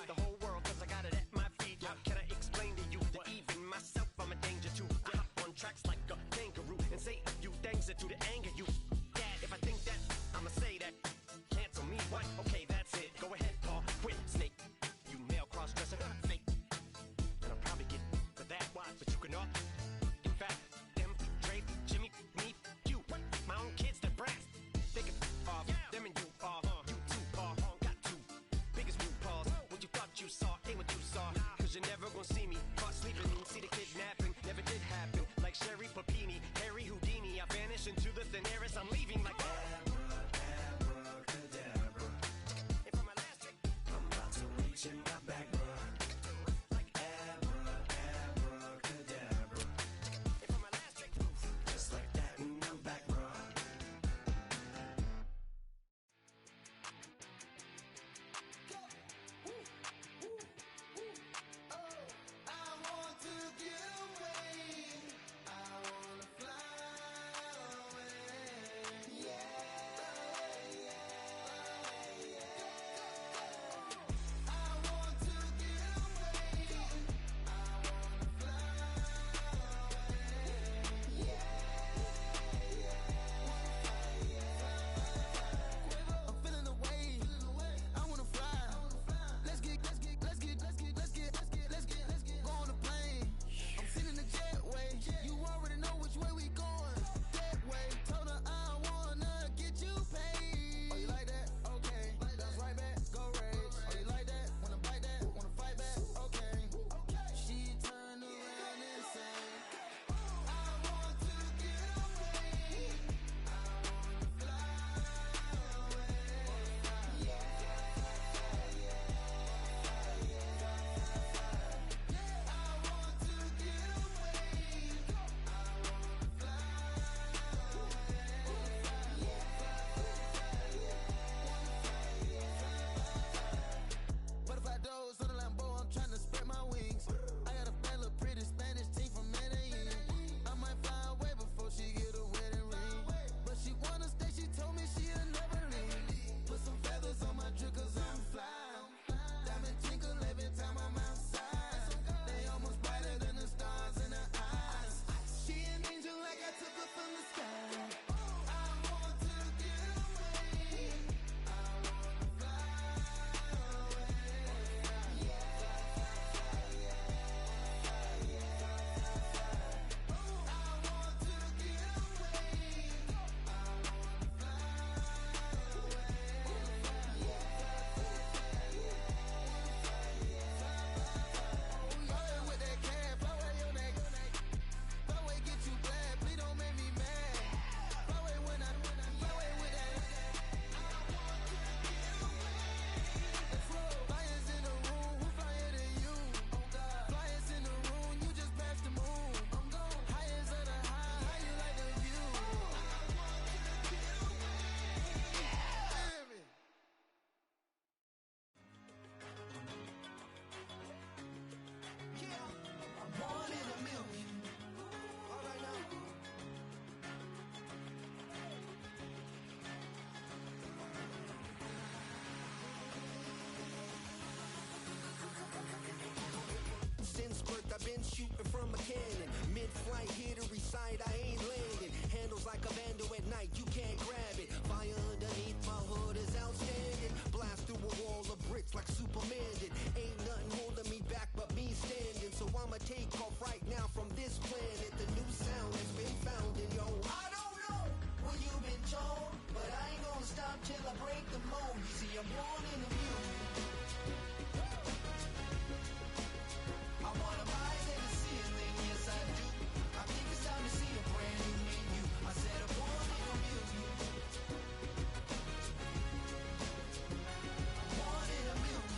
the whole world, cause I got it at my feet. How can I explain to you that even myself I'm a danger to? I hop on tracks like a kangaroo and say a few things that do to anger you. Dad, if I think that, I'ma say that. Cancel me, what? Okay, that's it. Go ahead, Paul, quit, Snake. You male cross-dresser, fake. And I'll probably get for that, why? But you can all, in fact, them, Dre, Jimmy, me, you. My own kids, they're brass. They can off, them and you are, you two are, got two biggest blue paws. What you thought you saw ain't what you saw. Cause you're never gonna see me caught sleeping. See the kidnapping, never did happen. Like Sherry Papini, Harry Houdini, I vanish into the thin air as I'm leaving like abracadabra. And for my last trick, I'm about to reach in my back, bruh. Like abracadabra. And for my last trick, just like that, and I'm back, bruh. I've been shooting from a cannon. Mid-flight, here to recite, I ain't landing. Handles like a vandal at night, you can't grab it. Fire underneath my hood is outstanding. Blast through a wall of bricks like Superman did. Ain't nothing holding me back but me standing. So I'ma take off right now from this planet. The new sound has been found in yo. I don't know what you've been told, but I ain't gonna stop till I break the mold. You see, I'm born in the music. I wanna rise in the ceiling, yes I do. I think it's time to see a brand new menu. I said I'm born in the music. I'm born in the music.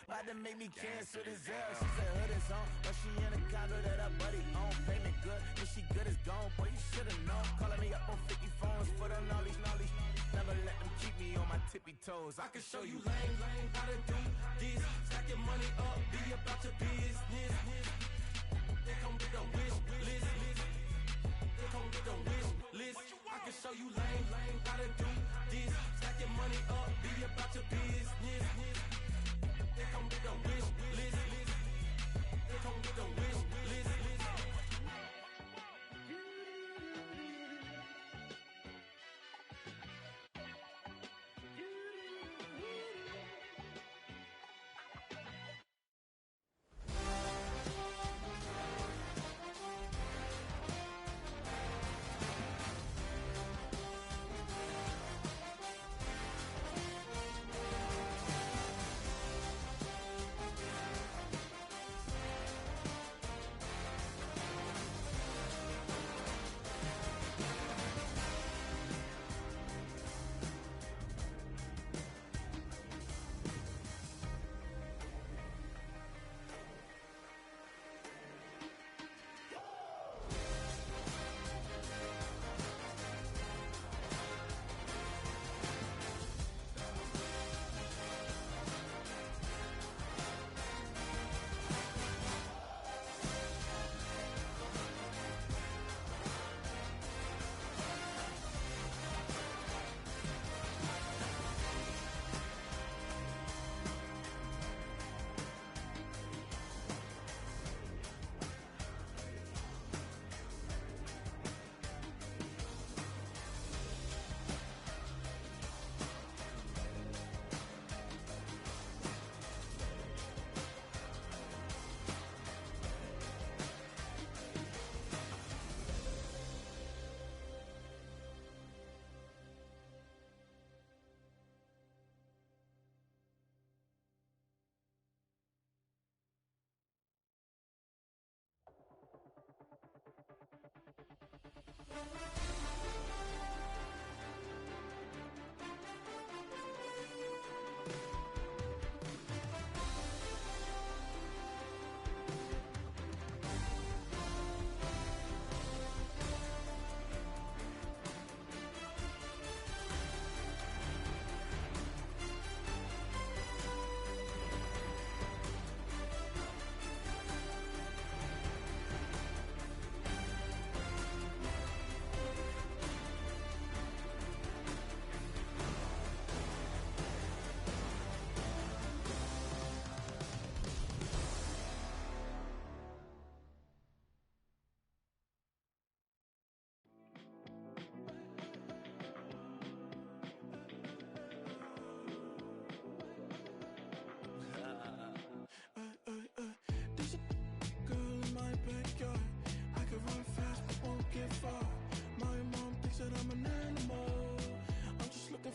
About to make me cancel this L. She said hood is on, but she in a condo that her buddy on. Payment good, and she good as gone. Boy, you should've known. Calling me up on 50 phones, foot on all these. Never let them keep me on my tippy toes. I can show you lame, how to do this. Stack your money up, be about your business. They come with the wish list. They come with the wish list. I can show you lame, how to do this. Stack your money up, be about your business. They come with the wish list. They come with the wish list.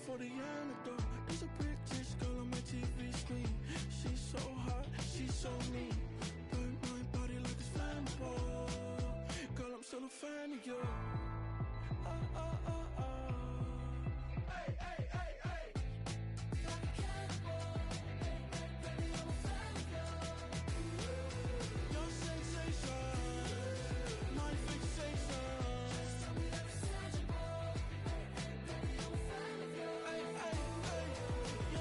For the antidote, there's a British girl on my TV screen. She's so hot, she's so mean. Burn my body like it's flammable. Girl, I'm still a fan of you. Hey, hey, hey, hey. Like a cannibal. Hey, hey, baby, I'm a fan of you. Your sensation, my fixation. Just tell me that it's tangible. Hey, hey, baby, I'm a fan of you.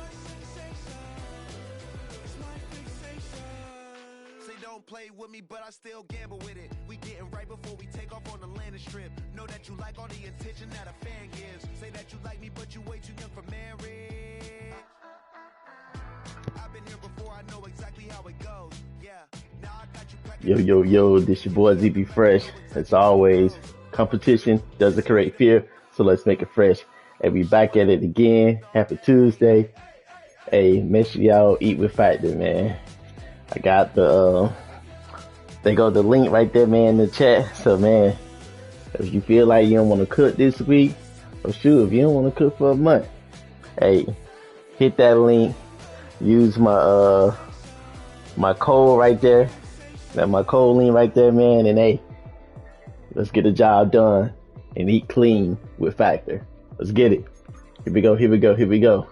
Don't play with me, but I still gamble with it. We getting right before we take off on the landing strip. Know that you like all the attention that a fan gives. Say that you like me, but you way too young for marriage. I've been here before, I know exactly how it goes. Yeah, now I got you. Yo, this your boy ZB Fresh. As always, competition doesn't create fear, so let's make it fresh. And we back at it again. Happy Tuesday. Hey, make sure y'all eat with Factor, man. I got the the link right there, man, in the chat. So, man, if you feel like you don't want to cook this week, or shoot, if you don't want to cook for a month, hey, hit that link. Use my my code right there. Got my code link right there, man. And hey, let's get the job done and eat clean with Factor. Let's get it. Here we go.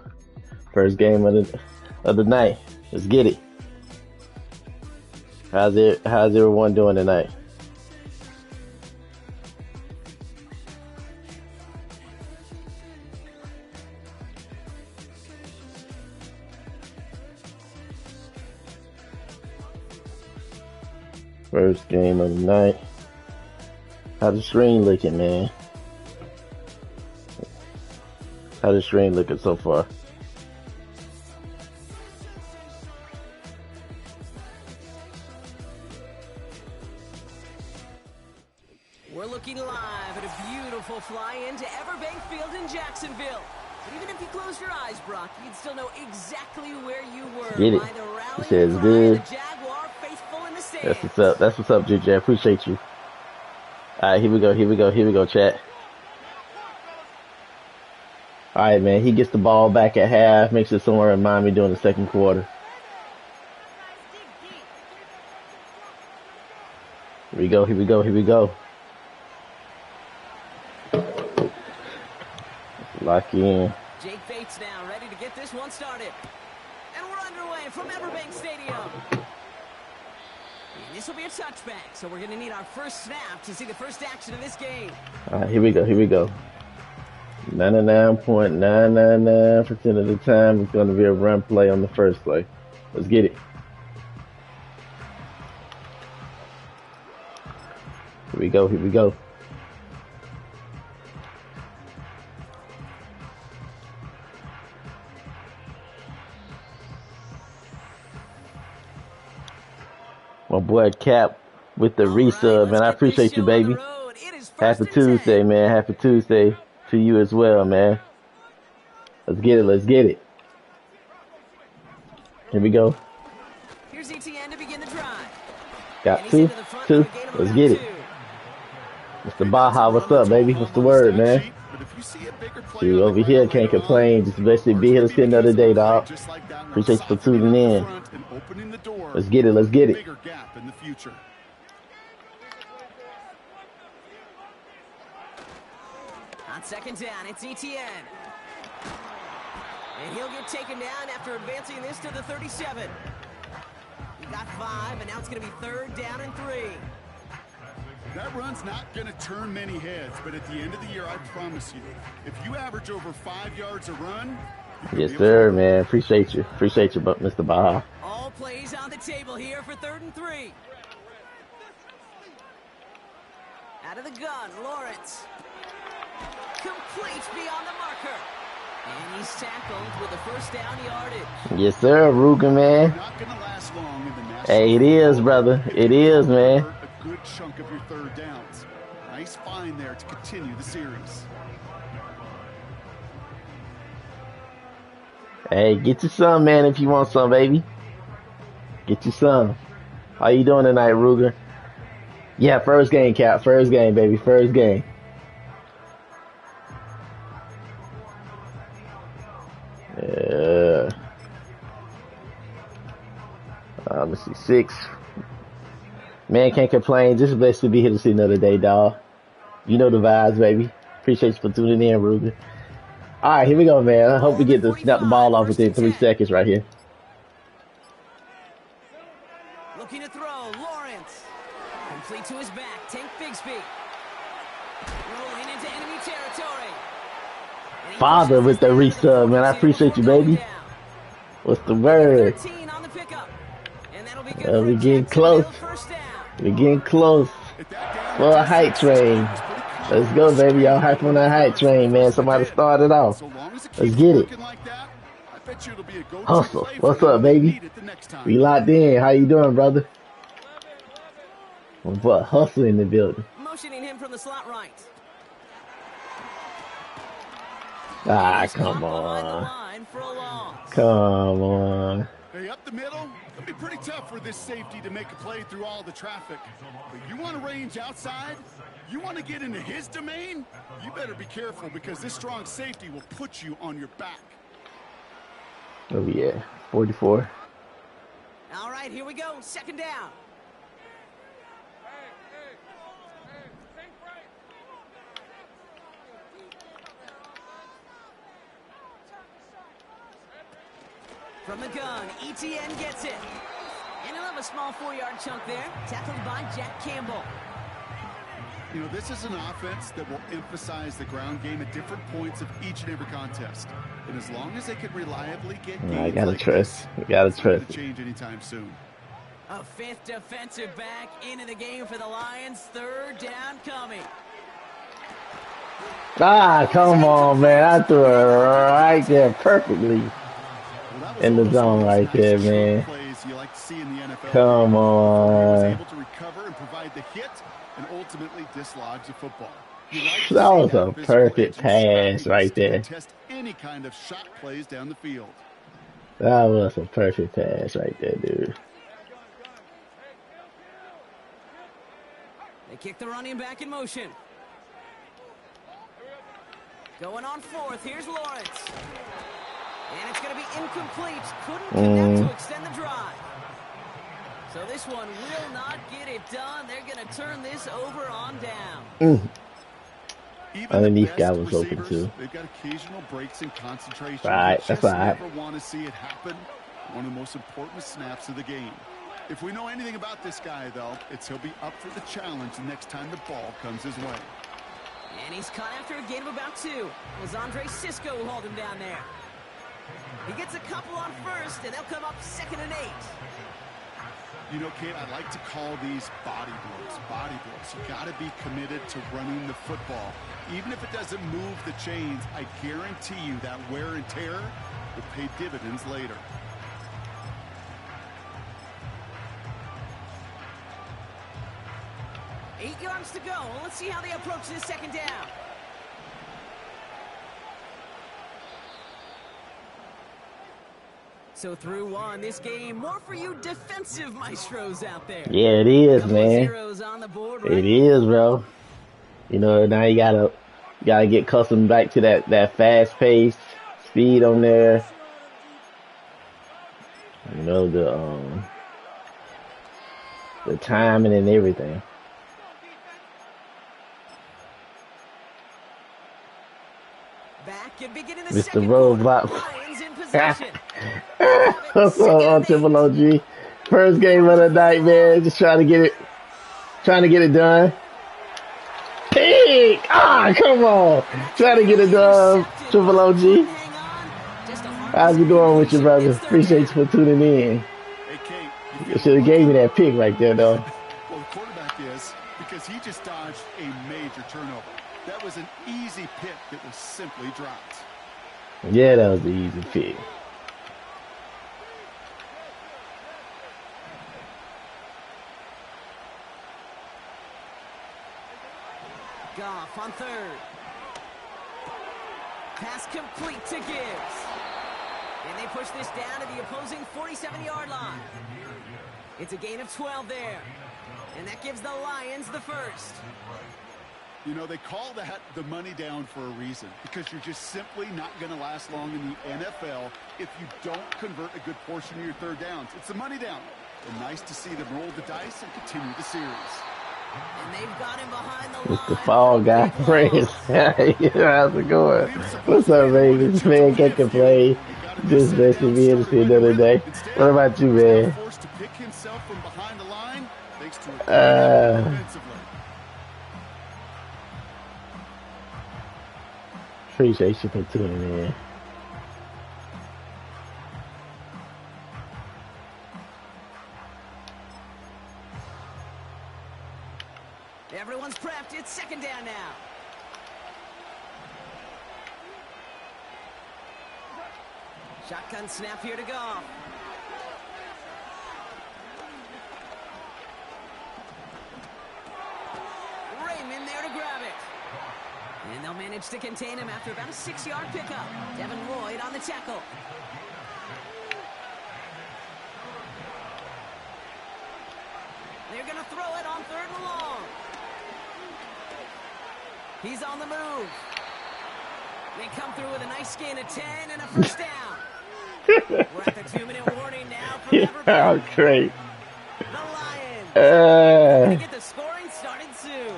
First game of the night. Let's get it. How's everyone doing tonight? First game of the night. How's the screen looking, man? How's the screen looking so far? We're looking live at a beautiful fly-in to Everbank Field in Jacksonville. But even if you close your eyes, Brock, you'd still know exactly where you were. Get it. By the He rallying says cry good. of the Jaguar faithful in the stands. That's what's up. That's what's up, JJ. Appreciate you. Alright, here we go, chat. Alright, man. He gets the ball back at half. Makes it somewhere in Miami during the second quarter. Here we go. Lock in. Jake Bates now ready to get this one started. And we're underway from Everbank Stadium. And this will be a touchback, so we're going to need our first snap to see the first action of this game. Alright, here we go. 99.999% of the time it's going to be a run play on the first play. Let's get it. Here we go. My boy Cap with the resub, man. I appreciate you, baby. Happy Tuesday, man. Happy Tuesday to you as well, man. Let's get it. Here we go. Here's ETN to begin the drive. Got two. Let's get it. Mr. Baja, what's up, baby? What's the word, man? You over here can't complain. Just blessed to be here to see another day, dog. Appreciate you for tuning in. Let's get it. On second down, it's ETN. And he'll get taken down after advancing this to the 37. He got 5, and now it's going to be third down and 3. That run's not going to turn many heads, but at the end of the year, I promise you, if you average over 5 yards a run... Yes, sir, man. Appreciate you, Mr. Baja. All plays on the table here for third and 3. Out of the gun, Lawrence. Complete beyond the marker. And he's tackled with a first down yardage. Yes, sir, Ruger, man. Not going to last long in the national... Hey, it is, brother. It is, man. A good chunk of your third downs. Nice find there to continue the series. Hey, get you some, man, if you want some, baby. Get you some. How you doing tonight, Ruger? Yeah, first game, Cap. First game, baby. First game. Yeah. Let's see, 6. Man, can't complain. Just blessed to be here to see another day, dog. You know the vibes, baby. Appreciate you for tuning in, Ruger. All right, here we go, man. I hope we get to snap the ball off within 3 seconds right here. Looking to throw, Lawrence. Complete to his back, Tank Bigsby. Rolling into enemy territory. Father with the resub, man. I appreciate you, baby. What's the word? We getting close. We're getting close. For a hype train. Let's go, baby. Y'all hype on that hype train, man. Somebody started off. Let's get it. Hustle. What's up, baby? We locked in. How you doing, brother? But Hustle in the building. Motioning him from the slot right. Ah, come on. Come on. Hey, up the middle, it'll be pretty tough for this safety to make a play through all the traffic. But you want to range outside? You want to get into his domain? You better be careful because this strong safety will put you on your back. Oh, yeah. 44. All right, here we go. Second down. From the gun, ETN gets it. And he'll have a small 4-yard chunk there, tackled by Jack Campbell. You know, this is an offense that will emphasize the ground game at different points of each and every contest. And as long as they can reliably get gains I gotta like trust. this, I gotta it's not gonna trust. change anytime soon. A fifth defensive back into the game for the Lions. Third down coming. Ah, come on, man. I threw it right there perfectly. Well, that was In the almost zone one of right those there, nice short man. plays you like to see in the NFL. Come He was on. able to recover and provide the hit and ultimately dislodge the football. You like to That see was a physical perfect edge and pass scrappiness right to there. contest any kind of shot plays down the field. That was a perfect pass right there, dude. They kick the running back in motion. Going on fourth. Here's Lawrence. And it's going to be incomplete. Couldn't connect to extend the drive. So this one will not get it done. They're going to turn this over on down. Even Underneath the guy best was open, receivers, too. they've got occasional breaks in concentration. Right, You that's just all right. never want to see it happen. One of the most important snaps of the game. If we know anything about this guy, though, it's he'll be up for the challenge the next time the ball comes his way. And he's caught after a gain of about 2. It was Andre Cisco who hauled him down there. He gets a couple on first, and they'll come up 2nd and 8. You know, Kate, I like to call these body blows. Body blows. You got to be committed to running the football. Even if it doesn't move the chains, I guarantee you that wear and tear will pay dividends later. Eight yards to go. Let's see how they approach this second down. So through one, this game, more for you defensive maestros out there. Yeah, it is, Couple of man. zeros on the board, right? It is, bro. You know, now you gotta get accustomed back to that fast pace, speed on there. You know, the timing and everything. Back and beginning the Mr. second quarter. Roadblock. Lions in possession. on Triple OG. First game of the night, man. Just trying to get it done. Pig! Ah, come on. Trying to get it done, Triple OG. Hang on. Just a hard How's it going with you, brother? Appreciate you for tuning in. Hey, Kate, You should have gave me that pick right there, though. well, the quarterback is because he just dodged a major turnover. That was an easy pick that was simply dropped. Yeah, that was the easy pick. Goff on third. Pass complete to Gibbs. And they push this down to the opposing 47-yard line. It's a gain of 12 there. And that gives the Lions the first. You know, they call that the money down for a reason because you're just simply not going to last long in the NFL if you don't convert a good portion of your third downs. It's the money down. And nice to see them roll the dice and continue the series. And they've got him behind the It's the line. fall guy, Prince. How's it going? What's up, Ravens? Man, can't complain. Just messing me in to see another day. What about you, man? Forced to pick himself from behind the line thanks to a defensively. Appreciate you for tuning in. Everyone's prepped. It's second down now. Shotgun snap here to Goff. Raymond there to grab it. And they'll manage to contain him after about a 6-yard pickup. Devin Lloyd on the tackle. They're going to throw it on third and long. He's on the move. They come through with a nice gain of 10 and a first down. We're at the 2-minute warning now for Oh, Everbank. great. The Lions. Gonna get the scoring started soon.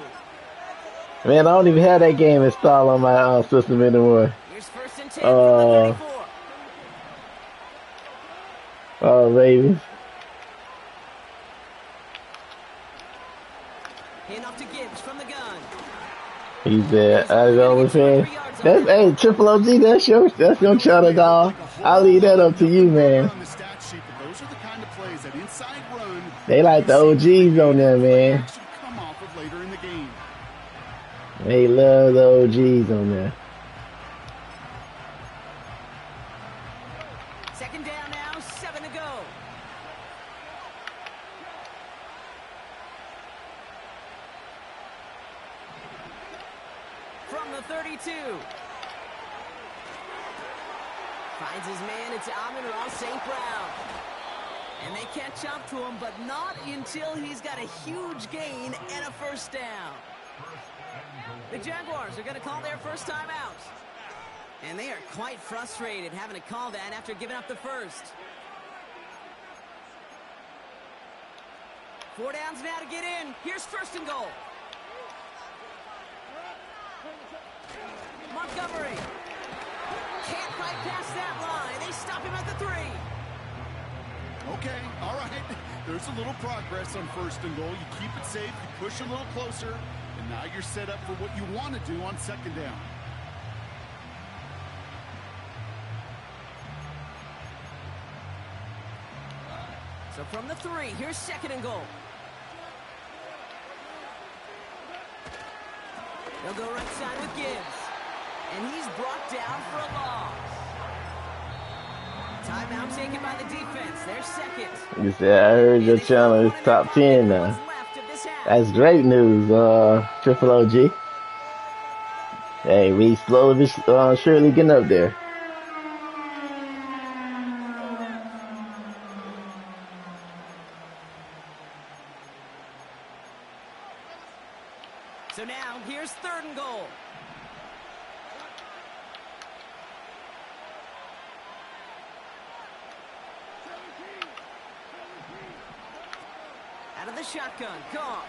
Man, I don't even have that game installed on my system anymore. Here's first and 10 from the 34. Ravens. Hand off to Gibbs from the gun. He said, I know what saying. That's, hey, Triple OG, that's your channel, dog. I'll leave that up to you, man. On the stat sheet, but those are the kind of plays, that inside run. They like the OGs on there, man. Come off of later in the game. They love the OGs on there. Second down now, 7 to go. From the 32. Finds his man, it's Amon-Ra St. Brown. And they catch up to him, but not until he's got a huge gain and a first down. The Jaguars are going to call their first time out. And they are quite frustrated having to call that after giving up the first. 4 downs now to get in. Here's first and goal. Montgomery. Can't bypass that line. They stop him at the 3. Okay, all right. There's a little progress on first and goal. You keep it safe, you push a little closer, and now you're set up for what you want to do on second down. So from the 3, here's second and goal. They'll go right side with Gibbs. And he's brought down for a loss. Timeout taken by the defense. They're second. You said, I heard your channel is top 10 now. That's great news, Triple OG. Hey, we slowly but surely getting up there. So now, here's third and goal. Out of the shotgun, Goff.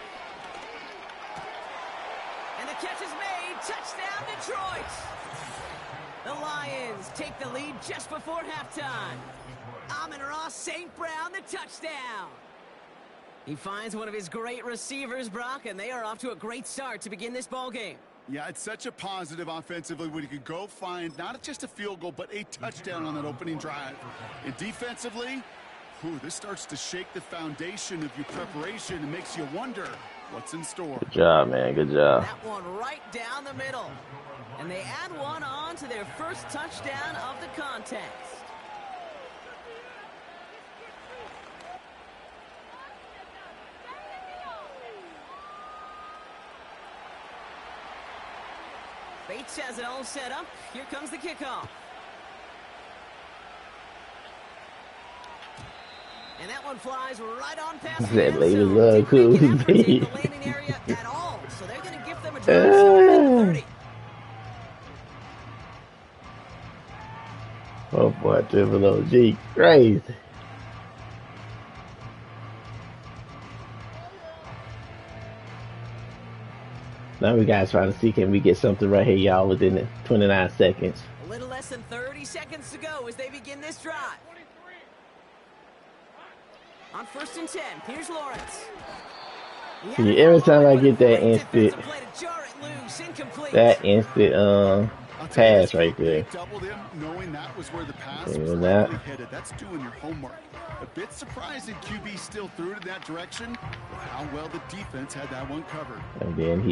And the catch is made. Touchdown, Detroit. The Lions take the lead just before halftime. Amon-Ra St. Brown, the touchdown. He finds one of his great receivers, Brock, and they are off to a great start to begin this ball game. Yeah, it's such a positive offensively when you can go find not just a field goal, but a touchdown on that opening drive. And defensively, this starts to shake the foundation of your preparation and makes you wonder what's in store. Good job, man. Good job. That one right down the middle. And they add one on to their first touchdown of the contest. Bates has it all set up. Here comes the kickoff. And that one flies right on past the end zone. Cool. The landing area at all. So they're going to give them a drive start at the 30. Oh boy, Triple OG, crazy. Now we guys trying to see, can we get something right here, y'all, within the 29 seconds. A little less than 30 seconds to go as they begin this drive. On first and 10, here's Lawrence. Every time I get that instant pass right there. Doubled him, knowing that was where the pass was likely headed. That's doing your homework. A bit surprising QB still threw it in that direction, but how well the defense had that one covered. And then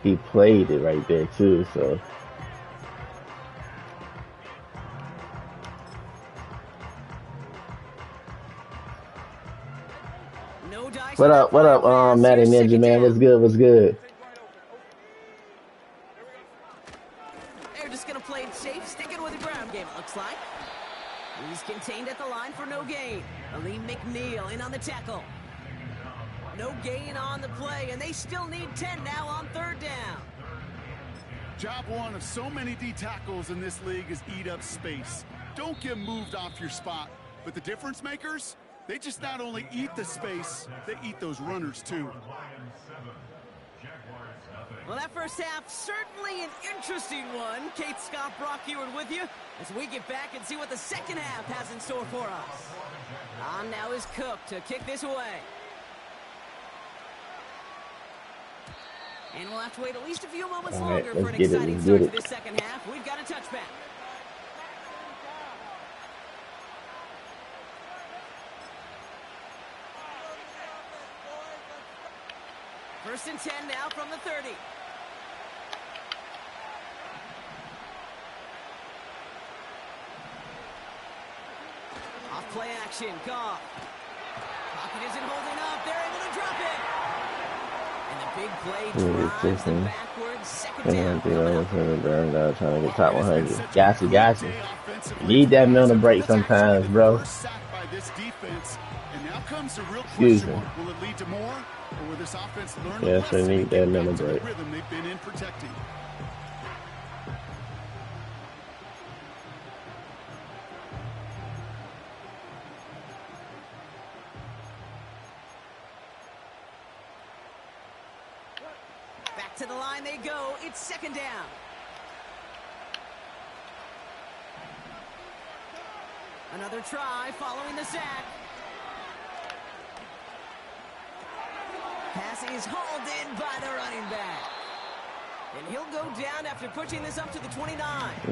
he played it right there too, so. What up, Matty Ninja, man? What's good? They're just going to play it safe, sticking with the ground game, it looks like. He's contained at the line for no gain. Aleem McNeil in on the tackle. No gain on the play, and they still need 10 now on third down. Job one of so many D tackles in this league is eat up space. Don't get moved off your spot. But the difference makers, they just not only eat the space, they eat those runners too. Well, that first half, certainly an interesting one. Kate Scott, Brock Ewart with you as we get back and see what the second half has in store for us. On now is Cook to kick this away. And we'll have to wait at least a few moments All right, longer for let's an get it. exciting Let's start get to it. this second half. We've got a touchback. First and 10 now from the 30. Off play action, Goff. Pocket isn't holding up. They're able to drop it. And the big play drives them backwards. Second down. Trying to get top 100. Got you. Need that mental break sometimes, bro. And now comes the real Excuse question me. mark. Will it lead to more, or will this offense learn Yes, a lesson they need and that get back mental to the break. rhythm they've been in protecting? Back to the line they go. It's second down. Another try following the sack. Pass is hauled in by the running back. And he'll go down after pushing this up to the 29.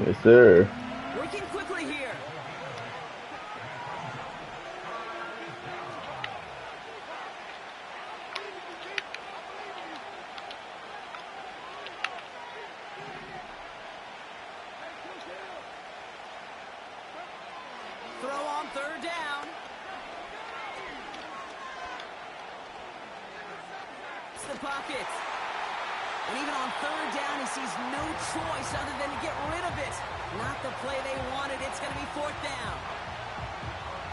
Yes, sir. Working quickly here. Throw on third down. It's the pocket. And even on third down, he sees no choice other than to get rid of it. Not the play they wanted. It's going to be fourth down.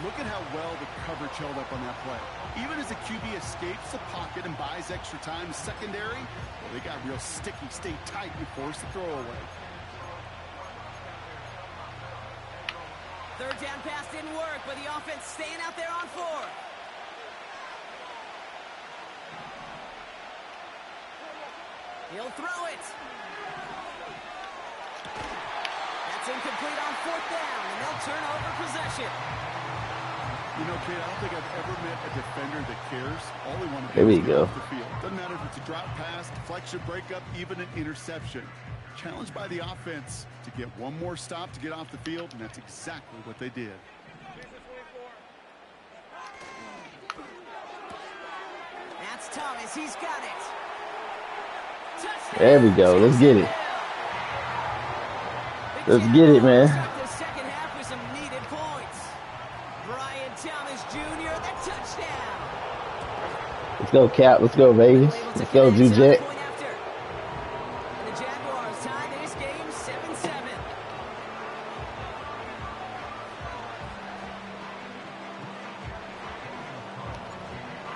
Look at how well the coverage held up on that play. Even as the QB escapes the pocket and buys extra time, secondary, well, they got real sticky, stayed tight, and forced the throw away. Third down pass didn't work, but the offense staying out there on fourth. He'll throw it. That's incomplete on fourth down, and they'll turn over possession. You know, kid, I don't think I've ever met a defender that cares. All they want to There do we is get go. off the field. Doesn't matter if it's a drop pass, deflection, breakup, even an interception. Challenged by the offense to get one more stop to get off the field, and that's exactly what they did. That's Thomas. He's got it. Touchdown. There we go. Let's get it. Let's get it, man. The second half with some needed points. Brian Thomas Jr. the touchdown. Let's go, Cap. Let's go, baby. Let's go, Jujet. And the Jaguars tie this game 7-7.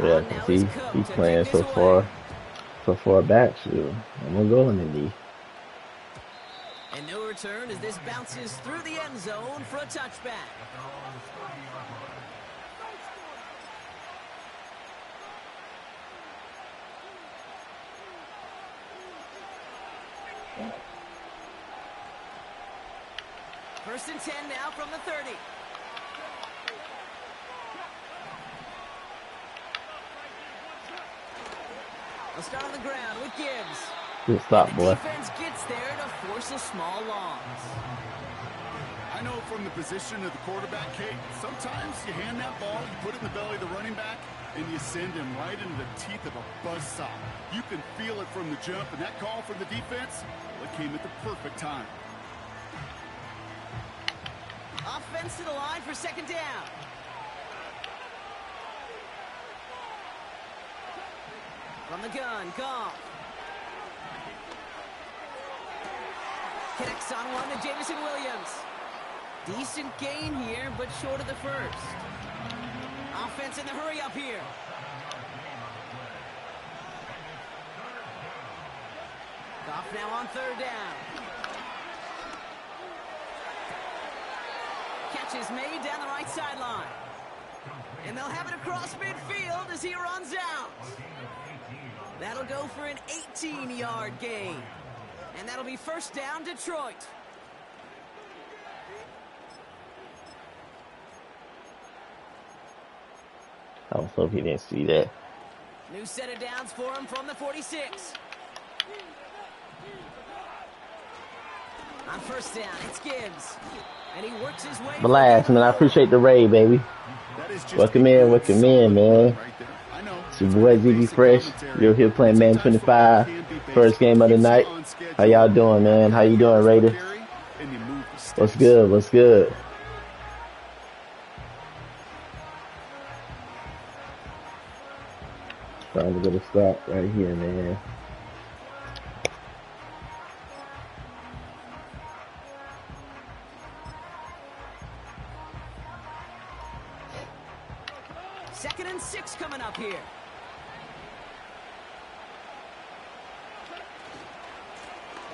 Yeah, 'cause he's playing so far back. Shoot, I'm gonna go in the knee. And no return as this bounces through the end zone for a touchback. First and 10 now from the 30. They'll start on the ground with Gibbs. Good stop, The boy. defense gets there to force a small loss. I know from the position of the quarterback, Kate, sometimes you hand that ball, you put it in the belly of the running back, and you send him right into the teeth of a buzzsaw. You can feel it from the jump, and that call from the defense, well, it came at the perfect time. Offense to the line for second down. From the gun, Goff. Connects on one to Jameson Williams. Decent gain here, but short of the first. Offense in the hurry up here. Goff now on third down. Catch is made down the right sideline. And they'll have it across midfield as he runs out. That'll go for an 18-yard gain. And that'll be first down, Detroit. I was hoping he didn't see that. New set of downs for him from the 46. On first down, it's Gibbs. And he works his way. Blast, man. I appreciate the raid, baby. Welcome in, man. It's your boy ZB Fresh. You're here playing Madden 25. First game of the night. How y'all doing, man? How you doing, Raiders? What's good? What's good? Trying to get a stop right here, man. Second and 6 coming up here.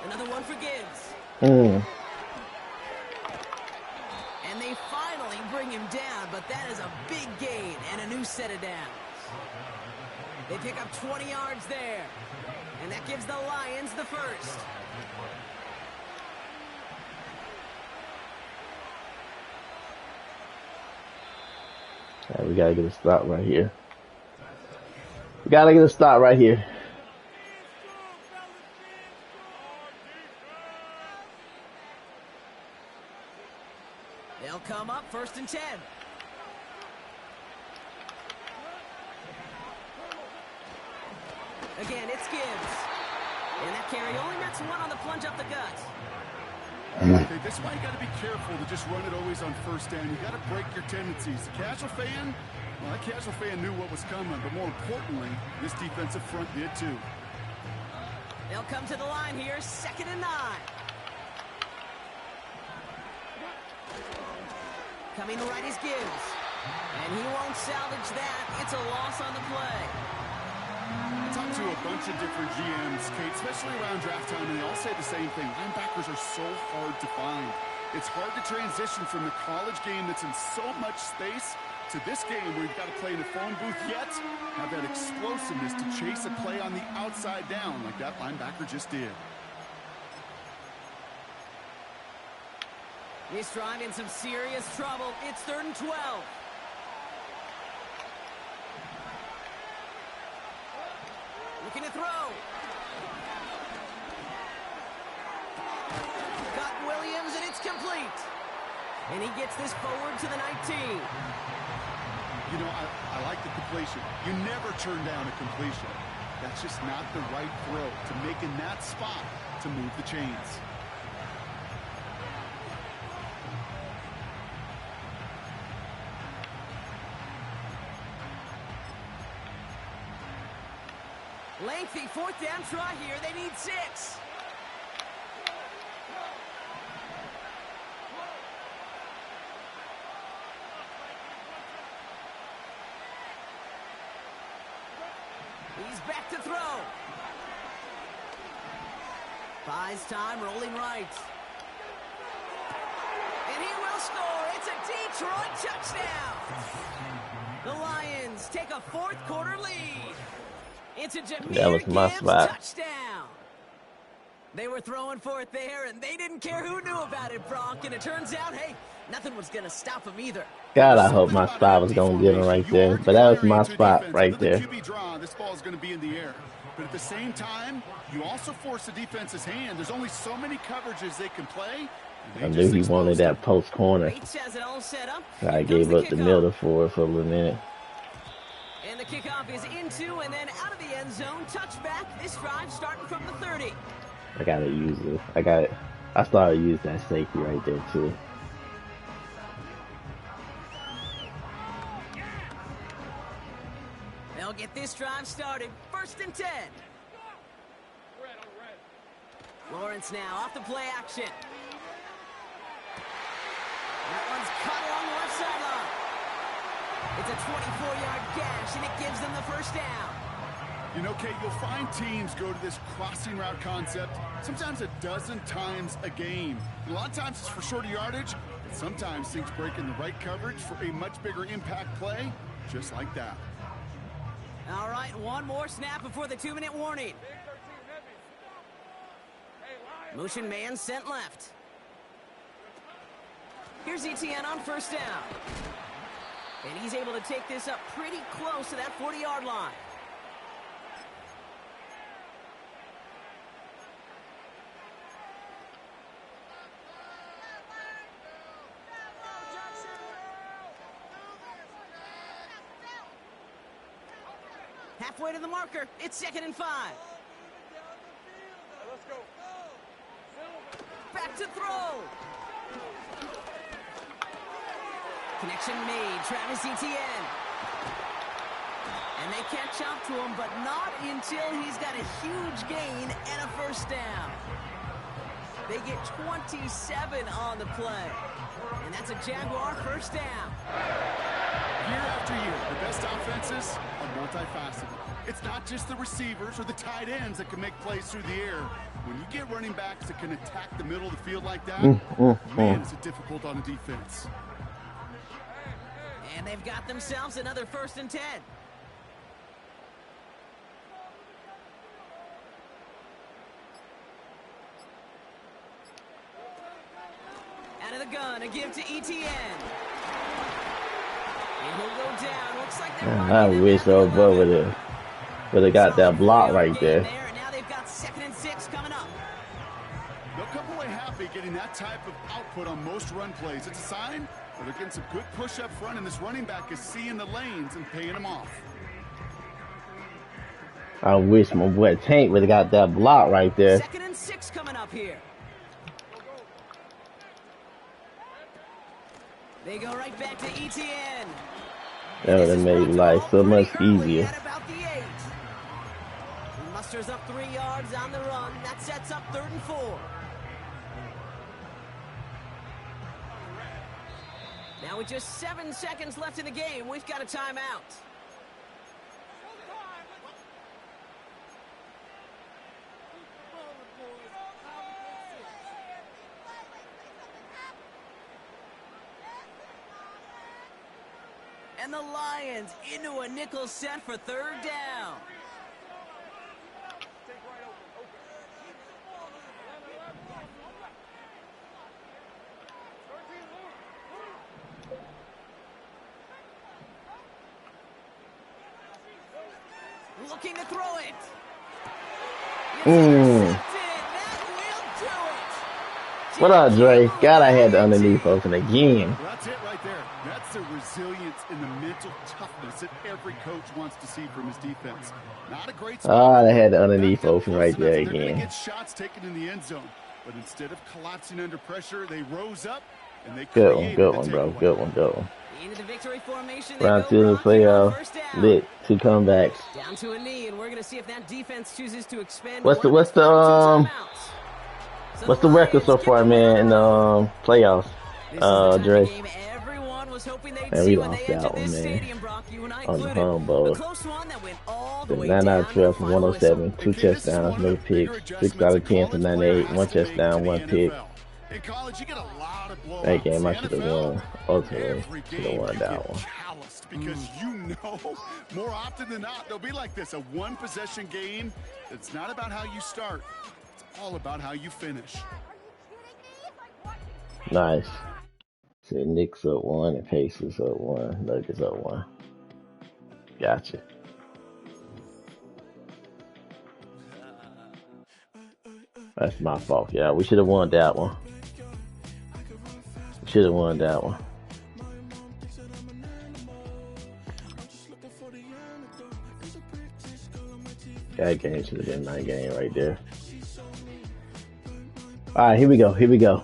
Another one for Gibbs. And they finally bring him down, but that is a big gain and a new set of downs. They pick up 20 yards there, and that gives the Lions the first. All right, we gotta get a stop right here. We gotta get a stop right here. They'll come up first and 10. Again, it's Gibbs. And that carry only nets one on the plunge up the gut. Okay, that's why you got to be careful to just run it always on first down. You got to break your tendencies. The casual fan, well, that casual fan knew what was coming, but more importantly, this defensive front did too. They'll come to the line here, 2nd and 9. Coming right is Gibbs. And he won't salvage that. It's a loss on the play. I talked to a bunch of different GMs, Kate, especially around draft time, and they all say the same thing. Linebackers are so hard to find. It's hard to transition from the college game that's in so much space to this game where you've got to play in the phone booth, yet have that explosiveness to chase a play on the outside down like that linebacker just did. This drive in some serious trouble. It's 3rd and 12. Looking to throw. Got Williams, and it's complete. And he gets this forward to the 19. You know, I like the completion. You never turn down a completion. That's just not the right throw to make in that spot to move the chains. Lengthy 4th down try here. They need 6. He's back to throw. Buys time, rolling right. And he will score. It's a Detroit touchdown. The Lions take a 4th quarter lead. It's a That was my spot. Touchdown. They were throwing for it there, and they didn't care who knew about it, Brock. And it turns out, hey, nothing was going to stop them either. God, I hope my spot was going to get him right there. But that was my spot right there. QB draw, this ball is going to be in the air. But at the same time, you also force the defense's hand. There's only so many coverages they can play. I knew he wanted that post corner. Has it all set up. I gave up the middle for it for a little minute. And the kickoff is into and then out of the end zone. Touchback. This drive starting from the 30. I gotta use it. I started to use that safety right there too. They'll get this drive started. 1st and 10. Lawrence now off the play action. That one's cut along the left sideline. It's a 24-yard gash, and it gives them the first down. You know, Kate, you'll find teams go to this crossing route concept sometimes a dozen times a game. And a lot of times it's for shorter yardage, but sometimes things break in the right coverage for a much bigger impact play, just like that. All right, one more snap before the 2-minute warning. Motion man sent left. Here's Etienne on first down. And he's able to take this up pretty close to that 40-yard line. Halfway to the marker. It's 2nd and 5. Back to throw. Connection made. Travis Etienne. And they catch up to him, but not until he's got a huge gain and a first down. They get 27 on the play. And that's a Jaguar first down. Year after year, the best offenses are multifaceted. It's not just the receivers or the tight ends that can make plays through the air. When you get running backs that can attack the middle of the field like that, man, is it difficult on the defense. And they've got themselves another 1st and 10. Out of the gun, a give to Etienne. And he'll go down. Looks like they're I wish those both would have got that block right there. And now they've got 2nd and 6 coming up. They'll come away happy getting that type of output on most run plays. It's a sign that they're getting some good push up front, and this running back is seeing the lanes and paying them off. I wish my boy Tank would have got that block right there. 2nd and 6 coming up here. They go right back to Etienne. That would have made life so much easier. At about the 8. He musters up 3 yards on the run. That sets up 3rd and 4. Now with just 7 seconds left in the game, we've got a timeout. And the Lions into a nickel set for 3rd down. Looking to throw it. What up, Dre? God, I had the underneath open again. Well, that's it right there. That's the resilience and the mental toughness that every coach wants to see from his defense. Not a great spot. I had the underneath open right there They're going to again. get shots taken in the end zone, but instead of collapsing under pressure, they rose up and they Good one, created good the one, bro. takeaway. Good one, good one. Into the victory formation. They Round go, 2 in the Brock, here on playoff. first down. Lit. 2 comebacks. Down to a knee, and we're going to see if that defense chooses to expend. What's the one of its final 2 timeouts. So What's the record so Lions far, get man, in the playoffs? This is the type Dre. of game everyone was hoping they'd Man, see we when lost they that entered one, this man. stadium, Brock, you and I On the included. humble. A close one that went all the way 9 out down of 12 to from the final 107. whistle. 2 Okay, this is touchdowns, one no of the bigger picks. 6 adjustments out a of 10 from college 98. player 1 has to make touchdown, to the 1 pick. NFL. In college, you get a lot of blowouts. That game I The should have NFL, won. Ultimately, every should have game won you that get one. calloused because you know more often than not they'll be like this, a one-possession game. It's not about how you start. It's all about how you finish. Nice. So Knicks up 1 and Pacers up 1. Nuggets up 1. Gotcha. That's my fault. Yeah, we should have won that one. Should have won that one. That game should have been my game right there. All right, here we go. Here we go.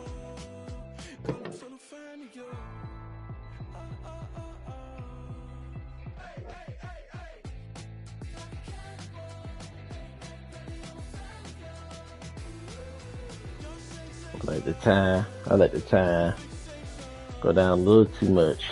I let the time go down a little too much.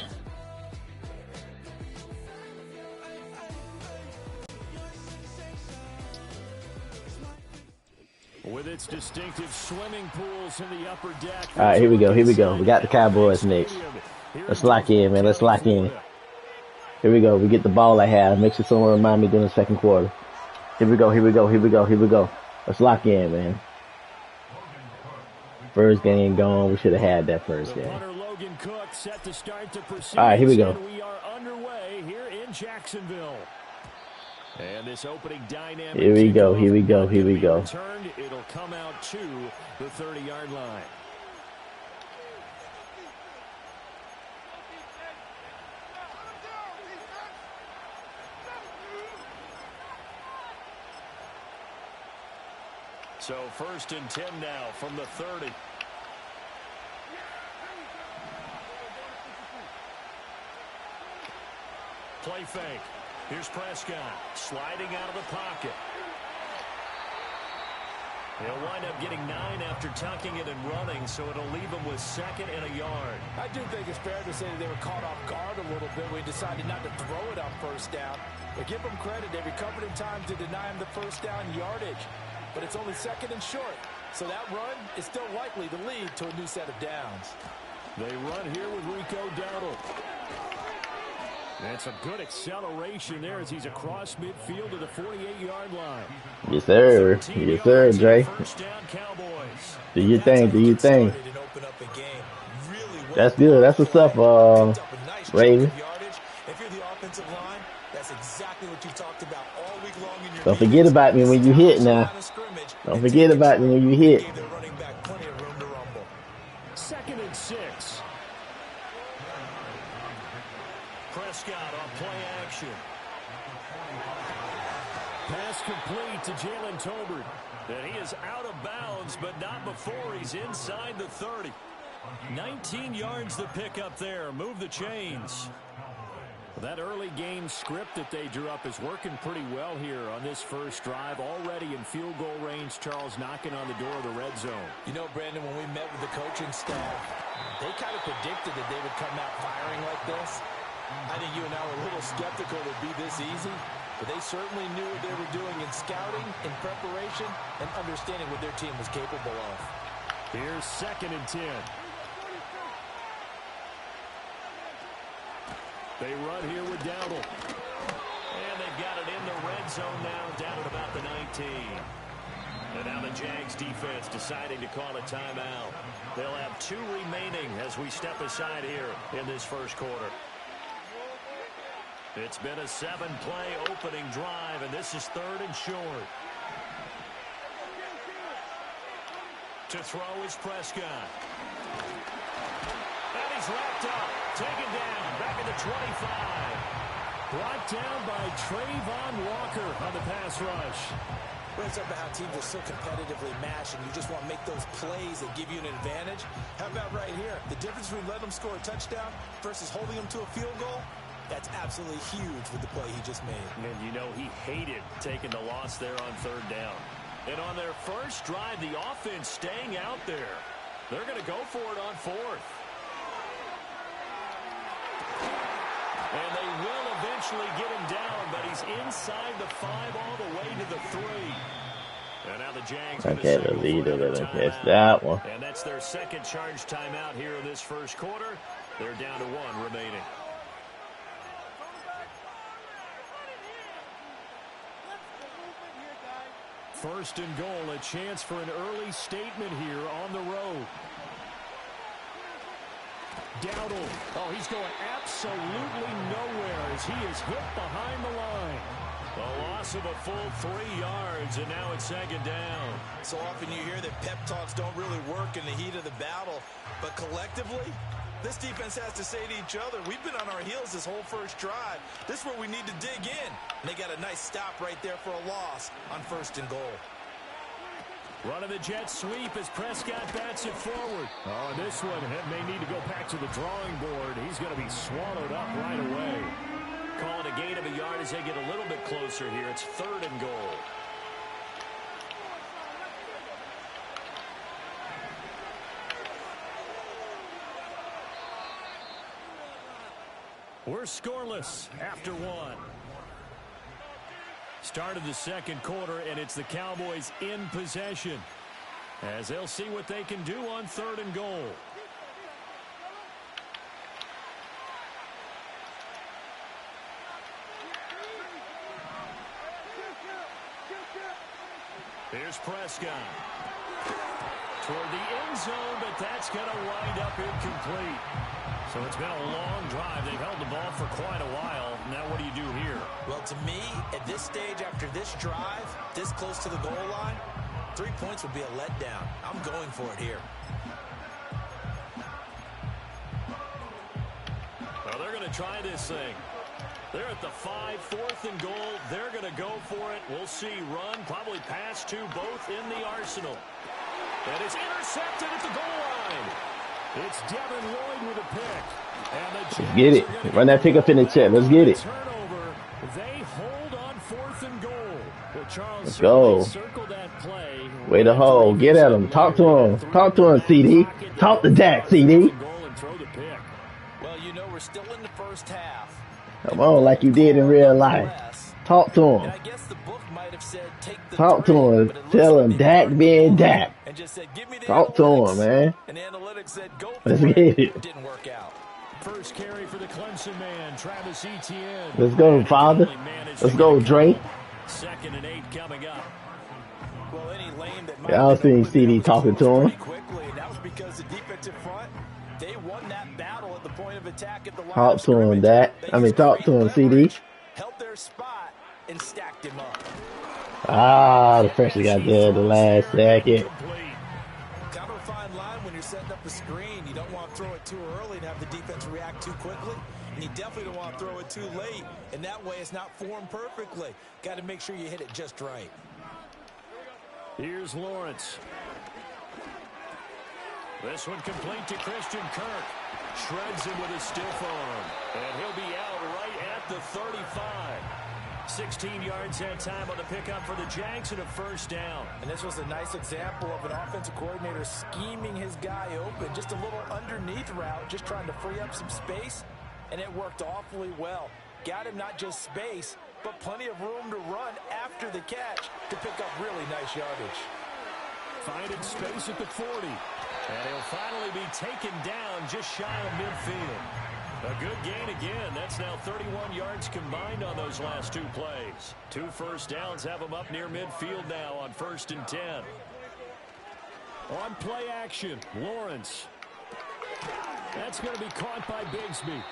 With its distinctive swimming pools in the upper deck. All right, here we go. Here we go. We got the Cowboys next. Let's lock in, man. Let's lock in. Here we go. We get the ball at half. Make sure someone remind me during the second quarter. Here we go. Here we go. Here we go. Here we go. Let's lock in, man. First game gone. We should have had that first game. All right, here we go. We are underway here in Jacksonville. And this opening dynamic. Here we go. Here we go. Here we go. Returned, it'll come out to the 30-yard line. So 1st and 10 now from the 30. Play fake. Here's Prescott sliding out of the pocket. He'll wind up getting 9 after tucking it and running, so it'll leave him with 2nd and a yard. I do think it's fair to say that they were caught off guard a little bit when he decided not to throw it on 1st down. But give them credit. They recovered in time to deny him the 1st down yardage. But it's only 2nd and short. So that run is still likely to lead to a new set of downs. They run here with Rico Dowdle. That's a good acceleration there as he's across midfield to the 48-yard line. Yes, sir. Yes, sir, Dre. Do your thing. Do your thing. That's good. That's what's up, Raven. If you're the offensive line, that's exactly what you talked about all week long in your Don't forget about me when you hit now. Don't forget about me when you hit. 2nd and 6. Prescott on play action. Pass complete to Jalen Tolbert. And he is out of bounds, but not before he's inside the 30. 19 yards to pick up there. Move the chains. That early game script that they drew up is working pretty well here on this first drive. Already in field goal range, Charles knocking on the door of the red zone. You know, Brandon, when we met with the coaching staff, they kind of predicted that they would come out firing like this. I think you and I were a little skeptical it would be this easy, but they certainly knew what they were doing in scouting, in preparation, and understanding what their team was capable of. Here's 2nd and 10. They run here with Dowdle. And they've got it in the red zone now, down at about the 19. And now the Jags defense deciding to call a timeout. They'll have 2 remaining as we step aside here in this first quarter. It's been a 7-play opening drive, and this is 3rd and short. To throw is Prescott. And he's wrapped up, taken down, back at the 25. Brought down by Trayvon Walker on the pass rush. Well, it's about how teams are so competitively matched, and you just want to make those plays that give you an advantage. How about right here? The difference between letting them score a touchdown versus holding them to a field goal, that's absolutely huge with the play he just made. And you know he hated taking the loss there on 3rd down. And on their first drive, the offense staying out there. They're going to go for it on 4th. And they will eventually get him down, but he's inside the 5 all the way to the 3. And now the Jags Okay, the leader didn't catch that one. And that's their 2nd charge timeout here in this first quarter. They're down to 1 remaining. First and goal, a chance for an early statement here on the road. Dowdle. Oh, he's going absolutely nowhere as he is hit behind the line. A loss of a full 3 yards, and now it's 2nd down. So often you hear that pep talks don't really work in the heat of the battle, but collectively, this defense has to say to each other, we've been on our heels this whole first drive. This is where we need to dig in. And they got a nice stop right there for a loss on 1st and goal. Running the jet sweep as Prescott bats it forward. Oh, this one may need to go back to the drawing board. He's going to be swallowed up right away. Call it a gain of a yard as they get a little bit closer here. It's 3rd and goal. We're scoreless after 1. Start of the 2nd quarter, and it's the Cowboys in possession as they'll see what they can do on 3rd and goal. Here's Prescott. Toward the end zone, but that's going to wind up incomplete. So it's been a long drive. They've held the ball for quite a while. Now what do you do here? Well, to me, at this stage, after this drive, this close to the goal line, 3 points would be a letdown. I'm going for it here. Well, they're going to try this thing. They're at the 5, 4th and goal. They're going to to go for it. We'll see. Run, probably pass to both in the arsenal. And it's intercepted at the goal line. It's Devin Lloyd with a pick. And the Let's get it. Run that pickup in the check. Let's get it. Turnover. They hold on 4th and goal. Well, Charles, let's go. That play. Way to hold. Get at him. Talk to him. Talk to him, CD. Talk to Dak, CD. Well, you know we're still in the first half. Come on, like you did in real life. Talk to him. And I guess the book might have said take the Talk to him. Tell him Dak being Dak. And just said, give me the talk to him, man. And the analytics said, go for let's it. get it. It didn't work out. First carry for the Clemson man, Travis Etienne. Let's go, father. Let's go, Dre. 2nd and 8 coming up. Well, any lane that y'all seen CD talking to him. Quickly, and that was because the defensive front, they won that battle at the point of attack at the line. Talk to him, Dak. Talk to him, CD. Held their spot and stacked him up. Ah, the pressure got there the last second. Kind of a fine line when you're setting up a screen. You don't want to throw it too early and have the defense react too quickly. And you definitely don't want to throw it too late. And that way it's not formed perfectly. Got to make sure you hit it just right. Here's Lawrence. This one complete to Christian Kirk. Shreds him with a stiff arm. And he'll be out right at the 35. 16 yards that time on the pickup for the Jags and a first down. And this was a nice example of an offensive coordinator scheming his guy open. Just a little underneath route, just trying to free up some space. And it worked awfully well. Got him not just space, but plenty of room to run after the catch to pick up really nice yardage. Finding space at the 40. And he'll finally be taken down just shy of midfield. A good gain again. That's now 31 yards combined on those last 2 plays. 2 first downs have them up near midfield now on 1st and 10. On play action, Lawrence. That's going to be caught by Bigsby.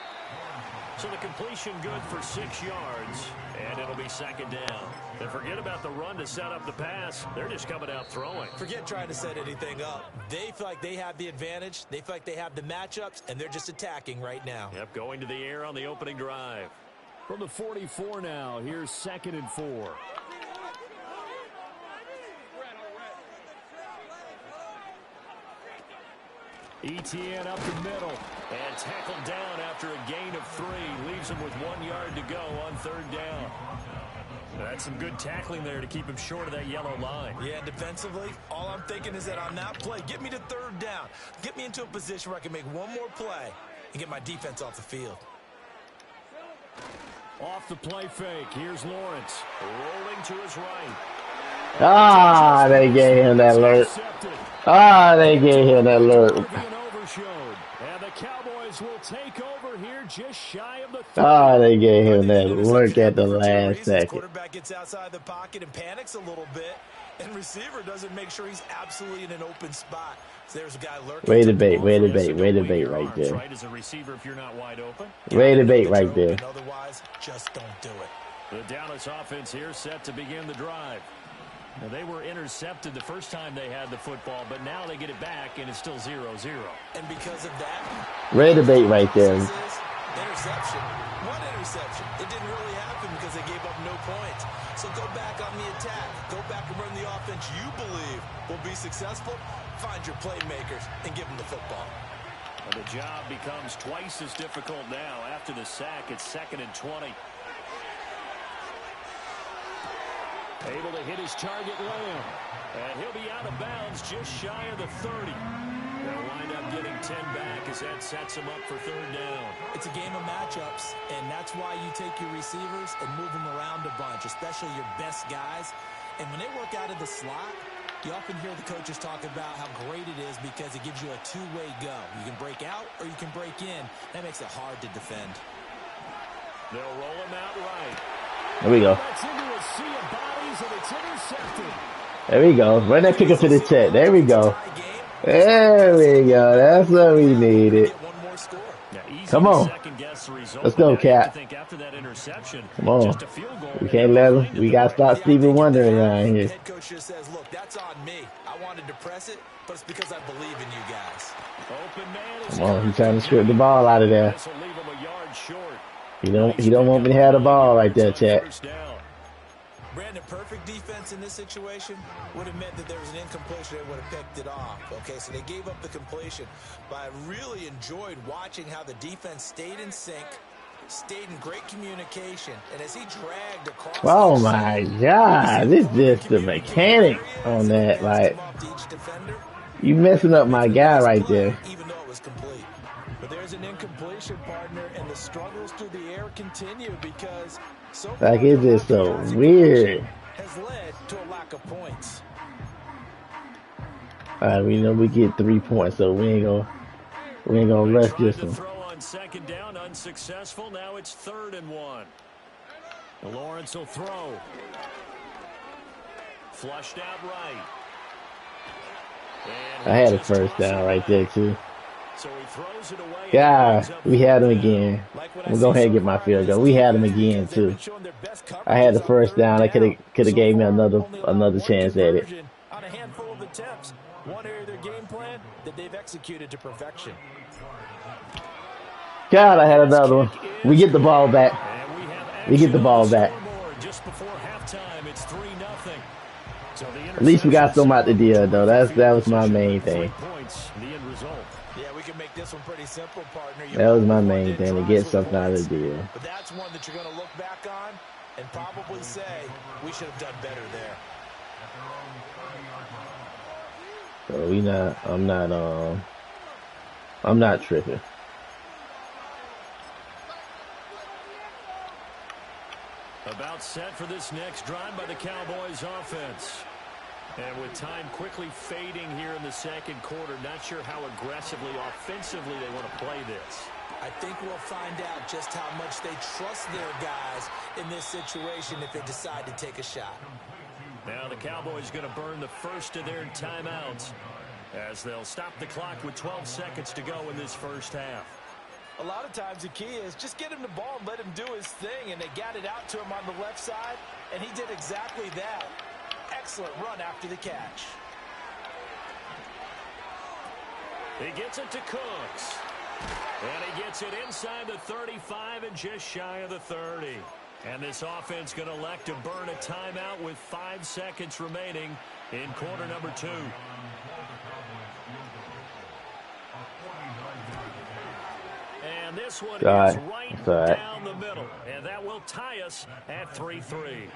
So the completion good for 6 yards, and it'll be 2nd down. And forget about the run to set up the pass. They're just coming out throwing. Forget trying to set anything up. They feel like they have the advantage. They feel like they have the matchups, and they're just attacking right now. Yep, going to the air on the opening drive. From the 44 now, here's 2nd and 4. Etienne up the middle and tackled down after a gain of 3. Leaves him with 1 yard to go on 3rd down. That's some good tackling there to keep him short of that yellow line. Yeah, defensively, all I'm thinking is that on that play, get me to 3rd down. Get me into a position where I can make one more play and get my defense off the field. Off the play fake, here's Lawrence. Rolling to his right. Ah, they gave him that alert. Ah, they gave him that alert. And the Cowboys will take over here just shy of the 30. Ah, they gave him that alert at the last second. Quarterback gets outside the pocket and panics a little bit, and receiver doesn't make sure he's absolutely in an open spot. So there's a guy lurking. Way to bait right there. Right as a receiver if you're not wide open. Way to bait right there. Otherwise, just don't do it. The Dallas offense here set to begin the drive. Now, they were intercepted the first time they had the football, but now they get it back, and it's still 0-0. And because of that, ready to bait right there. Interception. One interception. It didn't really happen because they gave up no points. So go back on the attack. Go back and run the offense you believe will be successful. Find your playmakers and give them the football. And the job becomes twice as difficult now. After the sack, it's 2nd and 20. Able to hit his target, Lamb. And he'll be out of bounds just shy of the 30. They'll wind up getting 10 back as that sets him up for 3rd down. It's a game of matchups, and that's why you take your receivers and move them around a bunch, especially your best guys. And when they work out of the slot, you often hear the coaches talk about how great it is because it gives you a two-way go. You can break out or you can break in. That makes it hard to defend. They'll roll him out right. There we go. That's into a sea of bodies, and it's intercepted. There we go. Run that pick up for the check. There we go. There we go. That's what we needed. Come on. Let's go, Cat. Come on. We can't let him. We got to stop Stephen Wonder around here. Head coach just says, look, that's on me. I wanted to press it, but it's because I believe in you guys. Come on. He's trying to strip the ball out of there. He don't want me to have the ball right there, Chat. Brandon, perfect defense in this situation would have meant that there was an incompletion. They would have picked it off. Okay, so they gave up the completion. But I really enjoyed watching how the defense stayed in sync, stayed in great communication, and as he dragged across. Oh my God, this is just the mechanic on that. Like, you messing up my guy right there. Even though it was complete. But there's an incompletion, partner, and the struggles through the air continue because so far, Like, it's just so weird. has led to a lack of points. Alright, we know we get 3 points, so we ain't gonna rush this one. Throw on second down, unsuccessful. Now it's 3rd and 1. Lawrence will throw. Flushed out right. And I had a first down right there too. so he throws it away. Yeah, we had him again. I'm gonna go ahead and get my field goal. We had him again too. I had the first down. I could have gave me another chance at it. On a handful of attempts, one area of their game plan that they've executed to perfection. God, I had another one. We get the ball back. We get the ball back. Just before halftime, it's 3-0. So At least we got some out the deal though. That was my main thing. Yeah, we can make this one pretty simple, partner. That was my main thing, to get something out of the deal. But that's one that you're going to look back on and probably say we should have done better there. So I'm not tripping. About set for this next drive by the Cowboys offense. And with time quickly fading here in the second quarter, not sure how aggressively, offensively they want to play this. I think we'll find out just how much they trust their guys in this situation if they decide to take a shot. Now the Cowboys going to burn the first of their timeouts as they'll stop the clock with 12 seconds to go in this first half. A lot of times the key is just get him the ball and let him do his thing, and they got it out to him on the left side, and he did exactly that. Excellent run after the catch. He gets it to Cooks. And he gets it inside the 35 and just shy of the 30. And this offense going to elect to burn a timeout with 5 seconds remaining in quarter number 2. And this one is right down the middle. And that will tie us at 3-3.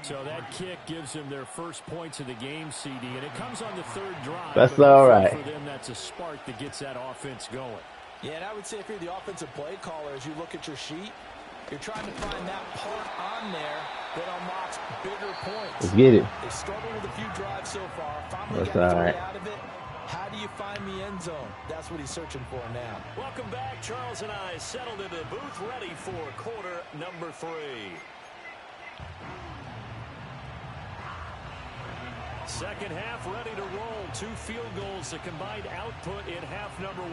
So that kick gives them their first points of the game, CD. And it comes on the 3rd drive. That's all right. For them, that's a spark that gets that offense going. Yeah, and I would say if you're the offensive play caller, as you look at your sheet, you're trying to find that part on there that unlocks bigger points. Let's get it. They've struggled with a few drives so far. Finally That's got all right. out of it. How do you find the end zone? That's what he's searching for now. Welcome back. Charles and I settled into the booth ready for quarter number 3. Second half ready to roll. 2 field goals, the combined output in half number 1.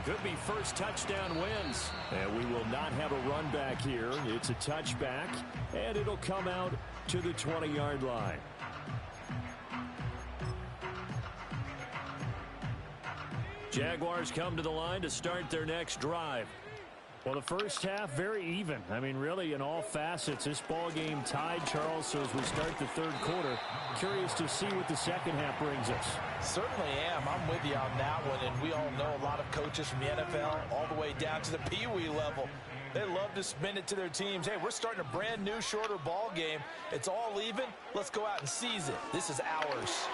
Could be first touchdown wins. And we will not have a run back here. It's a touchback, and it'll come out to the 20-yard line. Jaguars come to the line to start their next drive. Well, the first half, very even. I mean, really, in all facets, this ball game tied, Charles. So as we start the 3rd quarter, curious to see what the second half brings us. Certainly am. I'm with you on that one. And we all know a lot of coaches from the NFL all the way down to the Pee-wee level. They love to spin it to their teams. Hey, we're starting a brand new, shorter ball game. It's all even. Let's go out and seize it. This is ours.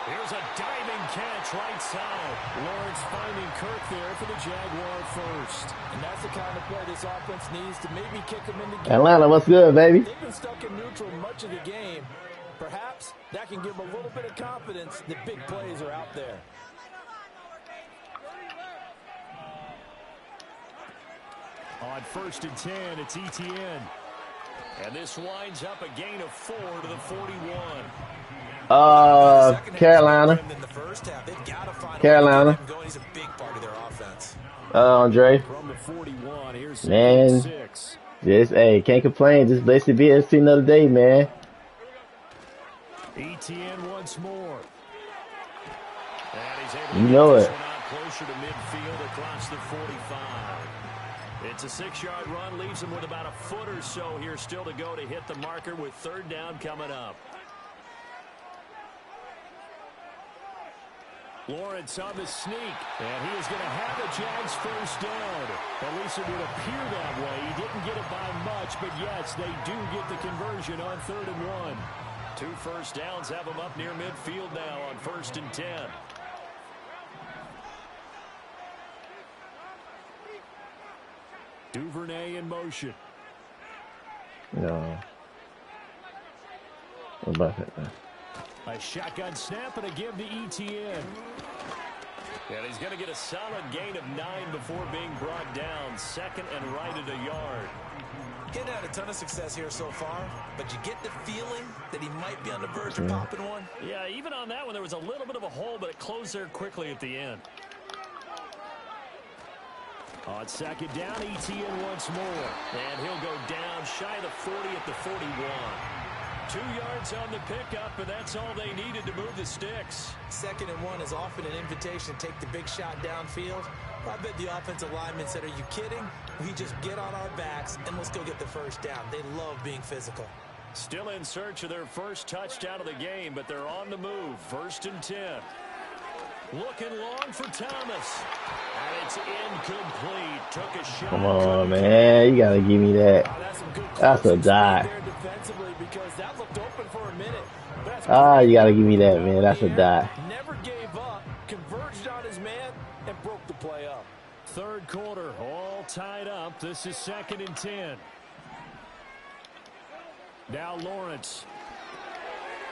Here's a diving catch right side. Lawrence finding Kirk there for the Jaguar first. And that's the kind of play this offense needs to maybe kick them into game. Atlanta, what's good, baby? They've been stuck in neutral much of the game. Perhaps that can give them a little bit of confidence that big plays are out there. On 1st and 10, it's Etienne. And this winds up a gain of 4 to the 41. Carolina. Carolina. Andre. Man, just can't complain. Just bless the BST another day, man. Etienne once more. You know it. Closer to midfield across the 45. It's a 6-yard run, leaves him with about a foot or so here still to go to hit the marker with 3rd down coming up. Lawrence on the sneak, and he is going to have the Jags first down. At least it would appear that way. He didn't get it by much, but yes, they do get the conversion on 3rd and 1. 2 first downs have them up near midfield now on 1st and 10. Duvernay in motion. No. What about that? A shotgun snap and a give to ETN. And he's going to get a solid gain of 9 before being brought down. 2nd and right at a yard. Getting had a ton of success here so far, but you get the feeling that he might be on the verge of popping one. Yeah, even on that one, there was a little bit of a hole, but it closed there quickly at the end. On 2nd down, ETN once more. And he'll go down shy of the 40 at the 41. 2 yards on the pickup, and that's all they needed to move the sticks. 2nd and 1 is often an invitation to take the big shot downfield. I bet the offensive linemen said, are you kidding? We just get on our backs and let's go get the first down. They love being physical. Still in search of their first touchdown of the game, but they're on the move. 1st and 10. Looking long for Thomas. And it's incomplete. Took a shot. Come on, man. You got to give me that. That's a die. You got to give me that, man. That's a die. Never gave up. Converged on his man and broke the play up. 3rd quarter, all tied up. This is 2nd and 10. Now Lawrence.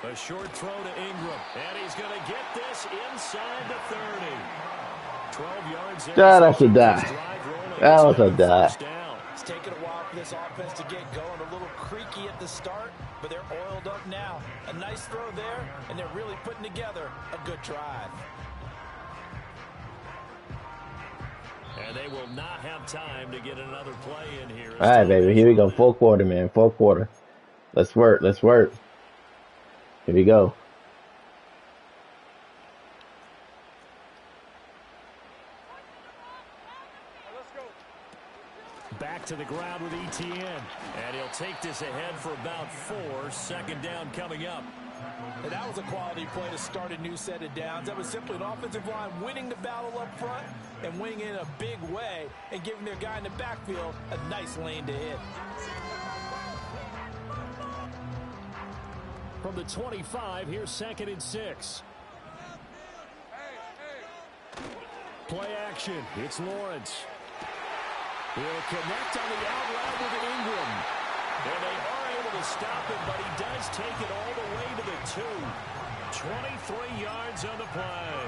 A short throw to Ingram. And he's going to get this inside the 30. 12 yards. That's a die. That was a die. It's taken a while for this offense to get going. A little creaky at the start, but they're oiled up now. A nice throw there, and they're really putting together a good drive. And they will not have time to get another play in here. All right, baby. Here we go. 4th quarter, man. 4th quarter. Let's work. Let's work. Here we go. Back to the ground with ETN. And he'll take this ahead for about 4. 2nd down coming up. And that was a quality play to start a new set of downs. That was simply an offensive line winning the battle up front and winning in a big way and giving their guy in the backfield a nice lane to hit. From the 25, here's 2nd and 6. Play action. It's Lawrence. He'll connect on the out route with Ingram. And they are able to stop him, but he does take it all the way to the 2. 23 yards on the play.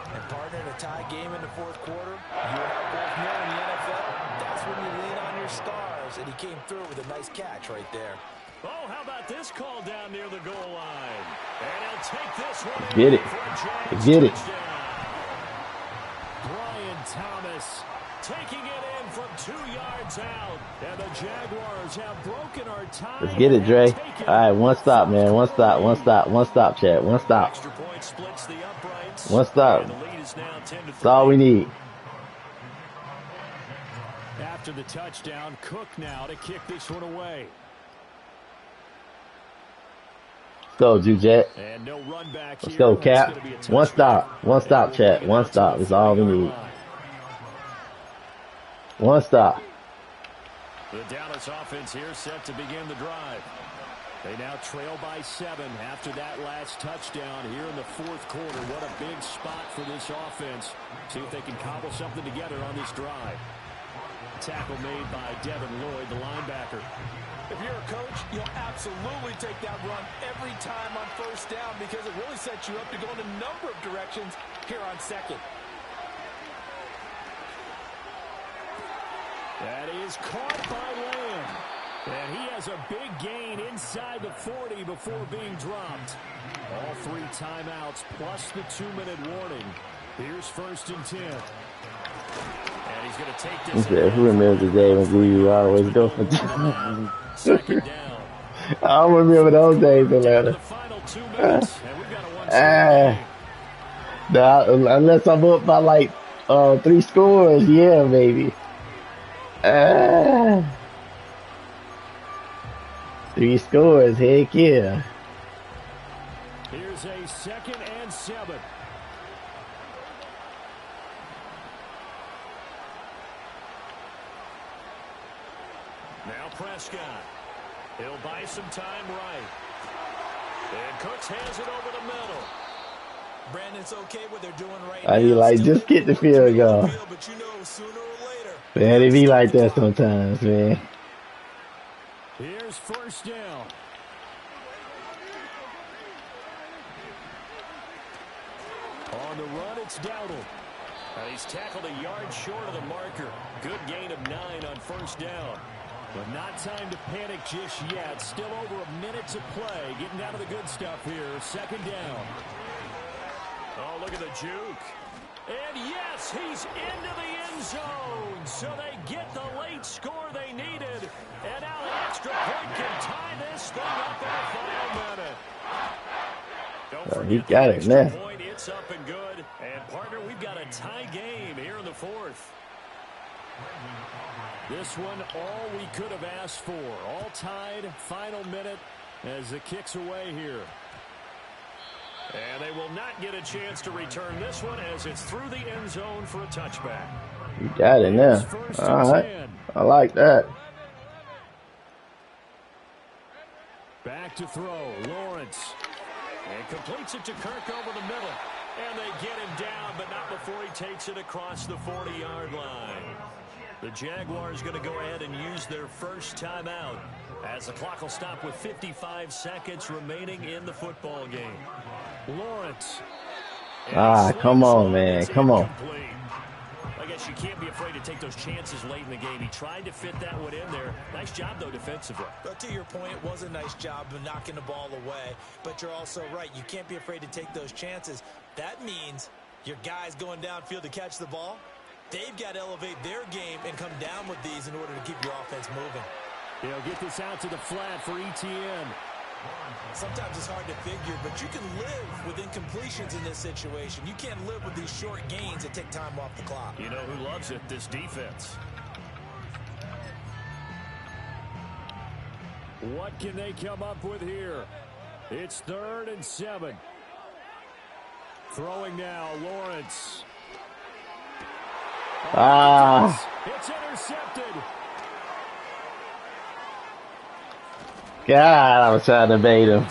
And partner, in a tie game in the 4th quarter, you and I both know in the NFL, that's when you lean on your stars. And he came through with a nice catch right there. Oh, how about this call down near the goal line? And he'll take this one. Get it. Get it. Brian Thomas taking it in from 2 yards out. And the Jaguars have broken our tie. Let's get it, Dre. All right, one stop, man. One stop, one stop, one stop, Chad. One stop. Extra point splits the uprights. One stop. And the lead is now 10-3. That's all we need. After the touchdown, Cook now to kick this one away. Go, Jujet. And no run back Let's here. go, Cap. One stop, Chat. One stop is all we need. One stop. The Dallas offense here set to begin the drive. They now trail by 7 after that last touchdown here in the 4th quarter. What a big spot for this offense. See if they can cobble something together on this drive. Tackle made by Devin Lloyd, the linebacker. If you're a coach, you'll absolutely take that run every time on 1st down because it really sets you up to go in a number of directions here on 2nd. That is caught by Lamb. And he has a big gain inside the 40 before being dropped. All 3 timeouts plus the 2-minute warning. Here's 1st and 10. And he's going to take this. Who remembers the day when we always go for 2nd down. I don't remember those days, Atlanta. The final 2 minutes, and we've got a 1-score game. Unless I'm up by like 3 scores, yeah, baby. 3 scores, heck yeah. Here's a 2nd and 7. Now Prescott. He'll buy some time right. And Cooks has it over the middle. Brandon, it's okay what they're doing right I now. be like, just get the field goal. But you know, sooner or later. Man, it be like that sometimes, man. Here's 1st down. On the run, it's Dowdle. He's tackled a yard short of the marker. Good gain of 9 on 1st down. But not time to panic just yet. Still over a minute to play. Getting down to the good stuff here. 2nd down. Oh, look at the juke. And yes, he's into the end zone. So they get the late score they needed. And now the extra point can tie this thing up in the final minute. Don't forget he got it now. Point. It's up and good. And partner, we've got a tie game here in the 4th. This one, all we could have asked for. All tied, final minute as it kicks away here. And they will not get a chance to return this one as it's through the end zone for a touchback. You got it now. All right. I like that. Back to throw. Lawrence. And completes it to Kirk over the middle. And they get him down, but not before he takes it across the 40-yard line. The Jaguars going to go ahead and use their first timeout as the clock will stop with 55 seconds remaining in the football game. Lawrence. Come on, man. Come on. I guess you can't be afraid to take those chances late in the game. He tried to fit that one in there. Nice job, though, defensively. But to your point, it was a nice job of knocking the ball away. But you're also right. You can't be afraid to take those chances. That means your guys going downfield to catch the ball, they've got to elevate their game and come down with these in order to keep your offense moving. They'll get this out to the flat for ETN. Sometimes it's hard to figure, but you can live with incompletions in this situation. You can't live with these short gains that take time off the clock. You know who loves it? This defense. What can they come up with here? It's 3rd and 7. Throwing now, Lawrence. It's intercepted. God, I was trying to bait him.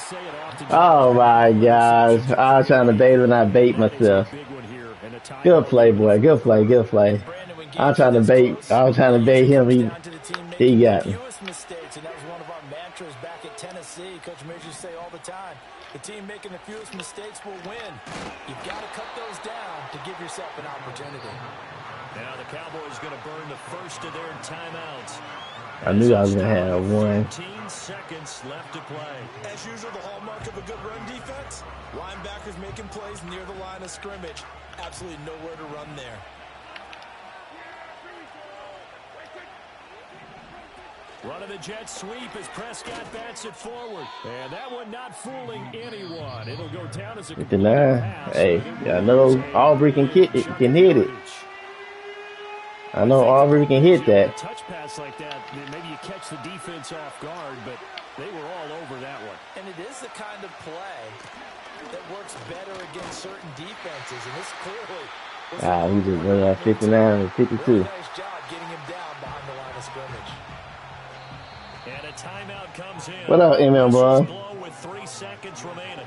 Oh my gosh. I was trying to bait him and I bait myself. Good play, boy. Good play. Good play. I was trying to bait him. He got me. Mistakes, and that was one of our mantras back at Tennessee. Coach Major say all the time, the team making the fewest mistakes will win. You've got to cut those down to give yourself an opportunity. Now the Cowboys going to burn the first of their timeouts. I knew I was going to have one. 15 seconds left to play. As usual, the hallmark of a good run defense, linebackers making plays near the line of scrimmage. Absolutely nowhere to run there. Running the jet sweep as Prescott bats it forward. And that one not fooling anyone. It'll go down as a complete pass. Hey, I know Aubrey can hit it. I know Aubrey can hit that. Touch pass like that, maybe you catch the defense off guard, but they were all over that one. And it is the kind of play that works better against certain defenses, and this clearly he just went at 59 and 52. really nice job getting him down behind the line of scrimmage. And a timeout comes in. What up, MM, bro? With 3 seconds remaining.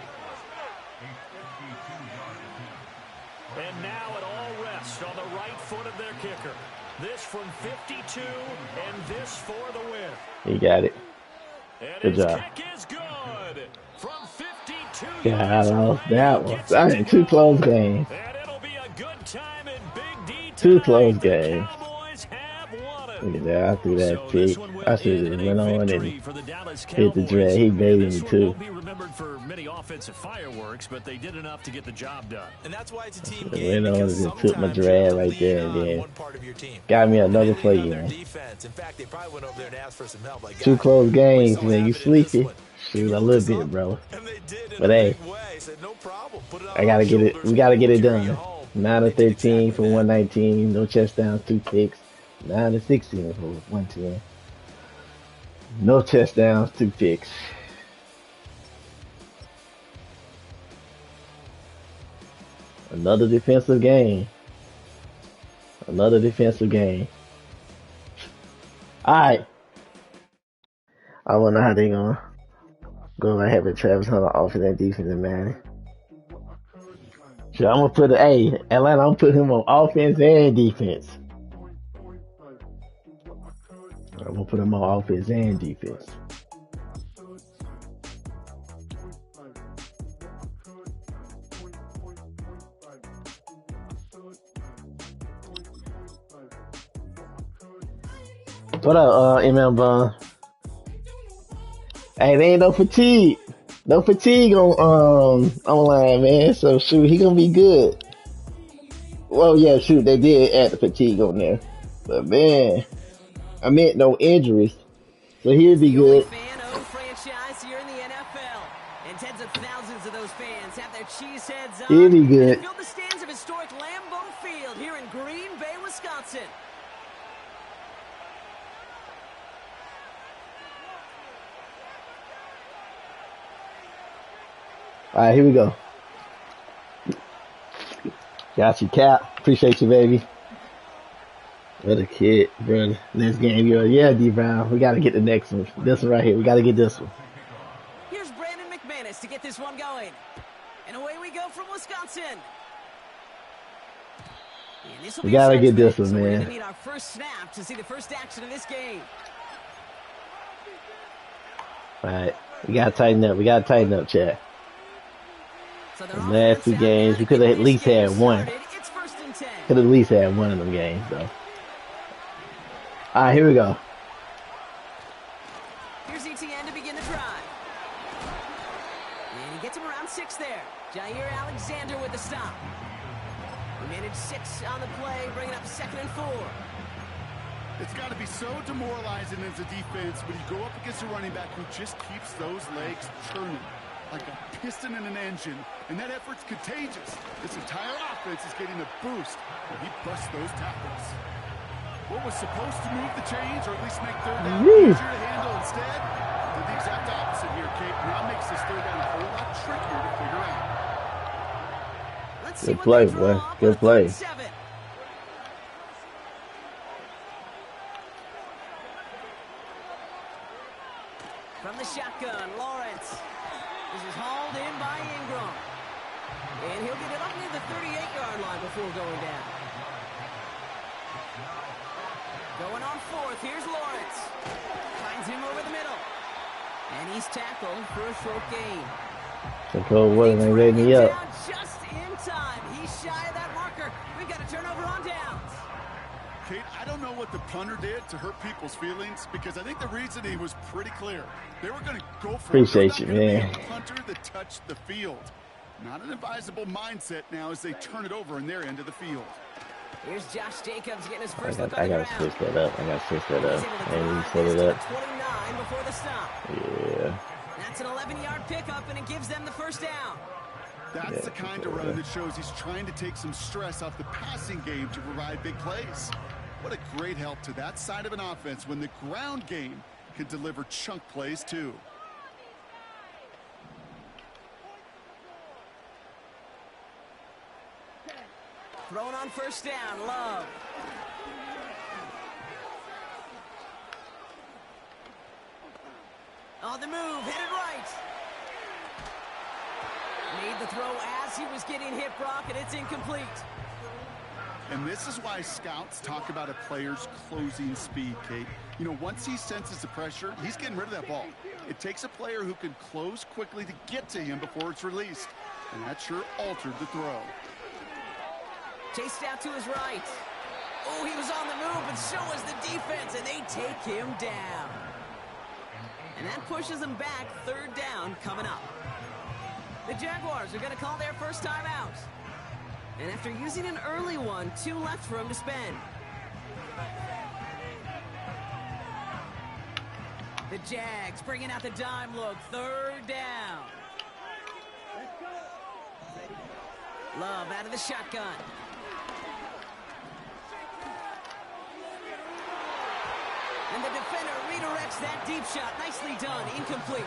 And now it all rests on the right foot of their kicker. This from 52, and this for the win. He got it. And good job. Kick is good. From 52 Yeah, I lost that one. I had 2 close games. And it'll be a good time in Big D. 2 close games. Cowboys have won it. Look at that. I threw that pick. I should have went on and hit the Cowboys. drag. He baited me too. Won't be remembered for many offensive fireworks, but they did enough to get the job done. And that's why it's a team I game. went on and just took my drag right there and then one part of your team. got me another play in. In fact, they probably went over there and asked for some help. Like, 2 close games, man. You sleepy? Shoot, a little bit, bro. But hey, I gotta get it. We gotta get it done. 9 of 13 for 119. No touchdowns, 2 picks. 9-16 for 110. No touchdowns, 2 picks. Another defensive game. Another defensive game. Alright. I wonder how they gonna go about having Travis Hunter offense and defense, man. So I'm gonna put Atlanta, I'm gonna put him on offense and defense. I'm gonna put him on offense and defense. What up, MM Bun? Hey, there ain't no fatigue. No fatigue on line, man. So shoot, he gonna be good. Well, yeah, shoot, they did add the fatigue on there. But man, I meant no injuries. So he'll be good. Fan-owned franchise here in the NFL. And tens of thousands of those fans have their cheese heads on. He'll be good. Fill the stands of historic Lambeau Field here in Green Bay, Wisconsin. All right, here we go. Got you, Cap. Appreciate you, baby. What a kid, brother. Next game, yeah, D Brown. We got to get the next one. This one right here. We got to get this one. Here's Brandon McManus to get this one going. And away we go from Wisconsin. We got to get this one, so man. We're going to need our first snap to see the first action of this game. All right. We got to tighten up. We got to tighten up, Chad. So the last 2 games, we could have at least had one. Could have at least had one of them games, though. All right, here we go. Here's ETN to begin the drive. And he gets him around 6 there. Jair Alexander with the stop. We managed 6 on the play, bringing up 2nd and 4. It's got to be so demoralizing as a defense when you go up against a running back who just keeps those legs churning like a piston in an engine, and that effort's contagious. This entire offense is getting a boost when he busts those tackles. What was supposed to move the chains, or at least make 3rd down easier to handle instead, did the exact opposite here, Kate. Now makes this 3rd down a whole lot trickier to figure out. Let's see Good play, boy. Good play. From the shotgun, Lawrence. This is hauled in by Ingram. And he'll get it up near the 38-yard line before going down. Going on 4th, here's Lawrence. Finds him over the middle. And he's tackled for a short gain. The cold weather ain't ready me up. Just in time. He's shy of that marker. We've got a turnover on downs. Kate, I don't know what the punter did to hurt people's feelings, because I think the reasoning was pretty clear. They were going to go for Appreciate you, man. a punter that touched the field. Not an advisable mindset now as they turn it over in their end of the field. Here's Josh Jacobs getting his first I gotta switch that up. And he set it up. 29 before the stop. Yeah. That's an 11-yard pickup, and it gives them the first down. That's the kind of run that shows he's trying to take some stress off the passing game to provide big plays. What a great help to that side of an offense when the ground game can deliver chunk plays too. Thrown on first down, Love. On the move, headed right. Made the throw as he was getting hit, Brock, and it's incomplete. And this is why scouts talk about a player's closing speed, Kate. You know, once he senses the pressure, he's getting rid of that ball. It takes a player who can close quickly to get to him before it's released. And that sure altered the throw. Chased out to his right. Oh, he was on the move, but so was the defense, and they take him down. And that pushes them back. 3rd down coming up. The Jaguars are going to call their first timeout. And after using an early one, 2 left for him to spend. The Jags bringing out the dime look. 3rd down. Love out of the shotgun. And the defender redirects that deep shot. Nicely done. Incomplete.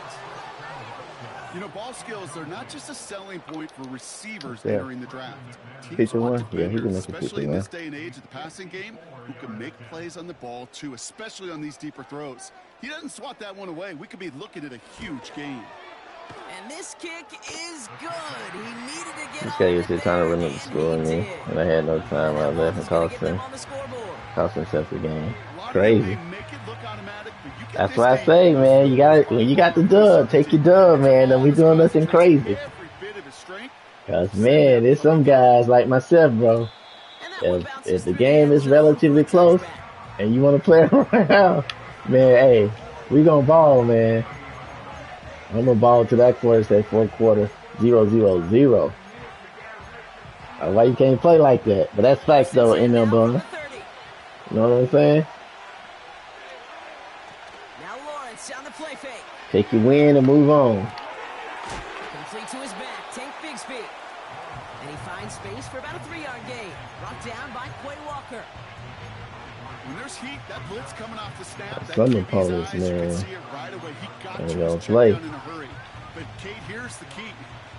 You know, ball skills are not just a selling point for receivers Yeah. entering the draft. Teams 51? want Yeah, he can defenders, make it especially in 51. this day and age of the passing game, who can make plays on the ball too, especially on these deeper throws. He doesn't swat that one away. We could be looking at a huge game. And this kick is good. He needed to get This on guy it used to trying to run up the score on me, and I had no time. I left and cost himself the game. Crazy. That's what I say, man. You got when you got the dub, take your dub, man. Don't be doing nothing crazy. Cause man, there's some guys like myself, bro. If the game is relatively close and you want to play around, man, hey, we gonna ball, man. I'm gonna ball to that quarter, say fourth quarter, 0-0-0. Why you can't play like that? But that's facts though, ML Bowling. You know what I'm saying? Now Lawrence on the play fake. Take your win and move on. Complete to his back, Tank Bigsby. And he finds space for about a 3-yard gain. Brought down by Quay Walker. When there's heat, that blitz coming off the snap, that Thunder QB's Police, eyes, you can man. see it right away. He got There you we go, his check play. down in a hurry. But Kate, here's the key.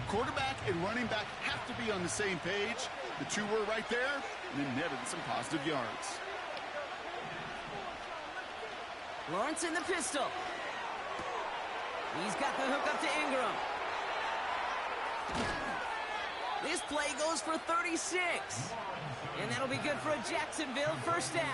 Quarterback and running back have to be on the same page. The two were right there, and then netted some positive yards. Lawrence in the pistol. He's got the hook up to Ingram. This play goes for 36. And that'll be good for a Jacksonville first down.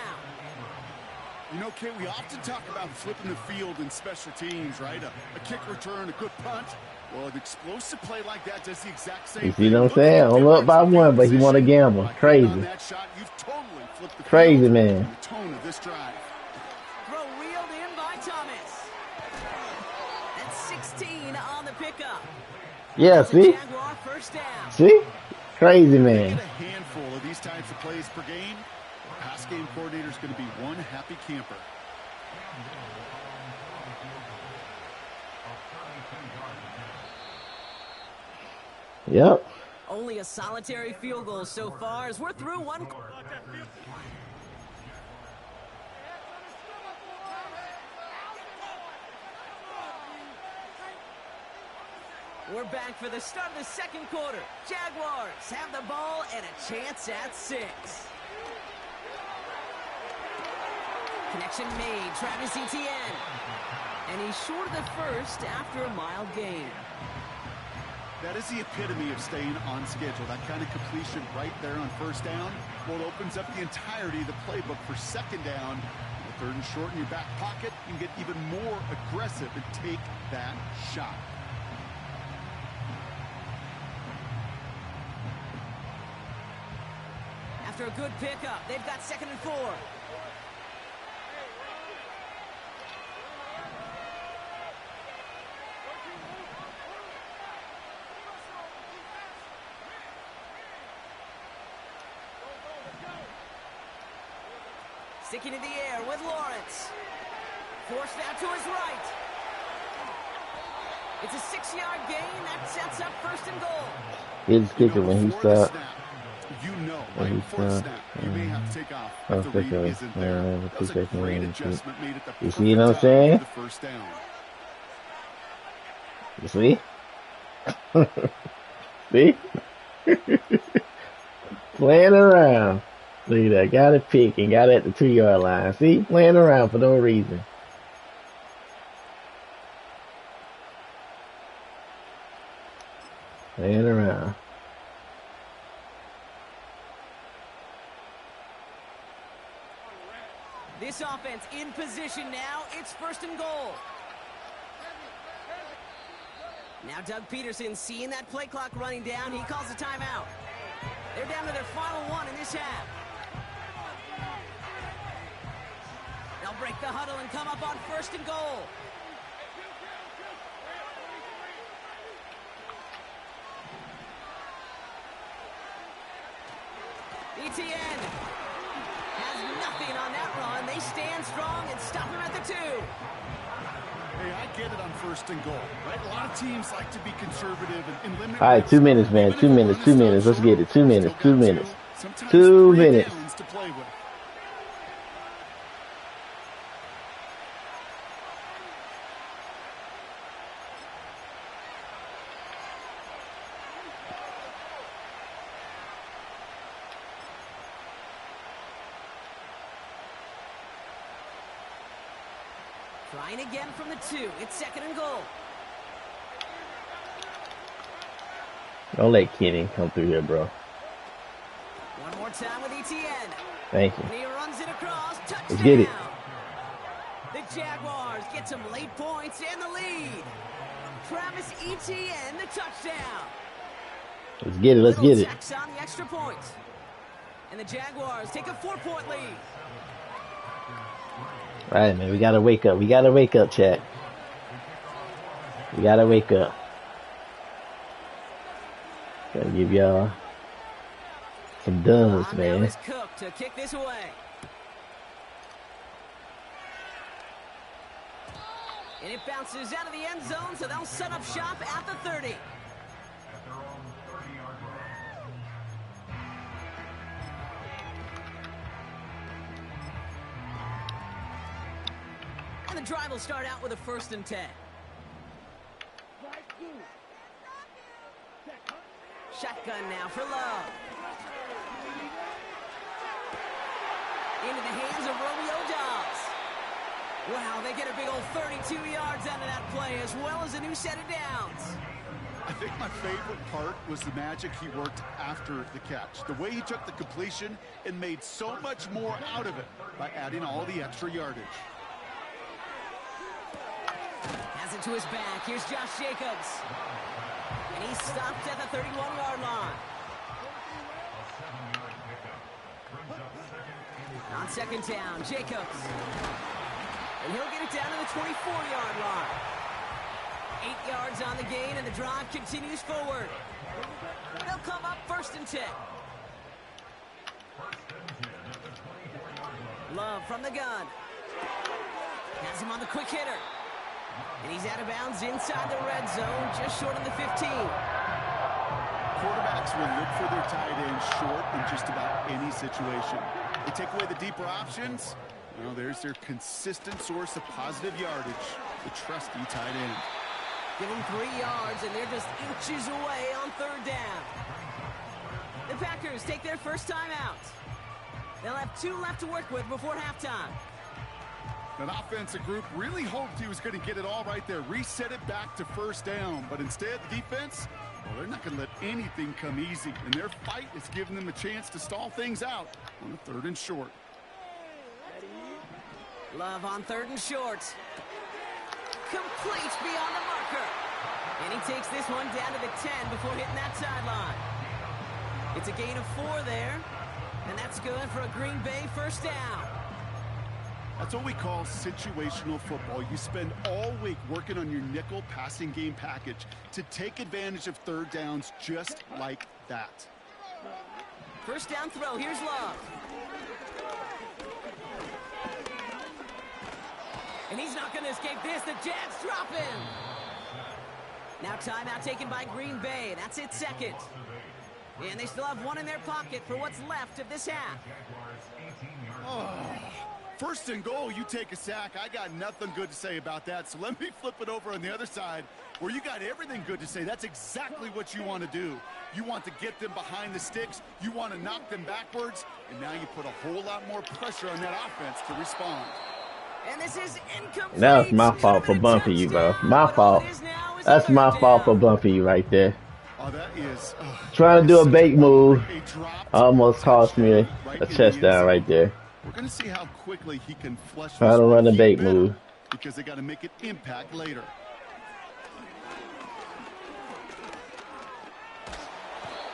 You know, Kate, we often talk about flipping the field in special teams, right? A kick return, a good punt. Well, an explosive play like that does the exact same You thing. see what I'm saying? Only up by one, but he want to gamble. By hitting Crazy. on that shot, you've totally flipped the Crazy, field man. and the tone of this drive. Throw reeled in by Thomas. That's 16 on the pickup. Yeah, see? Jaguar first down. See? Crazy, Get man. a handful of these types of plays per game. Pass game coordinator is going to be one happy camper. Yep. Only a solitary field goal so far as we're through one. We're back for the start of the second quarter. Jaguars have the ball and a chance at 6. Connection made, Travis Etienne. And he's short of the first after a mild gain. That is the epitome of staying on schedule. That kind of completion right there on first down. Well, it opens up the entirety of the playbook for second down. With third and short in your back pocket, you can get even more aggressive and take that shot. After a good pickup, they've got 2nd and 4. Sticking in the air with Lawrence. Forced out to his right. It's a 6-yard gain. That sets up 1st and goal. He's kicking when he Before the stopped. snap, you know, When right he before the stopped, snap, you may have to take off. oh, If the read okay. isn't there. That was a Two-second great read. adjustment made at the You see what I'm perfect time saying? for the first down. You see? See? Playing around. Look at that. Got a pick and got at the 2-yard line. See? Playing around for no reason. Playing around. This offense in position now. It's 1st and goal. Now Doug Peterson seeing that play clock running down. He calls a timeout. They're down to their final one in this half. They'll break the huddle and come up on 1st and goal. Etienne has nothing on that run. They stand strong and stop him at the 2. Hey, I get it on 1st and goal, right? A lot of teams like to be conservative and limit. All right, 2 minutes, man. 2 minutes. 2 minutes. Let's get it. 2 minutes. 2 minutes. Sometimes 2 3 minutes. downs to play with. Trying again from the 2. It's 2nd and goal. Don't let Kenny come through here, bro. One more time with Etienne. Thank you. And he runs it across. Touchdown. Let's get it. The Jaguars get some late points and the lead. Travis Etienne, the touchdown. Let's get it. Let's get it. Jacks on the extra point. And the Jaguars take a 4-point lead. All right, man. We got to wake up. We got to wake up, chat. We got to wake up. Got to give y'all some dubs, man. Now is Cook to kick this away. And it bounces out of the end zone, so they'll set up shop at the 30. And the drive will start out with a 1st and 10. Shotgun now for Love. Into the hands of Romeo Dobbs. Wow, they get a big old 32 yards out of that play, as well as a new set of downs. I think my favorite part was the magic he worked after the catch. The way he took the completion and made so much more out of it by adding all the extra yardage. Has it to his back. Here's Josh Jacobs. And he's stopped at the 31-yard line. On 2nd down, Jacobs. And he'll get it down to the 24-yard line. 8 yards on the gain, and the drive continues forward. They'll come up 1st and 10. Love from the gun. Has him on the quick hitter. And he's out of bounds inside the red zone, just short of the 15. Quarterbacks will look for their tight end short in just about any situation. They take away the deeper options. Well, there's their consistent source of positive yardage, the trusty tight end. Give them 3 yards, and they're just inches away on 3rd down. The Packers take their first time out. They'll have 2 left to work with before halftime. That offensive group really hoped he was going to get it all right there, reset it back to 1st down. But instead, the defense, well, they're not going to let anything come easy. And their fight is giving them a chance to stall things out on the 3rd and short. Love on 3rd and short. Complete beyond the marker. And he takes this one down to the 10 before hitting that sideline. It's a gain of 4 there. And that's good for a Green Bay 1st down. That's what we call situational football. You spend all week working on your nickel passing game package to take advantage of 3rd downs just like that. 1st down throw. Here's Love. And he's not going to escape this. The Jags drop him. Now timeout taken by Green Bay. That's it 2nd. And they still have 1 in their pocket for what's left of this half. Oh. 1st and goal, you take a sack. I got nothing good to say about that. So let me flip it over on the other side where you got everything good to say. That's exactly what you want to do. You want to get them behind the sticks. You want to knock them backwards. And now you put a whole lot more pressure on that offense to respond. And this is incomplete. That was my fault for bumping you, bro. My fault. That's my fault for bumping you right there. Oh, that is... Trying to do a bait move. Almost cost me a chest down right there. We're going to see how quickly he can flush this. Trying to run a bait move. Because they got to make it impact later.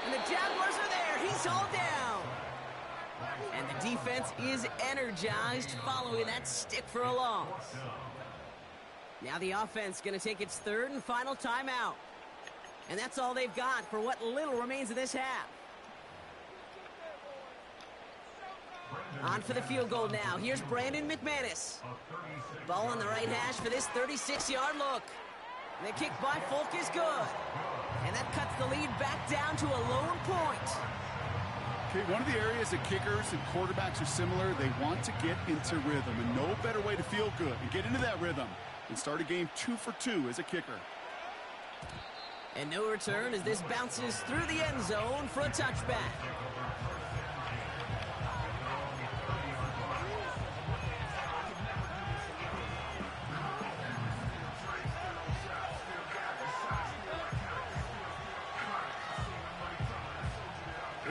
And the Jaguars are there. He's all down. And the defense is energized following that stick for a loss. Now the offense going to take its 3rd and final timeout. And that's all they've got for what little remains of this half. On for the field goal now. Here's Brandon McManus. Ball on the right hash for this 36-yard look. The kick by Folk is good. And that cuts the lead back down to a lone point. Okay, one of the areas that kickers and quarterbacks are similar, they want to get into rhythm. And no better way to feel good and get into that rhythm and start a game 2 for 2 as a kicker. And no return as this bounces through the end zone for a touchback.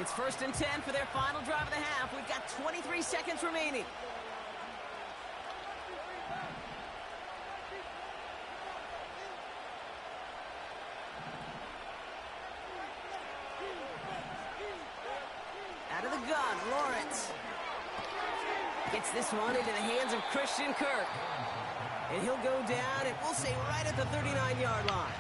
It's 1st and 10 for their final drive of the half. We've got 23 seconds remaining. Out of the gun, Lawrence. Gets this one into the hands of Christian Kirk. And he'll go down, and we'll say right at the 39-yard line.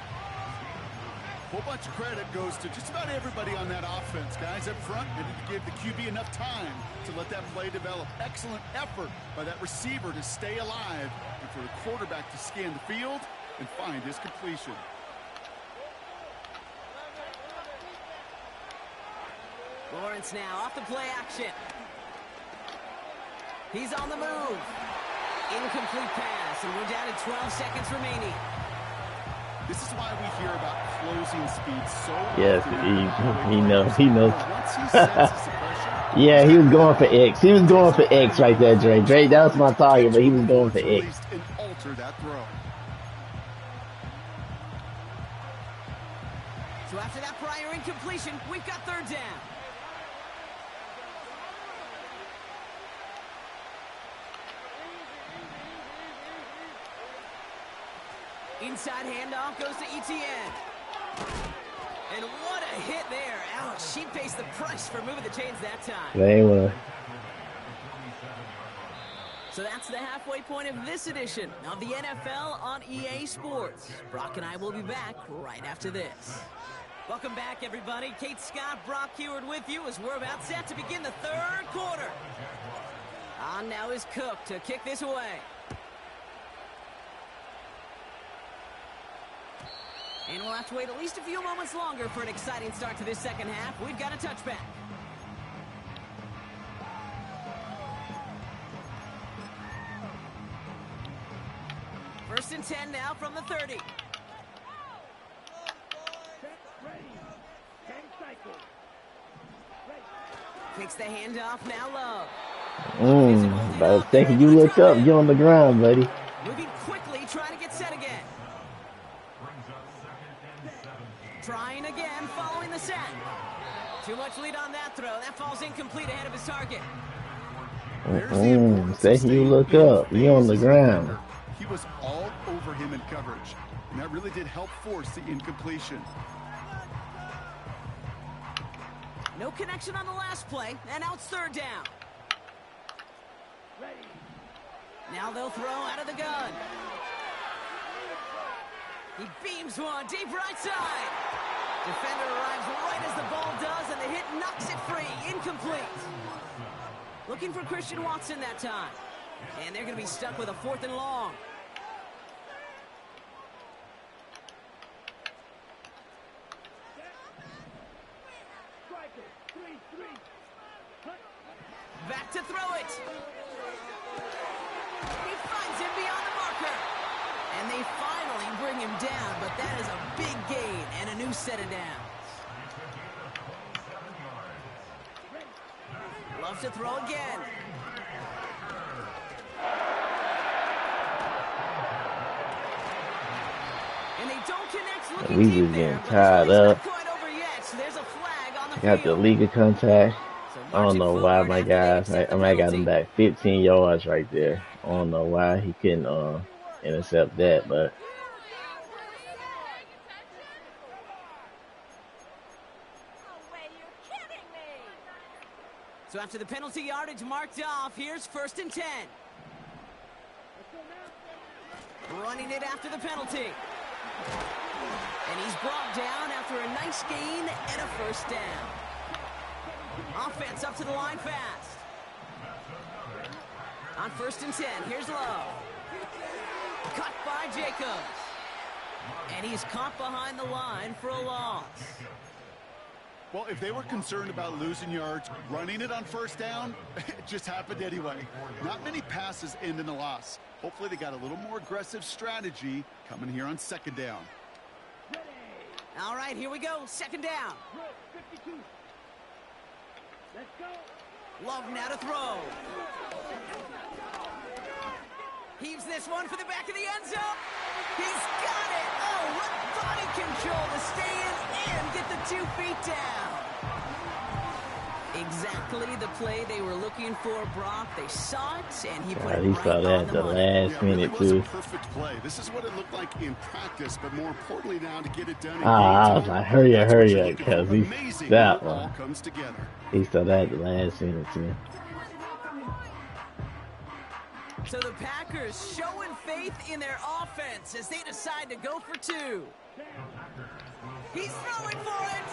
A whole bunch of credit goes to just about everybody on that offense. Guys up front, they need to give the QB enough time to let that play develop. Excellent effort by that receiver to stay alive and for the quarterback to scan the field and find his completion. Lawrence now off the play action. He's on the move. Incomplete pass, and we're down to 12 seconds remaining. This is why we hear about closing speed so Yes, often. he knows. He knows. Once he senses the pressure, Yeah, he was going for X. He was going for X right there, Dre. Dre, that was my target, but he was going for X. released and alter that throw. So after that prior incompletion, we've got 3rd down. Inside handoff goes to Etienne. And what a hit there. Ouch, she pays the price for moving the chains that time. They were. So that's the halfway point of this edition of the NFL on EA Sports. Brock and I will be back right after this. Welcome back, everybody. Kate Scott, Brock Huard with you as we're about set to begin the 3rd quarter. On now is Cook to kick this away. And we'll have to wait at least a few moments longer for an exciting start to this 2nd half. We've got a touchback. First and 10 now from the 30. Takes the handoff, now low. By the second you look up, you're on the ground, buddy. Moving quickly, trying to get set again. Trying again, following the set. Too much lead on that throw. That falls incomplete ahead of his target. Second you look up, you're on the ground. He was all over him in coverage, and that really did help force the incompletion. No connection on the last play, and now it's 3rd down. Now they'll throw out of the gun. He beams one deep right side. Defender arrives right as the ball does, and the hit knocks it free. Incomplete. Looking for Christian Watson that time. And they're going to be stuck with a 4th and long. Back to throw it. He finds him beyond the marker. And they finally bring him down, but that is a big gain and a new set of downs. Loves to throw again. And they don't connect, looking We deep just there, getting but tied the up. play's not quite over yet, so there's a flag on the Got the field. legal contact. So I don't know marching why forward my after they guys. accept I the might got him penalty. back 15 yards right there. I don't know why he couldn't intercept that, but So after the penalty yardage marked off, here's 1st and 10. Running it after the penalty. And he's brought down after a nice gain and a 1st down. Offense up to the line fast. On 1st and 10, here's Lowe. Cut by Jacobs. And he's caught behind the line for a loss. Well, if they were concerned about losing yards, running it on 1st down, it just happened anyway. Not many passes end in a loss. Hopefully they got a little more aggressive strategy coming here on 2nd down. All right, here we go. 2nd down. Love now to throw. Heaves this one for the back of the end zone. He's got it. Oh, what body control to stay in and get the 2 feet down. Exactly the play they were looking for, Brock. They saw it, and he put it He right saw that on the the money. last Yeah, it really minute was a too. perfect play. This is what it looked like in practice, but more importantly now to get it done in I was game like, time, hurry up, that's what you're hurry up, looking because for. he Amazing that when it all one. comes together. He saw that the last minute too. So the Packers showing faith in their offense as they decide to go for two. He's throwing for it.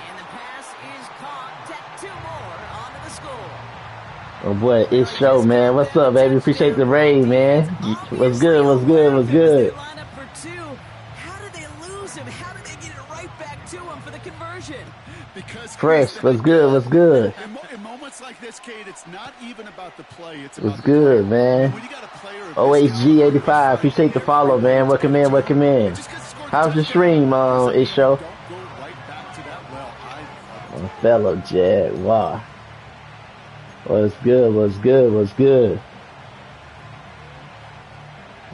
And the pass is caught. Tack 2 more onto the score. Oh boy, it's show, man. What's up, baby? Appreciate the raid, man. What's good? What's good? What's good? They line up for two. How did they lose him? How did they get it right back to him for the conversion? Because Fresh. What's good? What's good? in moments like this, Kate, it's not even about the play. It's What's about the good, play. man? When you got a player of this OHG85. caliber, Appreciate the follow, man. Welcome in. Welcome in. just 'cause he scored a How's the touchdown stream, doesn't mean it's show? Don't go right back to that well. I love it. Fellow Jaguar. What's good? What's good? What's good?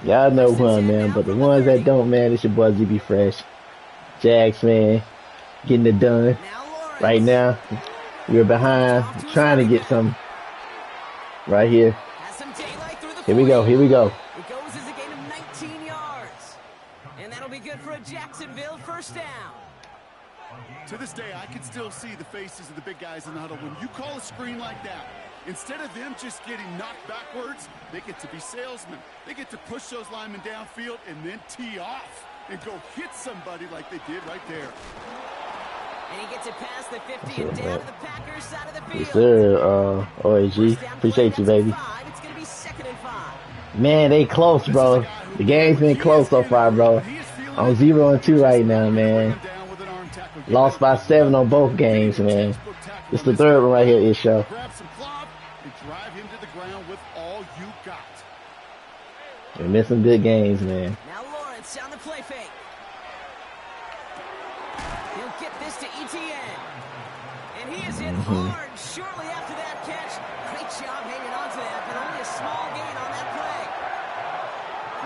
Y'all know who I am, but the ones that don't, man, it's your boy ZB Fresh. Jags, man, getting it done. Now Lawrence. Right now, we're behind, trying to get some right here. Has some daylight through the Here we go. 40. Here we go. It goes as a gain of 19 yards. And that'll be good for a Jacksonville first down. To this day, I can still see the faces of the big guys in the huddle. When you call a screen like that, instead of them just getting knocked backwards, they get to be salesmen. They get to push those linemen downfield and then tee off and go hit somebody like they did right there. And he gets it past the 50 and down to the Packers side of the field. Yes, sir. OAG. First down Appreciate play, you, that's baby. 5. It's going to be 2nd and 5. Man, they close, bro. The game's been close so far, bro. On 0-2 right now, man. Lost by 7 on both games, man. It's the third one right here, it's show. Grab some cloth and drive him to the ground with all you got. We're missing good games, man. Now Lawrence on the play fake. He'll get this to Etienne. And he is hit hard shortly after that catch. Great job hanging on to that, but only a small gain on that play.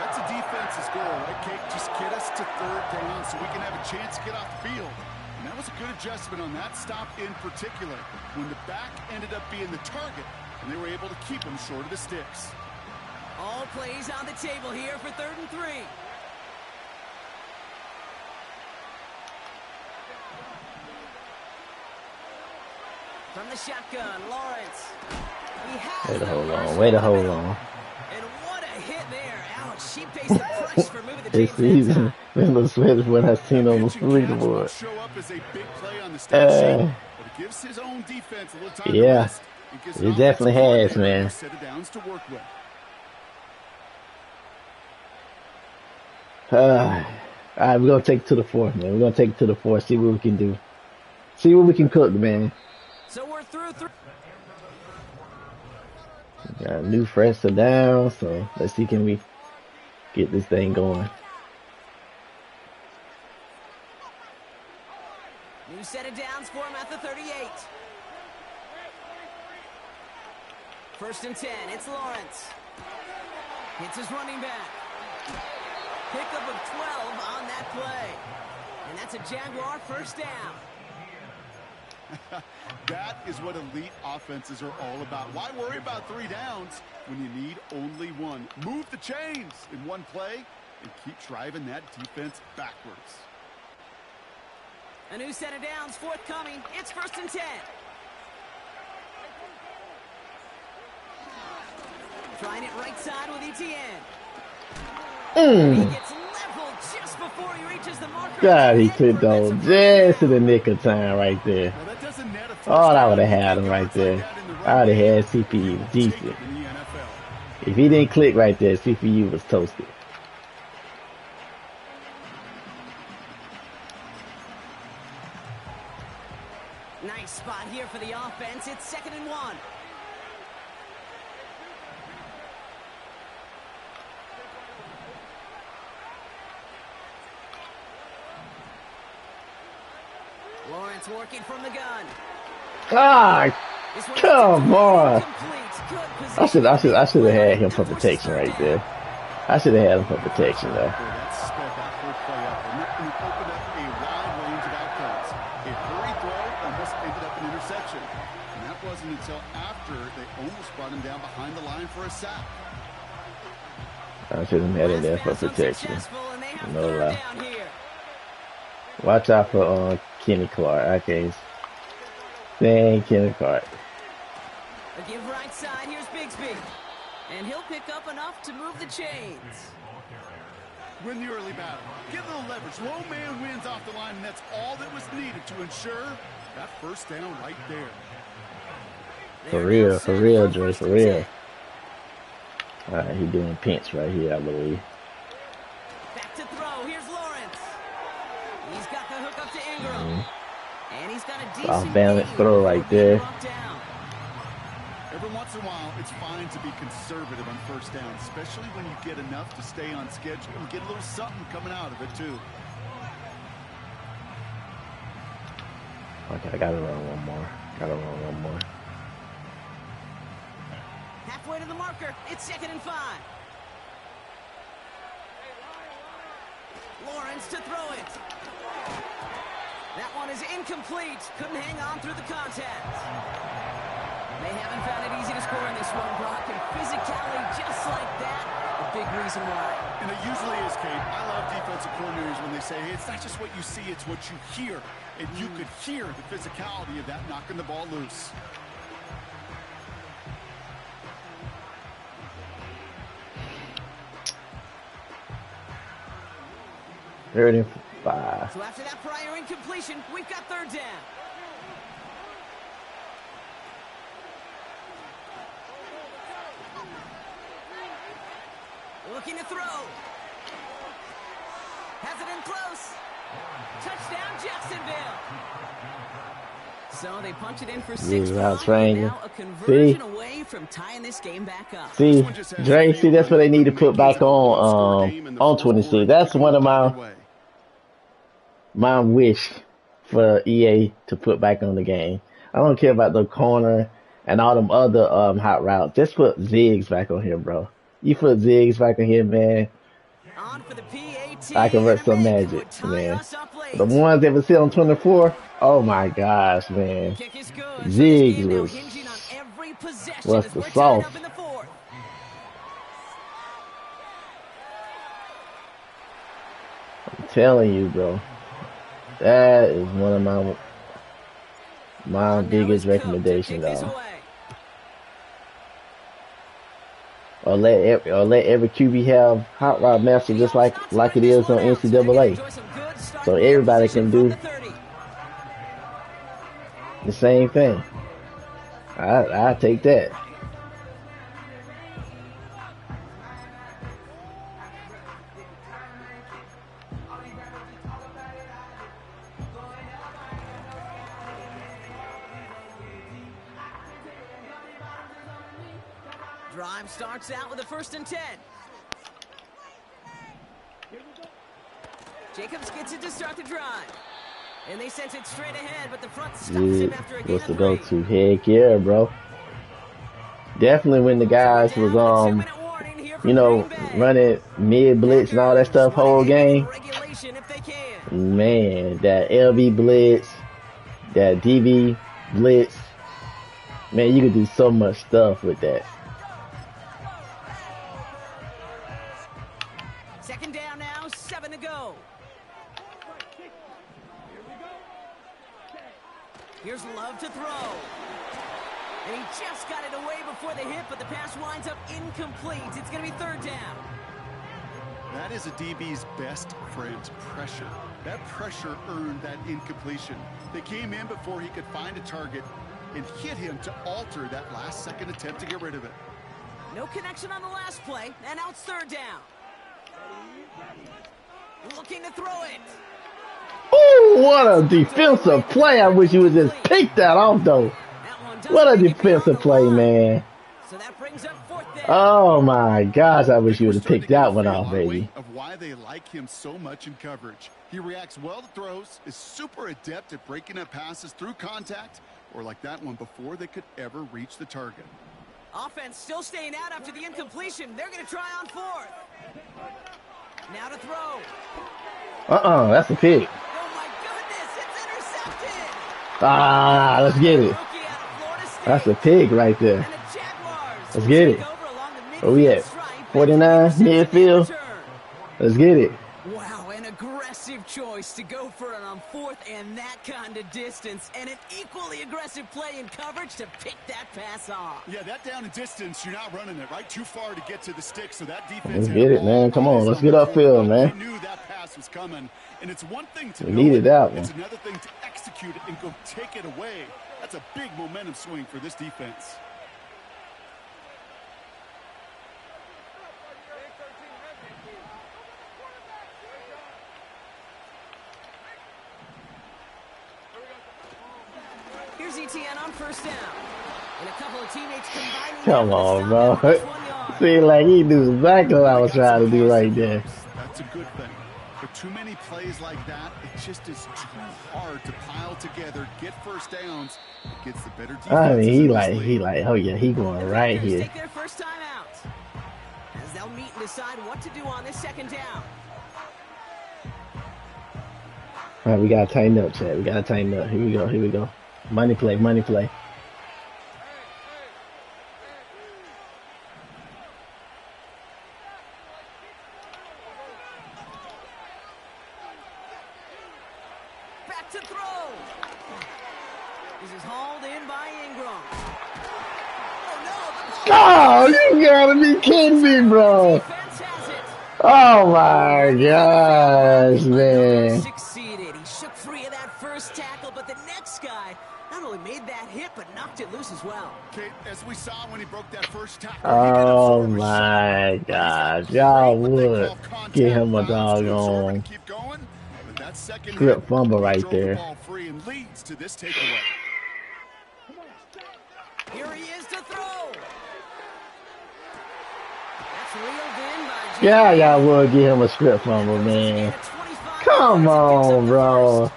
That's a defense's goal, right, Kate? Just get us to third down so we can have a chance to get off the field. And that was a good adjustment on that stop in particular, when the back ended up being the target, and they were able to keep him short of the sticks. All plays on the table here for 3rd and 3. From the shotgun, Lawrence. He has Way to the hold first on. Way to one. hold on. And what a hit there. Alex, she pays the price for moving the This chains season, inside. it looks better than what I've seen on the Pitch and catch won't leaderboard. show up as a big play on the stat sheet, but it gives his own defense a little time to Yeah, rest. It gives it an definitely offensive has, coordinator man. a set of downs to work with. All right, we're going to take it to the fourth, man. We're going to take it to the fourth, see what we can do. See what we can cook, man. So we're through 3. Got a new fresh down, so let's see, can we get this thing going. New set of downs for him at the 38. 1st and 10. It's Lawrence. Hits his running back. Pickup of 12 on that play. And that's a Jaguar first down. That is what elite offenses are all about. Why worry about 3 downs when you need only 1? Move the chains in one play and keep driving that defense backwards. A new set of downs forthcoming. It's 1st and 10. Trying it right side with Etienne. He gets leveled just before he reaches the marker. God, he took those just in the nick of time right there. Well, that doesn't net a first Oh, I down. would have had him right there. I would have had CPU decent. In the NFL. If he didn't click right there, CPU was toasted. Nice spot here for the offense. It's 2nd and 1. Lawrence working from the gun. God, This one come on. incomplete. Good I position. should have had him for protection right there. I should have had him for protection though. Boy, that sped that whole play up, and it opened up a wide range of outcomes. A hurry throw almost ended up an interception. And that wasn't until after they almost brought him down behind the line for a sack. I should have had it there for protection. No lie. Watch out for Kenny Clark. I can't stand Kenny Clark. A give right side. Here's Bigsby. And he'll pick up enough to move the chains. Win the early battle. Get a little leverage. Low man wins off the line, and that's all that was needed to ensure that first down right there. For real, Dre, for real. Alright, he's doing pinch right here, I believe. Back to throw. Here's Lawrence. He's got the hook up to Ingram. And he's got a decent off-balance throw right there. Every once in a while, it's fine to be conservative on first down, especially when you get enough to stay on schedule and get a little something coming out of it, too. Okay, I gotta run one more. Halfway to the marker. It's 2nd and 5. Lawrence to throw it. That one is incomplete. Couldn't hang on through the contact. They haven't found it easy to score in this one, Brock, and physicality just like that, a big reason why. And it usually is, Kate. I love defensive coordinators when they say, hey, it's not just what you see, it's what you hear. And you could hear the physicality of that knocking the ball loose. 35. So after that prior incompletion, we've got 3rd down. Looking to throw. Has it in close. Touchdown, Jacksonville. So they punch it in for 6 points. Now a conversion away from tying this game back up. See, Dre, that's what they need to put back on 26. That's one of my wish for EA to put back on the game. I don't care about the corner and all them other hot routes. Just put Ziggs back on here, bro. You put Ziggs back in here, man. I can work some magic, man. The ones that was sit on 24, oh my gosh, man. Ziggs was the sauce. I'm telling you, bro. That is one of my biggest recommendations, though. Or let every QB have hot rod master just like it is on NCAA. So everybody can do the same thing. I take that. Drive starts out with a 1st and 10. Jacobs gets it to start the drive. And they sent it straight ahead, but the front stops him after a gain of 3. What's to go to? Heck yeah, bro. Definitely when the guys was running mid blitz and all that stuff whole game. Man, that LB blitz, that DB blitz. Man, you could do so much stuff with that. 2nd down now, 7 to go. Here's Love to throw. And he just got it away before the hit, but the pass winds up incomplete. It's going to be 3rd down. That is a DB's best friend, pressure. That pressure earned that incompletion. They came in before he could find a target and hit him to alter that last-second attempt to get rid of it. No connection on the last play, and now it's 3rd down. Looking to throw it. Ooh, what a defensive play. I wish you would just pick that off, though. What a defensive play, man. So that brings up 4th down. Oh, my gosh. I wish you would have picked that one off, baby. Of why they like him so much in coverage. He reacts well to throws, is super adept at breaking up passes through contact, or like that one before they could ever reach the target. Offense still staying out after the incompletion. They're going to try on 4th. Now to throw. That's a pick. Oh, my goodness. It's intercepted. Ah, let's get it. Rookie out of Florida State. That's a pig right there. And the Jaguars Let's get take it. over along the Where we midfield at? stripe. 49 midfield. Return. Let's get it. Wow, an aggressive choice to go for it on fourth and that kind of distance, and an equally aggressive play in coverage to pick that pass off. Yeah, that down and distance, you're not running it, right? Too far to get to the stick, so that defense... Let's had get the it, man. ball Come on, eyes let's on get the upfield, quarterback. man. They knew that pass was coming, and it's one thing to We know needed it. that one. It's another thing to execute it and go take it away. That's a big momentum swing for this defense. Here's ETN on first down. And a couple of teammates combining. Come there on, for the bro. stop at +1 yard. See, like he knew exactly what I was trying to do right there. That's a good thing. But too many plays like that, it just is too hard to pile together, get first downs. It gets the better defense. I mean, he like, oh yeah, he going right Packers here. take their first time out as they'll meet and decide what to do on this second down. All right, we gotta tighten up, Chad. We gotta tighten up. Here we go. Here we go. Money play. Money play. Back to throw. This is hauled in by Ingram. Oh no, the ball. Oh, you gotta be kidding me, bro. Defense has it. Oh my gosh, man. Succeeded. He shook free of that first tackle, but the next guy not only made that hit, but knocked it loose as well. Okay, as we saw when he broke that first tackle. Oh my gosh, y'all would get him a doggone strip fumble right there. Free and leads to this takeaway. Here he is to throw. That's reeled in by Yeah, y'all would get him a strip fumble, man. Come on, bro.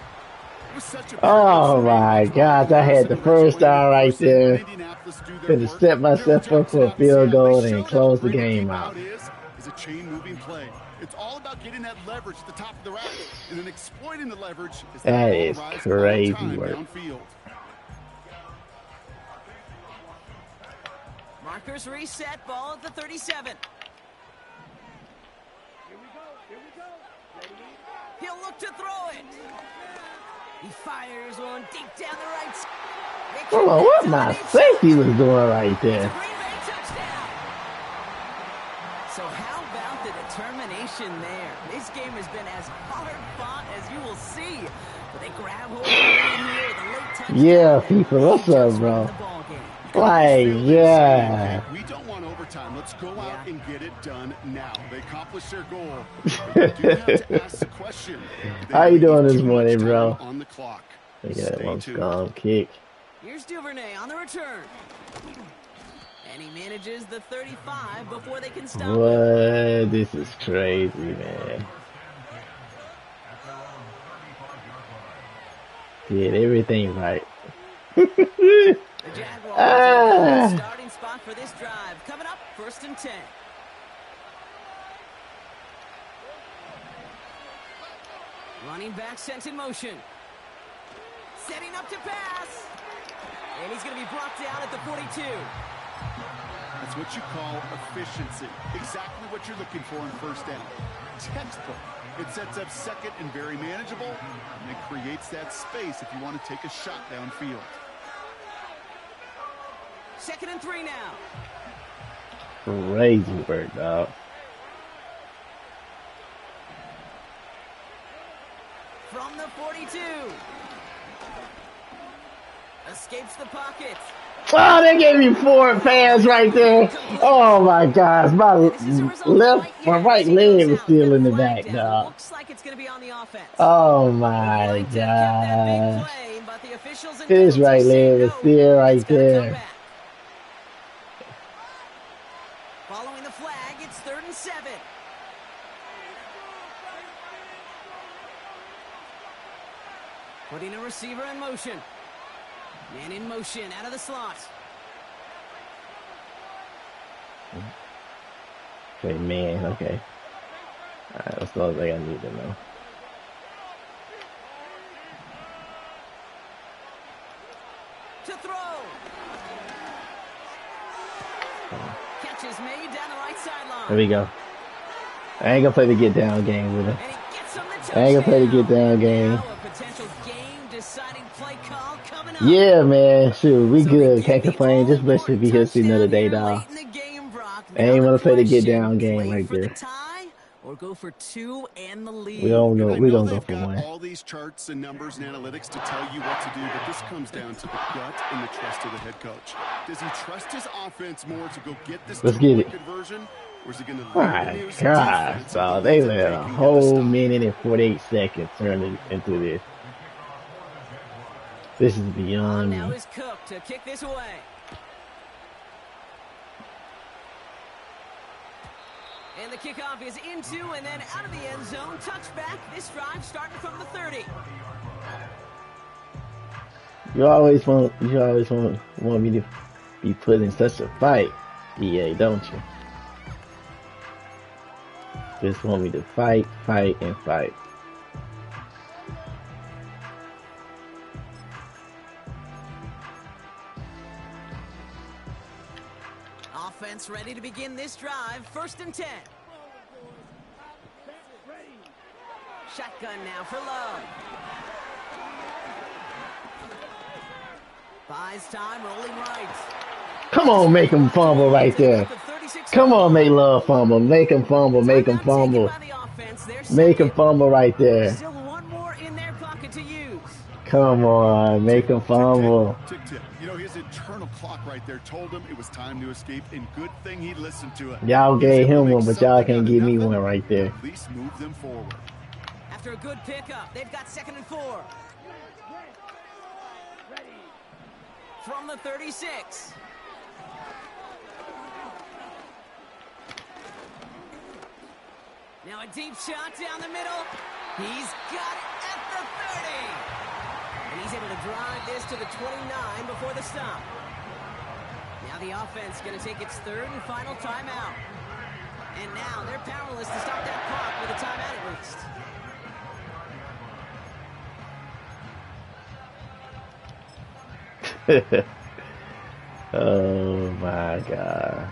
Oh my gosh, I had the first down right there. Could have set myself up for a field goal and close the game out. Is a chain moving play. It's all about getting that leverage at the top of the route and then exploiting the leverage. That is crazy work. Downfield. Markers reset, ball at the 37. He'll look to throw it. He fires one deep down the right side. Hold on, what my safety was doing right there? Green Bay touchdown. So how about the determination there? This game has been as hard fought as you will see. But they grab hold of the lead here with a late touchdown. Yeah, people, what's up, Just bro? won the ball game. Like, yeah. We don't want overtime. Let's go out and get it done now. They accomplished their goal. But you do have to ask the question. How you doing this Too much morning, time bro? On the clock. Look at that Stay one tuned. scum kick. Here's Duvernay on the return. And he manages the 35 before they can stop him. What? This is crazy, man. Did everything right. The Jaguars Ah. are in the starting spot for this drive. Coming up, 1st and 10. Running back sent in motion. Setting up to pass. And he's going to be brought down at the 42. That's what you call efficiency. Exactly what you're looking for in first down. Textbook. It sets up second and very manageable, and it creates that space if you want to take a shot downfield. 2nd and 3 now. Crazy work, dog. From the 42. Escapes the pocket. Oh, they gave me 4 fans right there. Oh my gosh, my right leg was still in the back, dog. Looks like it's going to be on the offense. Oh my Kept that big gosh. play, but the officials and His right coaches say leg is no. still right It's gonna come there. back. Following the flag, it's 3rd and 7. Putting a receiver in motion. Man in motion, out of the slot. Okay, man, okay. Alright, that's all I need to know. to throw. Catch is made down the right sideline. There we go. I ain't gonna play the get down game with him. And he gets him the I ain't gonna play the get down game. Now a potential game-deciding play call coming up. Yeah, man. Shoot, we So good. they Can't get the complain. Just blessed to be here to see another day, touchdown dog. here late in the game, Brock. I ain't Now wanna play the get question, down game play right for the there. tie or go for 2 and the lead. We don't know. And I We know don't go they've for got one. all these charts and numbers and analytics to tell you what to do, but this comes down to the gut and the trust of the head coach. Does he trust his offense more to go get this Let's get it. conversion, or is he going to My God, so they let a whole minute and 48 seconds turn it into this. This is beyond Now me. is Cook to kick this away. And the kickoff is into and then out of the end zone. Touchback. This drive starting from the 30. You always want me to be put in such a fight, EA, don't you? Just want me to fight, and fight. Offense ready to begin this drive. 1st and 10. Shotgun now for Love. Buys time, rolling right. Come on, make him fumble right there. Come on, make Love fumble. Make him fumble. Make him fumble. Make him fumble right there. Still one more in their pocket to use. Come on, make him fumble. Tick, tick. You know, his internal clock right there told him it was time to escape, and good thing he listened to it. Y'all gave him one, but y'all can't give me one right there. At least move them forward. After a good pickup, they've got 2nd and 4. From the 36. Now a deep shot down the middle. He's got it at the 30. And he's able to drive this to the 29 before the stop. Now the offense going to take its 3rd and final timeout. And now they're powerless to stop that clock with a timeout at least. Oh my God.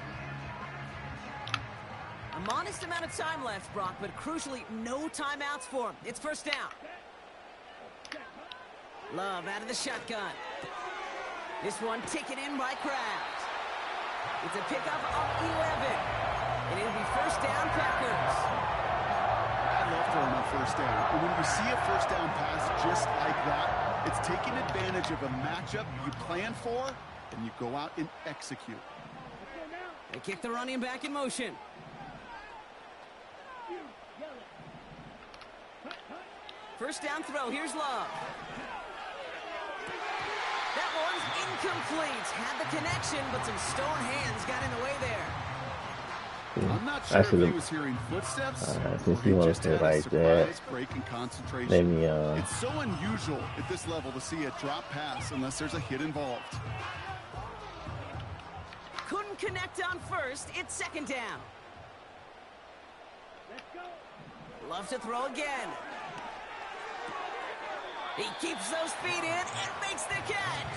A modest amount of time left, Brock, but crucially, no timeouts for him. It's 1st down. Love out of the shotgun. This one taken in by Kraft. It's a pickup of 11. And it'll be 1st down, Packers. I love throwing on 1st down. And when you see a 1st down pass just like that, it's taking advantage of a matchup you plan for, and you go out and execute. They kick the running back in motion. First down throw. Here's Love. That one's incomplete. Had the connection, but some stone hands got in the way there. I'm not sure if he was hearing footsteps. Since you want to say like that, break in concentration. let me It's so unusual at this level to see a drop pass unless there's a hit involved. Couldn't connect on 1st. It's 2nd down. Love to throw again. He keeps those feet in and makes the catch.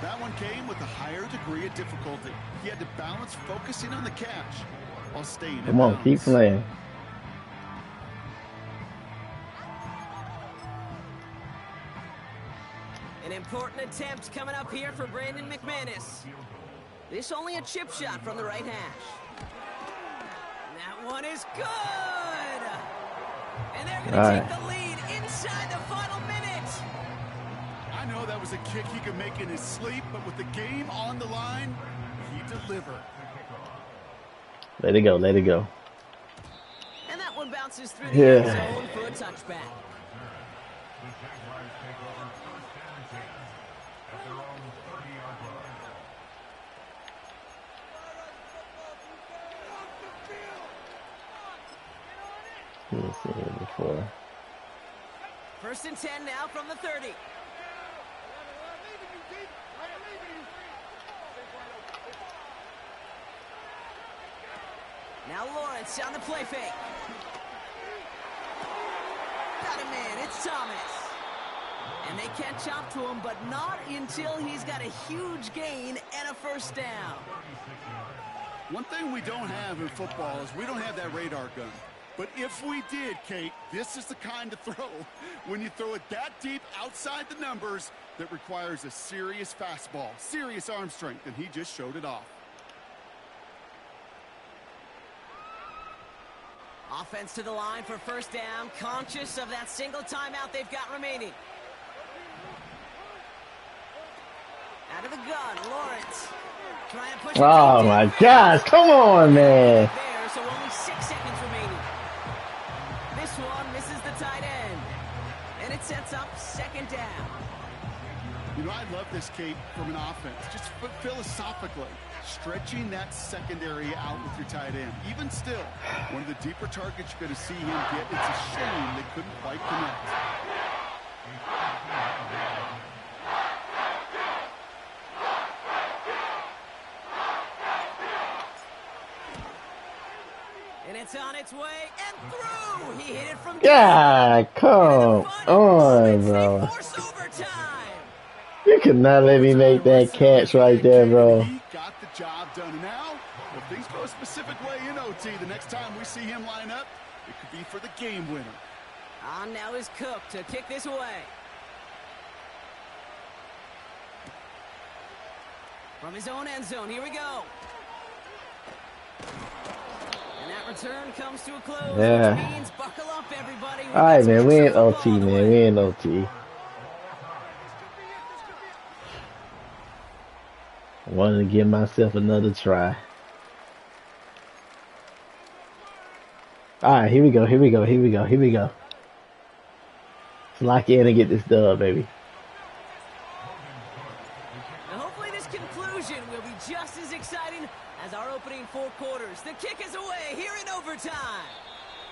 That one came with a higher degree of difficulty. He had to balance focusing on the catch while staying in come on, bounds. keep playing. An important attempt coming up here for Brandon McManus. This only a chip shot from the right hash. That one is good. And they're going to take the lead inside the final minute. I know that was a kick he could make in his sleep, but with the game on the line, he delivered. Let it go, let it go. And that one bounces through the end zone for a touchback. We've seen it before. 1st and 10 now from the 30. Now Lawrence on the play fake. Got a man, it's Thomas. And they they catch up to him, but not until he's got a huge gain and a first down. One thing we don't have in football is we don't have that radar gun. But if we did, Kate, this is the kind of throw, when you throw it that deep outside the numbers, that requires a serious fastball, serious arm strength, and he just showed it off. Offense to the line for first down, conscious of that single timeout they've got remaining. Out of the gun, Lawrence. Trying to push it. Oh my gosh, come on, man. There, so only 6 seconds remaining. This one misses the tight end. And it sets up second down. You know, I love this, Kate, from an offense. Just philosophically, stretching that secondary out with your tight end. Even still, one of the deeper targets you're going to see him get. It's a shame they couldn't quite connect. And it's on its way and through. He hit it from God, come on, bro. They force overtime. You could not let me make that catch right there, bro. He got the job done. And now, if things go a specific way in OT, the next time we see him line up, it could be for the game winner. On now is Cook to kick this away. From his own end zone, here we go. And that return comes to a close. Yeah. Which means buckle up, everybody. All right, man. We in OT, man. We in OT. I wanted to give myself another try. All right, here we go. Here we go. Here we go. Here we go. Let's lock in and get this dub, baby. Now hopefully this conclusion will be just as exciting as our opening 4 quarters. The kick is away here in overtime.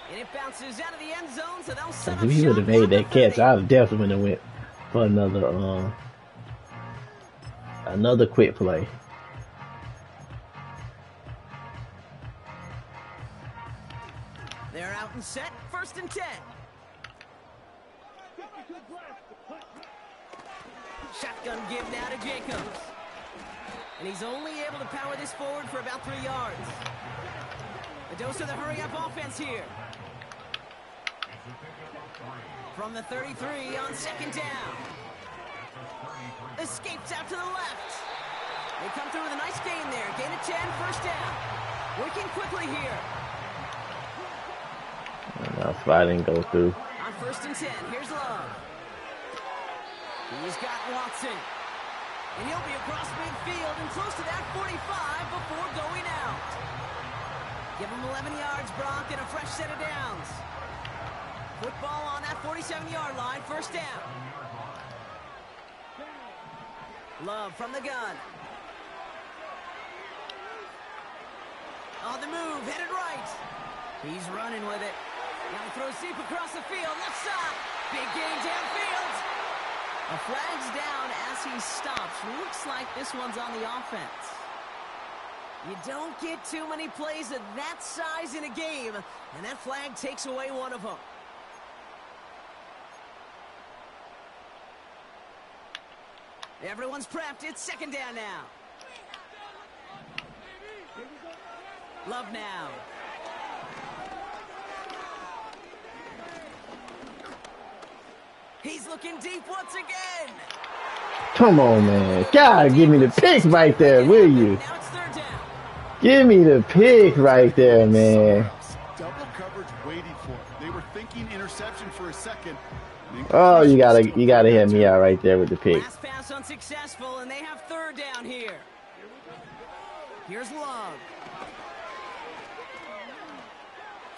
And it bounces out of the end zone, so they'll set up If he would have made that catch, I would definitely went for another quick play. They're out and set, 1st and 10. Shotgun give now to Jacobs. And he's only able to power this forward for about 3 yards. A dose of the hurry-up offense here. From the 33 on 2nd down. Escapes out to the left. They come through with a nice gain there. Gain of 10, 1st down. Working quickly here. Now, if I didn't go through. On 1st and 10, here's Love. He's got Watson. And he'll be across midfield and close to that 45 before going out. Give him 11 yards, Brock, and a fresh set of downs. Football on that 47-yard line, 1st down. Love from the gun. On the move, headed right. He's running with it. Now throws deep across the field, left side. Big gain downfield. A flag's down as he stops. Looks like this one's on the offense. You don't get too many plays of that size in a game, and that flag takes away one of them. Everyone's prepped. It's 2nd down now. Love now. He's looking deep once again. Come on, man. God, give me the pick right there, will you? Now it's 3rd down. Give me the pick right there, man. Double coverage waiting for it. They were thinking interception for a second. Oh, you gotta hit me out right there with the pick. Last pass unsuccessful, and they have 3rd down here. Here's Love.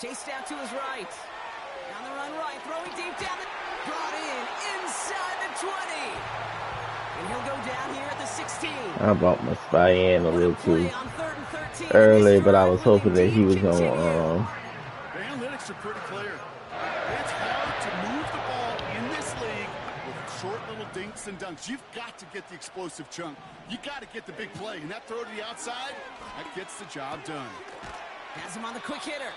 Chased out to his right. Down the run right, throwing deep down. Brought in inside the 20. And he'll go down here at the 16. I bought my spy in a little too Play on 3rd and 13. early, but I was hoping that he was The gonna analytics are pretty clear. It's hard to move the ball in this league with short little dinks and dunks. You've got to get the explosive chunk. You got to get the big play. And that throw to the outside, that gets the job done. Has him on the quick hitter.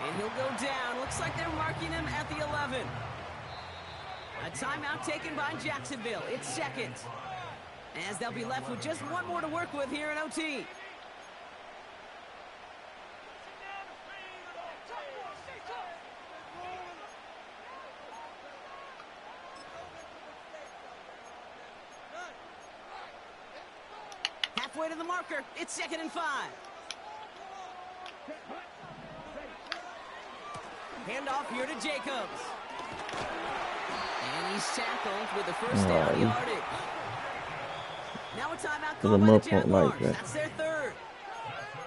And he'll go down. Looks like they're marking him at the 11. A timeout taken by Jacksonville. It's second, as they'll be left with just one more to work with here in OT. Halfway to the marker. It's 2nd and 5. Handoff here to Jacobs. And he's tackled with the first down yardage. Now a timeout called by the Jaguars. That's their third.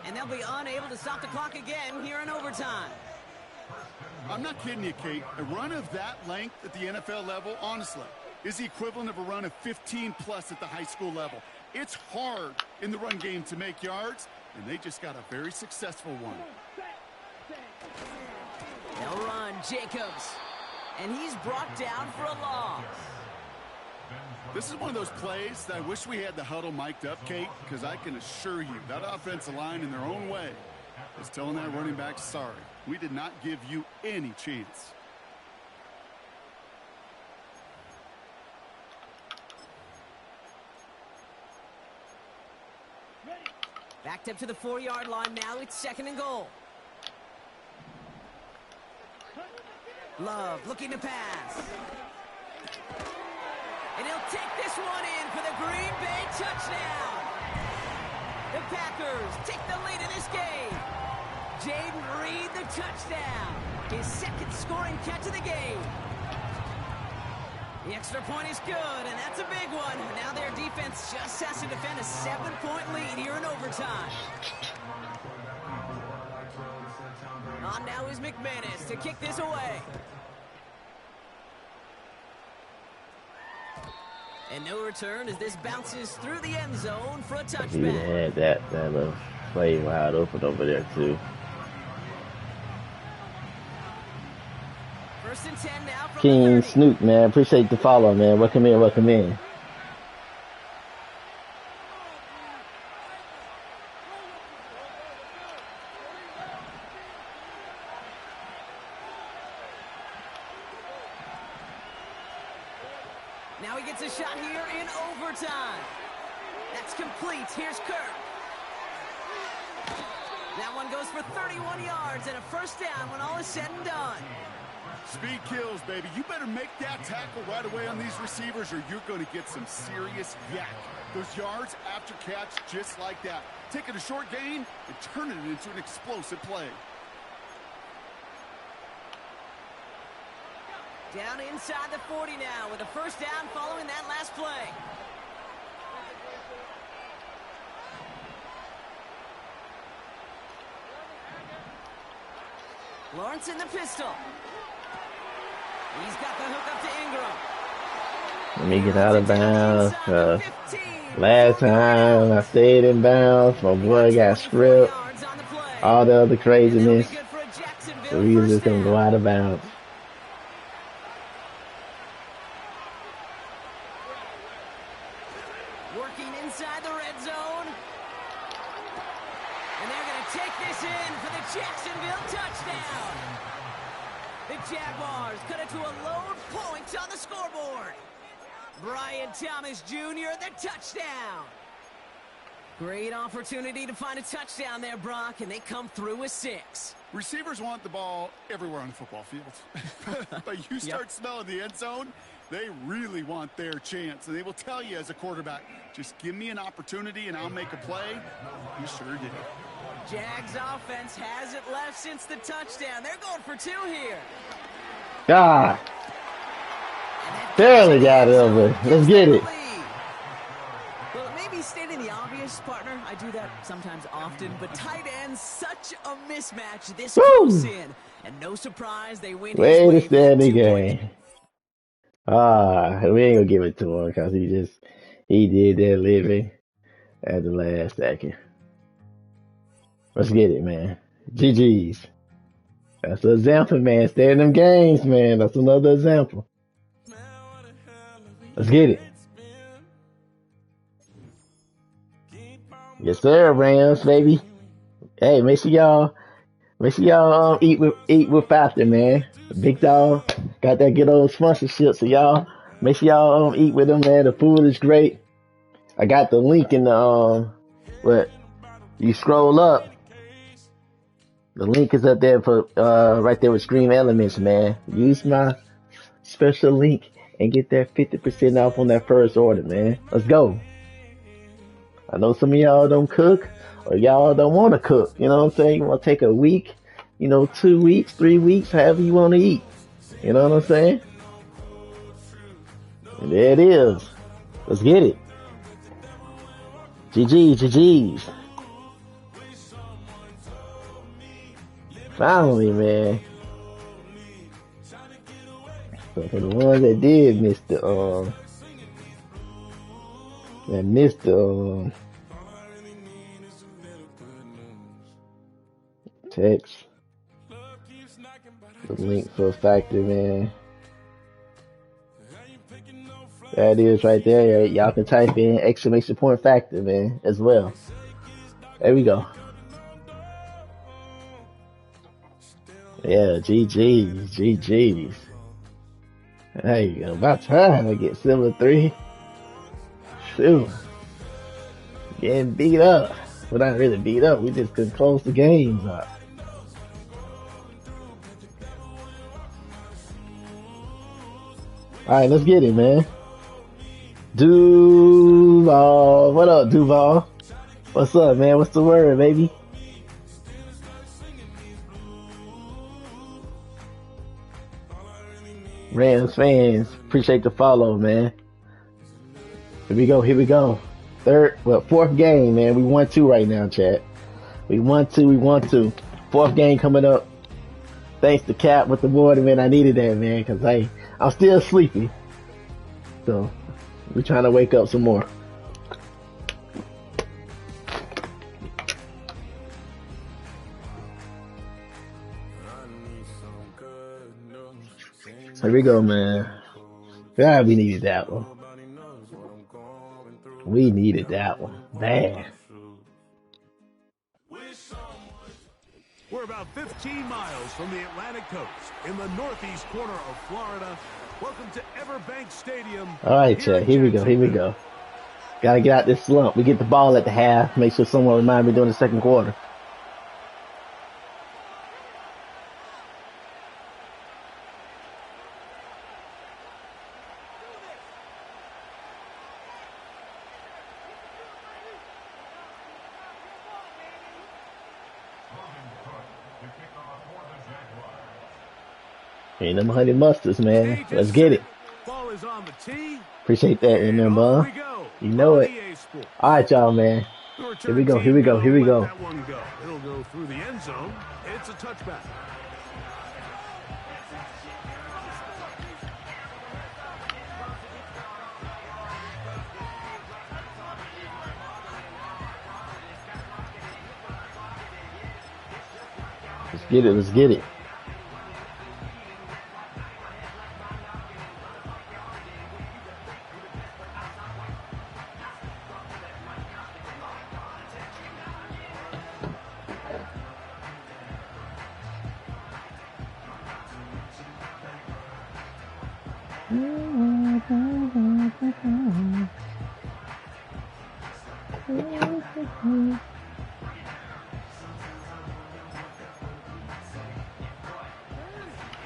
And they'll be unable to stop the clock again here in overtime. I'm not kidding you, Kate. A run of that length at the NFL level, honestly, is the equivalent of a run of 15-plus at the high school level. It's hard in the run game to make yards, and they just got a very successful one. They'll run Jacobs, and he's brought down for a loss. This is one of those plays that I wish we had the huddle mic'd up, Kate, because I can assure you that offensive line in their own way is telling that running back, sorry, we did not give you any chance. Backed up to the 4-yard line now. It's 2nd and goal. Love looking to pass. And he'll take this one in for the Green Bay touchdown. The Packers take the lead in this game. Jaden Reed, the touchdown. His 2nd scoring catch of the game. The extra point is good, and that's a big one. Now their defense just has to defend a 7-point lead here in overtime. On now is McManus to kick this away. And no return as this bounces through the end zone for a touchback. He had that little play wide open over there, too. 1st and 10 now from King Snoop, man. Appreciate the follow, man. Welcome in, welcome in. Now he gets a shot here in overtime. That's complete. Here's Kirk. That one goes for 31 yards and a first down when all is said and done. Speed kills, baby. You better make that tackle right away on these receivers or you're going to get some serious yak. Those yards after catch just like that. Taking a short gain and turning it into an explosive play. Down inside the 40 now with a first down following that last play. Lawrence in the pistol. He's got the hook up to Ingram. Let me get out of bounds. Last time I stayed in bounds, my boy got stripped. All the other craziness. So he was just going to go out of bounds. Working inside the red zone. And they're going to take this in for the Jacksonville touchdown. The Jaguars cut it to a load point on the scoreboard. Brian Thomas Jr., the touchdown. Great opportunity to find a touchdown there, Brock, and they come through with 6. Receivers want the ball everywhere on the football field. But you start smelling the end zone, they really want their chance. And they will tell you as a quarterback, just give me an opportunity and I'll make a play. He sure did. Jags offense hasn't left since the touchdown. They're going for 2 here. God. Barely got it over. Let's get it. Well, it may be stating the obvious, partner. I do that sometimes often. But tight ends, such a mismatch this close in. And no surprise, they win. Way to stand the game. We ain't gonna give it to him because he did that living at the last second. Let's get it, man. GG's. That's an example, man. Stay in them games, man. That's another example. Let's get it. Yes, sir, Rams, baby. Hey, make sure y'all eat with Factor, man. Big dog. Got that good old sponsorship. So y'all, make sure y'all eat with them, man. The food is great. I got the link in the but you scroll up. The link is up there for right there with Stream Elements, man. Use my special link and get that 50% off on that first order, man. Let's go. I know some of y'all don't cook or y'all don't want to cook. You know what I'm saying? You want to take a week, 2 weeks, 3 weeks, however you want to eat. You know what I'm saying? And there it is. Let's get it. GG's. Finally, man. So for the ones that did miss the text, the link for Factor, man. That is right there. Y'all can type in exclamation point Factor, man, as well. There we go. Yeah, GG's. Hey, about time I get Silver 3. Shoot. Getting beat up. Well, not really beat up. We just couldn't close the games up. Alright, let's get it, man. Duval. What up, Duval? What's up, man? What's the word, baby? Rams fans, appreciate the follow, man. Here we go. Fourth game, man. We 1-2 right now, chat. We 1-2. Fourth game coming up. Thanks to Cap with the water, man. I needed that, man, because I'm still sleepy. So, we're trying to wake up some more. Here we go, man. God, we needed that one. We needed that one. Man. We're about 15 miles from the Atlantic coast in the northeast corner of Florida. Welcome to Everbank Stadium. All right, chat. Here we go. Got to get out this slump. We get the ball at the half. Make sure someone remind me during the second quarter. Ain't them honey mustards, man. Let's get it. Appreciate that, remember? You know it. All right, y'all, man. Here we go. It'll go through the end zone. It's a touchback. Let's get it.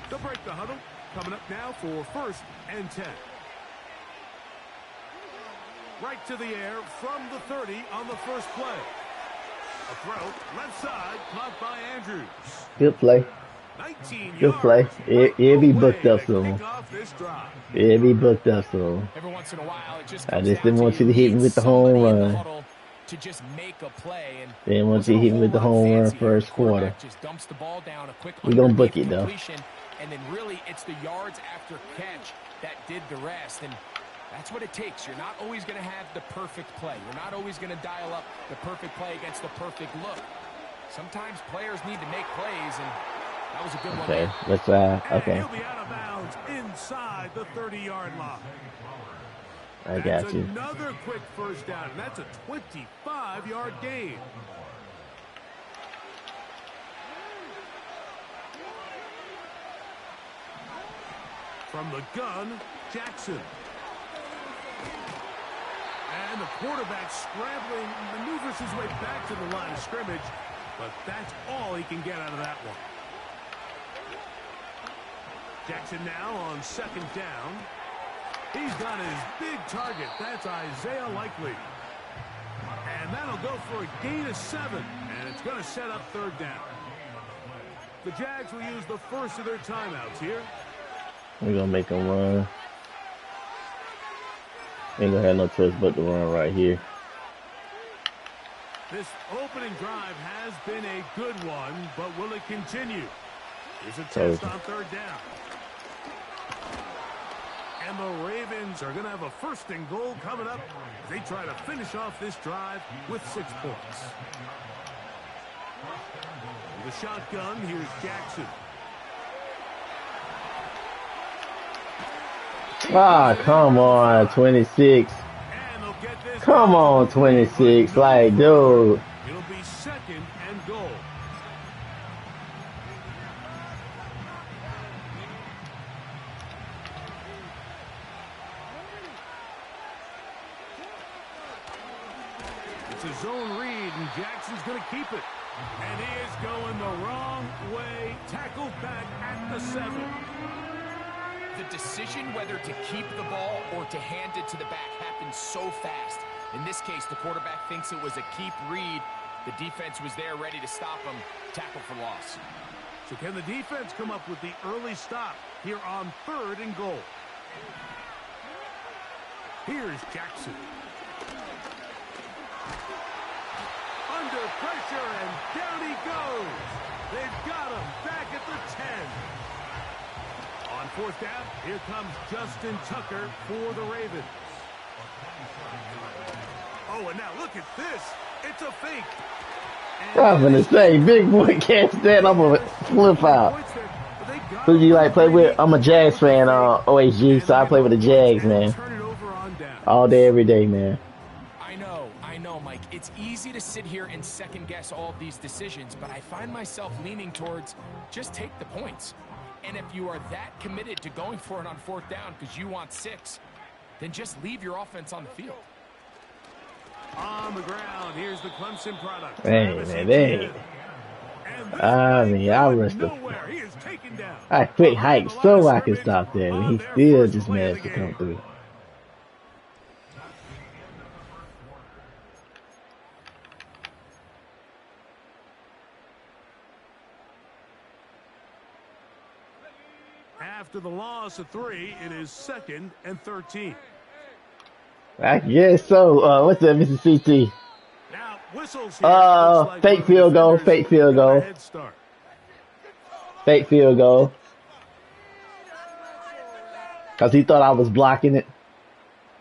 They'll break the huddle. Coming up now for 1st and 10. Right to the air from the 30 on the first play. A throw, left side, caught by Andrews. Good play. It'll be booked up soon. Every once in a while, I just didn't want you to hit me with the home run. To just make a play, and didn't want you to hit me with the home run first quarter. Just dumps the ball down, a quick we gonna book it though. And then really it's the yards after catch that did the rest, and that's what it takes. You're not always going to have the perfect play. You're not always going to dial up the perfect play against the perfect look. Sometimes players need to make plays, and that was a good one. Okay, let's okay. He'll be out of bounds inside the 30-yard line. I got you. Another quick first down, and that's a 25-yard gain. From the gun, Jackson. And the quarterback scrambling, maneuvers his way back to the line of scrimmage, but that's all he can get out of that one. Jackson now on second down. He's got his big target. That's Isaiah Likely. And that'll go for a gain of 7, and it's going to set up third down. The Jags will use the first of their timeouts here. We're going to make them run. Ain't going to have no choice but to run right here. This opening drive has been a good one, but will it continue? Here's a test on third down. And the Ravens are going to have a first and goal coming up as they try to finish off this drive with 6 points. With a shotgun, here's Jackson. Ah, come on, 26. Come on, 26. Like, dude. It'll be second and goal. It's a zone read, and Jackson's going to keep it. And he is going the wrong way. Tackled back at the 7. The decision whether to keep the ball or to hand it to the back happens so fast. In this case, the quarterback thinks it was a keep read. The defense was there ready to stop him. Tackle for loss. So can the defense come up with the early stop here on third and goal? Here's Jackson. Under pressure, and down he goes. They've got him back at the 10. On fourth down, here comes Justin Tucker for the Ravens. Oh, and now look at this. It's a fake. I'm gonna say, big boy catch that, I'm gonna flip out. Who do you like play with? I'm a Jags fan on OHG, so I play with the Jags, man. All day, every day, man. I know, Mike. It's easy to sit here and second guess all of these decisions, but I find myself leaning towards just take the points. And if you are that committed to going for it on fourth down because you want 6, then just leave your offense on the field. On the ground, here's the Clemson product. Hey, man, hey. I mean, I rushed the... I quick hike so I can stop that, and he still just managed to come through. After the loss of 3, it is 2nd and 13. I guess so. What's that, Mr. CT? Now, whistles here. Fake field goal. Fake field goal. Fake field goal. Cause he thought I was blocking it.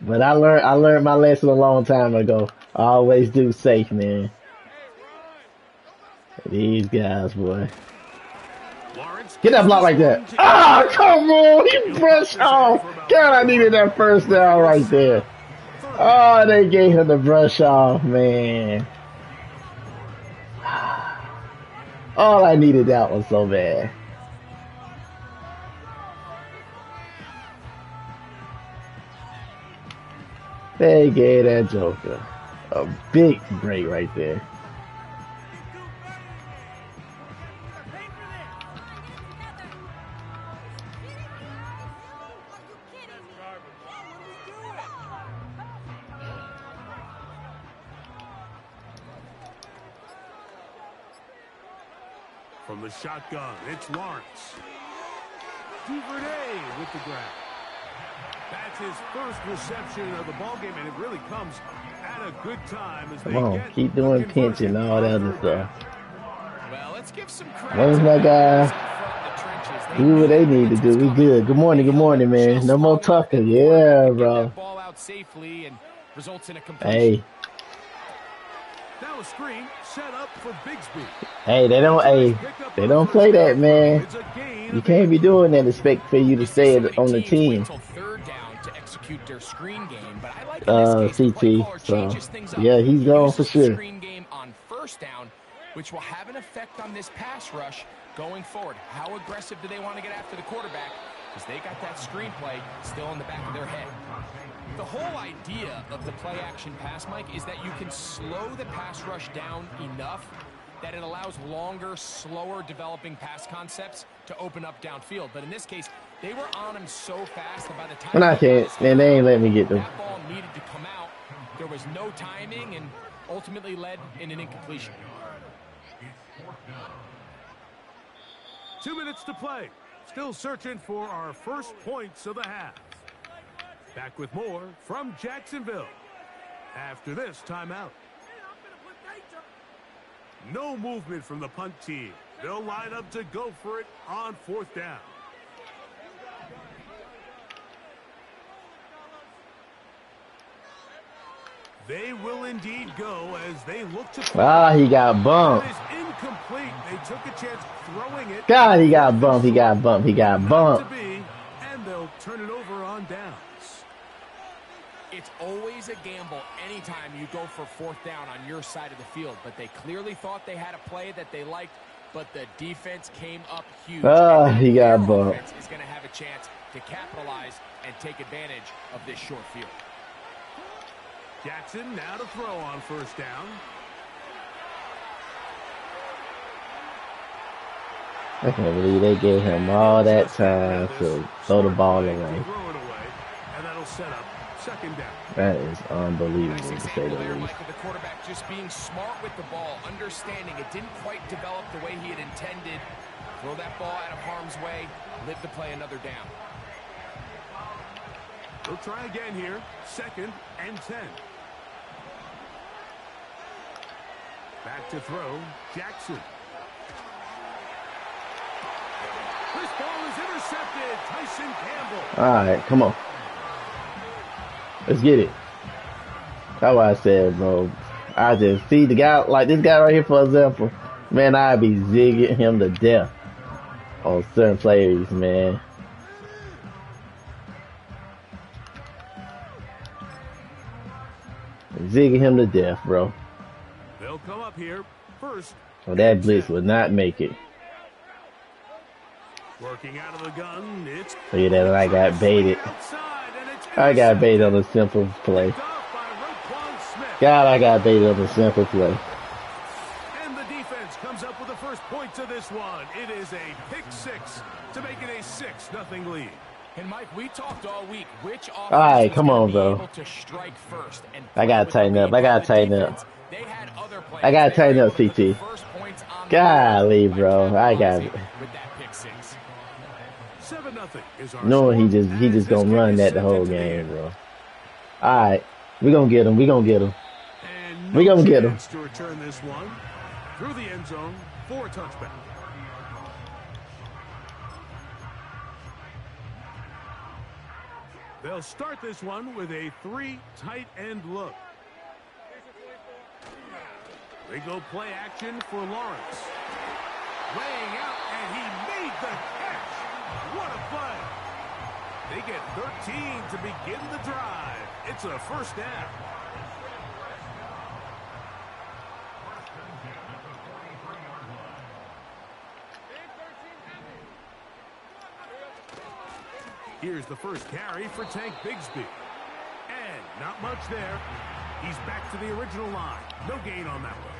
But I learned my lesson a long time ago. I always do safe, man. These guys, boy. Get that block like that. Ah, come on. He brushed off. God, I needed that first down right there. Oh, they gave him the brush off, man. All I needed that one so bad. They gave that joker a big break right there. From the shotgun, it's Lawrence. Duvernay with the grab. That's his first reception of the ballgame, and it really comes at a good time as Come on, keep doing pinch and all that other stuff. Well, let's give some credit. Where's my guy? Do what they need to do. We good. Good morning, man. No more Tucker. Yeah, bro. Ball out safely and results in a Hey. Now a screen set up for Bigsby. Hey, they don't play that, man. You can't be doing that. Expect for you to stay on the team. CT. So yeah, he's going for sure. Screen game on first down, which will have an effect on this pass rush going forward. How aggressive do they want to get after the quarterback? because they got that screenplay still in the back of their head. The whole idea of the play-action pass, Mike, is that you can slow the pass rush down enough that it allows longer, slower developing pass concepts to open up downfield. But in this case, they were on him so fast that by the time man, they ain't let me get them. That ball needed to come out. There was no timing and ultimately led in an incompletion. 2 minutes to play. Still searching for our first points of the half. Back with more from Jacksonville after this timeout. No movement from the punt team. They'll line up to go for it on 4th down. They will indeed go as they look to... He got bumped. It is incomplete. They took a chance throwing it. God, he got bumped. He got bumped. He got bumped. And they'll turn it over on downs. It's always a gamble anytime you go for 4th down on your side of the field, but they clearly thought they had a play that they liked, but the defense came up huge. He got bumped. Defense is going to have a chance to capitalize and take advantage of this short field. Jackson now to throw on 1st down. I can't believe they gave him all that time to throw the ball away. And that'll set up 2nd down. That is unbelievable, to say the least. Michael, the quarterback just being smart with the ball, understanding it didn't quite develop the way he had intended. Throw that ball out of harm's way, live to play another down. We'll try again here. 2nd and 10. Back to throw, Jackson. This ball is intercepted. Tyson Campbell. All right, come on. Let's get it. That's what I said, bro. I just see the guy, like this guy right here, for example. Man, I'd be zigging him to death on certain plays, man. Zigging him to death, bro. They'll come up here first. Well, that blitz would not make it. Working out of the gun, it's... Look at that, I got baited. I got baited on a simple play. God, I got baited on a simple play. And the defense comes up with the first points of this one. It is a pick 6 to make it a 6-0 lead. And Mike, we talked all week which offense all right, come on, bro. able to strike first. And I gotta tighten up. I gotta tighten up. I gotta tighten up, CT. Golly, bro. I got it. Knowing he just gonna run that the whole game, bro. All right, we gonna get him. We gonna get him. We gonna get him. To return this one through the end zone for a touchback. They'll start this one with a 3 tight end look. They go play action for Lawrence. Laying out, and he made the catch. What a play. They get 13 to begin the drive. It's a 1st down. Here's the first carry for Tank Bigsby. And not much there. He's back to the original line. No gain on that one.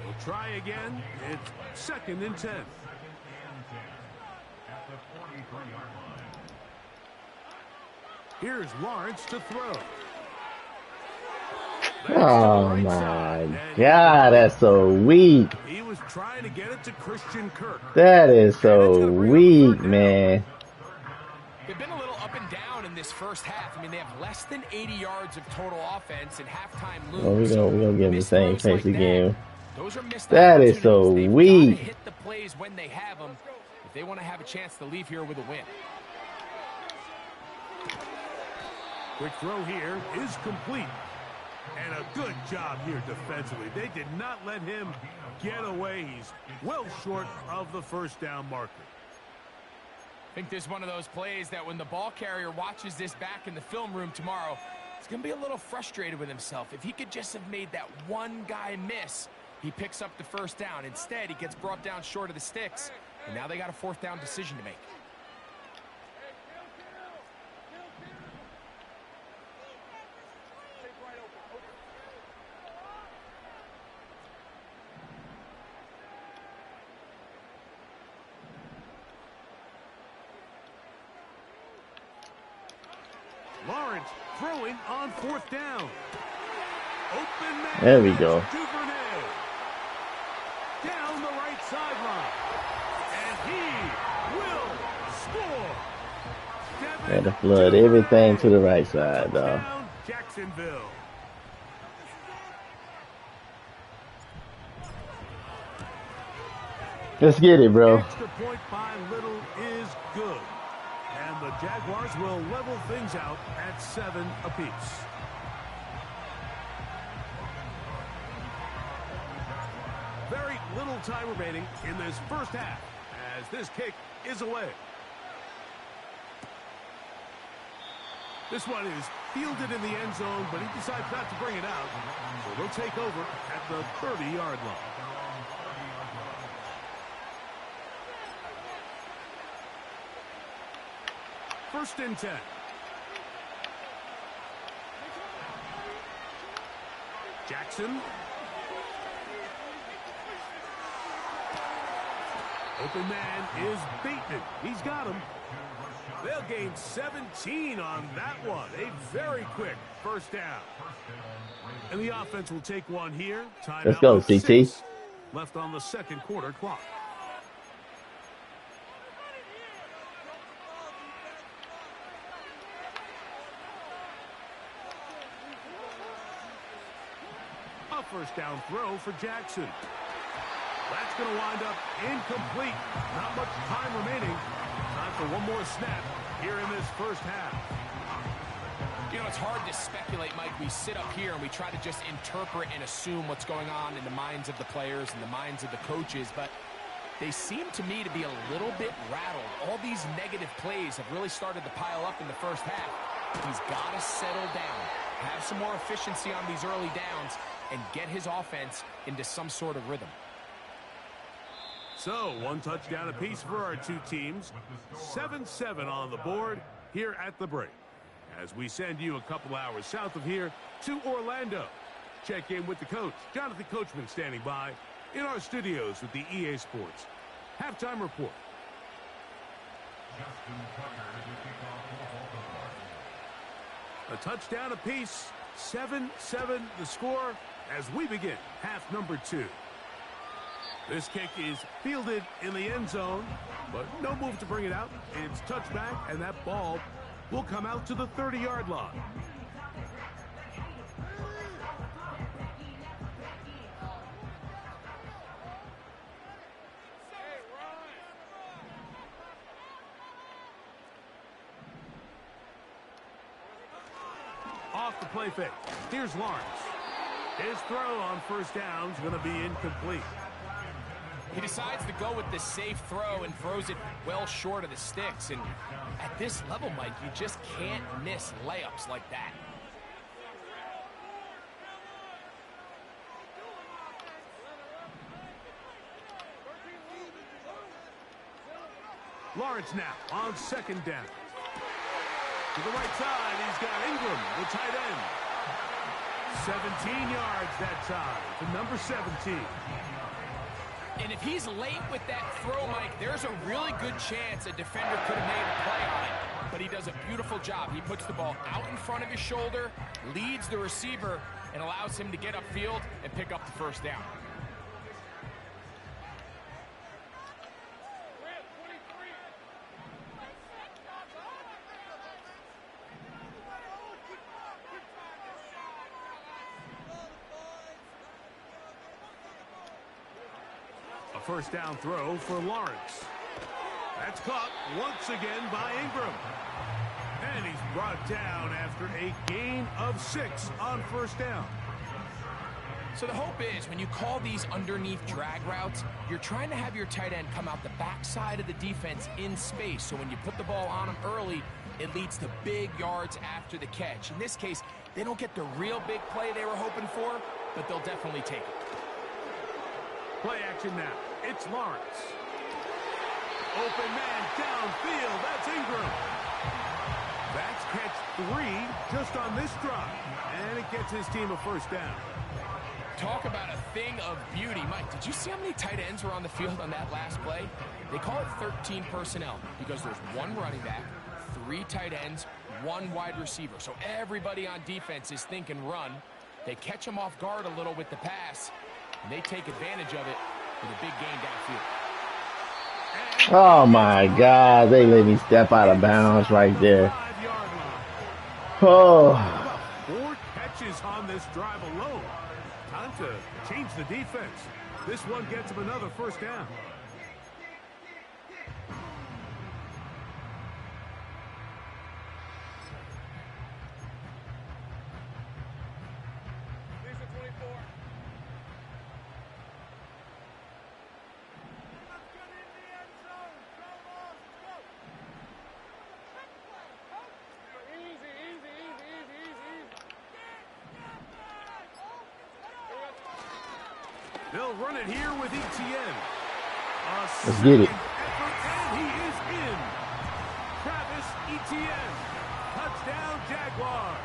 We'll try again. It's 2nd and 10. Here's Lawrence to throw. Oh my God, that's so weak. He was trying to get it to Christian Kirk. That is so weak, man. They've been a little up and down in this first half. I mean, they have less than 80 yards of total offense and halftime lose. Well, we're gonna give him the same pace again. Those are missed that is so weak. Hit the plays when they have them if they want to have a chance to leave here with a win. Quick throw here is complete. And a good job here defensively. They did not let him get away. He's well short of the 1st down marker. I think this is one of those plays that when the ball carrier watches this back in the film room tomorrow, he's going to be a little frustrated with himself. If he could just have made that one guy miss, he picks up the 1st down. Instead, he gets brought down short of the sticks, and now they got a 4th down decision to make. Lawrence throwing on 4th down. Open man. There we go. Duvernay. Down the right sideline. And he will score. Gotta flood everything to the right side, dog. Jacksonville. Let's get it, bro. Extra point by Little is good. And the Jaguars will level things out at 7 apiece. Very little time remaining in this first half as this kick is away. This one is fielded in the end zone, but he decides not to bring it out. So they'll take over at the 30-yard line. First and 10. Jackson. Open man is Bateman. He's got him. They'll gain 17 on that one. A very quick first down. And the offense will take one here. Time Let's go, CT. Left on the second quarter clock. A first down throw for Jackson. That's going to wind up incomplete. Not much time remaining. Time for one more snap here in this first half. You know, it's hard to speculate, Mike. We sit up here and we try to just interpret and assume what's going on in the minds of the players and the minds of the coaches, but they seem to me to be a little bit rattled. All these negative plays have really started to pile up in the first half. He's got to settle down, have some more efficiency on these early downs, and get his offense into some sort of rhythm. So, one touchdown apiece for our two teams. 7-7 on the board here at the break. As we send you a couple hours south of here to Orlando. Check in with the coach, Jonathan Coachman, standing by in our studios with the EA Sports Halftime Report. A touchdown apiece, 7-7 the score as we begin half number 2. This kick is fielded in the end zone, but no move to bring it out. It's touchback, and that ball will come out to the 30-yard line. Off the play fake. Here's Lawrence. His throw on first down is going to be incomplete. He decides to go with the safe throw and throws it well short of the sticks. And at this level, Mike, you just can't miss layups like that. Lawrence now on second down. To the right side, he's got Ingram, the tight end. 17 yards that time to number 17. And if he's late with that throw, Mike, there's a really good chance a defender could have made a play on it. But he does a beautiful job. He puts the ball out in front of his shoulder, leads the receiver, and allows him to get upfield and pick up the first down. First down throw for Lawrence. That's caught once again by Ingram. And he's brought down after a gain of 6 on first down. So the hope is when you call these underneath drag routes, you're trying to have your tight end come out the backside of the defense in space. So when you put the ball on him early, it leads to big yards after the catch. In this case, they don't get the real big play they were hoping for, but they'll definitely take it. Play action now. It's Lawrence. Open man downfield. That's Ingram. That's catch 3 just on this drive. And it gets his team a first down. Talk about a thing of beauty. Mike, did you see how many tight ends were on the field on that last play? They call it 13 personnel because there's 1 running back, 3 tight ends, one wide receiver. So everybody on defense is thinking run. They catch him off guard a little with the pass, and they take advantage of it with a big gain downfield. Oh my God, they let me step out of bounds right there. Oh. About 4 catches on this drive alone. Time to change the defense. This one gets him another first down. They'll run it here with Etienne. Let's get it. And he is in. Travis Etienne. Touchdown, Jaguars.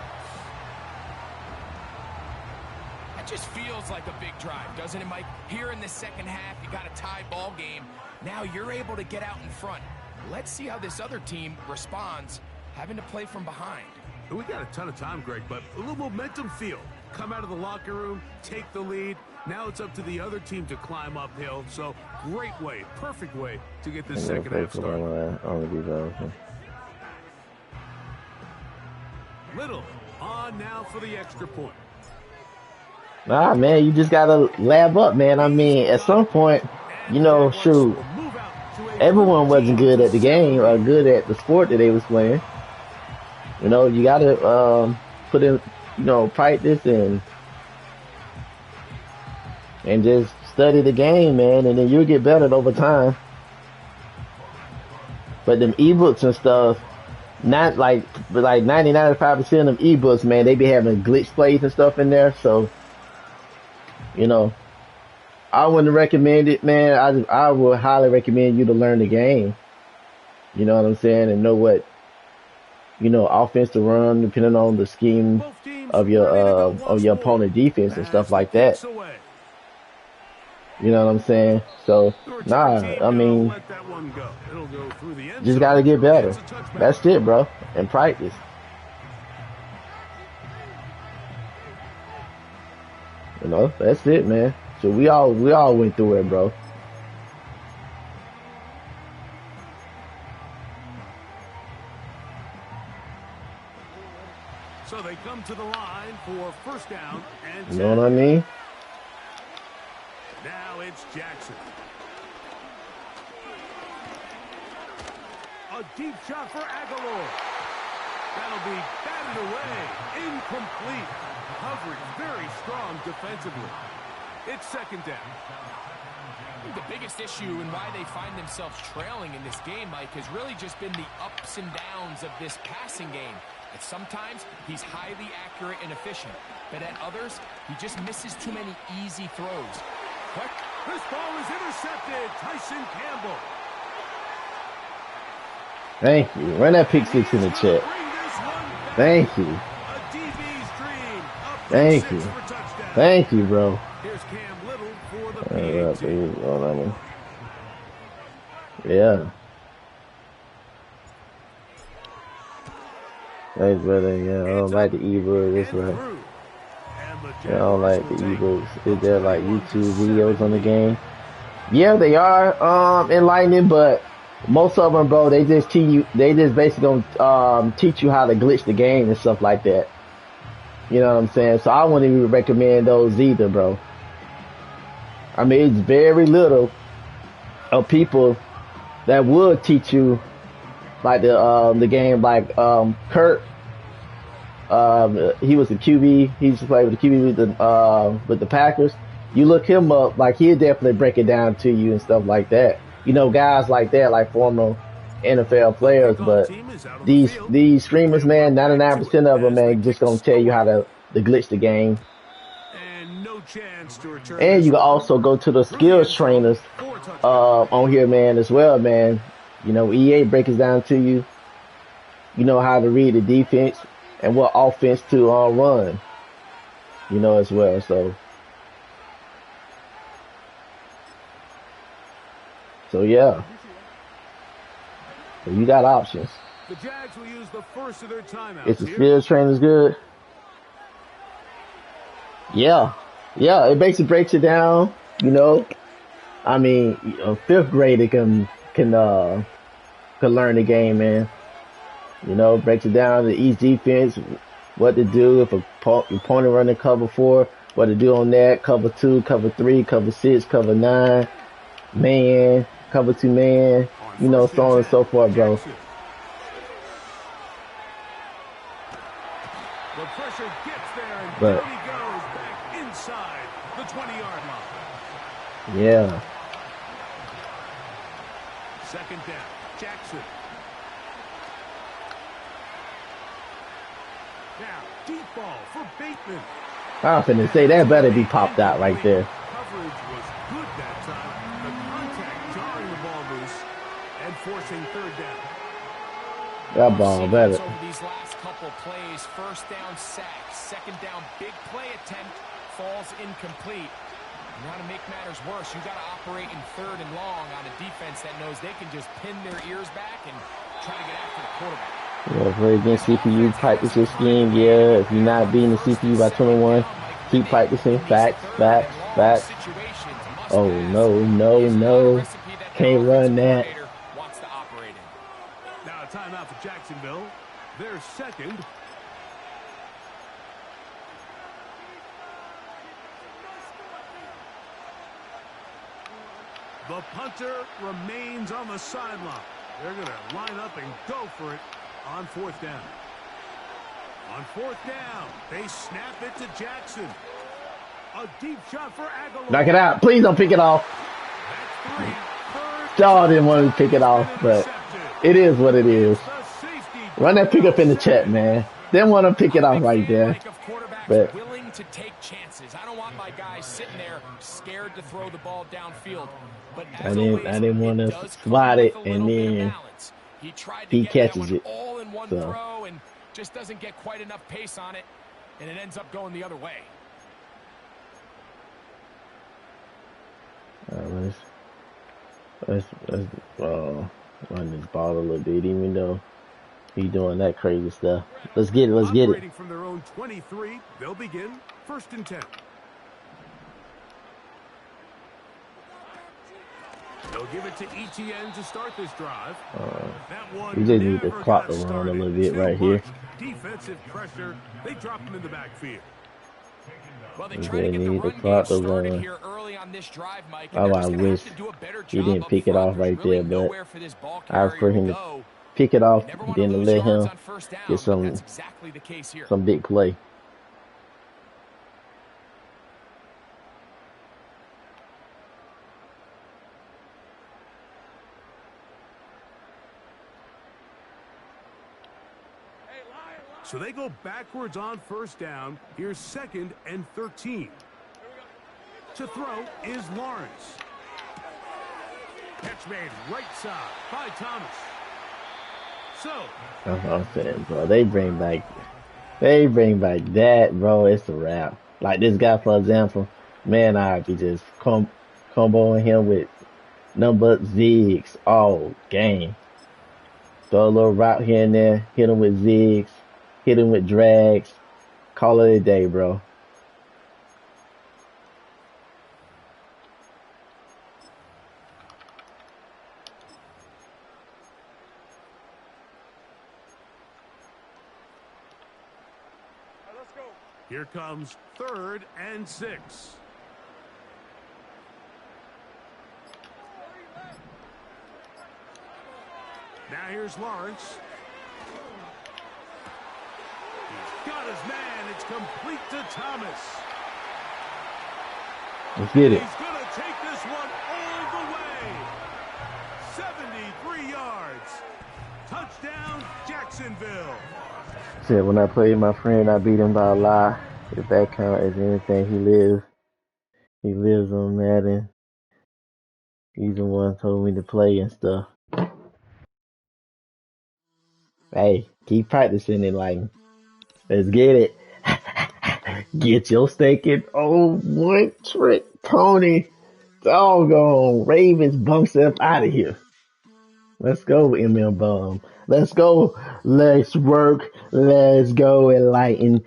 That just feels like a big drive, doesn't it, Mike? Here in the second half, you got a tie ball game. Now you're able to get out in front. Let's see how this other team responds, having to play from behind. We got a ton of time, Greg, but a little momentum feel. Come out of the locker room, take the lead. Now it's up to the other team to climb uphill. So great way, perfect way to get this second half started. Little on now for the extra point. Nah, man, you just gotta lab up, man. I mean, at some point, you know, shoot, everyone wasn't good at the game or good at the sport that they was playing. You know, you gotta put in, you know, practice and just study the game, man, and then you'll get better over time. But them ebooks and stuff, not like 99.5% of them ebooks, man, they be having glitch plays and stuff in there. So, you know, I wouldn't recommend it, man. I would highly recommend you to learn the game. You know what I'm saying? And know what, you know, offense to run, depending on the scheme of your opponent defense and stuff like that. You know what I'm saying? So, nah, I mean, just gotta get better. That's it, bro. And practice. You know, that's it, man. So we all went through it, bro. So they come to the line for first down and 10. You know what I mean? Now it's Jackson. A deep shot for Aguilar. That'll be batted away. Incomplete. Coverage very strong defensively. It's second down. I think the biggest issue and why they find themselves trailing in this game, Mike, has really just been the ups and downs of this passing game. At sometimes, he's highly accurate and efficient, but at others, he just misses too many easy throws. But this ball is intercepted. Tyson Campbell. Thank you. Run that pick six in the check. Thank you. Thank you. Thank you, bro. Here's Cam Little for the PAT. Yeah. Thanks, brother. Yeah, I don't like the ebooks. That's right. Yeah, I don't like the ebooks. Is there like YouTube videos on the game? Yeah, they are enlightening, but most of them, bro, they just teach you. They just basically gonna teach you how to glitch the game and stuff like that. You know what I'm saying? So I wouldn't even recommend those either, bro. I mean, it's very little of people that would teach you like the game, like Kurt. He was a QB. He used to play with the QB with the Packers. You look him up, like he'll definitely break it down to you and stuff like that. You know, guys like that, like former NFL players, but these streamers, man, 99% of them, man, just gonna tell you how to glitch the game. And you can also go to the skills trainers on here, man, as well, man. You know, EA breaks down to you. You know how to read the defense and what offense to run. You know, as well. So yeah. So you got options. The Jags will use the first of their timeouts. Is the field training good? Yeah. Yeah, it basically breaks it down, you know. I mean, a fifth grader can learn the game, man. You know, breaks it down to each defense, what to do if a opponent running cover 4, what to do on that, cover 2, cover 3, cover 6, cover 9, man, cover 2 man, you know, so on and so forth, bro. The pressure gets there, and But he goes back inside the 20-yard line. yeah. Second down, Jackson. Now, deep ball for Bateman. I'm finna say that better be popped out right there. Coverage was good that time. The contact jarring the ball loose and forcing third down. That ball better. Over these last couple plays, first down sack, second down big play attempt falls incomplete. Now to make matters worse, you got to operate in third and long on a defense that knows they can just pin their ears back and try to get after the quarterback. Yeah, play against CPU, practice your scheme. Yeah, if you're not beating the CPU by 21, keep practicing. Facts. Oh, no. Can't run that. Now a timeout for Jacksonville. Their second. The punter remains on the sideline. They're going to line up and go for it on fourth down. On fourth down, they snap it to Jackson. A deep shot for Aguilar. Knock it out. Please don't pick it off. Y'all didn't want to pick it off, but it is what it is. Run that pickup in the check, man. Didn't want to pick it off right there. But willing to take chances. I don't want my guys sitting there scared to throw the ball downfield. But I didn't want to slide it, and then he catches it. All in one throw and just doesn't get quite enough pace on it, and it ends up going the other way. Let's run this ball a little bit, even though he's doing that crazy stuff. Let's get it. Operating from their own 23, they'll begin first and 10. They'll give it to ETN to start this drive. We just need the clock to run a little bit right here. Defensive pressure. They drop him in the backfield. Well, they try to get the run game started here early on this drive, Mike. Oh, I wish he didn't pick it off right there, but I was for him to pick it off, then to let him get some big play. So they go backwards on first down. Here's second and 13. To throw is Lawrence. Catch made right side by Thomas. So That's what I'm saying, bro. They bring back that, bro. It's a wrap. Like this guy, for example, man, I'd be just comboing him with nothing but zigs all game. Throw a little route here and there, hit him with zigs. Hit him with drags. Call it a day, bro. let's go. Here comes third and 6. Now here's Lawrence. Got his man. It's complete to Thomas. Let's get it. He's going to take this one all the way. 73 yards. Touchdown, Jacksonville. Said when I played my friend, I beat him by a lot. If that count as anything, he lives on Madden. He's the one who told me to play and stuff. Hey, keep practicing it, like. Let's get it. Get your stinking old one trick pony. Doggone Ravens bumps up out of here. Let's go, MM Bum. Let's go. Let's work. Let's go. Enlighten.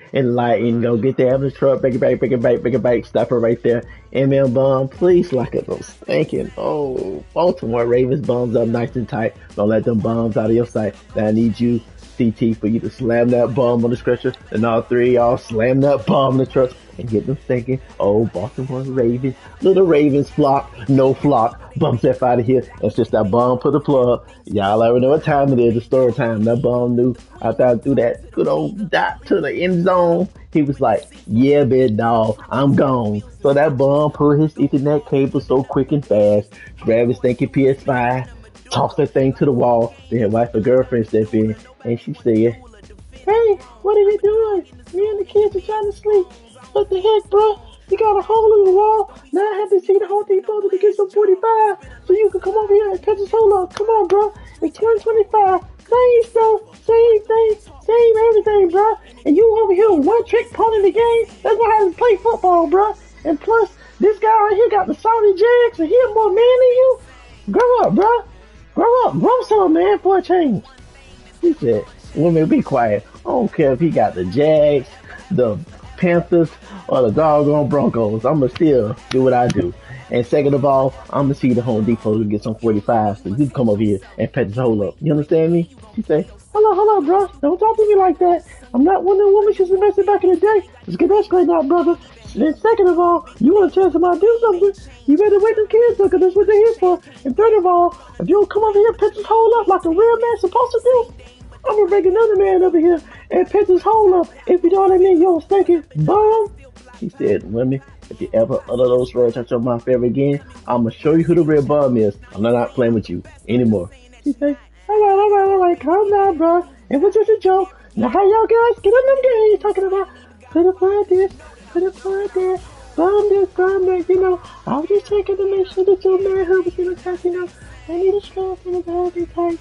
Go get the ambulance truck. Break it back. Stop it right there. MM Bum, please lock up those stinking. Oh, Baltimore Ravens bums up nice and tight. Don't let them bums out of your sight. Now I need you, CT, for you to slam that bum on the stretcher. And all three y'all slam that bum on the truck and get them thinking. Oh, Baltimore Ravens. Little Ravens flock. No flock. Bum step out of here. It's just that bum put the plug. Y'all already know what time it is. The story time. That bum knew after I threw that good old dot to the end zone. He was like, yeah, big dog, I'm gone. So that bum pulled his Ethernet cable so quick and fast, grabbed his thinking PS5, tossed that thing to the wall. Then his wife or girlfriend stepped in, and she said, hey, what are you doing? Me and the kids are trying to sleep. What the heck, bro? You got a hole in the wall. Now I have to see the Home Depot to get some 45 so you can come over here and catch us. Hold up. Come on, bro. It's 2025. Same stuff. Same thing. Same everything, bro. And you over here one trick pony the game. That's not how to play football, bro. And plus, this guy right here got the Saudi Jags and he's more man than you. Grow up, bro. Grow up. Grow some, man, for a change. He said, women, be quiet. I don't care if he got the Jags, the Panthers, or the doggone Broncos. I'm going to still do what I do. And second of all, I'm going to see the Home Depot to get some 45 so you can come over here and pet this hole up. You understand me? She say, hold on, bro. Don't talk to me like that. I'm not one of the women she's invested back in the day. Let's get that straight out, brother. And second of all, you want to tell somebody to do something, you better wait them kids up, because that's what they're here for. And third of all, if you don't come over here and pet this hole up like a real man's supposed to do, I'm going to bring another man over here and pet this hole up. If you know what I mean, you stinking bum. He said, women, if you ever utter those words out your mouth ever again, I'm going to show you who the real bum is. I'm not playing with you anymore. He said, all right, calm down, bro. It was just a joke. Now how y'all guys get on them games talking about could apply this, could apply that, bum this, bum that, you know. I was just checking to make sure that your manhood was in attack, you know. I need a strong and a healthy type.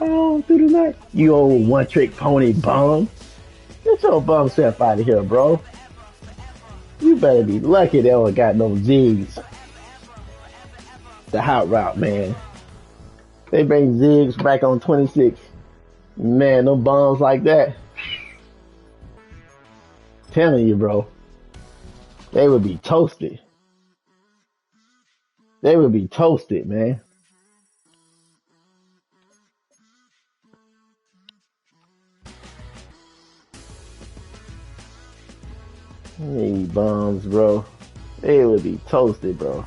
Oh, through the night. You old one trick pony bum. Get your bum self out of here, bro. You better be lucky they don't got no Z's. The hot route, man. They bring Ziggs back on 26. Man, no bums like that. Telling you, bro. They would be toasted. They would be toasted, man. These bums, bro. They would be toasted, bro.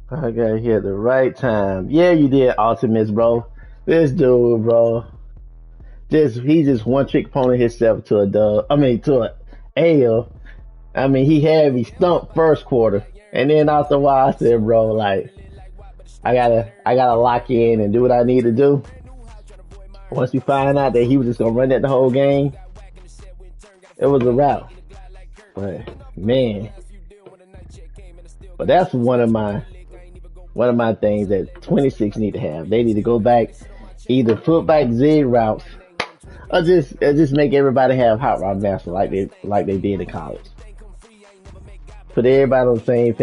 I got here at the right time. Yeah, you did, Optimus, bro. This dude, bro. He just one trick pony himself to a dub. I mean, to a L. I mean, he had me stumped first quarter. And then after a while, I said, bro, like, I gotta lock in and do what I need to do. Once we find out that he was just gonna run that the whole game, it was a wrap. But man, but that's one of my things that 26 need to have. They need to go back, either put back zig routes, or just make everybody have hot rod master like they did in college. Put everybody on the same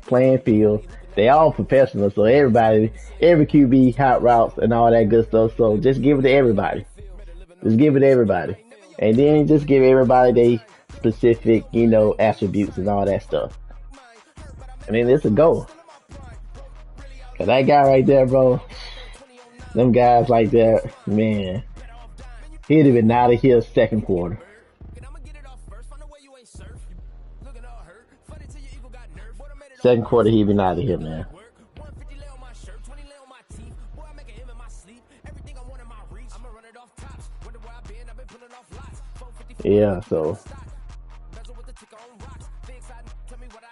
playing field. They all professionals, so every QB hot routes and all that good stuff. So just give it to everybody. Just give it to everybody. And then just give everybody their specific, you know, attributes and all that stuff. I mean, it's a go. Cause that guy right there, bro, them guys like that, man, he'd have been out of here second quarter. Second quarter, he'd been out of here, man. Yeah, so.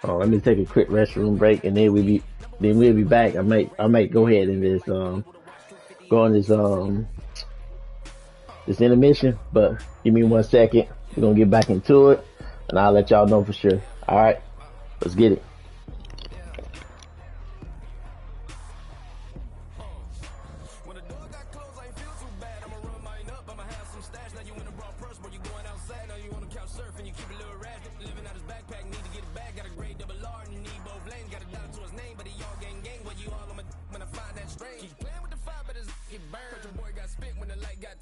Oh, let me take a quick restroom break, and then we'll be back. I might go ahead and just go on this intermission, but give me 1 second. We're gonna get back into it, and I'll let y'all know for sure. All right, let's get it. Now you on the couch surfing, you keep a little ratchet, living out his backpack, need to get it back, got a grade double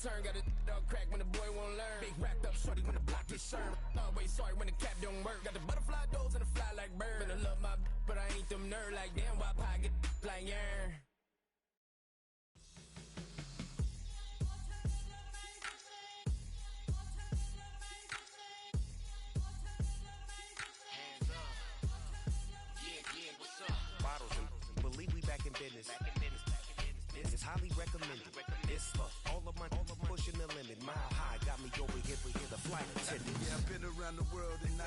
turn. Got a dog crack when the boy won't learn. Big wrapped up shorty when the block is served. Always sorry when the cap don't work. Got the butterfly doors and the fly like bird. And I love my but I ain't them nerd like damn. Why pie get like yarn? Bottles and believe we back in business. It's highly recommended. It's for all of my pushing the limit. Mile high got me over here for the flight attendant. Yeah, I've been around the world and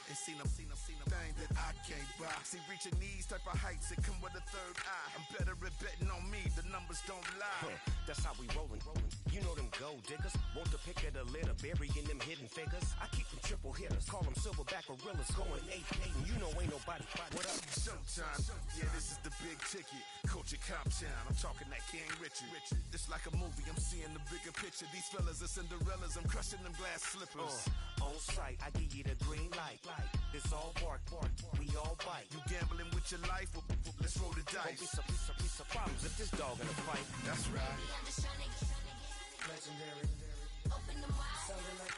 and seen them thing that I can't buy. See, reaching these type of heights, it come with a third eye. I'm better at betting on me, the numbers don't lie. That's how we rollin'. You know them gold diggers. Want the pick of the litter, burying them hidden figures. I keep them triple hitters, call them silverback gorillas, going 8-8. You know ain't nobody. What up? Showtime. Yeah, this is the big ticket. Culture Cop Town. I'm talking that King Richard. It's like a movie. I'm seeing the bigger picture. These fellas are Cinderellas. I'm crushing them glass slippers. On sight, I give you the green light. It's all bark. We all bite. You gambling with your life? Well, let's roll the dice. Don't be piece of problems if this dog in a fight. That's right. Legendary. Open them wide. Sounding like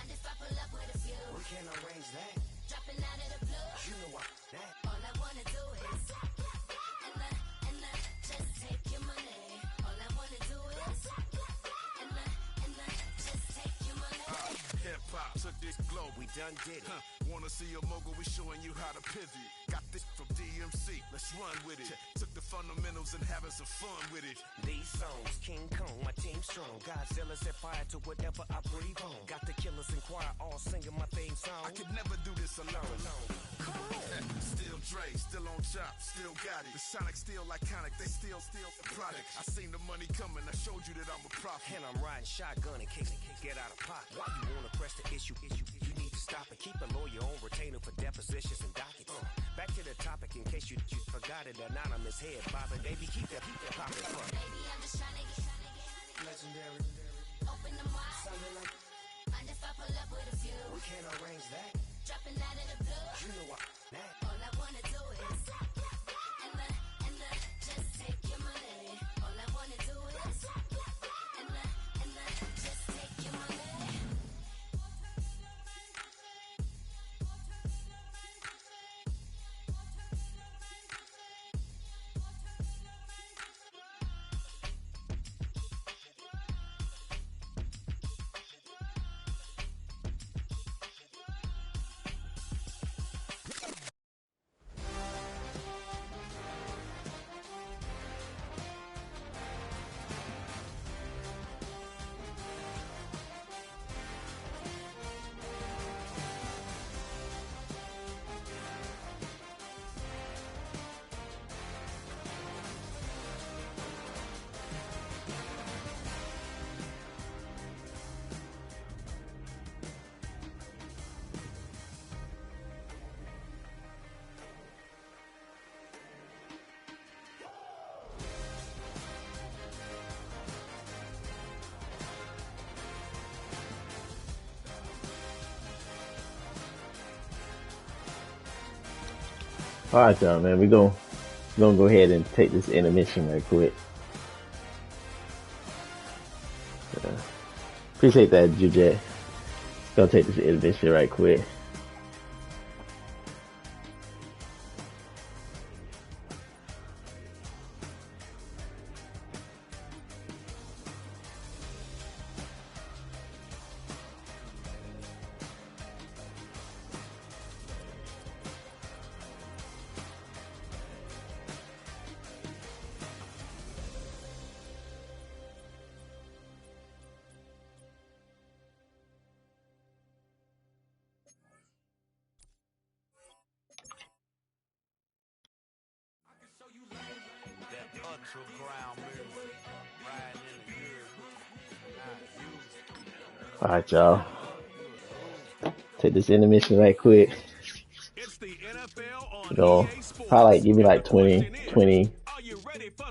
And if I pull up with a few, we can't arrange that. dropping out of the blue. You know what that. All I wanna do is and just take your money. All I wanna do is and just take your money. Hip hop took this globe. We done did it. Wanna see a mogul? We showing you how to pivot. Got this from DMC. Let's run with it. Took the fundamentals and having some fun with it. These songs, King Kong, my team strong. Godzilla set fire to whatever I breathe on. Got the killers in choir all singing my theme song. I could never do this alone. Still Dre, still on top, still got it. The Sonic still iconic, they still the product. I seen the money coming, I showed you that I'm a prophet. And I'm riding shotgun in case get out of pocket. Why you wanna press the issue? You need to stop and keep a lawyer on retainer for depositions and dockets. Back to the topic in case you forgot it. Anonymous head bobbing, baby, keep that popping front. Baby, I'm just trying to get Legendary. open them wide. Sounding like And if I pull up with a few, we can't arrange that. dropping out of the blue. You know what that. All I wanna do is and just take your money. All I wanna do is and just take your money. All right, y'all, man. We're gonna go ahead and take this intermission right quick. Appreciate that, Jujet. Gonna take this intermission right quick. All right, y'all. Take this intermission right quick. You know, probably give me like 20,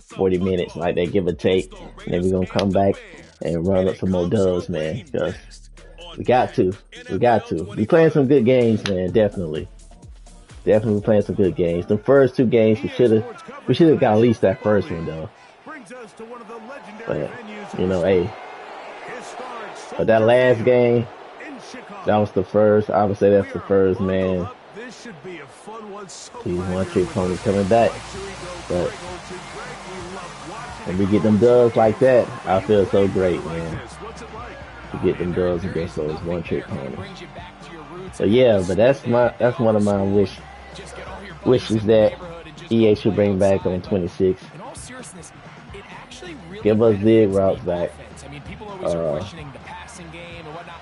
40 minutes, like that, give or take. And then we're going to come back and run up some more dubs, man. Because we got to. We playing some good games, man, definitely. Definitely playing some good games. The first two games, we should have got at least that first one, though. But, you know, hey, But that last game, that was the first. I would say that's the first, man. This should be a fun one. These one-trick ponies coming back. But when we get them dubs like that, I feel so great, man. To get them dubs against those one-trick ponies. So yeah, but that's one of my wishes that EA should bring back on 26. In all seriousness, it actually really Give us dig routes back. I mean, people always are questioning the passing game and whatnot.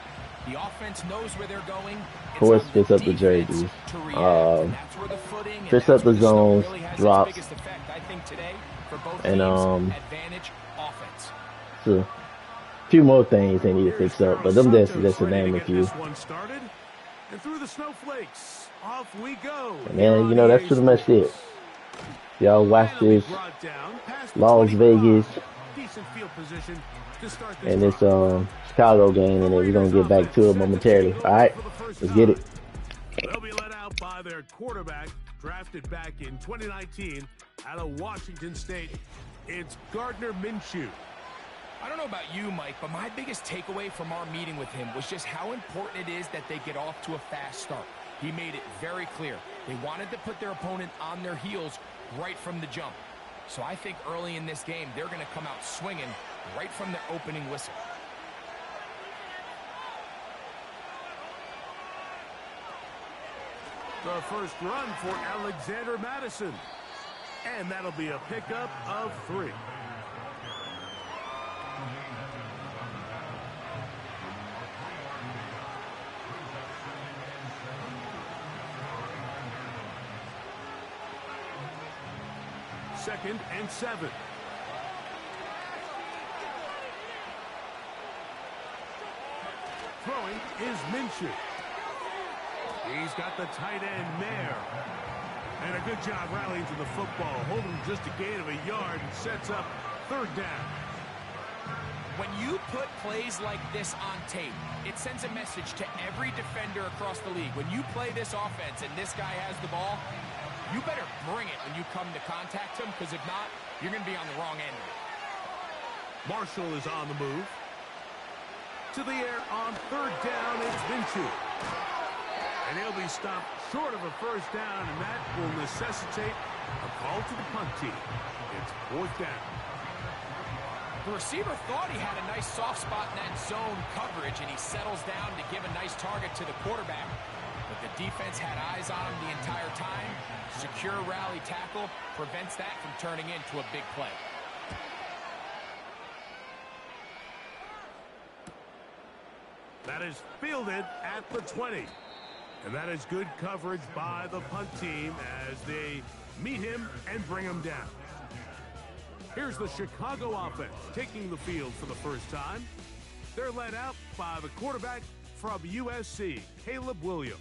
The offense knows where they're going. Of course, fix up the jerseys. Fix up the zones, drops, and so a few more things they need to fix up. But them that's to name a few. And through the snowflakes, off we go. Man, you know, that's pretty much it. Y'all watch this Las Vegas and this Chicago game, and then we're gonna get back to it momentarily. All right, let's get it. They'll be let out by their quarterback, drafted back in 2019 out of Washington State. It's Gardner Minshew. I don't know about you, Mike, but my biggest takeaway from our meeting with him was just how important it is that they get off to a fast start. He made it very clear. They wanted to put their opponent on their heels right from the jump. So I think early in this game, they're going to come out swinging right from their opening whistle. The first run for Alexander Madison. And that'll be a pickup of 3. Second and 7. Throwing is Minshew. He's got the tight end Mayer. And a good job rallying to the football, holding just a gain of a yard and sets up 3rd down. When you put plays like this on tape, it sends a message to every defender across the league. When you play this offense and this guy has the ball, you better bring it when you come to contact him, because if not, you're going to be on the wrong end of it. Marshall is on the move. To the air on 3rd down, it's Minshew. And he'll be stopped short of a 1st down, and that will necessitate a call to the punt team. It's 4th down. The receiver thought he had a nice soft spot in that zone coverage, and he settles down to give a nice target to the quarterback. But the defense had eyes on him the entire time. Secure rally tackle prevents that from turning into a big play. That is fielded at the 20. And that is good coverage by the punt team as they meet him and bring him down. Here's the Chicago offense taking the field for the first time. They're led out by the quarterback from USC, Caleb Williams.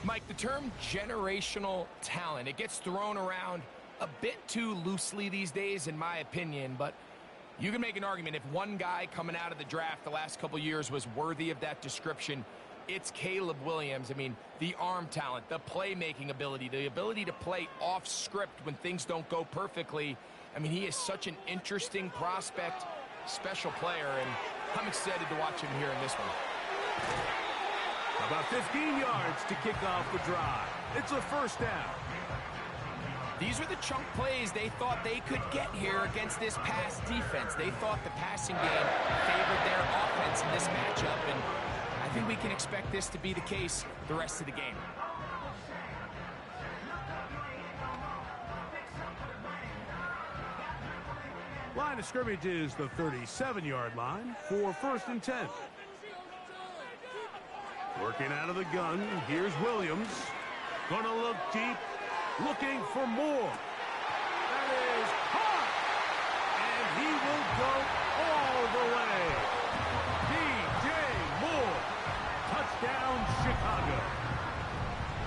Mike, the term generational talent, it gets thrown around a bit too loosely these days, in my opinion, but you can make an argument if one guy coming out of the draft the last couple years was worthy of that description, it's Caleb Williams. I mean, the arm talent, the playmaking ability, the ability to play off script when things don't go perfectly. I mean, he is such an interesting prospect, special player, and I'm excited to watch him here in this one. About 15 yards to kick off the drive. It's a 1st down. These are the chunk plays they thought they could get here against this pass defense. They thought the passing game favored their offense in this matchup, and I think we can expect this to be the case the rest of the game. Line of scrimmage is the 37-yard line for 1st and 10. Working out of the gun, here's Williams. Gonna look deep, looking for more. That is caught! And he will go all the way. DJ Moore, touchdown Chicago.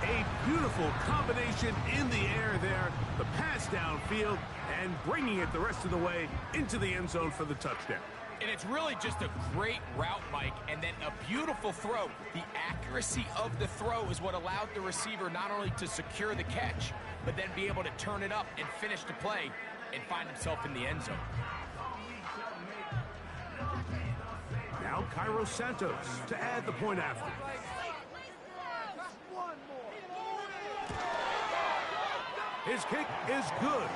A beautiful combination in the air there, the pass downfield, and bringing it the rest of the way into the end zone for the touchdown. And it's really just a great route, Mike, and then a beautiful throw. The accuracy of the throw is what allowed the receiver not only to secure the catch, but then be able to turn it up and finish the play and find himself in the end zone. Cairo Santos to add the point after. His kick is good.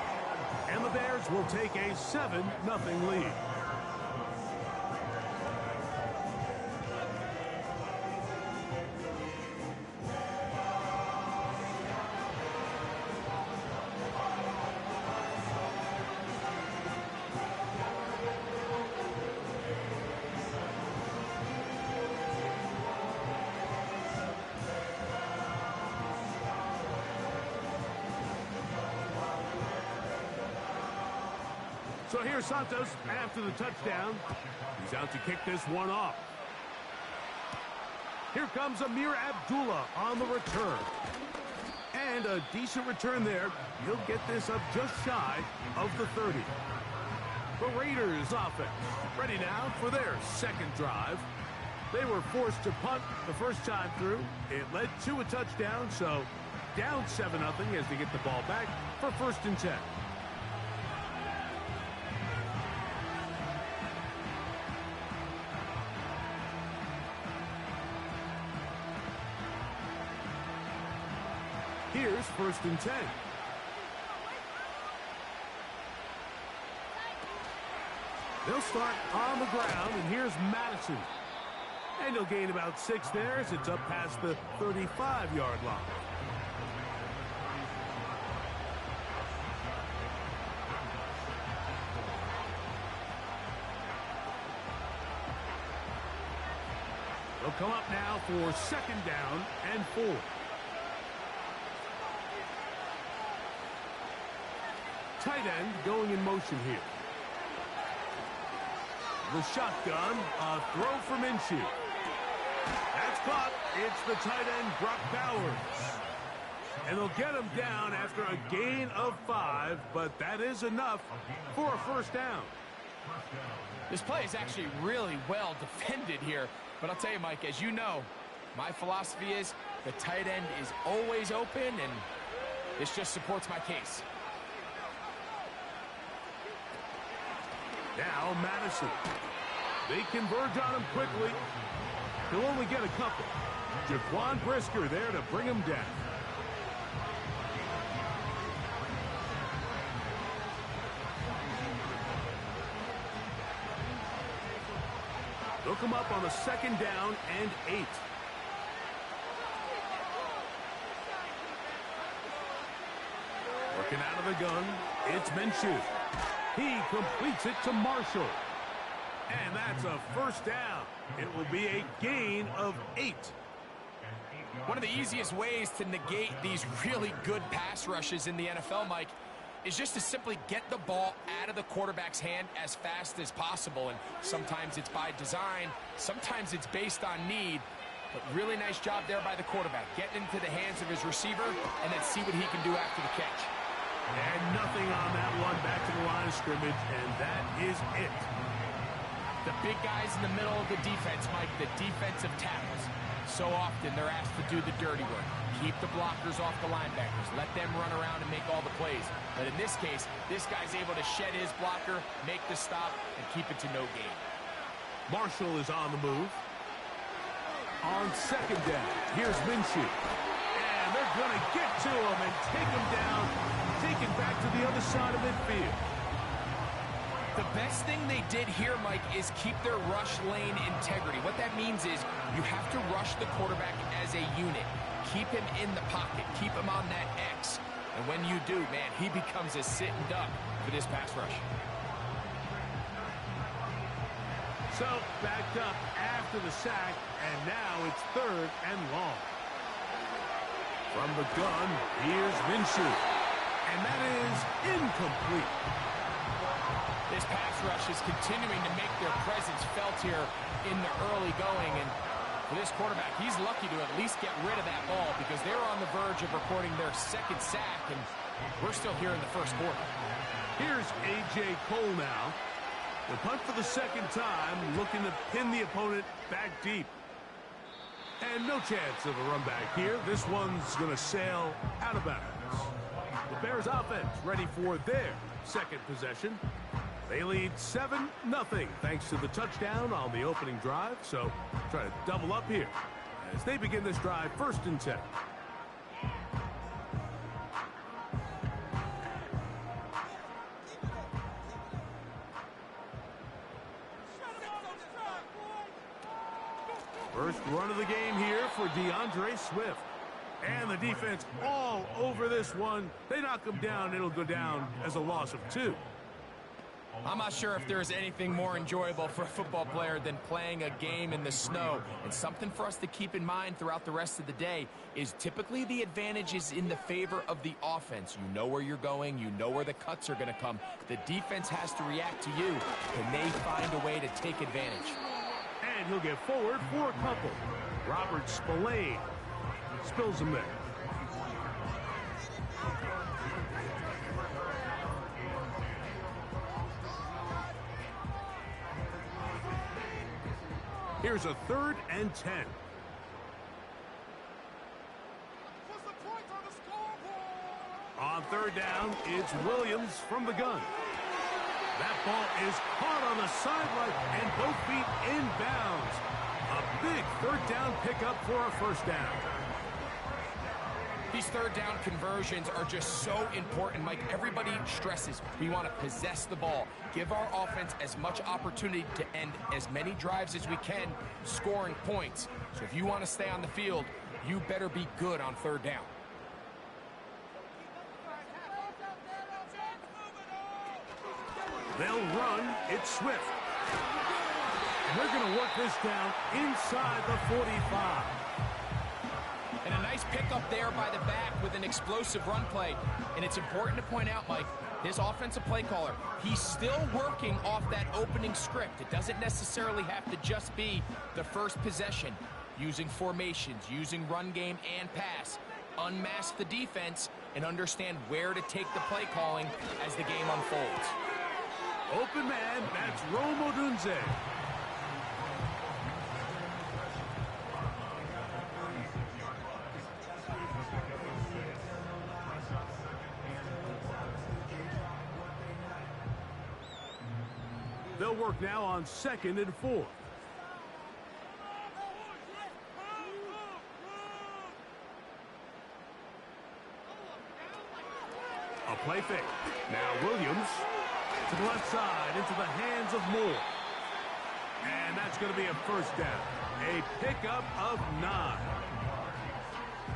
And the Bears will take a 7-0 lead. So here's Santos after the touchdown. He's out to kick this one off. Here comes Amir Abdullah on the return. And a decent return there. He'll get this up just shy of the 30. The Raiders offense ready now for their second drive. They were forced to punt the first time through. It led to a touchdown, so down 7-0 as they get the ball back for 1st and 10. Here's 1st and 10. They'll start on the ground, and here's Madison. And he'll gain about 6 there as it's up past the 35-yard line. They'll come up now for 2nd down and 4. Tight end going in motion here. The shotgun, a throw for Minshew. That's caught. It's the tight end, Brock Bowers. And they'll get him down after a gain of 5, but that is enough for a 1st down. This play is actually really well defended here. But I'll tell you, Mike, as you know, my philosophy is the tight end is always open, and this just supports my case. Now Madison. They converge on him quickly. He'll only get a couple. Jaquan Brisker there to bring him down. They'll come up on a 2nd down and 8. Working out of the gun, it's Minshew. He completes it to Marshall. And that's a 1st down. It will be a gain of 8. One of the easiest ways to negate these really good pass rushes in the NFL, Mike, is just to simply get the ball out of the quarterback's hand as fast as possible. And sometimes it's by design, sometimes it's based on need. But really nice job there by the quarterback, getting into the hands of his receiver and then see what he can do after the catch. And nothing on that one, back to the line of scrimmage, and that is it. The big guys in the middle of the defense, Mike, the defensive tackles. So often they're asked to do the dirty work. Keep the blockers off the linebackers. Let them run around and make all the plays. But in this case, this guy's able to shed his blocker, make the stop, and keep it to no gain. Marshall is on the move. On 2nd down, here's Minshew. And they're going to get to him and take him down, take it back to the other side of midfield. The best thing they did here, Mike, is keep their rush lane integrity. What that means is you have to rush the quarterback as a unit. Keep him in the pocket. Keep him on that X. And when you do, man, he becomes a sitting duck for this pass rush. So, backed up after the sack, and now it's 3rd and long. From the gun, here's Minshew. And that is incomplete. This pass rush is continuing to make their presence felt here in the early going. And for this quarterback, he's lucky to at least get rid of that ball because they're on the verge of recording their 2nd sack, and we're still here in the 1st quarter. Here's A.J. Cole now. The punt for the 2nd time, looking to pin the opponent back deep. And no chance of a run back here. This one's going to sail out of bounds. The Bears offense ready for their 2nd possession. They lead 7-0 thanks to the touchdown on the opening drive. So try to double up here as they begin this drive 1st and 10. First run of the game here for DeAndre Swift. And the defense all over this one. They knock him down. It'll go down as a loss of 2. I'm not sure if there's anything more enjoyable for a football player than playing a game in the snow. And something for us to keep in mind throughout the rest of the day is typically the advantage is in the favor of the offense. You know where you're going. You know where the cuts are going to come. The defense has to react to you. Can they find a way to take advantage? And he'll get forward for a couple. Robert Spillane spills him there. Here's a 3rd and 10. On 3rd down, it's Williams from the gun. That ball is caught on the sideline and both feet inbounds. A big 3rd down pickup for a 1st down. These 3rd down conversions are just so important, Mike. Everybody stresses we want to possess the ball, give our offense as much opportunity to end as many drives as we can, scoring points. So if you want to stay on the field, you better be good on 3rd down. They'll run. It's Swift. And they're going to work this down inside the 45. And a nice pickup there by the back with an explosive run play. And it's important to point out, Mike, his offensive play caller, he's still working off that opening script. It doesn't necessarily have to just be the first possession. Using formations, using run game and pass. Unmask the defense and understand where to take the play calling as the game unfolds. Open man, that's Rome Odunze. They'll work now on 2nd and 4. A play fake. Now Williams to the left side into the hands of Moore. And that's going to be a 1st down. A pickup of 9.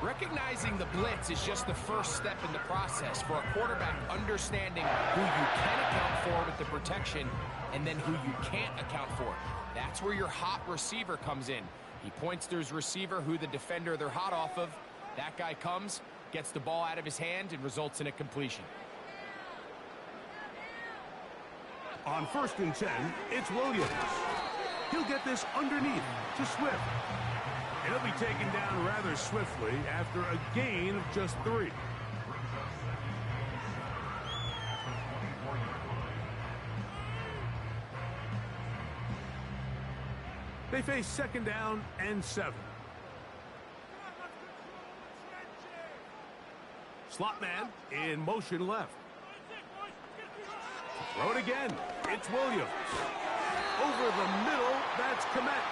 Recognizing the blitz is just the first step in the process for a quarterback, understanding who you can account for with the protection and then who you can't account for. That's where your hot receiver comes in. He points to his receiver, who the defender they're hot off of. That guy comes, gets the ball out of his hand, and results in a completion. On 1st and 10, it's Williams. He'll get this underneath to Swift. And he'll be taken down rather swiftly after a gain of just 3. They face 2nd down and 7. Slot man in motion left. Throw it again. It's Williams. Over the middle, that's Kmet.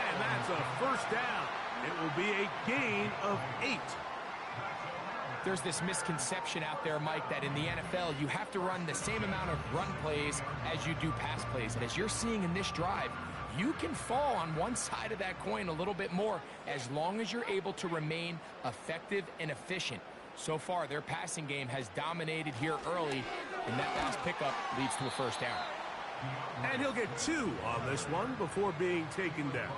And that's a 1st down. It will be a gain of 8. There's this misconception out there, Mike, that in the NFL, you have to run the same amount of run plays as you do pass plays. And as you're seeing in this drive, you can fall on one side of that coin a little bit more as long as you're able to remain effective and efficient. So far, their passing game has dominated here early, and that fast pickup leads to a 1st down. And he'll get 2 on this one before being taken down.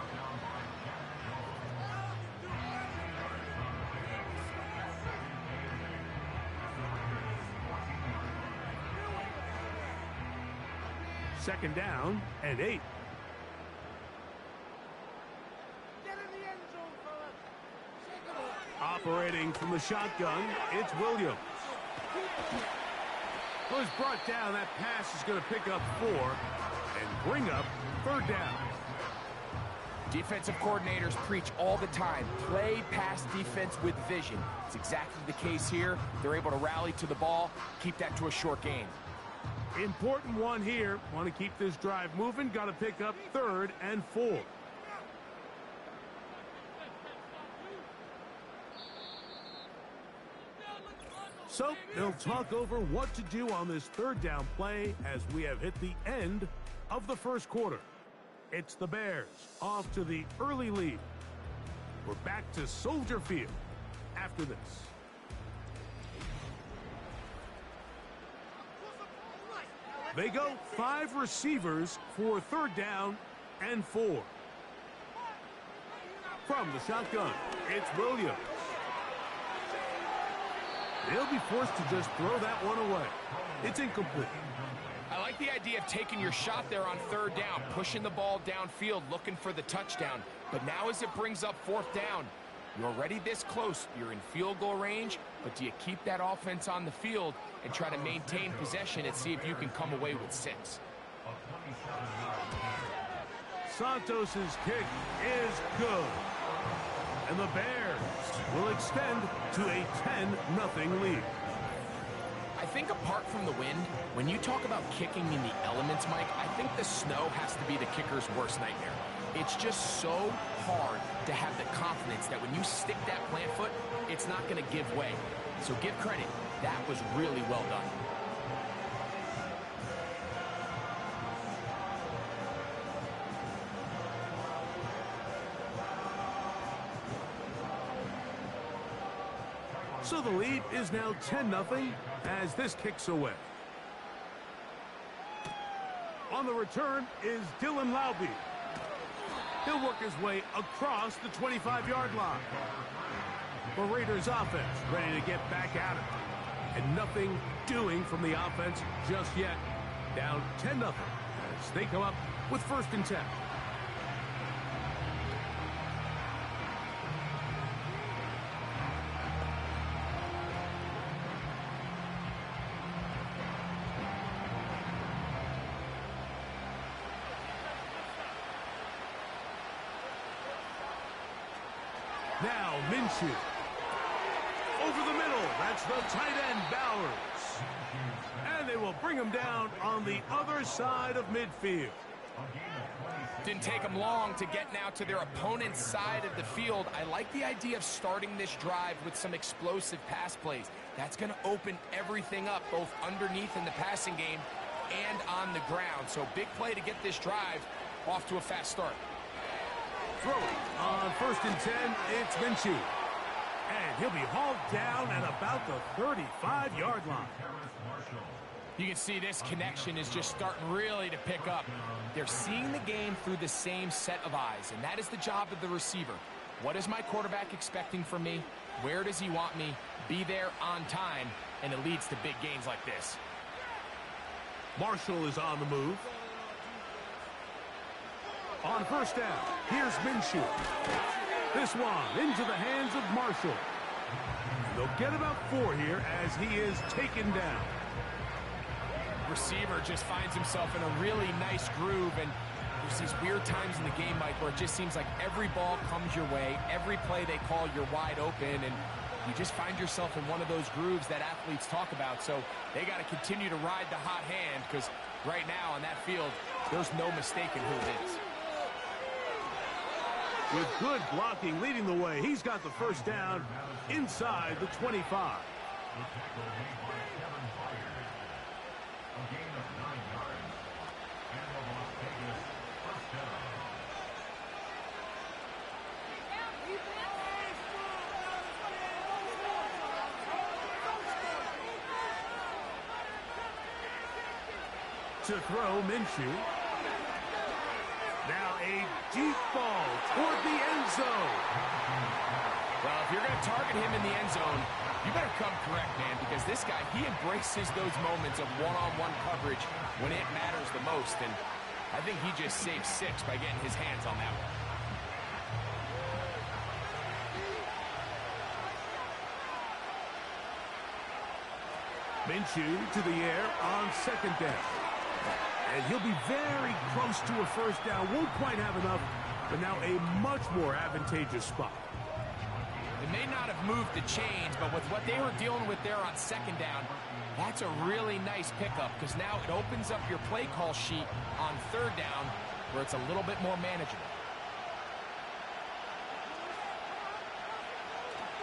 Second down and 8. Operating from the shotgun, it's Williams. Was brought down. That pass is going to pick up 4 and bring up 3rd down. Defensive coordinators preach all the time, play pass defense with vision. It's exactly the case here. They're able to rally to the ball, keep that to a short gain. Important one here. Want to keep this drive moving. Got to pick up 3rd and 4. So they'll talk over what to do on this 3rd down play as we have hit the end of the first quarter. It's the Bears off to the early lead. We're back to Soldier Field after this. They go 5 receivers for 3rd down and 4. From the shotgun, it's Williams. They'll be forced to just throw that one away. It's incomplete. I like the idea of taking your shot there on 3rd down, pushing the ball downfield, looking for the touchdown. But now as it brings up 4th down, you're already this close. You're in field goal range, but do you keep that offense on the field and try to maintain possession and see if you can come away with 6? Santos's kick is good. And the Bears will extend to a 10-0 lead. I think apart from the wind, when you talk about kicking in the elements, Mike, I think the snow has to be the kicker's worst nightmare. It's just so hard to have the confidence that when you stick that plant foot, it's not going to give way. So give credit. That was really well done. So the lead is now 10-0 as this kicks away. On the return is Dylan Laube. He'll work his way across the 25-yard line. The Raiders offense ready to get back at it. And nothing doing from the offense just yet. Down 10-0 as they come up with 1st and 10. Now Minshew. Over the middle. That's the tight end, Bowers. And they will bring him down on the other side of midfield. Didn't take them long to get now to their opponent's side of the field. I like the idea of starting this drive with some explosive pass plays. That's going to open everything up, both underneath in the passing game and on the ground. So big play to get this drive off to a fast start. Throwing on 1st and 10, it's Minshew. And he'll be hauled down at about the 35-yard line. You can see this connection is just starting really to pick up. They're seeing the game through the same set of eyes, and that is the job of the receiver. What is my quarterback expecting from me? Where does he want me? Be there on time, and it leads to big gains like this. Marshall is on the move. On 1st down, here's Minshew. This one into the hands of Marshall. And they'll get about 4 here as he is taken down. Receiver just finds himself in a really nice groove, and there's these weird times in the game, Mike, where it just seems like every ball comes your way. Every play they call, you're wide open, and you just find yourself in one of those grooves that athletes talk about. So they got to continue to ride the hot hand, because right now on that field, there's no mistaking who it is. With good blocking leading the way, he's got the 1st down inside the 25. To throw, Minshew. Now a deep ball toward the end zone. Well, if you're going to target him in the end zone, you better come correct, man, because this guy, he embraces those moments of one-on-one coverage when it matters the most, and I think he just saved 6 by getting his hands on that one. Minshew to the air on 2nd down. And he'll be very close to a 1st down. Won't quite have enough, but now a much more advantageous spot. It may not have moved the chains, but with what they were dealing with there on 2nd down, That's a really nice pickup because now it opens up your play call sheet on third down where it's a little bit more manageable.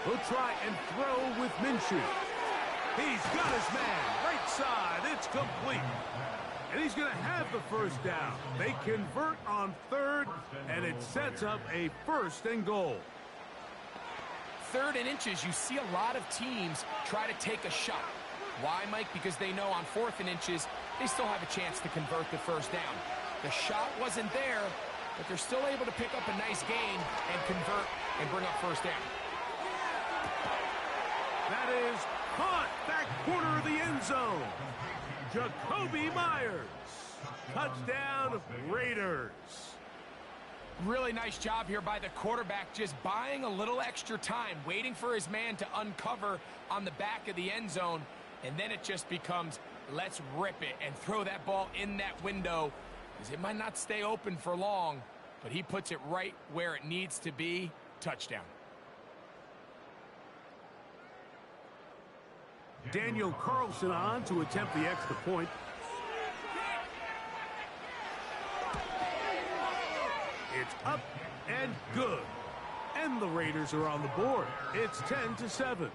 He'll try and throw with Minshew. He's got his man. Right side. It's complete. And he's going to have the first down. They convert on third, and it sets up a 1st and goal. 3rd and inches, you see a lot of teams try to take a shot. Why, Mike? Because they know on 4th and inches, they still have a chance to convert the first down. The shot wasn't there, but they're still able to pick up a nice gain and convert and bring up first down. That is caught back corner of the end zone. Jacoby Myers. Touchdown, Raiders. Really nice job here by the quarterback, just buying a little extra time, waiting for his man to uncover on the back of the end zone, and then it just becomes, let's rip it and throw that ball in that window, because it might not stay open for long, but he puts it right where it needs to be. Touchdown. Daniel Carlson on to attempt the extra point. It's up and good. And the Raiders are on the board. It's 10-7.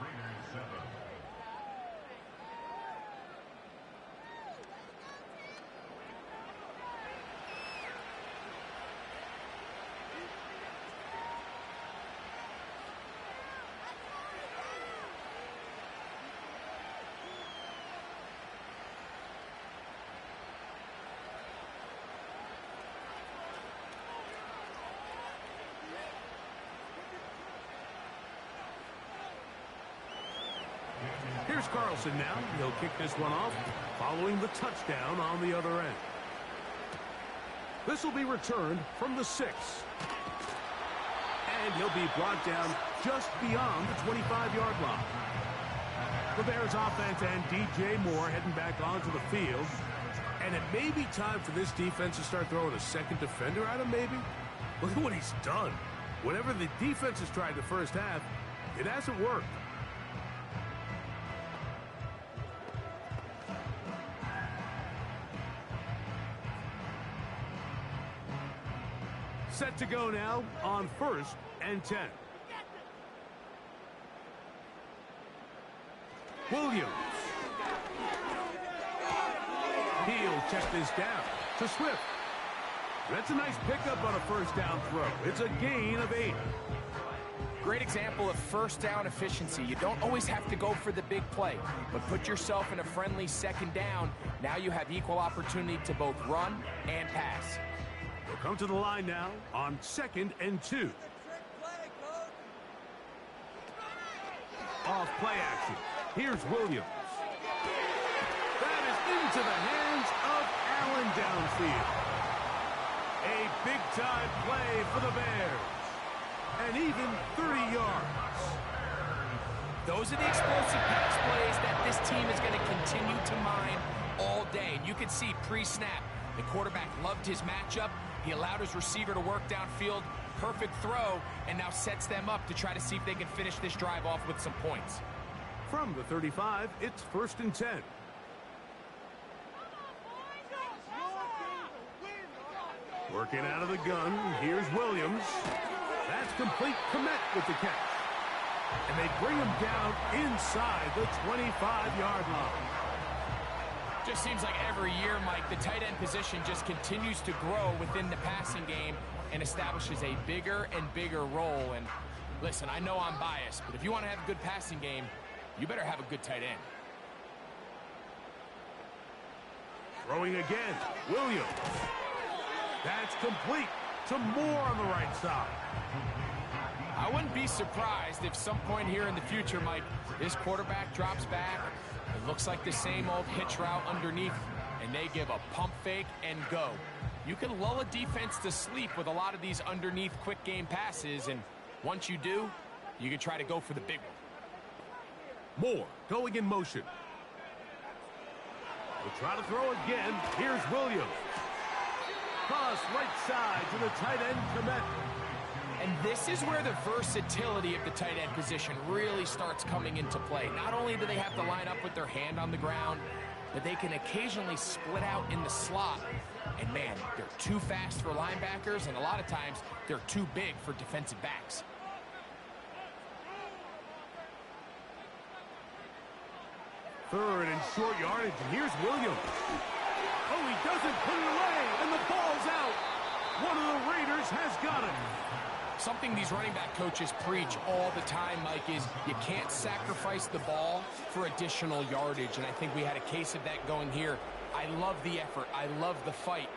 Here's Carlson now. He'll kick this one off, following the touchdown on the other end. This will be returned from the 6. And he'll be brought down just beyond the 25-yard line. The Bears offense and DJ Moore heading back onto the field. And it may be time for this defense to start throwing a second defender at him, maybe. Look at what he's done. Whatever the defense has tried the first half, it hasn't worked. Set to go now on 1st and 10. Williams. He'll check this down to Swift. That's a nice pickup on a first down throw. It's a gain of 8. Great example of first down efficiency. You don't always have to go for the big play, but put yourself in a friendly second down. Now you have equal opportunity to both run and pass. They'll come to the line now on 2nd and 2. Off play action. Here's Williams. That is into the hands of Allen downfield. A big-time play for the Bears. And even 30 yards. Those are the explosive pass plays that this team is going to continue to mine all day. And you can see pre-snap, the quarterback loved his matchup. He allowed his receiver to work downfield. Perfect throw, and now sets them up to try to see if they can finish this drive off with some points. From the 35, it's 1st and 10. Working out of the gun, here's Williams. That's complete. Komet with the catch. And they bring him down inside the 25-yard line. Just seems like every year, Mike, the tight end position just continues to grow within the passing game and establishes a bigger and bigger role. And listen, I know I'm biased, but if you want to have a good passing game, you better have a good tight end. Throwing again, Williams. That's complete to Moore on the right side. I wouldn't be surprised if some point here in the future, Mike, this quarterback drops back. It looks like the same old hitch route underneath, and they give a pump fake and go. You can lull a defense to sleep with a lot of these underneath quick game passes, and once you do, you can try to go for the big one. Moore going in motion. We'll try to throw again. Here's Williams. Cross right side to the tight end, Komet. And this is where the versatility of the tight end position really starts coming into play. Not only do they have to line up with their hand on the ground, but they can occasionally split out in the slot. And man, they're too fast for linebackers, and a lot of times they're too big for defensive backs. Third and short yardage, and here's Williams. Oh, he doesn't put it away, and the ball's out. One of the Raiders has got it. Something these running back coaches preach all the time, Mike, is you can't sacrifice the ball for additional yardage, and I think we had a case of that going here. I love the effort. I love the fight,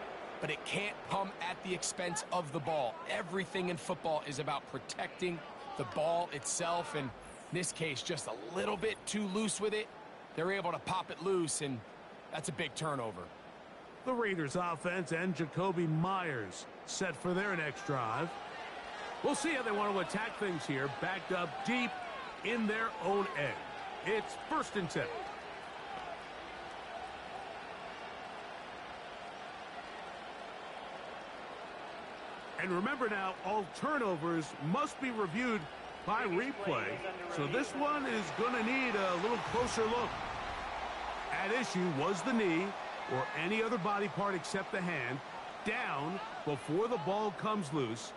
but it can't come at the expense of the ball. Everything in football is about protecting the ball itself, and in this case, just a little bit too loose with it. They're able to pop it loose, and that's a big turnover. The Raiders offense and Jacoby Myers set for their next drive. We'll see how they want to attack things here, backed up deep in their own end. It's 1st and 10. And remember now, all turnovers must be reviewed by replay, so this one is going to need a little closer look. At issue was the knee, or any other body part except the hand, down before the ball comes loose.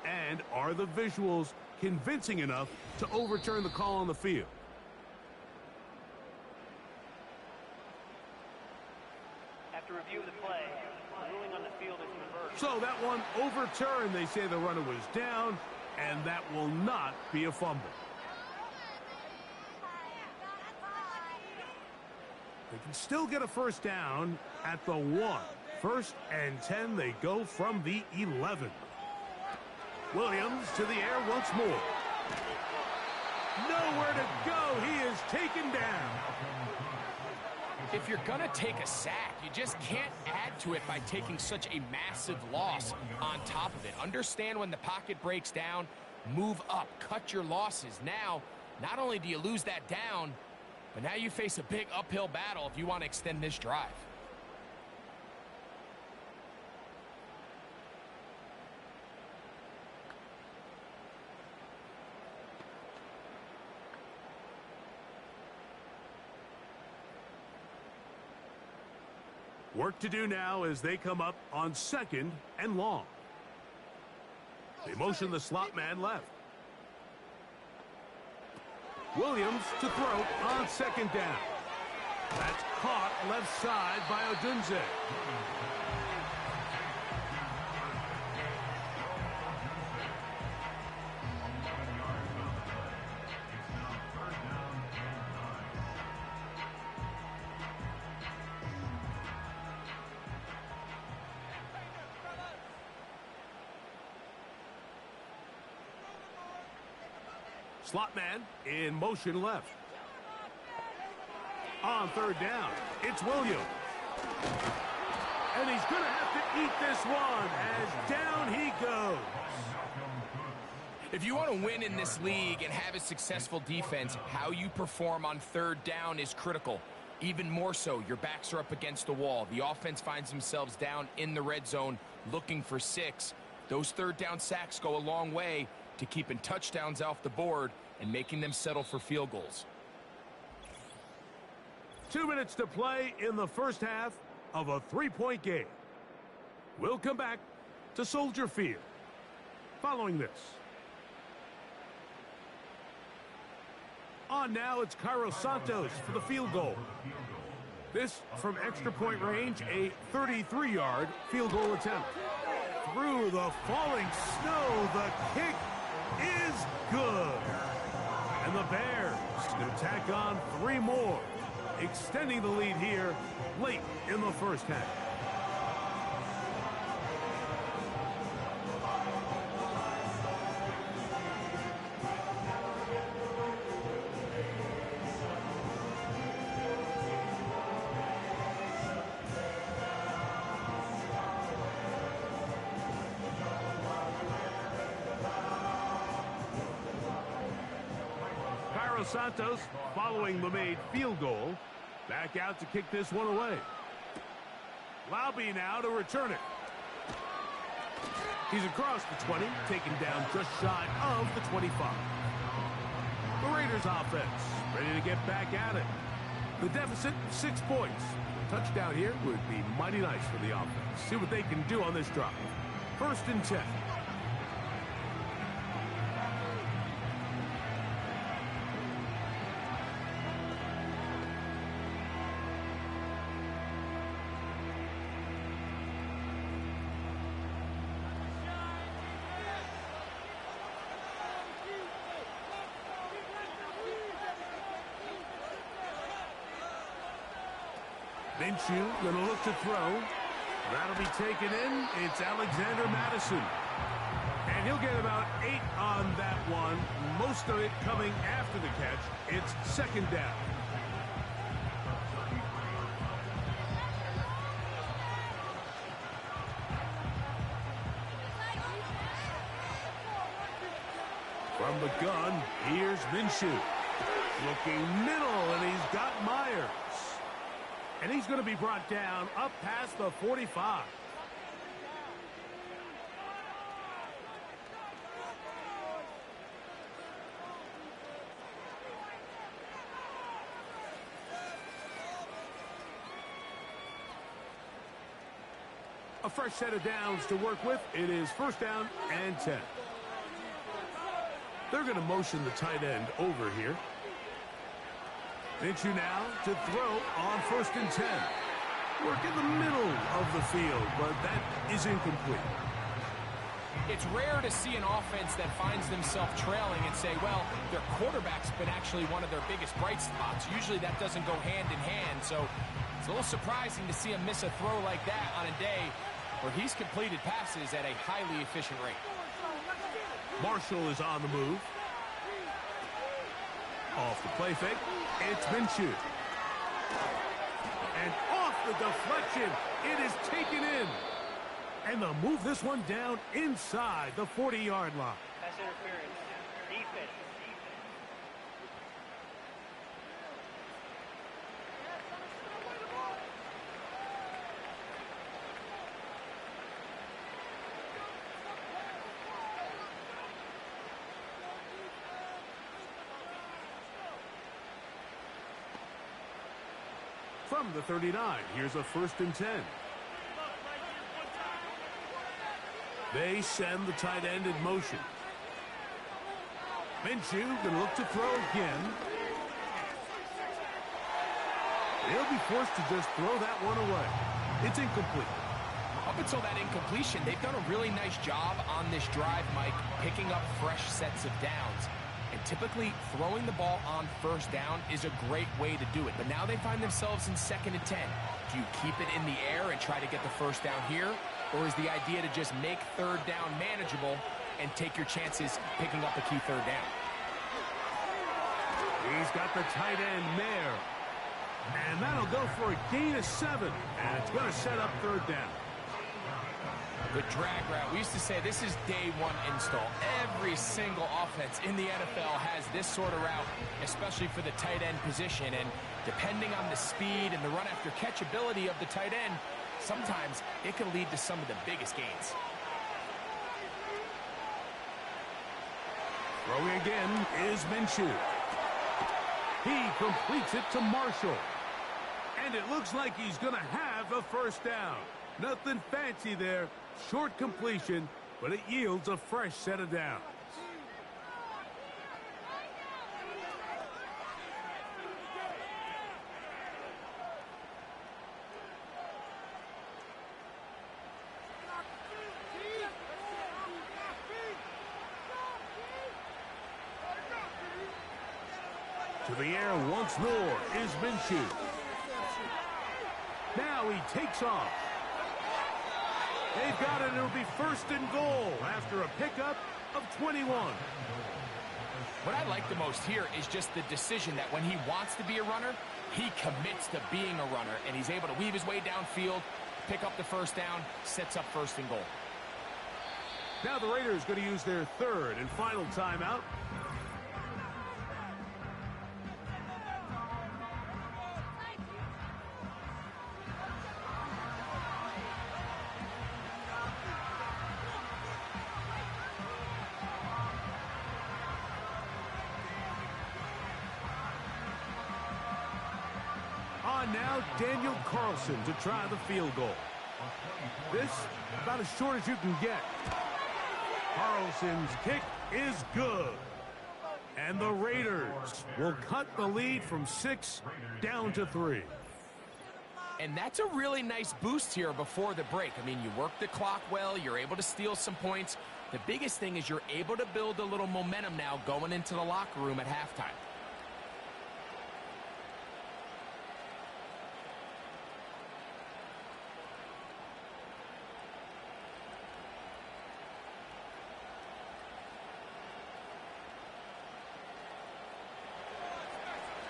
And are the visuals convincing enough to overturn the call on the field? After review of the play, the ruling on the field is reversed. So that one overturned. They say the runner was down, and that will not be a fumble. They can still get a first down at the 1. 1st and 10, they go from the 11. Williams to the air once more. Nowhere to go. He is taken down. If you're going to take a sack, you just can't add to it by taking such a massive loss on top of it. Understand when the pocket breaks down, move up, cut your losses. Now, not only do you lose that down, but now you face a big uphill battle if you want to extend this drive. Work to do now as they come up on 2nd and long. They motion the slot man left. Williams to throw on 2nd down. That's caught left side by Odunze. Slot man in motion left. On 3rd down, it's Williams. And he's going to have to eat this one as down he goes. If you want to win in this league and have a successful defense, how you perform on 3rd down is critical. Even more so, your backs are up against the wall. The offense finds themselves down in the red zone looking for 6. Those 3rd down sacks go a long way to keeping touchdowns off the board and making them settle for field goals. 2 minutes to play in the first half of a 3-point game. We'll come back to Soldier Field following this. On now, it's Cairo Santos for the field goal. This from extra point range, a 33-yard field goal attempt. Through the falling snow, the kick is good. And the Bears going to tack on 3 more, extending the lead here late in the first half. Santos, following the made field goal, back out to kick this one away. Laube now to return it. He's across the 20, taken down just shy of the 25. The Raiders offense ready to get back at it. The deficit, 6 points. A touchdown here would be mighty nice for the offense. See what they can do on this drive. 1st and 10. Minshew going to look to throw. That'll be taken in. It's Alexander Madison. And he'll get about 8 on that one. Most of it coming after the catch. It's 2nd down. From the gun, here's Minshew. Looking middle, and he's got Myers. And he's going to be brought down up past the 45. A fresh set of downs to work with. It is 1st down and 10. They're going to motion the tight end over here. Minshew now to throw on 1st and 10. Work in the middle of the field, but that is incomplete. It's rare to see an offense that finds themselves trailing and say, well, their quarterback's been actually one of their biggest bright spots. Usually that doesn't go hand in hand, so it's a little surprising to see him miss a throw like that on a day where he's completed passes at a highly efficient rate. Marshall is on the move. Off the play fake, it's Minshew. And off the deflection, it is taken in. And they'll move this one down inside the 40-yard line. Pass interference. Defense. From the 39, here's a 1st and 10. They send the tight end in motion. Minshew going to look to throw again. He'll be forced to just throw that one away. It's incomplete. Up until that incompletion, they've done a really nice job on this drive, Mike, picking up fresh sets of downs. And typically, throwing the ball on 1st down is a great way to do it. But now they find themselves in 2nd and 10. Do you keep it in the air and try to get the 1st down here? Or is the idea to just make 3rd down manageable and take your chances picking up a key 3rd down? He's got the tight end there. And that'll go for a gain of 7. And it's going to set up 3rd down. The drag route. We used to say this is day 1 install. Every single offense in the NFL has this sort of route, especially for the tight end position. And depending on the speed and the run after catch ability of the tight end, sometimes it can lead to some of the biggest gains. Throwing again is Minshew. He completes it to Marshall. And it looks like he's going to have a 1st down. Nothing fancy there. Short completion, but it yields a fresh set of downs. To the air once more is Minshew. Now he takes off. They've got it. It'll be 1st and goal after a pickup of 21. What I like the most here is just the decision that when he wants to be a runner, he commits to being a runner, and he's able to weave his way downfield, pick up the 1st down, sets up 1st and goal. Now the Raiders going to use their 3rd and final timeout. now Daniel Carlson to try the field goal. This about as short as you can get. Carlson's kick is good. And the Raiders will cut the lead from 6 down to 3. And that's a really nice boost here before the break. I mean, you work the clock well, you're able to steal some points. The biggest thing is you're able to build a little momentum now going into the locker room at halftime.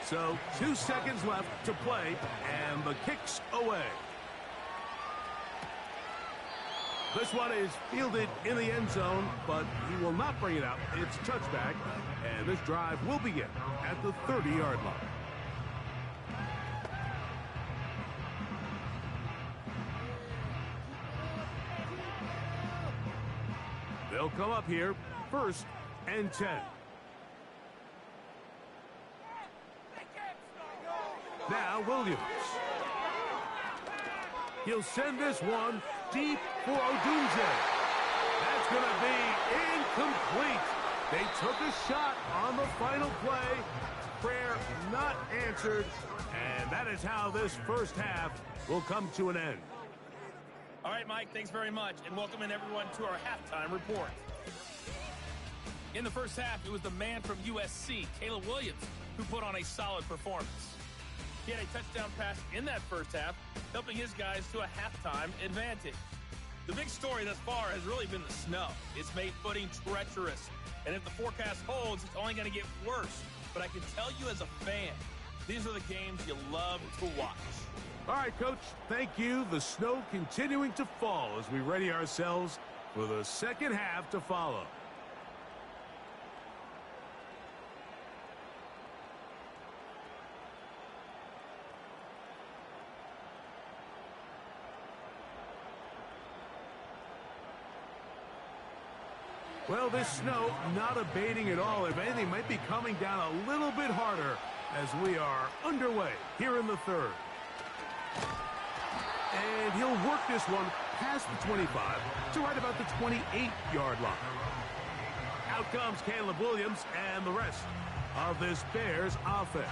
So 2 seconds left to play, and the kick's away. This one is fielded in the end zone, but he will not bring it out. It's touchback, and this drive will begin at the 30-yard line. They'll come up here, 1st and 10. Now Williams. He'll send this one deep for Odunze. That's going to be incomplete. They took a shot on the final play. Prayer not answered. And that is how this first half will come to an end. All right, Mike, thanks very much. And welcoming everyone to our halftime report. In the first half, it was the man from USC, Caleb Williams, who put on a solid performance. He had a touchdown pass in that first half, helping his guys to a halftime advantage. The big story thus far has really been the snow. It's made footing treacherous, and if the forecast holds, it's only going to get worse. But I can tell you as a fan, these are the games you love to watch. All right, Coach, thank you. The snow continuing to fall as we ready ourselves for the second half to follow. Well, this snow not abating at all. If anything, might be coming down a little bit harder as we are underway here in the third. And he'll work this one past the 25 to right about the 28-yard line. Out comes Caleb Williams and the rest of this Bears offense.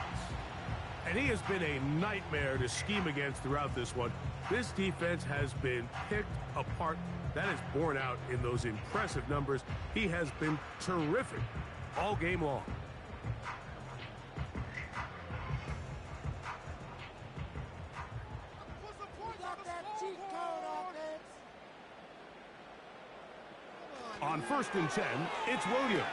And he has been a nightmare to scheme against throughout this one. This defense has been picked apart. That is borne out in those impressive numbers. He has been terrific all game long. On 1st and 10, it's Williams.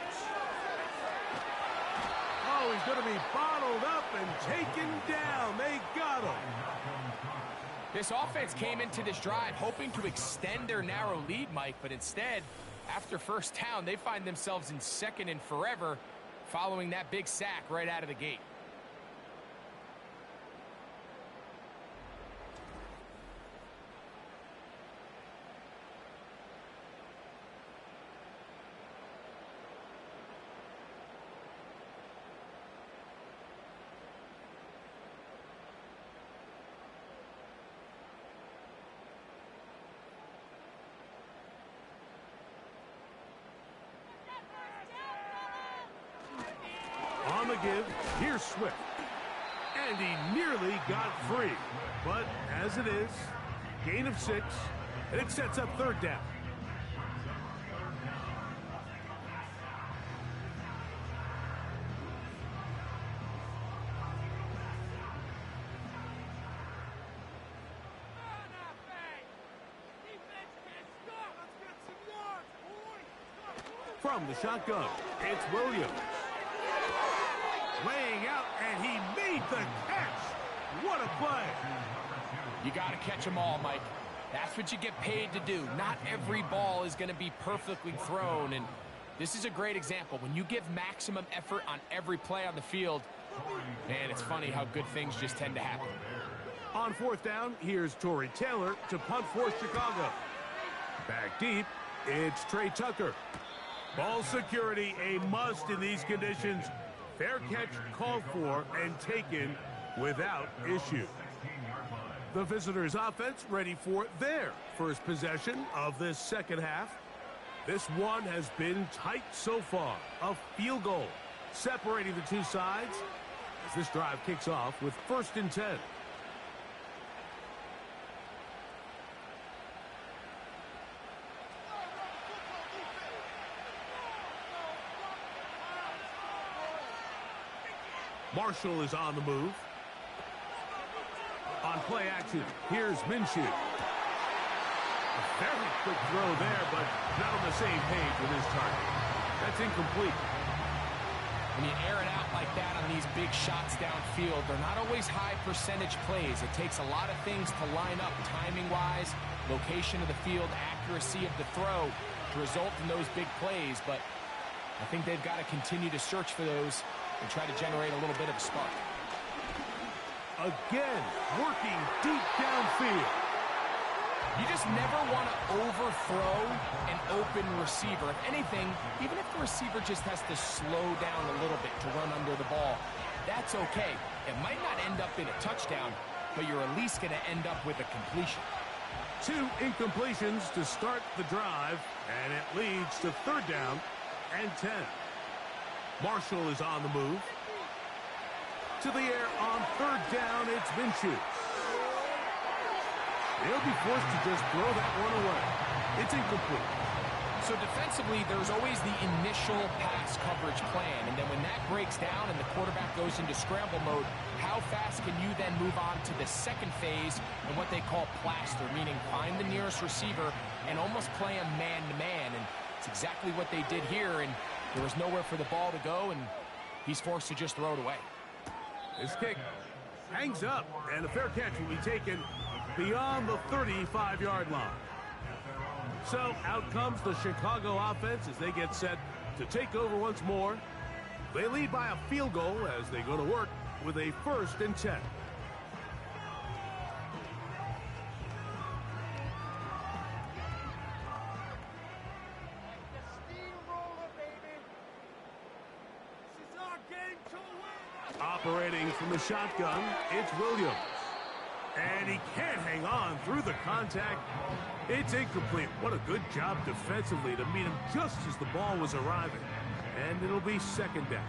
Oh, he's going to be bottled up and taken down. They got him. This offense came into this drive hoping to extend their narrow lead, Mike, but instead, after first down, they find themselves in 2nd and forever following that big sack right out of the gate. On the give, here's Swift. And he nearly got free. But as it is, gain of 6, and it sets up 3rd down. From the shotgun, it's Williams. Laying out, and he made the catch. What a play. You got to catch them all, Mike. That's what you get paid to do. Not every ball is going to be perfectly thrown, and this is a great example. When you give maximum effort on every play on the field, man, it's funny how good things just tend to happen. On 4th down, here's Torrey Taylor to punt for Chicago. Back deep, it's Trey Tucker. Ball security, a must in these conditions. Fair catch called for and taken without issue. The visitors' offense ready for their first possession of this second half. This one has been tight so far. A field goal separating the two sides as this drive kicks off with 1st and 10. Marshall is on the move. On play action, here's Minshew. A very quick throw there, but not on the same page with his target. That's incomplete. When you air it out like that on these big shots downfield, they're not always high percentage plays. It takes a lot of things to line up timing-wise, location of the field, accuracy of the throw to result in those big plays. But I think they've got to continue to search for those and try to generate a little bit of a spark. Again, working deep downfield. You just never want to overthrow an open receiver. If anything, even if the receiver just has to slow down a little bit to run under the ball, that's okay. It might not end up in a touchdown, but you're at least going to end up with a completion. 2 incompletions to start the drive, and it leads to 3rd down and 10. Marshall is on the move. To the air on 3rd down, it's Minshew. They'll be forced to just throw that one away. It's incomplete. So defensively, there's always the initial pass coverage plan, and then when that breaks down and the quarterback goes into scramble mode, how fast can you then move on to the second phase and what they call plaster, meaning find the nearest receiver and almost play him man-to-man, and it's exactly what they did here, and there was nowhere for the ball to go, and he's forced to just throw it away. This kick hangs up, and a fair catch will be taken beyond the 35-yard line. So out comes the Chicago offense as they get set to take over once more. They lead by a field goal as they go to work with a 1st and 10. Operating from the shotgun, it's Williams. And he can't hang on through the contact. It's incomplete. What a good job defensively to meet him just as the ball was arriving. And it'll be 2nd down.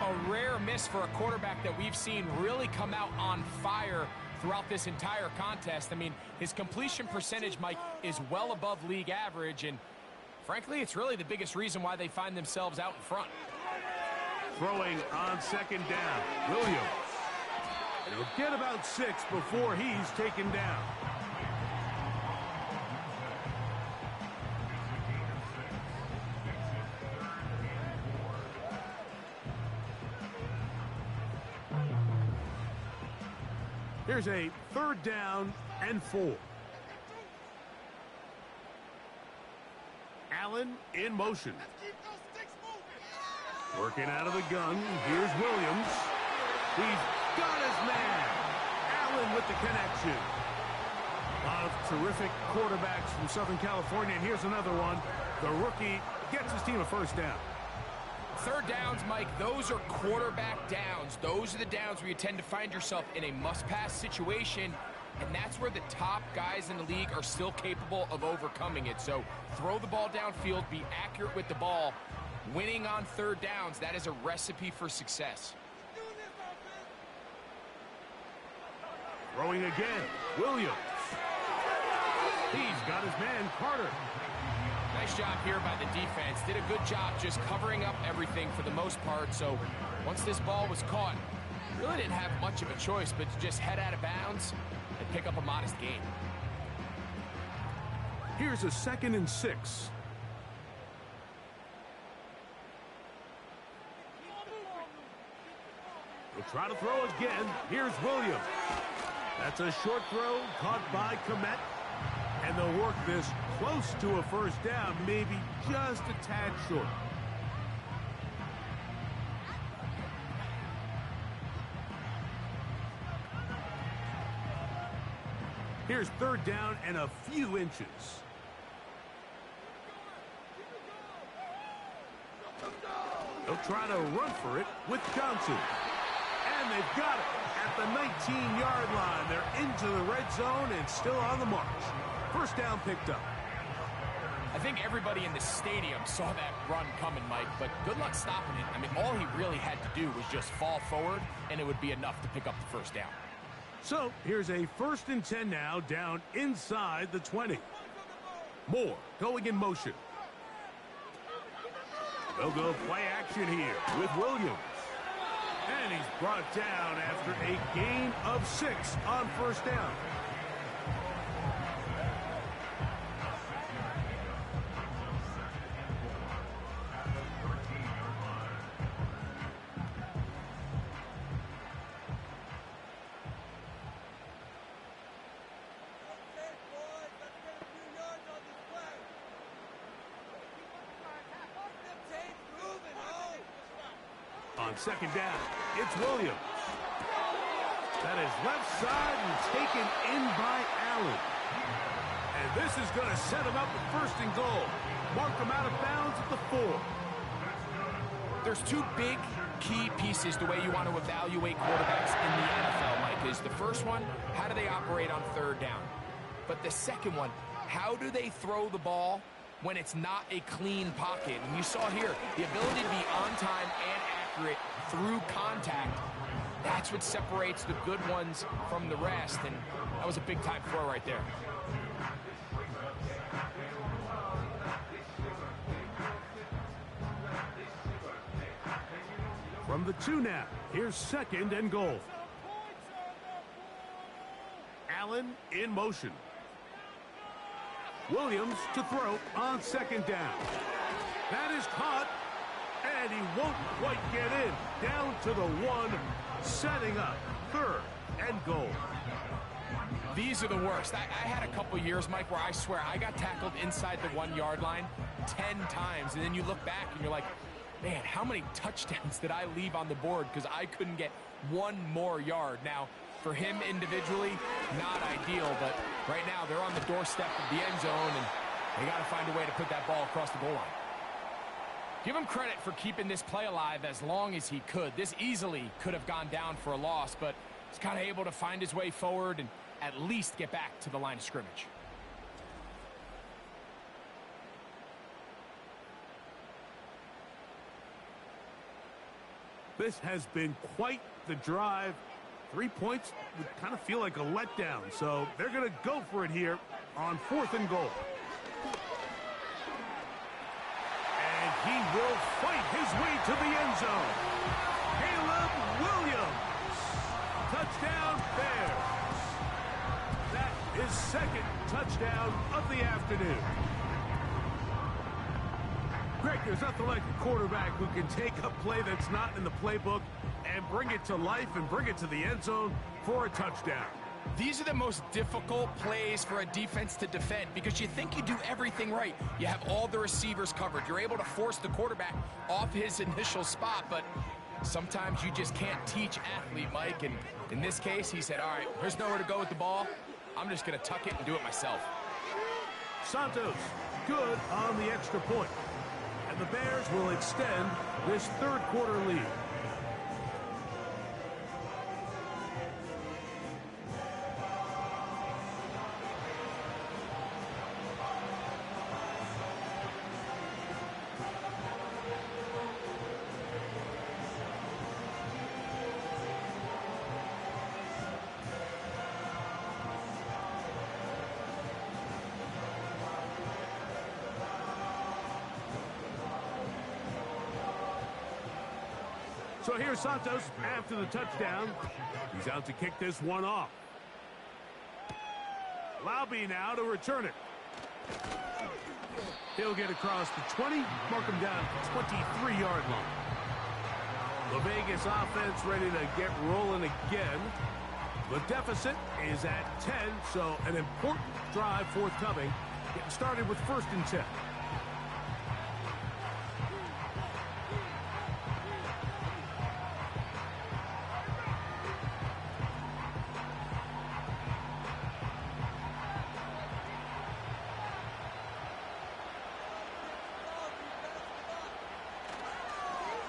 A rare miss for a quarterback that we've seen really come out on fire throughout this entire contest. I mean, his completion percentage, Mike, is well above league average. And frankly, it's really the biggest reason why they find themselves out in front. Throwing on 2nd down, Williams. And he'll get about 6 before he's taken down. Here's a 3rd down and 4. Allen in motion. Working out of the gun. Here's Williams. He's got his man. Allen with the connection. A lot of terrific quarterbacks from Southern California. And here's another one. The rookie gets his team a 1st down. 3rd downs, Mike, those are quarterback downs. Those are the downs where you tend to find yourself in a must-pass situation, and that's where the top guys in the league are still capable of overcoming it. So throw the ball downfield, be accurate with the ball. Winning on 3rd downs, that is a recipe for success. Throwing again, Williams. He's got his man, Carter. Nice job here by the defense. Did a good job just covering up everything for the most part. So once this ball was caught, really didn't have much of a choice but to just head out of bounds and pick up a modest gain. Here's a 2nd and 6. We'll try to throw again. Here's Williams. That's a short throw caught by Kmet. And they'll work this close to a 1st down, maybe just a tad short. Here's 3rd down and a few inches. They'll try to run for it with Johnson. And they've got it at the 19-yard line. They're into the red zone and still on the march. First down picked up. I think everybody in the stadium saw that run coming, Mike, but good luck stopping it. I mean, all he really had to do was just fall forward, and it would be enough to pick up the first down. So here's a 1st and 10 now, down inside the 20. Moore going in motion. They'll go play action here with Williams. And he's brought down after a gain of 6 on first down. On second down, it's Williams. That is left side and taken in by Allen. And this is going to set him up with 1st and goal. Mark him out of bounds at the 4. There's 2 big key pieces the way you want to evaluate quarterbacks in the NFL, Mike, is the first one, how do they operate on 3rd down? But the second one, how do they throw the ball when it's not a clean pocket? And you saw here, the ability to be on time and accurate through contact, that's what separates the good ones from the rest, and that was a big-time throw right there. From the 2 now, here's 2nd and goal. Allen in motion. Williams to throw on 2nd down. That is caught, and he won't quite get in. Down to the 1, setting up 3rd and goal. These are the worst. I had a couple years, Mike, where I swear I got tackled inside the 1-yard line 10 times, and then you look back and you're like, man, how many touchdowns did I leave on the board because I couldn't get 1 more yard? Now, for him individually, not ideal, but right now they're on the doorstep of the end zone, and they got to find a way to put that ball across the goal line. Give him credit for keeping this play alive as long as he could. This easily could have gone down for a loss, but he's kind of able to find his way forward and at least get back to the line of scrimmage. This has been quite the drive. 3 points would kind of feel like a letdown, so they're going to go for it here on 4th and goal. And he will fight his way to the end zone. Caleb Williams. Touchdown Bears. That is 2nd touchdown of the afternoon. Greg, there's nothing like a quarterback who can take a play that's not in the playbook and bring it to life and bring it to the end zone for a touchdown. These are the most difficult plays for a defense to defend because you think you do everything right. You have all the receivers covered. You're able to force the quarterback off his initial spot, but sometimes you just can't teach athlete, Mike. And in this case, he said, all right, there's nowhere to go with the ball. I'm just going to tuck it and do it myself. Santos, good on the extra point. And the Bears will extend this 3rd quarter lead. So here's Santos after the touchdown. He's out to kick this one off. Laube now to return it. He'll get across the 20, mark him down at the 23-yard line. The Vegas offense ready to get rolling again. The deficit is at 10, so an important drive forthcoming. Getting started with 1st and 10.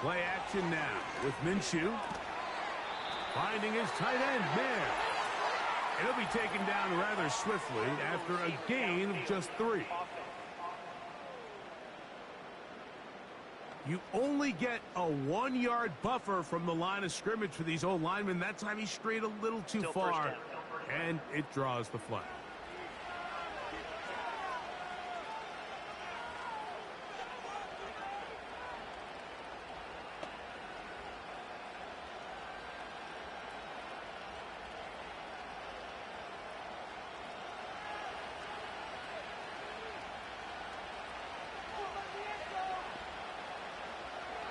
Play action now with Minshew. finding his tight end there. It'll be taken down rather swiftly after a gain of just 3. You only get a 1-yard buffer from the line of scrimmage for these old linemen. That time he strayed a little too far, and it draws the flag.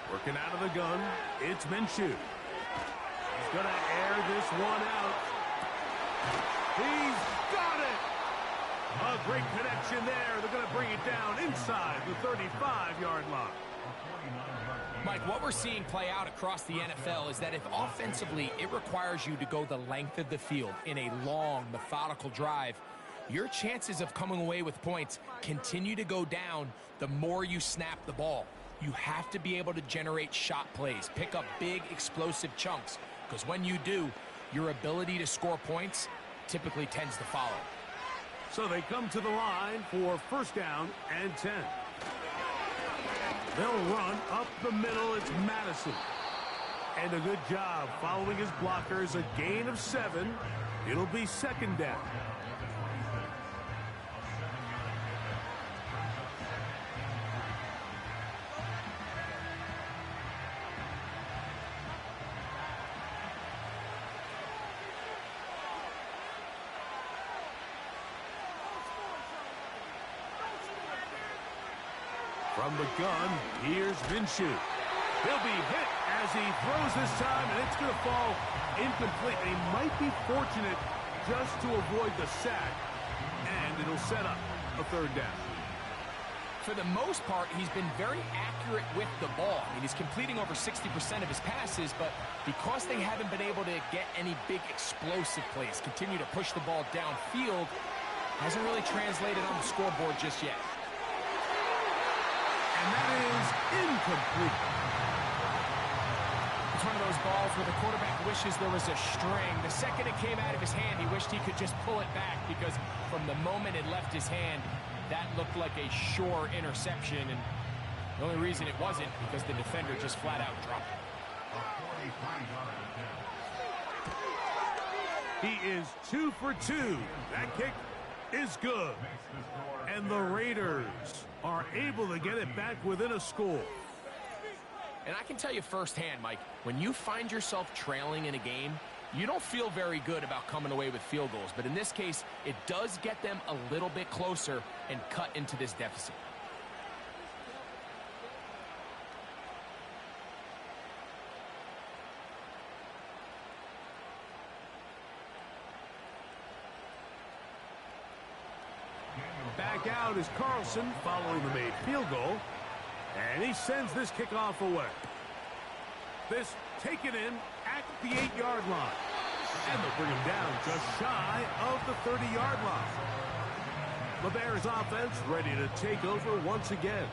Working out of the gun, it's Minshew. He's going to air this one out. He's got it! A great connection there. They're going to bring it down inside the 35-yard line. Mike, what we're seeing play out across the NFL is that if offensively it requires you to go the length of the field in a long, methodical drive, your chances of coming away with points continue to go down the more you snap the ball. You have to be able to generate shot plays, pick up big, explosive chunks, because when you do, your ability to score points typically tends to follow. So they come to the line for first down and 10. They'll run up the middle. It's Madison. And a good job following his blockers, a gain of 7. It'll be second down. From the gun, here's Minshew. He'll be hit as he throws this time, and it's going to fall incomplete. They might be fortunate just to avoid the sack, and it'll set up a third down. For the most part, he's been very accurate with the ball. I mean, he's completing over 60% of his passes, but because they haven't been able to get any big explosive plays, continue to push the ball downfield, hasn't really translated on the scoreboard just yet. And that is incomplete. It's one of those balls where the quarterback wishes there was a string. The second it came out of his hand, he wished he could just pull it back, because from the moment it left his hand, that looked like a sure interception. And the only reason it wasn't because the defender just flat out dropped it. He is 2 for 2. That kick is good. And the Raiders are able to get it back within a score. And I can tell you firsthand, Mike, when you find yourself trailing in a game, you don't feel very good about coming away with field goals. But in this case, it does get them a little bit closer and cut into this deficit. Back out is Carlson following the made field goal. And he sends this kickoff away. This taken in at the 8-yard line. And they'll bring him down just shy of the 30-yard line. The Bears offense ready to take over once again.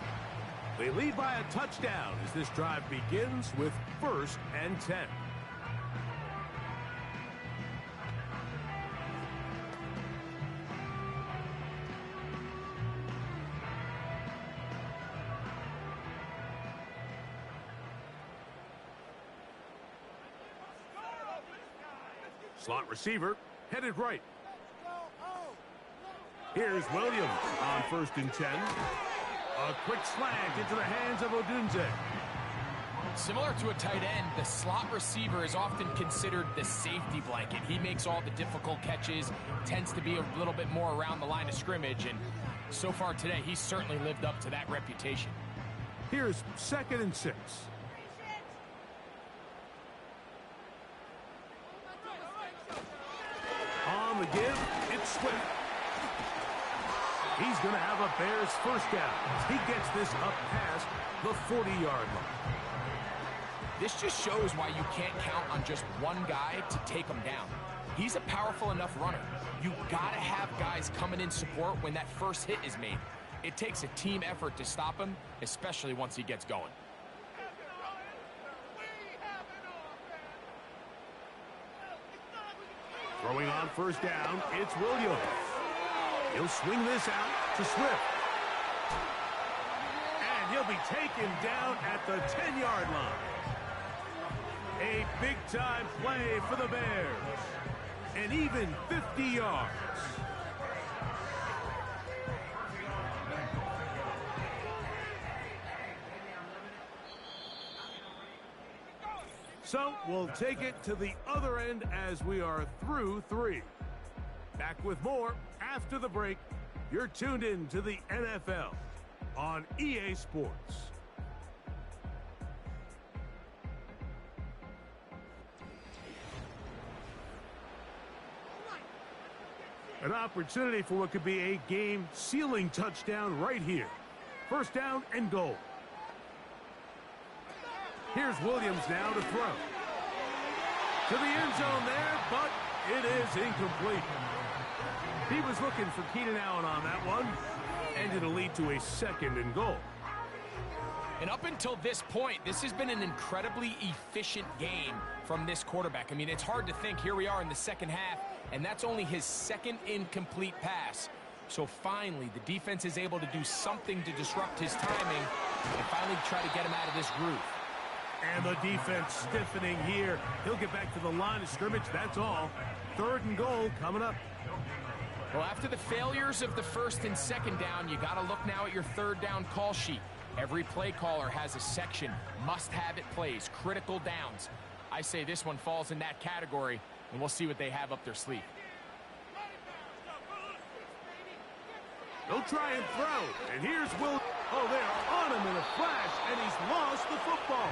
They lead by a touchdown as this drive begins with 1st and 10. Slot receiver headed right. Here's Williams on 1st and 10. A quick slant into the hands of Odunze. Similar to a tight end, the slot receiver is often considered the safety blanket. He makes all the difficult catches, tends to be a little bit more around the line of scrimmage, and so far today, he's certainly lived up to that reputation. Here's 2nd and 6. On the give, it's Swift. He's going to have a Bears first down. He gets this up past the 40-yard line. This just shows why you can't count on just one guy to take him down. He's a powerful enough runner. You got to have guys coming in support when that first hit is made. It takes a team effort to stop him, especially once he gets going. Throwing on first down, it's Williams. He'll swing this out to Swift. And he'll be taken down at the 10-yard line. A big-time play for the Bears. And even 50 yards. So we'll take it to the other end as we are through 3. Back with more after the break. You're tuned in to the NFL on EA Sports. An opportunity for what could be a game-sealing touchdown right here. First down and goal. Here's Williams now to throw. To the end zone there, but it is incomplete. He was looking for Keenan Allen on that one, and it'll lead to a second and goal. And up until this point, this has been an incredibly efficient game from this quarterback. I mean, it's hard to think. Here we are in the second half, and that's only his second incomplete pass. So finally, the defense is able to do something to disrupt his timing and finally try to get him out of this groove. And the defense stiffening here. He'll get back to the line of scrimmage, that's all. Third and goal coming up. Well, after the failures of the first and second down, you got to look now at your third down call sheet. Every play caller has a section, must-have-it plays, critical downs. I say this one falls in that category, and we'll see what they have up their sleeve. They'll try and throw, and here's Will. Oh, they're on him in a flash, and he's lost the football.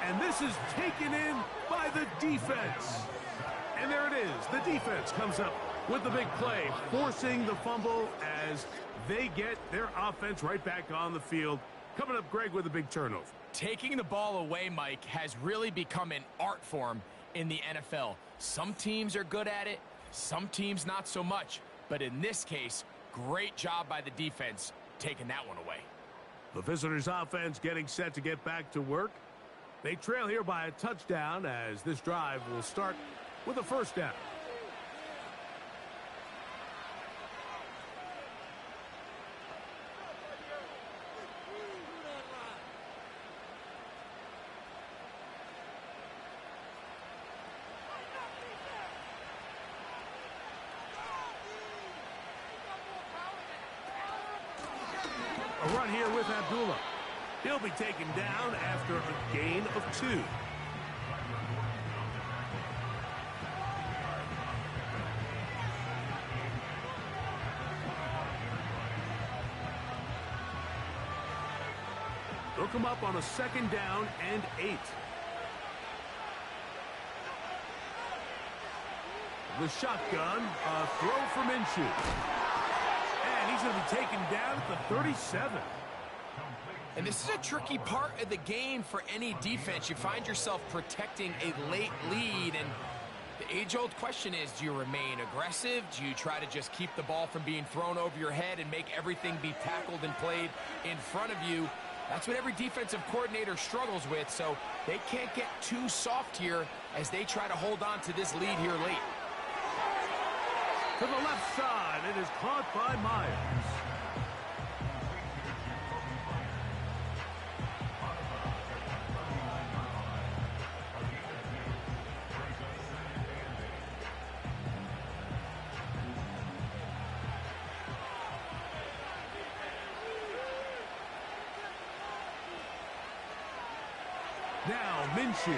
And this is taken in by the defense. And there it is. The defense comes up with the big play, forcing the fumble as they get their offense right back on the field. Coming up, Greg, with a big turnover. Taking the ball away, Mike, has really become an art form in the NFL. Some teams are good at it, some teams not so much. But in this case, great job by the defense taking that one away. The visitors' offense getting set to get back to work. They trail here by a touchdown as this drive will start with a first down. A run here with Abdullah. He'll be taken down after a gain of 2. They'll come up on a second down and 8. The shotgun, a throw for Minshew. And he's going to be taken down at the 37. And this is a tricky part of the game for any defense. You find yourself protecting a late lead, and the age-old question is, do you remain aggressive? Do you try to just keep the ball from being thrown over your head and make everything be tackled and played in front of you? That's what every defensive coordinator struggles with, so they can't get too soft here as they try to hold on to this lead here late. To the left side, it is caught by Myers. Now Minshew.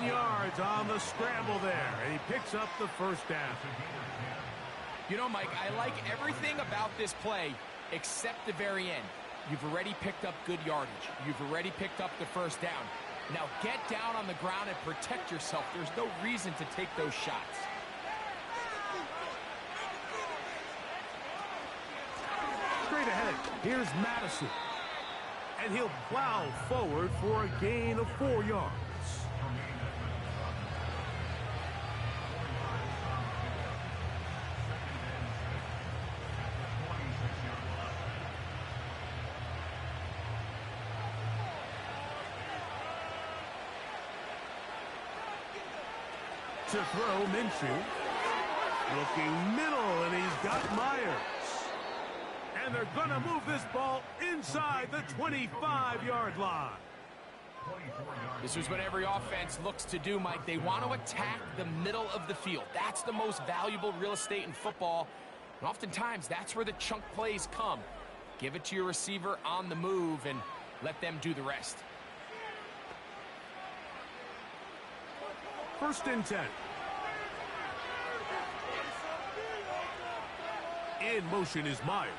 Yards on the scramble there, and he picks up the first down. You know, Mike, I like everything about this play except the very end. You've already picked up good yardage. You've already picked up the first down. Now get down on the ground and protect yourself. There's no reason to take those shots. Straight ahead, here's Madison. And he'll plow forward for a gain of 4 yards. to throw, Minshew. Looking middle, and he's got Myers. And they're going to move this ball inside the 25-yard line. This is what every offense looks to do, Mike. They want to attack the middle of the field. That's the most valuable real estate in football. And oftentimes, that's where the chunk plays come. Give it to your receiver on the move and let them do the rest. 1st and 10. In motion is Myers.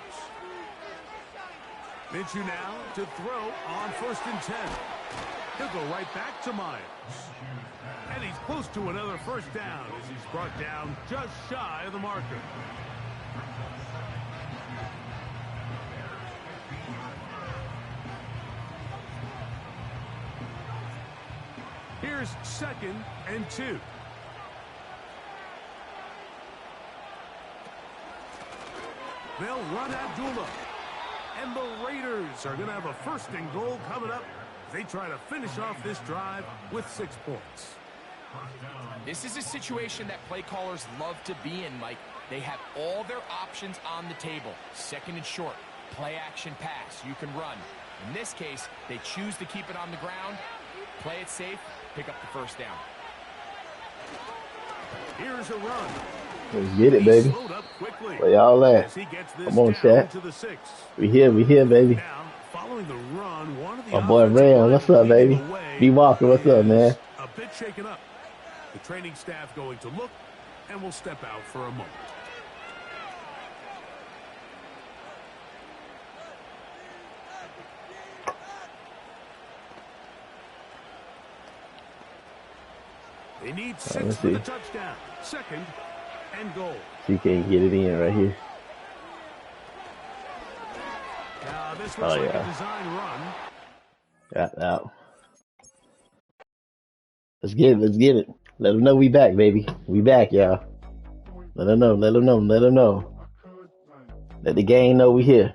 Minshew now to throw on 1st and 10. He'll go right back to Myers. And he's close to another first down as he's brought down just shy of the marker. Here's 2nd and 2. They'll run Abdullah. And the Raiders are going to have a 1st and goal coming up. They try to finish off this drive with 6 points. This is a situation that play callers love to be in, Mike. They have all their options on the table. 2nd and short, play action pass. You can run. In this case, they choose to keep it on the ground, play it safe, pick up the 1st down. Here's a run. Let's get it, baby. Where y'all at? Come on, chat. We here, baby. Following the run, one of the My boy Ram, what's up, baby? B Walker, what's up, man? A bit shaken up. The training staff going to look, and will step out for a moment. They need 6 for the touchdown. 2nd and goal. He can't get it in right here. This looks like a design run. Got out. Let's get it. Let them know we back, baby. We back, y'all. Let them know. Let the gang know we here.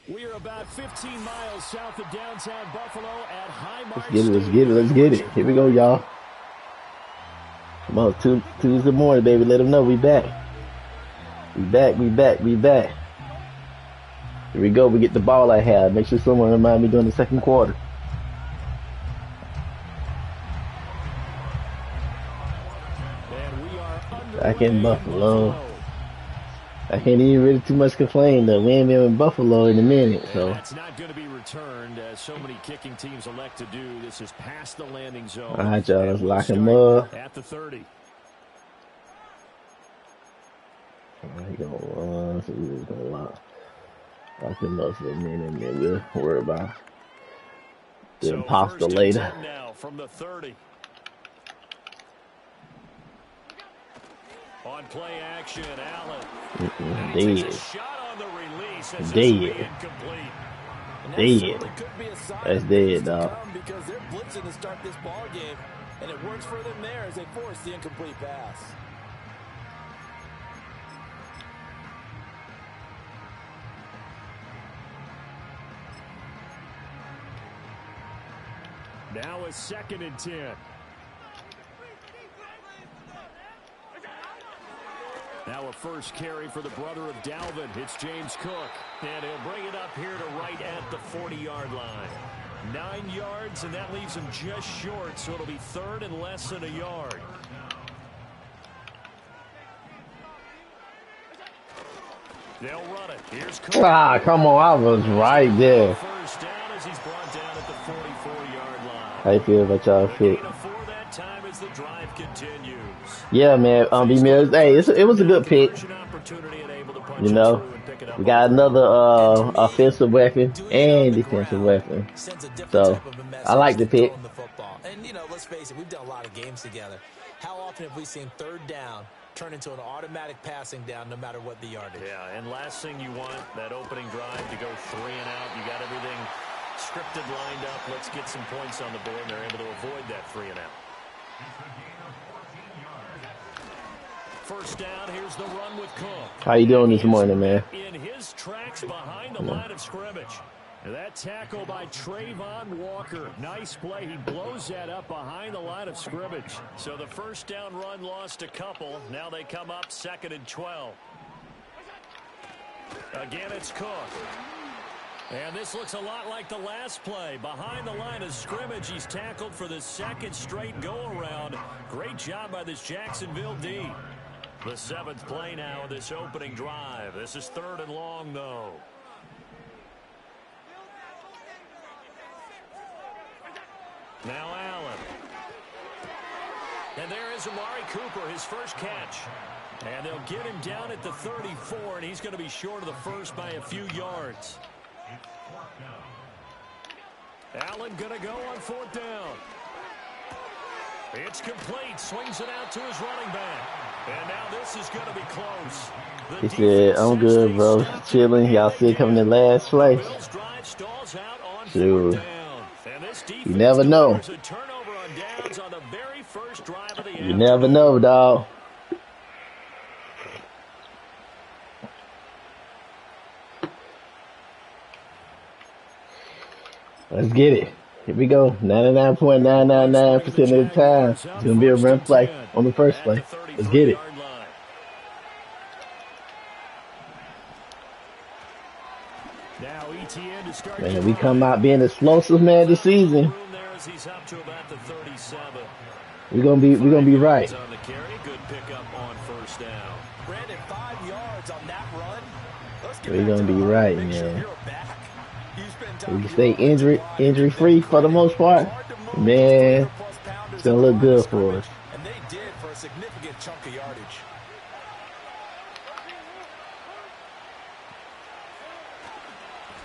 We are about 15 miles south of downtown Buffalo at Highmark. Let's get it. Here we go, y'all. Come on, Tuesday morning, baby. Let them know we back. We back. Here we go. We get the ball I have. Make sure someone remind me during the 2nd quarter. Back in Buffalo. I can't even really too much complain though. We ain't been in Buffalo in a minute, so. That's not going to be returned as so many kicking teams elect to do. This is past the landing zone. All right, y'all. Let's lock him up. At the 30. He gonna run, so we're just gonna lock him up for a minute, and then we'll worry about the imposter later. Now from the 30. On play action, Allen. Dead. That's dead, dog. Because they're blitzing to start this ball game, and it works for them there as they force the incomplete pass. Now a 2nd and 10. Now a first carry for the brother of Dalvin. It's James Cook. And he'll bring it up here to right at the 40-yard line. 9 yards, and that leaves him just short, so it'll be 3rd and less than a yard. They'll run it. Here's Ah, come on. I was right there. first down as he's brought down at the 44-yard line. How you feel about y'all The pick? gain of 4 that time as the drive continues. Yeah, man. B Mills. Hey, it was a good pick. Opportunity and able to punch You it know, through and pick it up we got another offensive weapon and defensive weapon. Sends a different So type of a message I like the than pick. throwing the football. And, you know, let's face it, we've done a lot of games together. How often have we seen third down turn into an automatic passing down no matter what the yardage? Yeah, and last thing you want, that opening drive to go 3 and out. You got everything scripted, lined up. Let's get some points on the board, and they're able to avoid that 3 and out. First down, here's the run with Cook. How you doing this morning, man? In his tracks behind the line of scrimmage. That tackle by Trayvon Walker. Nice play. He blows that up behind the line of scrimmage. So the first down run lost a couple. Now they come up 2nd and 12. Again, it's Cook. And this looks a lot like the last play. Behind the line of scrimmage, he's tackled for the 2nd straight go-around. Great job by this Jacksonville D. The 7th play now of this opening drive. This is 3rd and long, though. Now Allen. And there is Amari Cooper, his first catch. And they'll get him down at the 34, and he's going to be short of the first by a few yards. Allen going to go on 4th down. It's complete. Swings it out to his running back. And now this is going to be close. He said, I'm good, bro. Chilling. Y'all see it coming in last play. Dude. You never know. You never know, dog. Let's get it. Here we go. 99.999% of the time, it's going to be a run play on the first play. Let's get it. Man, we come out being explosive, man, this season. We're gonna be right. We're gonna be right, man. We can stay injury free for the most part. Man, it's gonna look good for us. And they did for a significant chunk of yardage.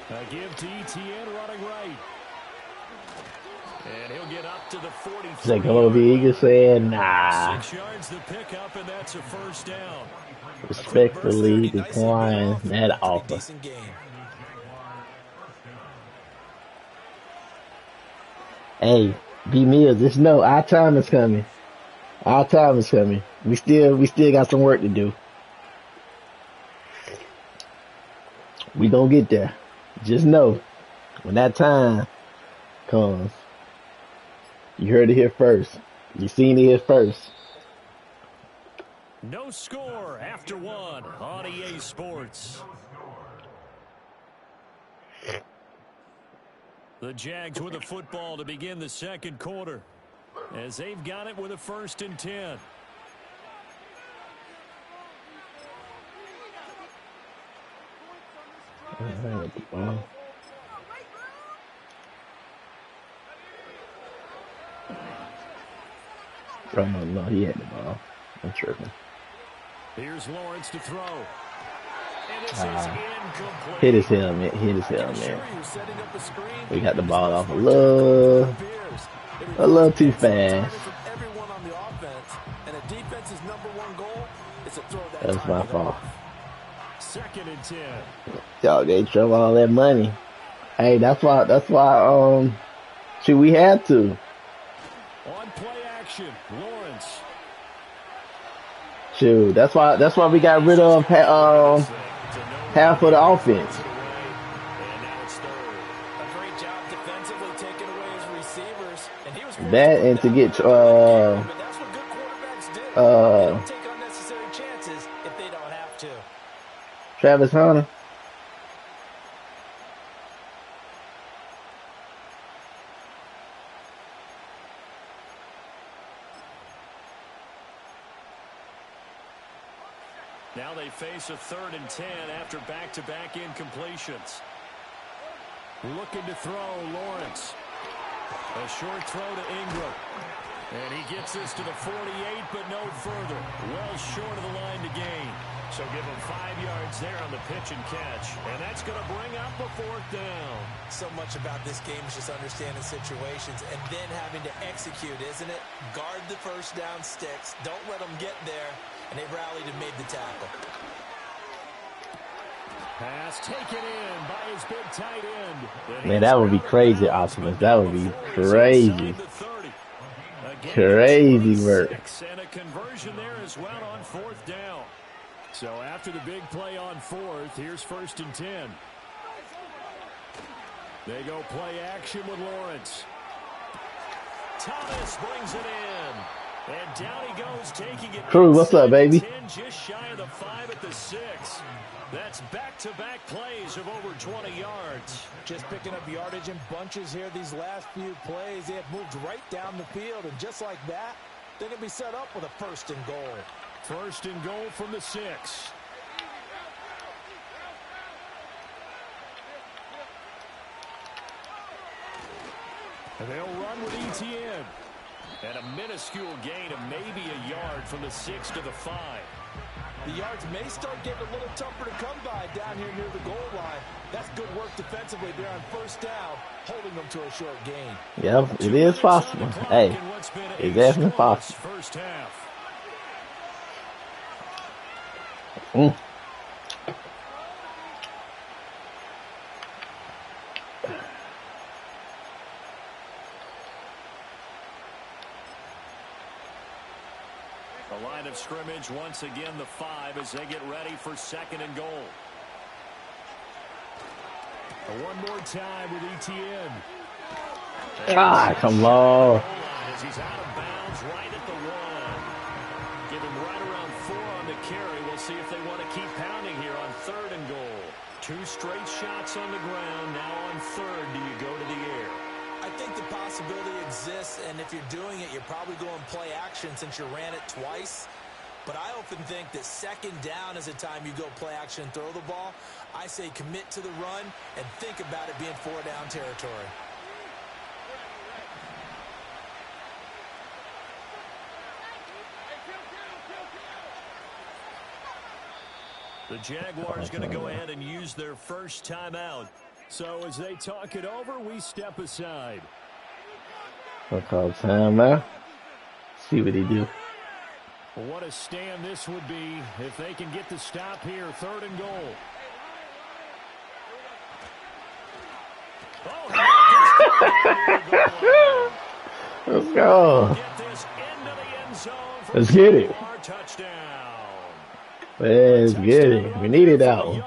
A give to Etienne running right. And he'll get up to the 43. Jacoby Eagle said, nah. 6 yards the pickup, and that's a first down. Respectfully decline that offer. Hey, B Mills, just know our time is coming. Our time is coming. We still got some work to do. We gonna get there. Just know, when that time comes, you heard it here first. You seen it here first. No score after 1 on EA Sports. The Jags with the football to begin the second quarter, as they've got it with a 1st and 10. Oh, no, he had the ball. I'm tripping. Here's Lawrence to throw. And this is incomplete. Hit his helmet. Hit his helmet. We got the ball off a little too fast. That was my fault. 2nd and 10. Y'all gave Trevor all that money. Hey, that's why shoot, we had to. On play action, Lawrence. Shoot, that's why we got rid of half of the offense. That and to get Travis Hunter. Now they face a 3rd and 10 after back-to-back incompletions. Looking to throw, Lawrence. A short throw to Ingram. And he gets this to the 48, but no further. Well short of the line to gain. So give him 5 yards there on the pitch and catch. And that's going to bring up a 4th down. So much about this game is just understanding situations and then having to execute, isn't it? Guard the first down sticks. Don't let them get there. And they rallied and made the tackle. Pass taken in by his big tight end. Man, that would be crazy, Optimus. That would be crazy. Crazy work. And a conversion there as well on 4th down. So after the big play on 4th, here's 1st and 10. They go play action with Lawrence. Thomas brings it in. And down he goes, taking it. Crew, what's up, baby? 10, just shy of the 5 at the 6. That's back-to-back plays of over 20 yards. Just picking up yardage in bunches here these last few plays. They have moved right down the field, and just like that, they're going to be set up with a 1st and goal. 1st and goal from the 6. They'll run with ETN. And a minuscule gain of maybe a yard from the 6 to the 5. The yards may start getting a little tougher to come by down here near the goal line. That's good work defensively there on 1st down, holding them to a short gain. Yep, it is possible. Hey, it's definitely possible. First half. The line of scrimmage once again the 5 as they get ready for 2nd and goal. One more time with ETN. Ah, come on. As he's out of bounds right at the 1. Give him right around 4 on the carry. We'll see if they want to keep pounding here on 3rd and goal. 2 straight shots on the ground. Now on 3rd, do you go to the air? I think the possibility exists, and if you're doing it, you're probably going play action since you ran it twice. But I often think that 2nd down is a time you go play action and throw the ball. I say commit to the run and think about it being 4-down territory. The Jaguars going to go ahead and use their first timeout. So as they talk it over, we step aside. I'll call timeout. See what he do. What a stand this would be if they can get the stop here. 3rd and goal. Let's go. Let's get it. Let's get it. We needed that one.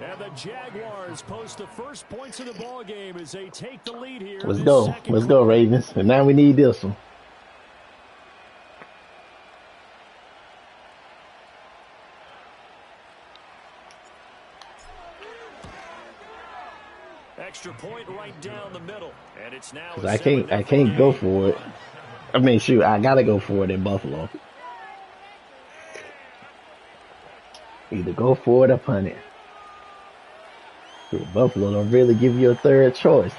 And the Jaguars post the first points of the ball game as they take the lead here. Let's go. Let's go, Ravens. And now we need this one. Extra point right down the middle, and it's now. I can't go for it. I mean, shoot, I gotta go for it in Buffalo. Either go for it or punt it. Buffalo don't really give you a 3rd choice.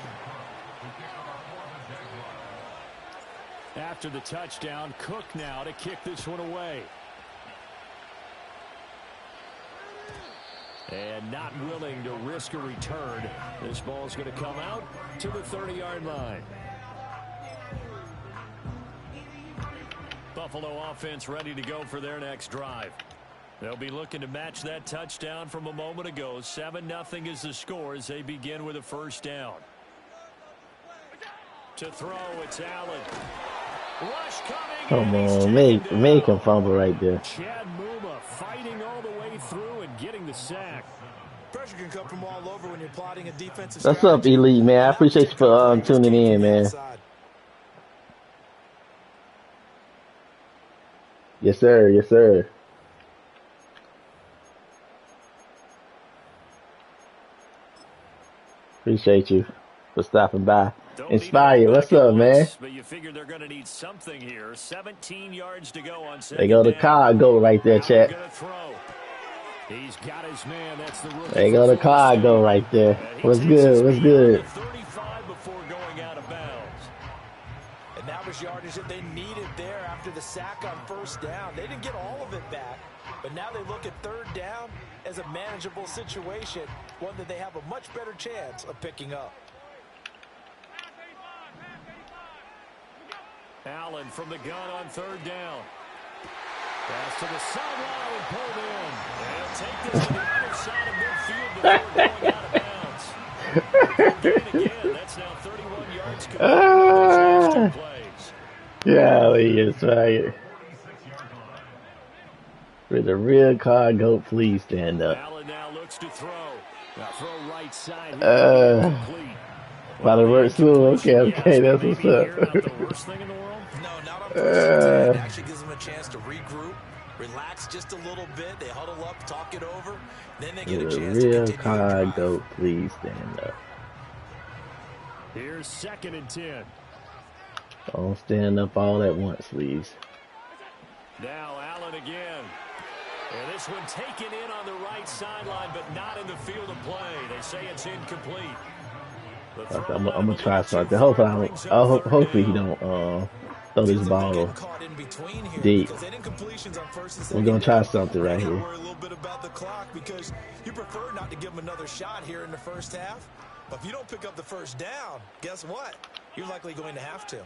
After the touchdown, Cook now to kick this one away. And not willing to risk a return. This ball's going to come out to the 30-yard line. Buffalo offense ready to go for their next drive. They'll be looking to match that touchdown from a moment ago. 7-0 is the score as they begin with a 1st down. To throw, it's Allen. Rush coming. Come on, make him fumble right there. Chad Muma fighting all the way through and getting the sack. Pressure can come from all over when you're plotting a defensive What's up, Elite, man? I appreciate you for tuning in, man. Yes, sir. Yes, sir. Appreciate you for stopping by. Inspire, what's up, man? But you figure they're going to need something here. 17 yards to go on. They go to Chicago right there, chat. He's got his man. That's the rookie. There go the car go right there. What's good? What's good? 35 before going out of bounds. And that was yardage that they needed there after the sack on first down. They didn't get all of it back, but now they look at third down as a manageable situation, one that they have a much better chance of picking up. Allen from the gun on third down. Pass to the sideline and pulled in. They'll take this to the other side of midfield before going out of bounds. Gain again. That's now 31 yards combined. Yeah, that's right. For the real car goat, please stand up. Allen now looks to throw. Now throw right side. By the work through. Okay, that's what's up. No, not on first and 10. It actually gives them a chance to regroup, relax just a little bit. They huddle up, talk it over. Then they get a chance to real continue car to goat, please stand up. Here's 2nd and 10. Don't stand up all at once, please. Now Allen again. And this one taken in on the right sideline, but not in the field of play. They say it's incomplete. Okay, I'm gonna try something. Hopefully he don't throw this ball deep. We're gonna try something right here. worry a little bit about the clock because you prefer not to give them another shot here in the first half. But if you don't pick up the first down, guess what? You're likely going to have to.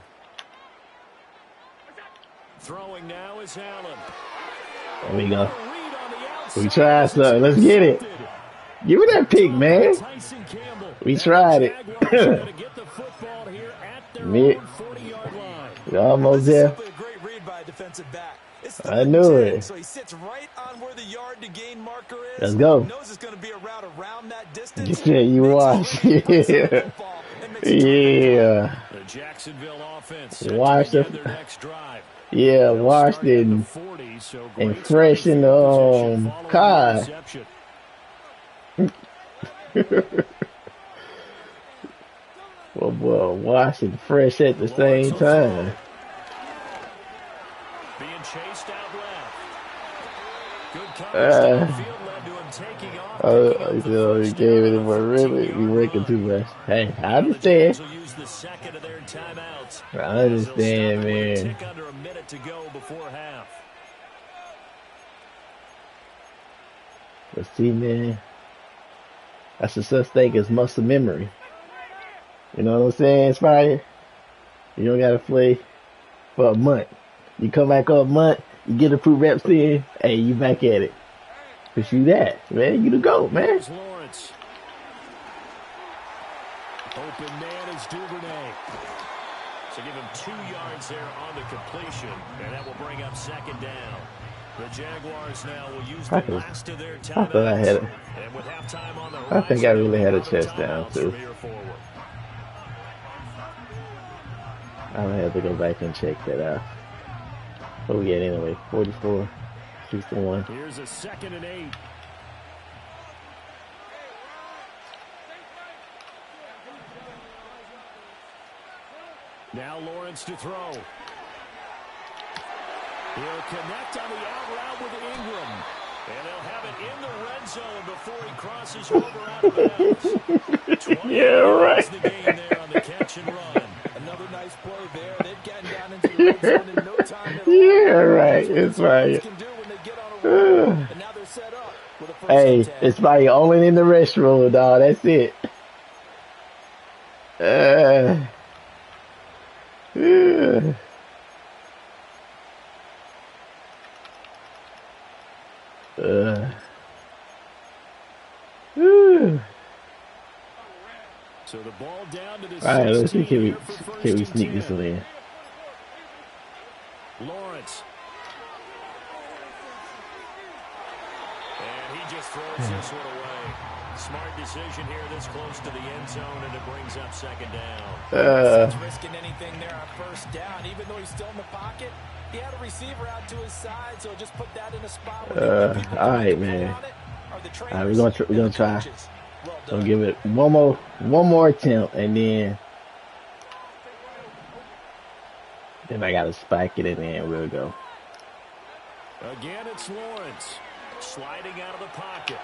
Throwing now is Allen. There we go. We tried something. Let's get it. Give me that pick, man. We tried it. We're almost there. I knew it. So he sits right on where the yard to gain marker is. Let's go. Knows it's going to be a route around that distance. You said you watched. Yeah. Yeah. The Jacksonville offense Watch their the. next drive. Yeah, washed it and fresh in the car. Well, boy, washed and fresh at the same time. Being chased out left. Good coverage downfield led to him taking off. He gave it more really. We working too much. Hey, I understand. I understand, man. Under a minute to go before half. But see, man, that's a such thing as muscle memory. You know what I'm saying, Spire? You don't gotta play for a month. You come back up a month, you get a few reps in, hey, you back at it. Cause you that, man. You the GOAT, man. Here's Lawrence. Open man is Duvernay. So give him 2 yards there on the completion, and that will bring up 2nd down. The Jaguars now will use the last of their timeouts. I thought I had it. And with halftime on the I think I really had a chest down too. I'm gonna have to go back and check that out. What we get anyway? 44, 61. Here's a 2nd and 8. Now Lawrence to throw. He'll connect on the out route with Ingram. And they'll have it in the red zone before he crosses over out of bounds. Yeah, right. The game there on the catch and run. Another nice play there. They've gotten down into the red zone in no time at all. Yeah, right. It's right. And now they're set up with a first Hey, and 10. it's like only in the restroom, dog. That's it. So the ball down to the All right, let's see. 16 Can here for first we and sneak 10. this one in? Lawrence. And he just throws this one away. Smart decision here this close to the end zone, and it brings up 2nd down. He's risking anything there on first down. Even though he's still in the pocket, he had a receiver out to his side, so just put that in a spot where All right, man. All right, we're gonna try. Gonna give it one more attempt, and then I gotta spike it, and then we'll go. Again, it's Lawrence. sliding out of the pocket.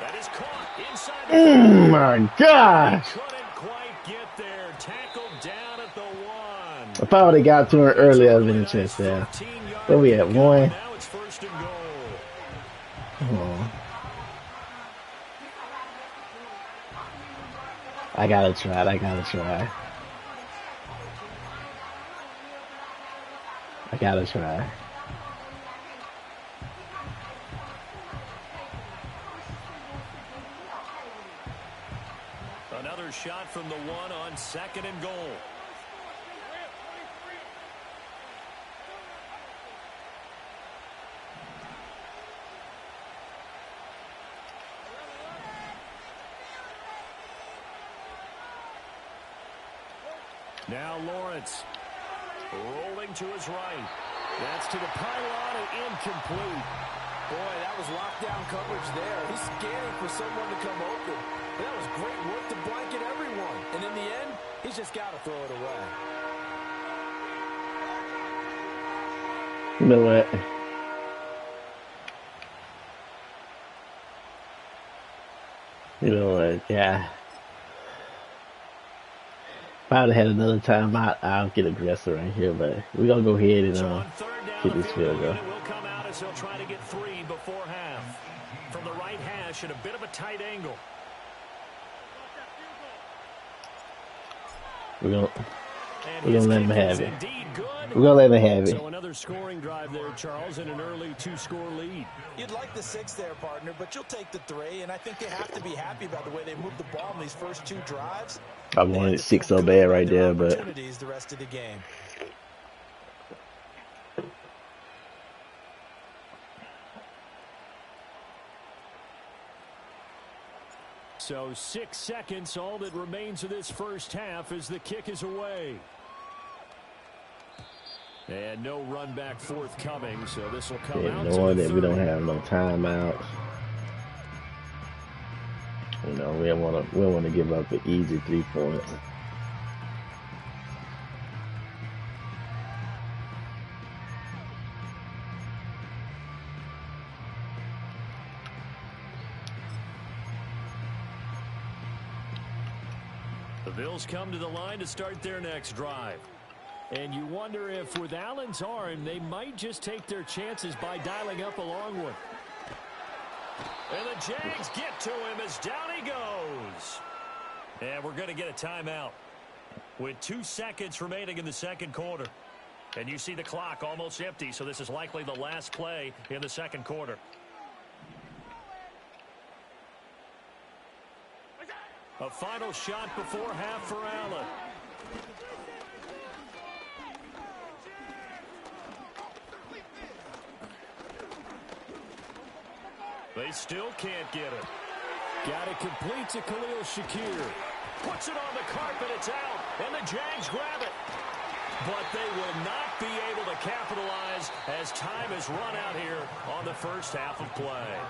That is caught inside. Oh my gosh! Couldn't quite get there. Tackled down at the 1. If I would have got to her earlier, I'd have been a chance there. Where we at? 1. Now it's 1st and goal. Oh. I gotta try it. I gotta try. I gotta try. Another shot from the 1 on 2nd and goal. Now Lawrence rolling to his right. That's to the pylon and incomplete. Boy, that was lockdown coverage there. He's scanning for someone to come open. That was great work to blanket everyone. And in the end, he's just got to throw it away. You know what? You know what? Yeah. If I would have had another time out, I'll get aggressive right here, but we're going to go ahead and get this field goal. Will come out as he'll try to get 3 before half. From the right hash at a bit of a tight angle. We're gonna let him have it. We're gonna let him have it. So another scoring drive there, Charles, and an early 2-score lead. You'd like the 6 there, partner, but you'll take the 3, and I think they have to be happy about the way they moved the ball in these first 2 drives. I wanted 6 so bad right there, but The rest of the game. So 6 seconds, all that remains of this first half as the kick is away. And no run back forthcoming, so this will come out. Knowing that we don't have no timeouts. You know, we don't want to give up an easy 3 points. The Bills come to the line to start their next drive. And you wonder if with Allen's arm, they might just take their chances by dialing up a long one. And the Jags get to him as down he goes. And we're going to get a timeout with 2 seconds remaining in the second quarter. And you see the clock almost empty, so this is likely the last play in the second quarter. A final shot before half for Allen. They still can't get it. Got it complete to Khalil Shakir. Puts it on the carpet, it's out, and the Jags grab it. But they will not be able to capitalize as time has run out here on the first half of play.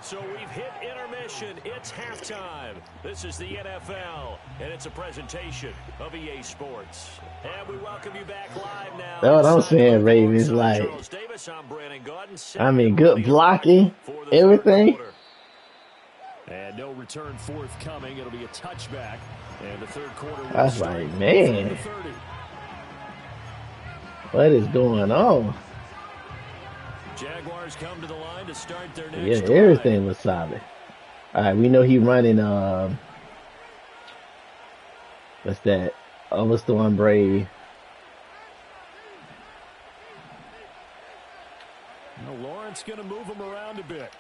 So we've hit intermission. It's halftime. This is the NFL, and it's a presentation of EA Sports. And we welcome you back live now. That's what I'm saying, Ravens. Like, I mean, good blocking, everything. And no return forthcoming. It'll be a touchback. And the third quarter. That's like, man, what is going on? Jaguars come to the line to start their next Yeah, everything was solid. All right, we know he running. What's that? Overstorm Brave. Now Lawrence going to move him around a bit.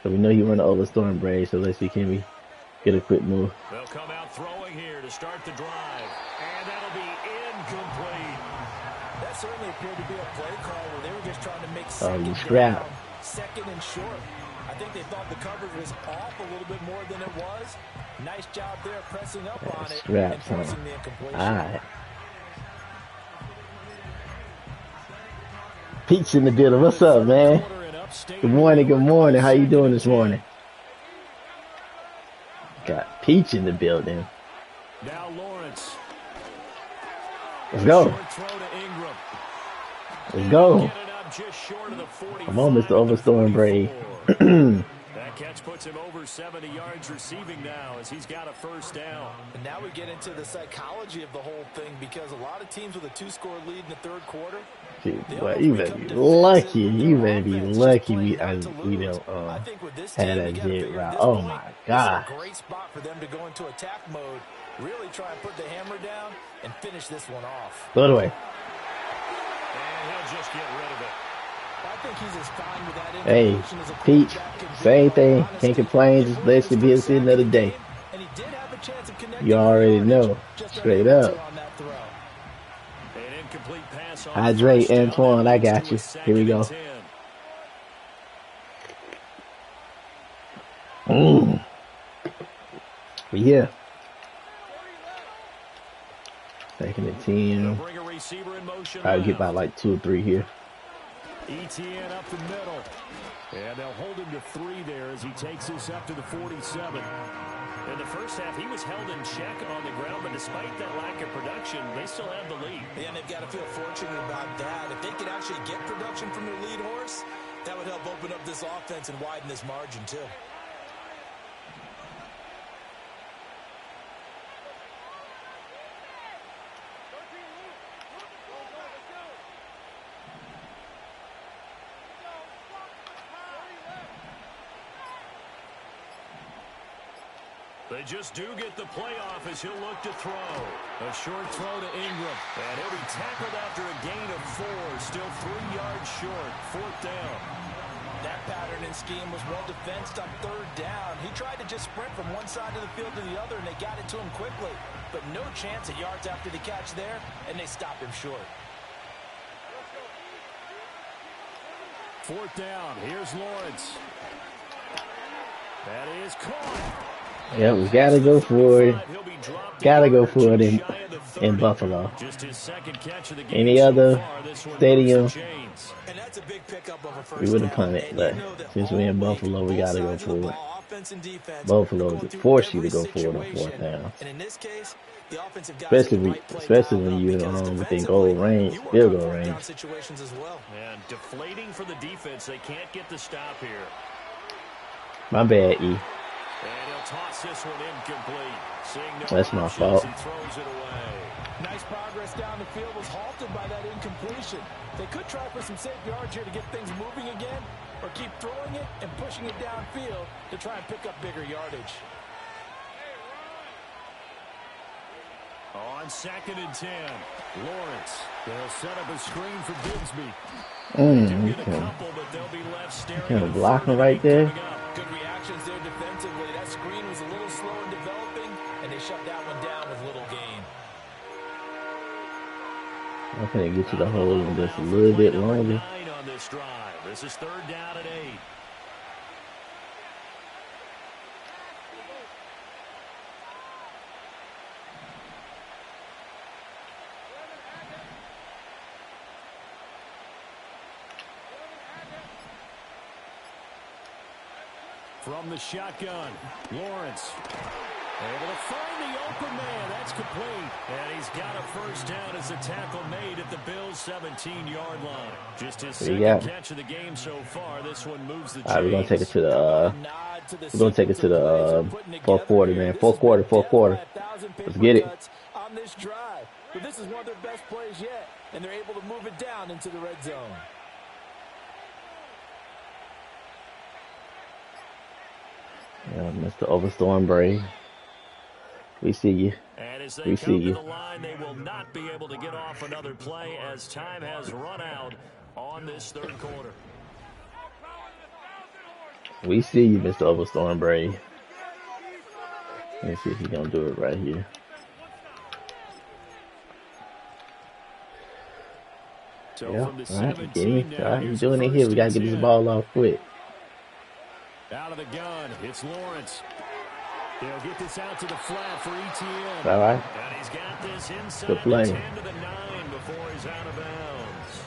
So we know he running Overstorm Brave. So let's see, can we get a quick move? They'll come out throwing here to start the drive, and that'll be incomplete. That certainly appeared to be a play call where they were just trying to make you scrap. second and short. I think they thought the coverage was off a little bit more than it was. Nice job there pressing up on it and forcing the incompletion. All right. Pete's in the building. What's up, man? Good morning. Good morning. How you doing this morning? Got Peach in the building. Now Lawrence. Let's go. Let's go. just short of the 45. Come on, Mr. Overstorm Bray. That catch puts him over 70 yards receiving now as he's got a first down. And now we get into the psychology of the whole thing because a lot of teams with a 2-score lead in the third quarter. Well, you better be lucky. You better be lucky we don't have that jet route. Oh my God. Great spot for them to go into attack mode, really try and put the hammer down and finish this one off. Go away. And he'll just get rid of it. I think he's as fine with that Hey, information as a Peach, quarterback can be. same thing. Can't complain. Just blessed to be able to see another day. And he did have a chance of connecting. You already know. Straight up. An incomplete pass on Hydrate, first down. Antoine. I got you. Here we go. We here. Second and 10. Bring a receiver in motion. I'll get by like 2 or 3 here. ETN up the middle. And they'll hold him to 3 there as he takes this up to the 47. In the first half, he was held in check on the ground, but despite that lack of production, they still have the lead. And they've got to feel fortunate about that. If they could actually get production from their lead horse, that would help open up this offense and widen this margin too. They just do get the playoff as he'll look to throw. A short throw to Ingram. And he'll be tackled after a gain of 4. Still 3 yards short. 4th down. That pattern and scheme was well defensed on 3rd down. He tried to just sprint from one side of the field to the other, and they got it to him quickly. But no chance at yards after the catch there, and they stopped him short. 4th down. Here's Lawrence. That is caught. Yeah, we gotta go for it. Gotta go for it in Buffalo. Just his second catch of the game. Any other stadium, And that's a big pickup of a first we would have down. punted. But since we're in Buffalo, we gotta go for it. Offense and defense Buffalo go would through force you to every go for it on situation. 4th down. And in this case, the offensive guys get the right play Especially dialed when up you're because within goal defensively, range, you work field on goal fourth down range. situations as well. And deflating for the defense. They can't get the stop here. My bad, E. And he'll toss this one incomplete. Seeing no That's my options, fault. He throws it away. Nice progress down the field was halted by that incompletion. They could try for some safe yards here to get things moving again, or keep throwing it and pushing it downfield to try and pick up bigger yardage. On 2nd and 10, Lawrence. They'll set up a screen for Bigsby. Kind of blocking right there. Good reactions there defensively. That screen was a little slow in developing, and they shut that one down with little gain. I'm gonna get you the hole in just a little bit longer. 9 on this drive. This is 3rd down and 8. From the shotgun, Lawrence able to find the open man. That's complete. And he's got a first down as the tackle made at the Bills' 17-yard line. Just his second catch of the game so far. This one moves the chains. All right, we're gonna take it to the fourth quarter, man. Fourth quarter. Let's get it. On this drive, but this is one of their best plays yet, and they're able to move it down into the red zone. Yeah, Mr. Overstorm Bray. We see you. And as We they see come to you. the line, they will not be able to get off another play as time has run out on this 3rd quarter. We see you, Mr. Overstorm Bray. Let's see if he's gonna do it right here. So Yeah, from the all right, 17 Jimmy. now, All right, here's you're doing it here. We gotta get this 1st and 10. ball off quick. Out of the gun, it's Lawrence. They'll get this out to the flat for ETN. All right. And he's got this inside Good play. the 10 to the 9 before he's out of bounds.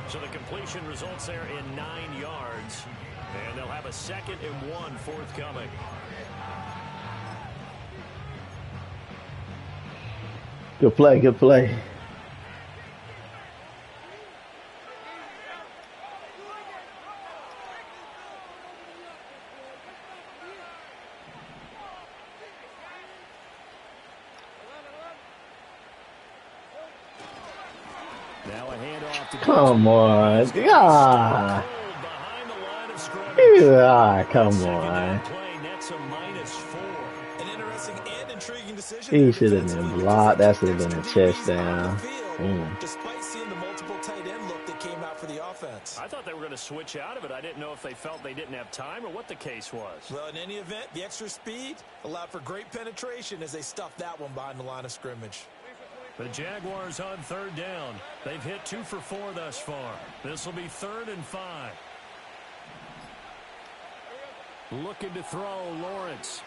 So the completion results there in 9 yards. And they'll have a 2nd and 1 forthcoming. Good play. Now a handoff to Come on. Ah. Ah, come on. He should have been blocked. That should have been a chest down. Despite seeing the multiple tight end look that came out for the offense. I thought they were going to switch out of it. I didn't know if they felt they didn't have time or what the case was. Well, in any event, the extra speed allowed for great penetration as they stuffed that one behind the line of scrimmage. The Jaguars on third down. They've hit 2 for 4 thus far. This will be 3rd and 5. Looking to throw, Lawrence.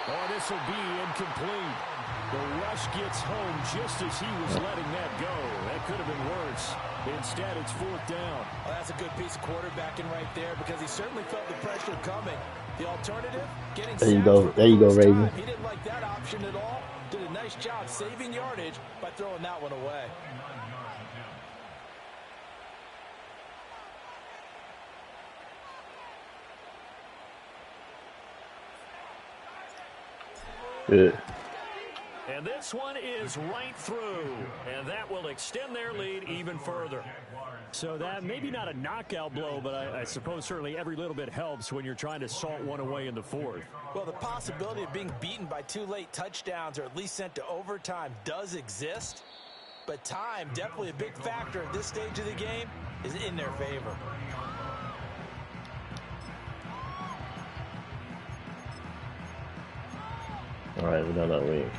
Oh, this will be incomplete. The rush gets home just as he was letting that go. That could have been worse. Instead, it's 4th down. Well, that's a good piece of quarterbacking right there because he certainly felt the pressure coming. The alternative, getting there you go. There you go, Raven. He didn't like that option at all. Did a nice job saving yardage by throwing that one away. Good. And this one is right through, and that will extend their lead even further. So that maybe not a knockout blow, but I suppose certainly every little bit helps when you're trying to salt one away in the 4th. Well, the possibility of being beaten by 2 late touchdowns or at least sent to overtime does exist, but time, definitely a big factor at this stage of the game, is in their favor. All right, we don't know when.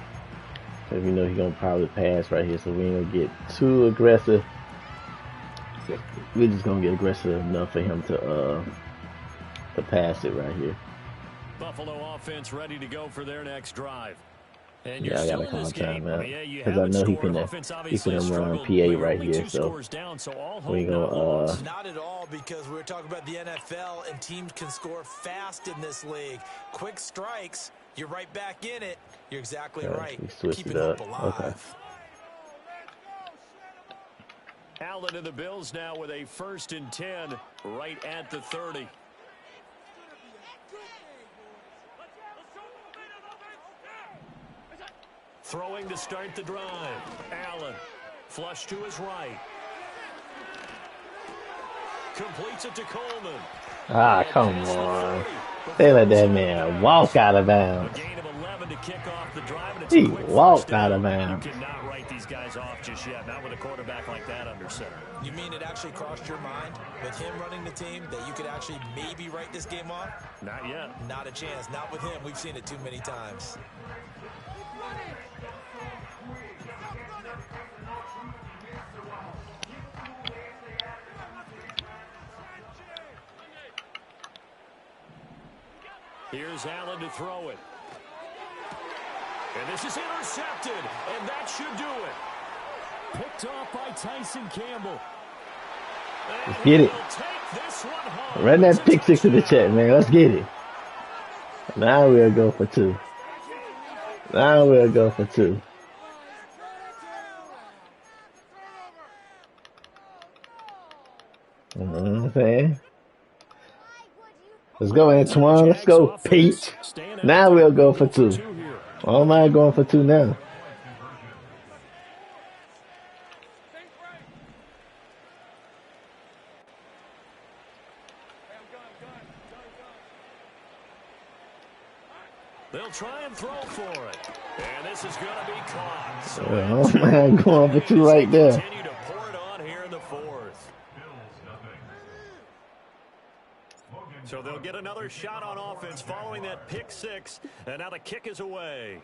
Because we know he's going to probably pass right here, so we ain't going to get too aggressive. We're just going to get aggressive enough for him to pass it right here. Buffalo offense ready to go for their next drive. And yeah, I got to call time out. Because I know he's going to run PA right here, so we going to... Not at all, because we're talking about the NFL, and teams can score fast in this league. Quick strikes, you're right back in it. You're exactly right. Keeping hope alive. Okay. Allen and the Bills now with a 1st and 10 right at the 30. Throwing to start the drive. Allen, flush to his right. Completes it to Coleman. Ah, come on. They let that man walk out of bounds. He walked out of bounds. You cannot write these guys off just yet, not with a quarterback like that under center. You mean it actually crossed your mind with him running the team that you could actually maybe write this game off? Not yet. Not a chance. Not with him. We've seen it too many times. Here's Allen to throw it. And this is intercepted, and that should do it. Picked off by Tyson Campbell. Let's get it. Run that pick 6 to the check, man. Let's get it. Now we'll go for 2. Now we'll go for 2. You know what I'm saying? Let's go, Antoine. Let's go, Pete. Now we'll go for 2. Why am I going for 2 now? They'll try and throw for it. And this is going to be caught. So oh, man, going for 2 right there. Continue to pour it on here in the 4th. So they'll get another shot on offense following that pick 6. And now the kick is away.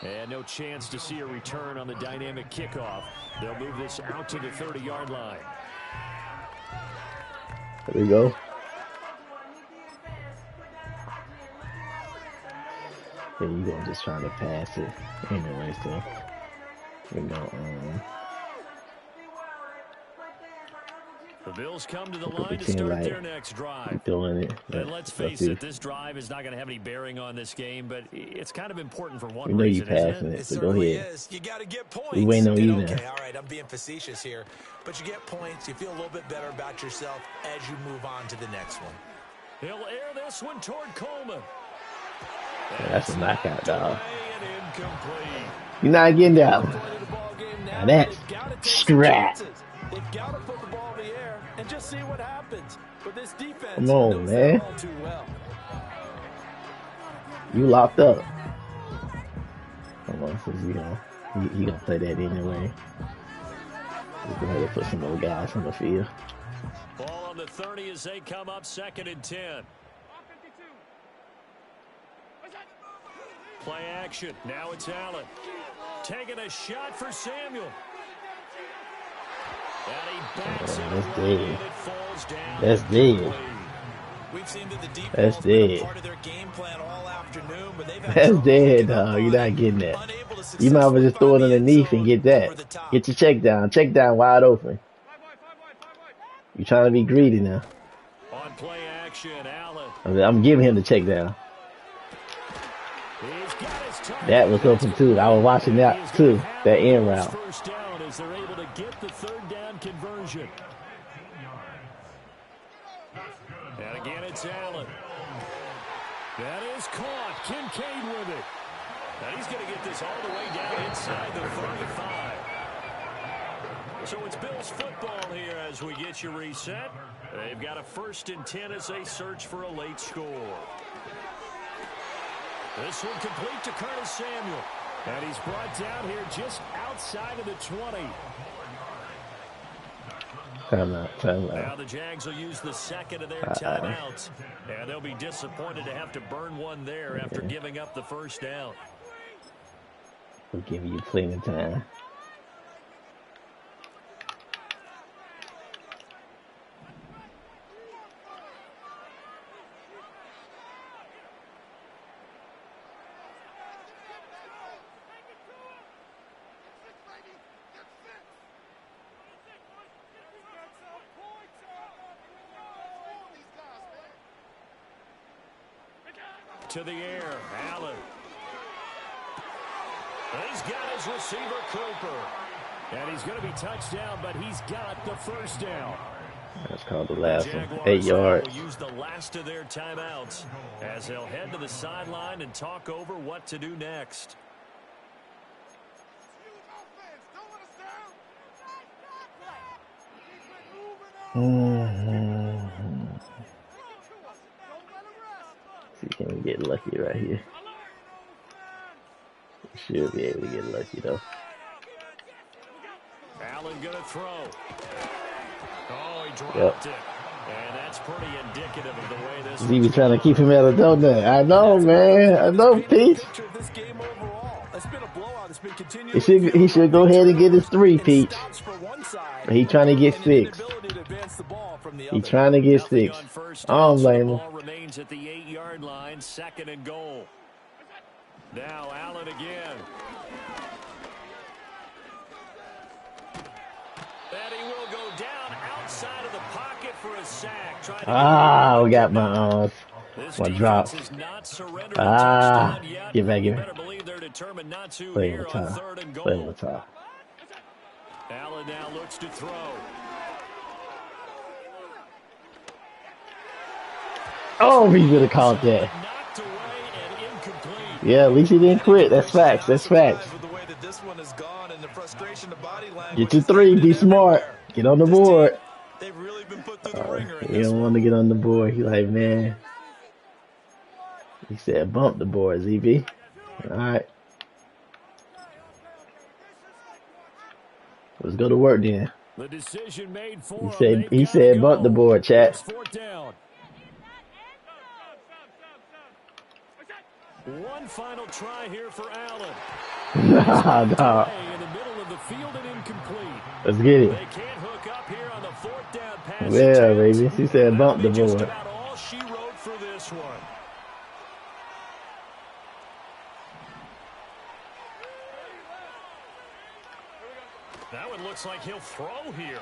And no chance to see a return on the dynamic kickoff. They'll move this out to the 30-yard line. There we go. Yeah, you gonna just try to pass it anyway, so we're gonna the Bills come to the line to start their next drive. Doing it. And let's face it, this drive is not going to have any bearing on this game, but it's kind of important for one we know reason, you passing isn't it, it? so go ahead. You got to get points. We waiting on you now. Okay, all right, I'm being facetious here, but you get points. You feel a little bit better about yourself as you move on to the next one. He'll air this one toward Coleman. Yeah, that's a knockout, dog. And incomplete. You're not getting that one. Now that's scrap. They've got to put the ball in the air and just see what happens. But this defense Come on, knows man. that all too well. You locked up. Come on, so he gonna play that anyway. We're going to have to put some more guys on the field. Ball on the 30 as they come up 2nd and 10. Play action. Now it's Allen. Taking a shot for Samuel. And he backs it away, and it falls down. That's dead. We've seen that the deep That's ball's been a dead. part of their game plan all afternoon, but they've had That's trouble dead, picking up dog. You're on not it. getting that. Unable to You might as well just throw it successfully underneath find and the get end zone over the that. top. Get your check down. Check down wide open. You're trying to be greedy now. On play action, Allen. I'm giving him the check down. He's got his target. That was open too. I was watching that too. That end route. First down as they're able to get the 3rd down conversion. And again, it's Allen. That is caught. Kincaid with it. And he's going to get this all the way down inside the 35. So it's Bills football here as we get you reset. They've got a 1st and 10 as they search for a late score. This one complete to Curtis Samuel. And he's brought down here just outside of the 20. Time Now out. the Jags will use the 2nd of their timeouts. And they'll be disappointed to have to burn one there after giving up the 1st down. We'll give you plenty of time. To the air, Allen. He's got his receiver, Cooper. And he's going to be touched down, but he's got the 1st down. That's called the last one. Jaguars 8 yards. will use the last of their timeouts as they'll head to the sideline and talk over what to do next. See, can we get lucky right here? We should be able to get lucky though. Allen gonna throw. Oh, he dropped Yep. it. And that's pretty indicative of the way this He be trying to keep him at a donut. I know, man. I know, Peach. Picture of this game overall. It's been a blowout. It's been continuing. He should go ahead and get his 3, Peach. Stops for one side, But he trying to get and 6. the inability to advance the ball from the He other. trying to get Nothing 6. on first I down, don't so blame the him. ball remains at the 8-yard line, 2nd and goal. Now Allen again. And he will go down outside of the pocket for a sack. Trying to I got my drop. is not surrendered a Ah, touchdown yet. get back You in. better believe they're determined not to Play here over on top. 3rd and Play over goal. top. Allen now looks to throw. Oh, he would have caught that. Knocked away and incomplete. Yeah, at least he didn't quit. That's facts. That's facts. With the way that this one has gone and the frustration, the body language. Get your 3. Be smart. Get on the board. They've really been put through the ringer in He this don't want to get on the board. He like, man. He said, bump the board, ZB. All right. Let's go to work then. The decision made for He said bump the board, chat. 4th down. One final try here for Allen. Nah, nah. In the middle of the field and incomplete. Let's get it. They can't hook up here on the 4th down pass. Yeah, baby. He said bump the Just board. about all she wrote for this one. That one looks like he'll throw here.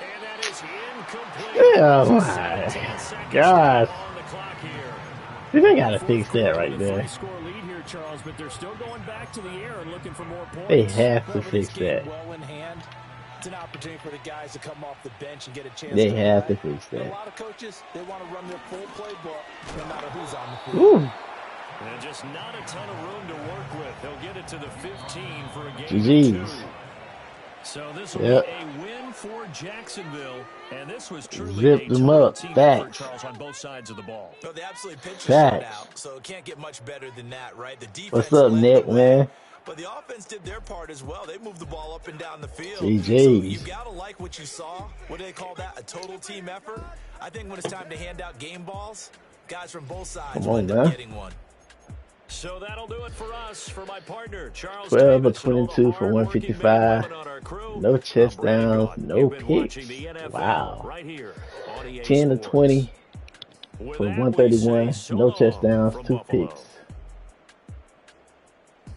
And that is incomplete. Yeah, my gosh. On the clock here. They gotta fix that right there. Score lead here, Charles, but they're still going back to the air and looking for more points. They have to fix that. well in hand. It's an opportunity for the guys to come off the bench and get a chance. They to have to play. fix And a that. lot of coaches, they want to run their full playbook no matter who's on the field. Ooh. And just not a ton of room to work with. He'll get it to the 15 for a gain of 2. GG's. So this will Yep. be a win for Jacksonville. And this was truly Zipped a them total up. team effort, Facts. Charles, on both sides of the ball. No, they absolutely pitched the Facts. shutout, so it can't get much better than that, right? The defense What's up, led Nick, the way, man? but the offense did their part as well. They moved the ball up and down the field. So GG's. you've got to like what you saw. What do they call that? A total team effort? I think when it's time to hand out game balls, guys from both sides Come will on, end up man. getting one. So that'll do it for us. For my partner, Charles 12 of Davis, and all the 22 for hardworking men and 155. women on our crew, No I'm chest Brandon downs, Gaudin. no You've been picks. watching the NFL Wow. right here on EA 10 of Sports. 20 With for that, we 131. say so No chest long downs, from 2 Buffalo. picks.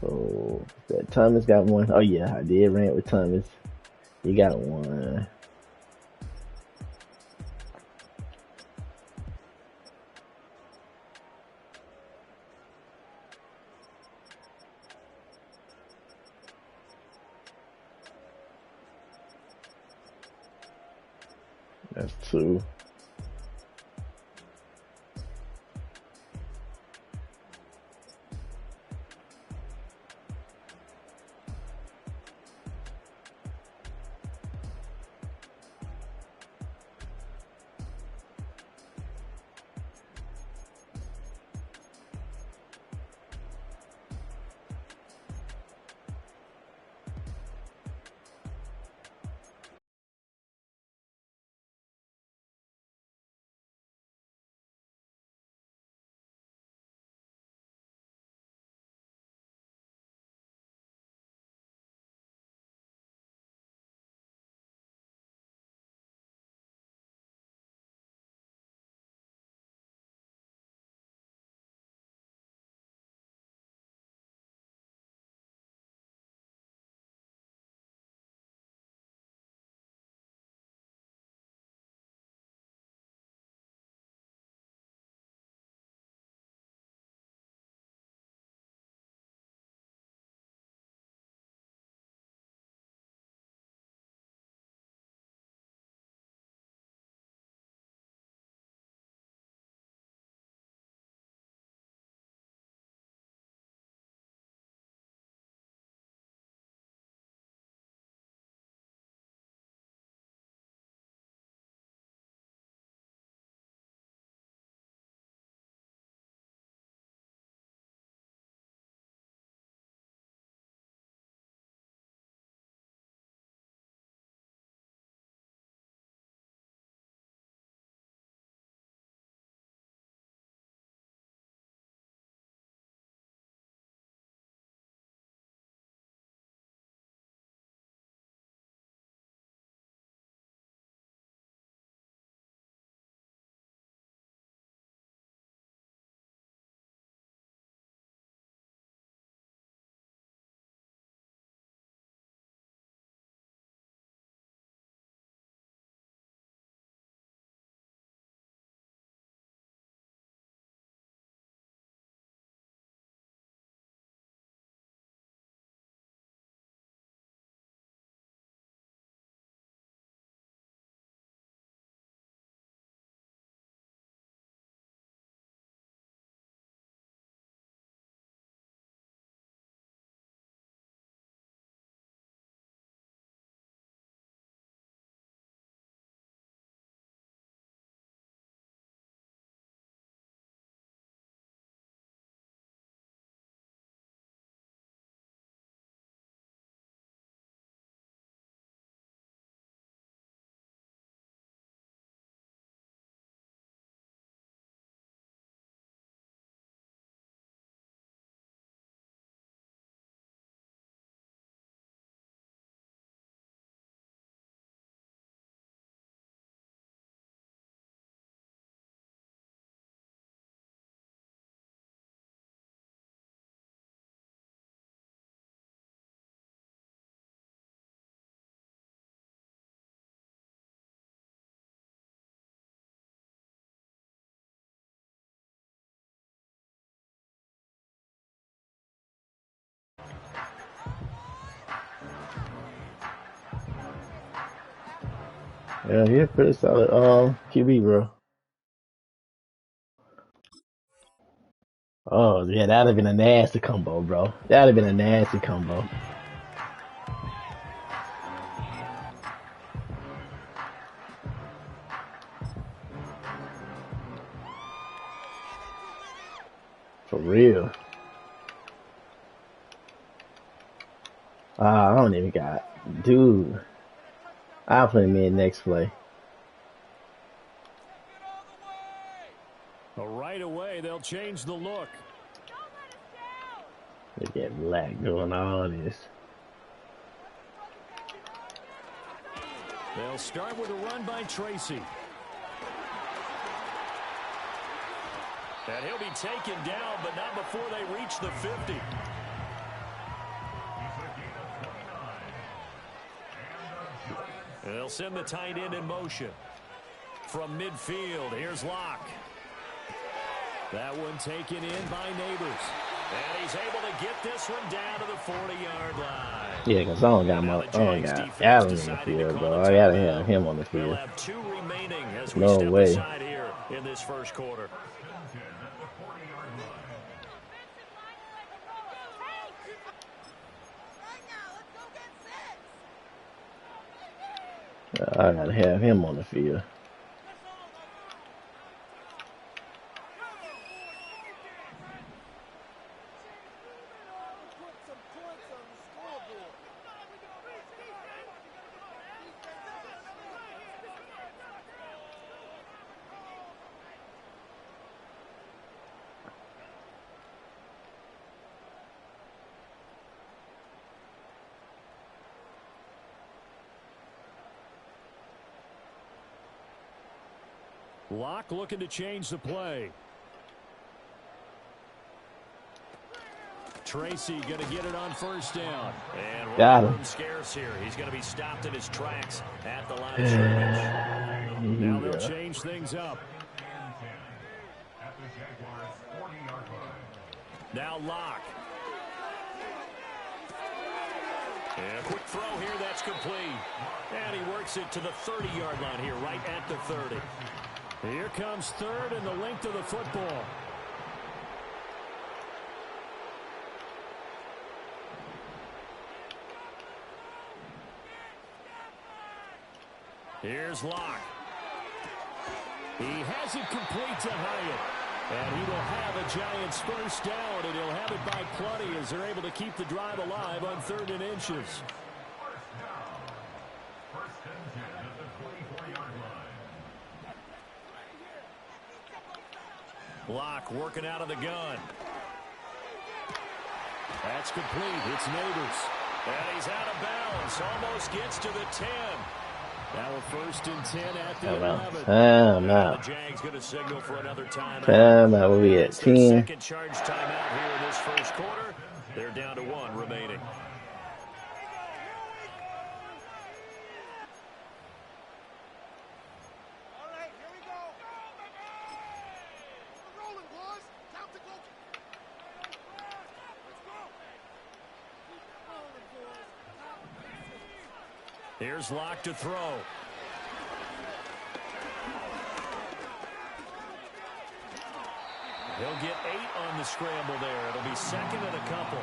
So that Thomas got one. Oh yeah, I did rant with Thomas. He got one. That's 2. Yeah, he's a pretty solid QB, bro. Oh, yeah, that'd have been a nasty combo, bro. That'd have been a nasty combo. For real. I don't even got. Dude. I'll play me in next play. Well, right away, they'll change the look. Look at Black doing all this. They'll start with a run by Tracy. And he'll be taken down, but not before they reach the 50. And they'll send the tight end in motion. From midfield, here's Locke. That one taken in by Neighbors. And he's able to get this one down to the 40-yard line. Yeah, because I don't got Allen on the field, bro. I gotta have him on the field. We'll have 2 remaining as we No step way. aside here in this first quarter. I gotta have him on the field. Locke looking to change the play. Tracy going to get it on first down. And got him. Scarce here. He's going to be stopped in his tracks at the line of scrimmage. Now they'll change things up. Now Locke. And a quick throw here, that's complete. And he works it to the 30-yard line here, right at the 30. Here comes third and the length of the football. Here's Locke. He has it complete to Hyatt. And he will have a Giants first down, and he'll have it by plenty as they're able to keep the drive alive on 3rd and inches. Locke working out of the gun. That's complete. It's Neighbors. And he's out of bounds. Almost gets to the 10. Now a 1st and 10 at the 11. Time out. The Jags going to signal for another timeout. Time out. We'll be at 10. Second charge timeout here in this first quarter. They're down to 1 remaining. Here's Locke to throw. He'll get 8 on the scramble there. It'll be 2nd and a couple.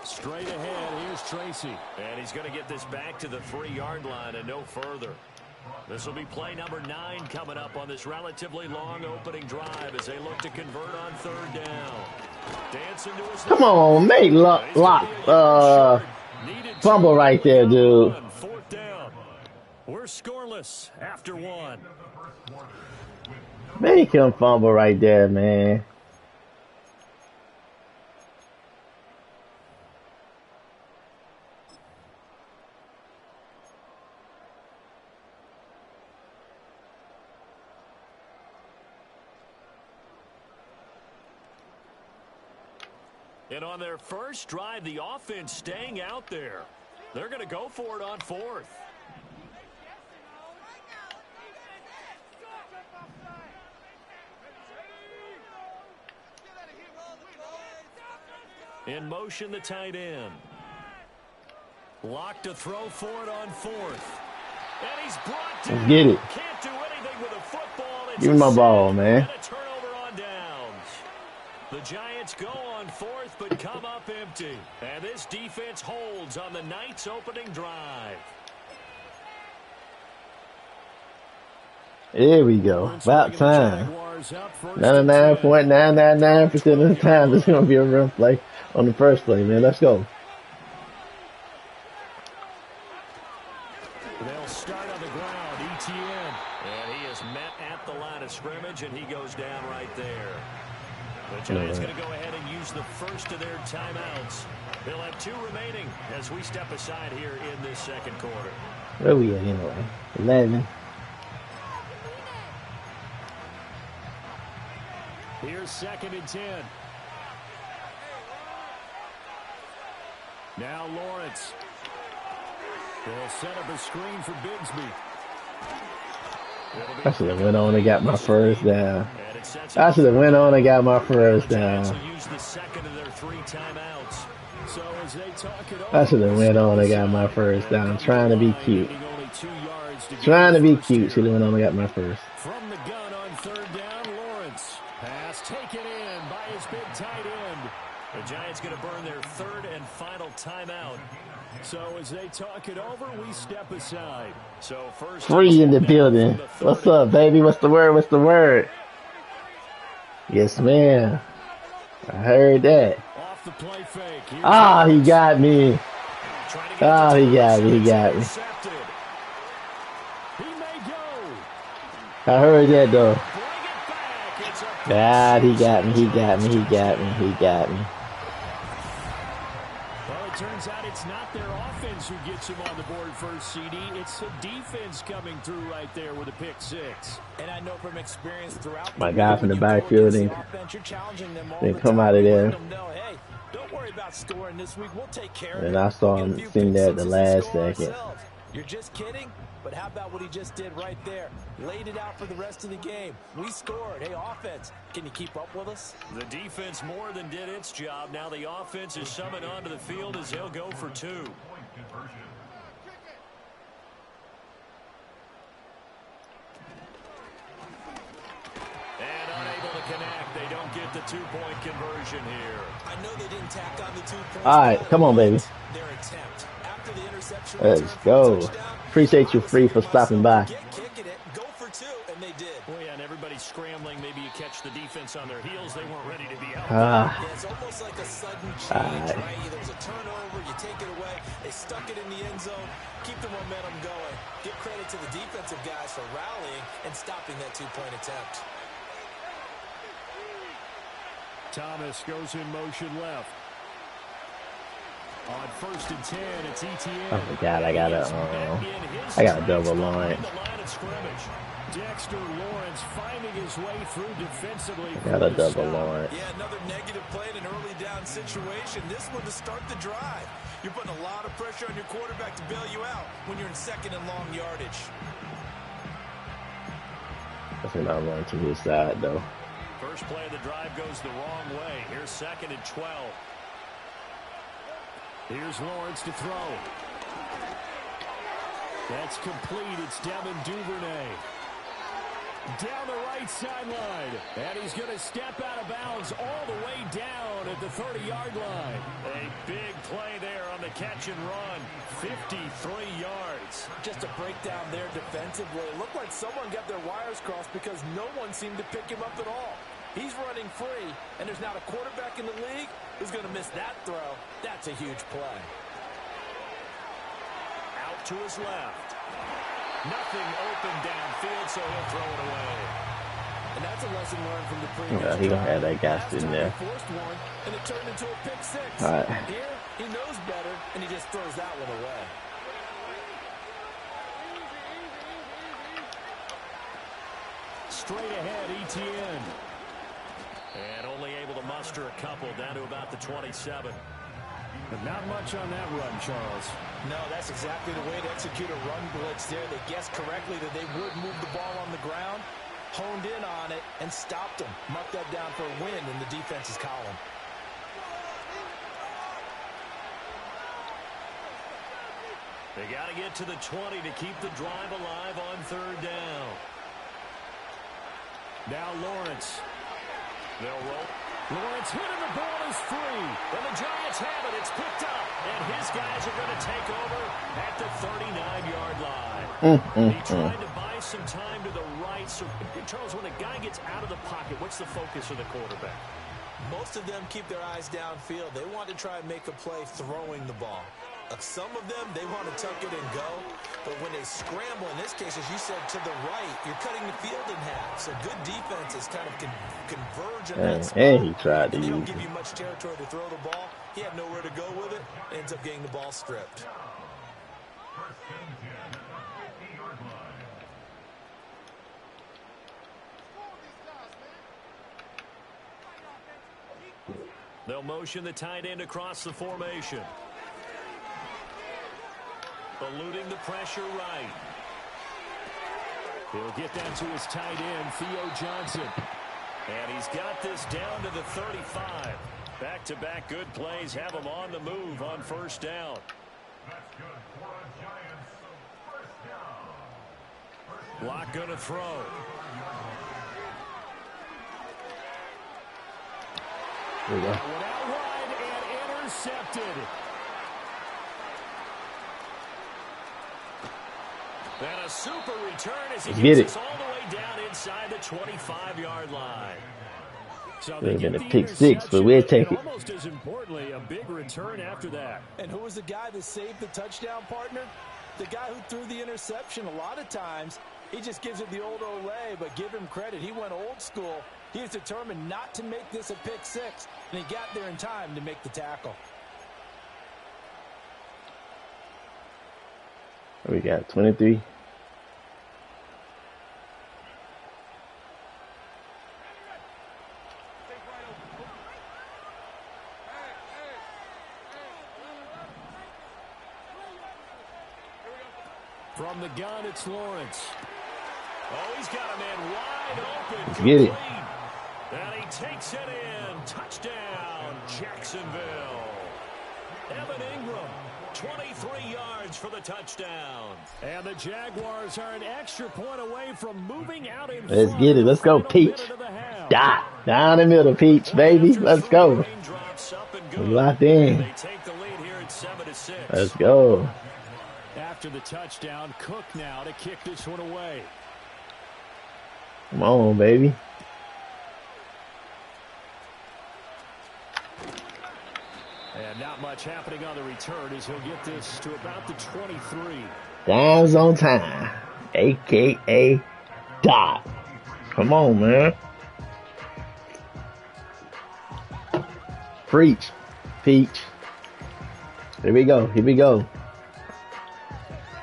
Straight ahead, here's Tracy. And he's going to get this back to the 3-yard line and no further. This will be play number 9 coming up on this relatively long opening drive as they look to convert on 3rd down. Dancing to his Come on, make Locke fumble right there, dude. 4th down. We're scoreless after 1. Make him fumble right there, man. And on their first drive, the offense staying out there. They're going to go for it on 4th. In motion, the tight end. Locked to throw for it on fourth. And he's brought down. Let's get it. Can't do anything with a football. It's Give me a my sack ball, man. and a turnover on downs. The Giants go on fourth, but come up empty. And this defense holds on the Knights' opening drive. There we go. About time. 99.999% of the time, it's going to be a run play on the first play, man. Let's go. They'll start on the ground. ETN. And he is met at the line of scrimmage, and he goes down right there. The Giants going to go ahead and use the first of their timeouts. They'll have 2 remaining as we step aside here in this second quarter. Where we at anyway? 11. Here's 2nd and 10. Now Lawrence. They'll set up a screen for Bigsby. I should have went on and got my first down. I should have went on and got my first down. I should have went on and got my first down. Trying to be cute. Trying to be cute. Should have went on and got my first. From the gun on 3rd down, Lawrence. Pass taken in by his big tight end. The Giants going to burn their 3rd and final timeout. So as they talk it over, we step aside. So first, Free in the building. What's up, baby? What's the word? What's the word? Yes, ma'am. I heard that. Off the play fake. Ah, he got me. Oh, he got me. He got me. I heard that though. God, he got me. He got me. He got me. He got me. Well, it turns out it's not their offense who gets him on the board first, CD. It's the defense coming through right there with a pick 6. And I know from experience throughout my guy from the backfield didn't come out of there. Hey, don't worry about scoring this week. We'll take care of it. And I saw him sitting there at the last second. You're just kidding? But how about what he just did right there? Laid it out for the rest of the game. We scored. Hey, offense, can you keep up with us? The defense more than did its job. Now the offense is summoned onto the field as they'll go for 2. And unable to connect. They don't get the 2-point conversion here. I know they didn't tack on the 2 points. All right, come on, baby. Their attempt. After the interception, let's go. Appreciate you, Free, for stopping by. Go for 2, and they did. Well, yeah, and everybody's scrambling. Maybe you catch the defense on their heels. They weren't ready to be out. Yeah, it's almost like a sudden change, right? There's a turnover, you take it away. They stuck it in the end zone. Keep the momentum going. Give credit to the defensive guys for rallying and stopping that 2-point attempt. Thomas goes in motion left. On 1st and 10, it's ETN. Oh my God, I got a double line. Dexter Lawrence finding his way through defensively. Got a double line. Yeah, another negative play in an early down situation. This one to start the drive. You're putting a lot of pressure on your quarterback to bail you out when you're in 2nd and long yardage. I think I'll run to his side though. First play of the drive goes the wrong way. Here's 2nd and 12. Here's Lawrence to throw. That's complete. It's Devin Duvernay. Down the right sideline. And he's going to step out of bounds all the way down at the 30-yard line. A big play there on the catch and run. 53 yards. Just a breakdown there defensively. It looked like someone got their wires crossed because no one seemed to pick him up at all. He's running free, and there's not a quarterback in the league who's going to miss that throw. That's a huge play. Out to his left. Nothing open downfield, so he'll throw it away. And that's a lesson learned from the previous Yeah, he gonna have that guy sitting there. Forced one, and it turned into a pick 6. All right. Here, he knows better, and he just throws that one away. Straight ahead, ETN. And only able to muster a couple down to about the 27. But not much on that run, Charles. No, that's exactly the way to execute a run blitz there. They guessed correctly that they would move the ball on the ground, honed in on it, and stopped them. Mark that down for a win in the defense's column. They got to get to the 20 to keep the drive alive on third down. Now Lawrence. They'll roll. Lawrence hit and the ball is free. And the Giants have it. It's picked up. And his guys are going to take over at the 39-yard line. He tried to buy some time to the right. So, Charles, when a guy gets out of the pocket, what's the focus of the quarterback? Most of them keep their eyes downfield. They want to try and make a play throwing the ball. Some of them, they want to tuck it and go. But when they scramble, in this case, as you said, to the right, you're cutting the field in half. So good defenses kind of converge on that spot. And he tried to They don't use give it. you much territory to throw the ball. He had nowhere to go with it. Ends up getting the ball stripped. They'll motion the tight end across the formation. Eluding the pressure right. He'll get that to his tight end, Theo Johnson. And he's got this down to the 35. Back-to-back good plays have him on the move on first down. Block going to throw. There we go. Went out wide and intercepted. And a super return as he gets us all the way down inside the 25-yard line. So Would have been a pick six, but we'll take it. Almost as importantly, a big return after that. And who was the guy that saved the touchdown, partner? The guy who threw the interception. A lot of times, he just gives it the old Olay, but give him credit. He went old school. He was determined not to make this a pick six, and he got there in time to make the tackle. We got 23. From the gun, it's Lawrence. Oh, he's got a man wide open. Let's get it. And he takes it in. Touchdown, Jacksonville. Evan Ingram, 23 yards for the touchdown. And the Jaguars are an extra point away from moving out in Let's front. get it. Let's go, Peach. Dot. Down the middle, Peach, baby. Let's go. We're locked in. They take the lead here at 7-6. Let's go. After the touchdown, Cook now to kick this one away. Come on, baby. And not much happening on the return as he'll get this to about the 23. Downs on time, a.k.a. Dot. Come on, man. Preach. Peach. Here we go. Here we go.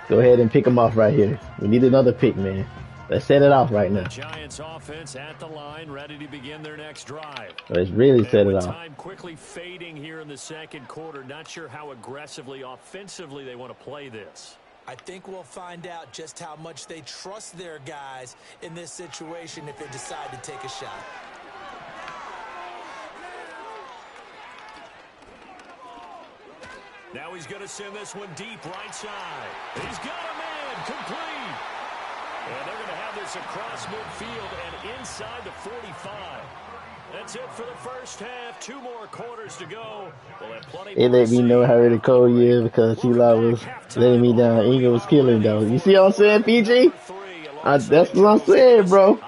Go ahead and pick them off right here. We need another pick, man. Let's set it off right now. Giants offense at the line, ready to begin their next drive. Let's really set it off. Time quickly fading here in the second quarter. Not sure how aggressively, offensively they want to play this. I think we'll find out just how much they trust their guys in this situation if they decide to take a shot. Now he's going to send this one deep right side. He's got a man complete. And they're going to have this across midfield and inside the 45. That's it for the first half. 2 more quarters to go. We'll have plenty It let me know how ready Cole is because T-Law was letting me down. Ingram was killing, though. You see what I'm saying, PG? That's what I'm saying, bro.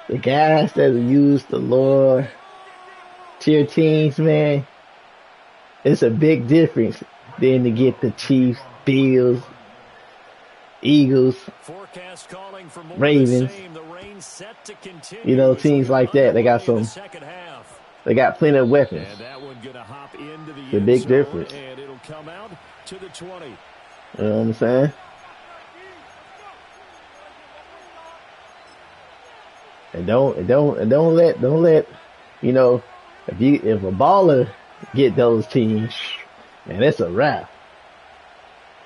The guys that use the lower tier teams, man, it's a big difference than to get the Chiefs, Bills, Eagles, Ravens. You know, teams like that, they got plenty of weapons. The big difference. And it'll come out to the 20. You know what I'm saying? And don't let, you know, if a baller get those teams, man, it's a wrap.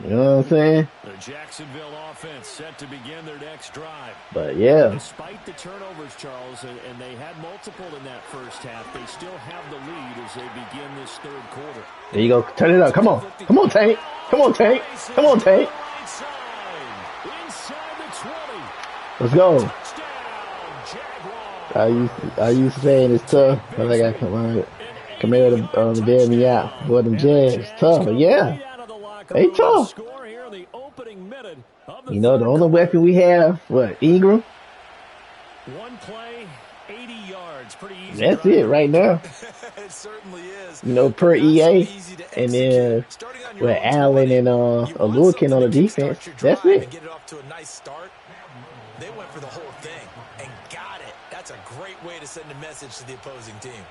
You know what I'm saying? The Jacksonville offense set to begin their next drive. But yeah. Despite the turnovers, Charles, and they had multiple in that first half, they still have the lead as they begin this third quarter. There you go. Turn it up. Come on. Come on, Tank. Come on, Tank. Come on, Tank. Inside the 20. Let's go. I used to saying it's tough. I think I come here to bail me out. Boy, them Jags tough. Yeah. They tough. You know, the only weapon we have, what, Ingram? One play, 80 yards. Pretty easy. That's it right now. It certainly is. You know, per EA. And then with Allen and Aluakin on the defense. That's it. Get it off to a nice start. They went for the whole thing and got it. That's a great way to send a message to the opposing team.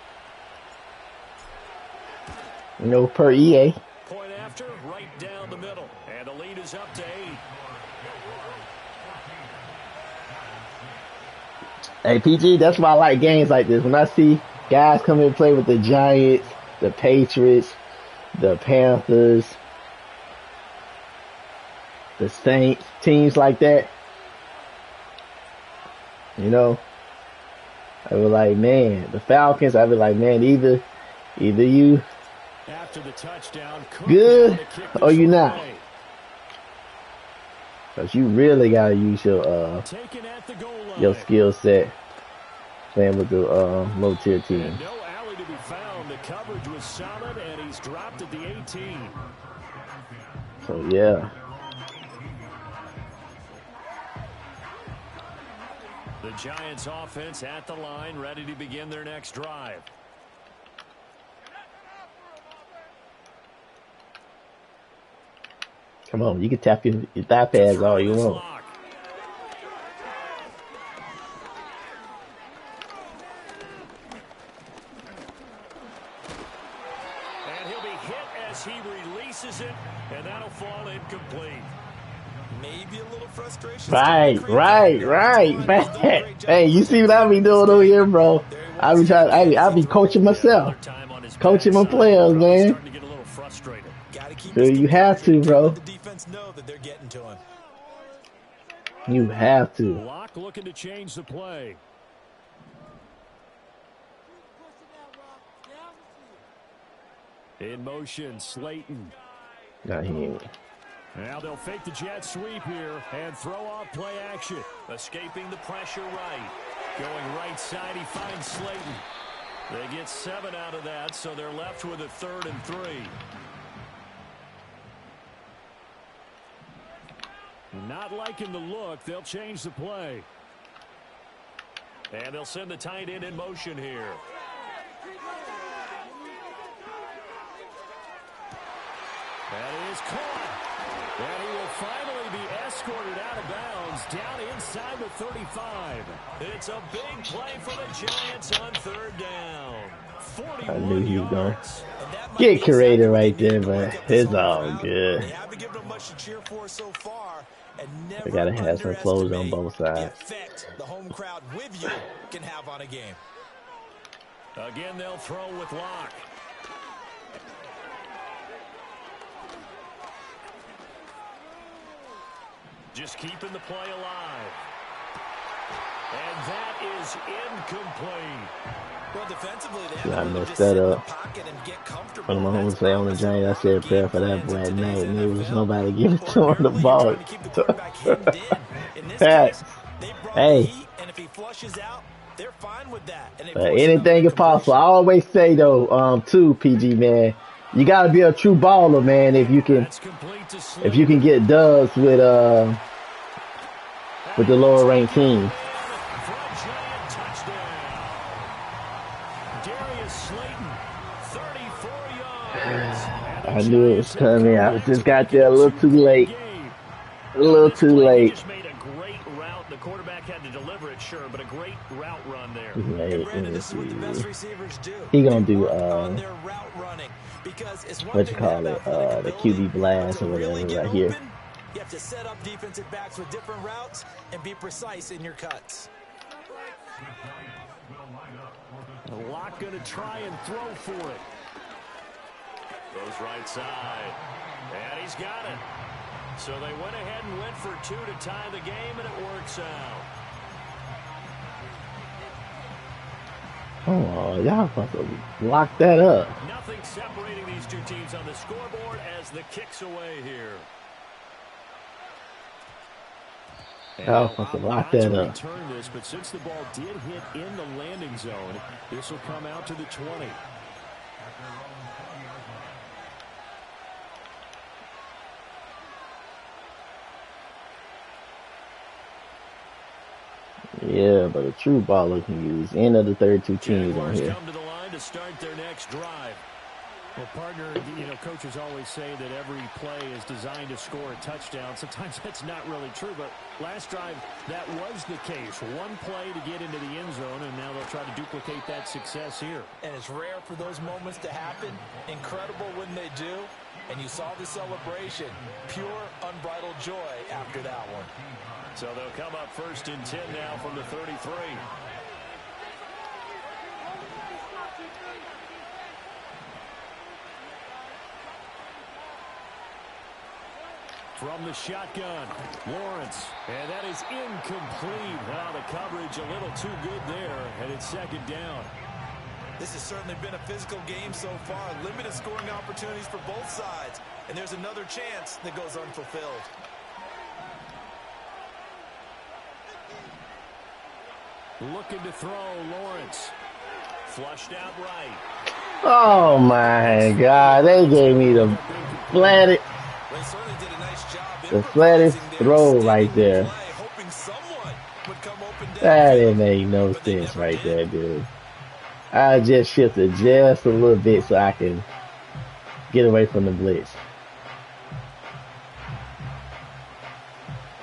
You know, per EA. Point after, right down the middle. And the lead is up to 8. Hey, PG, that's why I like games like this. When I see guys come in and play with the Giants, the Patriots, the Panthers, the Saints, teams like that, you know, I be like, man, the Falcons, I be like, man, either you after the touchdown, good or you not. Because you really got to use your skill set playing with the low-tier team. And no alley to be found. The coverage was solid, and he's dropped at the 18. So, yeah. The Giants offense at the line, ready to begin their next drive. Come on, you can tap your thigh pads all you want. And he'll be hit as he releases it, and that'll fall incomplete. Maybe a little frustration. Right. Hey, you see what I be doing over here, bro? I be coaching myself, coaching my players, man. So you have to, bro. The defense know that they're getting to him. You have to. Locke looking to change the play. In motion, Slayton. Got him. Now they'll fake the jet sweep here and throw off play action. Escaping the pressure right. Going right side, he finds Slayton. They get 7 out of that, so they're left with a 3rd and 3. Not liking the look, they'll change the play. And they'll send the tight end in motion here. That is caught. And he will finally be escorted out of bounds down inside the 35. It's a big play for the Giants on 3rd down. I knew he was going to get creative right there, but it's all good. They haven't given him much to cheer for so far. They got to have some clothes on both sides. The home crowd with you can have on a game. Again, they'll throw with Locke. Just keeping the play alive. And that is incomplete. Well, defensively, they I messed that up. When my home say on the Giants, I said prayer for that boy at night, and there was nobody giving to him the ball. Hey. And if he flushes out, they're fine with that. Anything is possible. I always say though, too, PG man, you gotta be a true baller, man. If you can get dubs with the lower ranked teams. I knew it was coming. I just got there a little too late. A little too late. Just made a great route. The quarterback had to deliver it, sure, but a great route run there. He gonna do what you call it, the QB blast or whatever right here. You have to set up defensive backs with different routes and be precise in your cuts. Locke gonna try and throw for it. Goes right side. And he's got it. So they went ahead and went for two to tie the game, and it works out. Oh, y'all supposed to lock that up. Nothing separating these two teams on the scoreboard as the kick's away here. Y'all supposed to lock that up. Return this, but since the ball did hit in the landing zone, this will come out to the 20. Yeah, but a true baller can use any of the 32 teams on Jaguars here. come to the line to start their next drive. Well, partner, coaches always say that every play is designed to score a touchdown. Sometimes that's not really true, but last drive, that was the case. One play to get into the end zone, and now they'll try to duplicate that success here. And it's rare for those moments to happen. Incredible when they do. And you saw the celebration. Pure, unbridled joy after that one. So they'll come up 1st and 10 now from the 33. From the shotgun, Lawrence. And that is incomplete. Wow, the coverage a little too good there, and it's 2nd down. This has certainly been a physical game so far. Limited scoring opportunities for both sides. And there's another chance that goes unfulfilled. Looking to throw, Lawrence. Flushed out right. Oh my God, they gave me the flattest, throw right there. That didn't make no sense right there, dude. I just shifted just a little bit so I can get away from the blitz.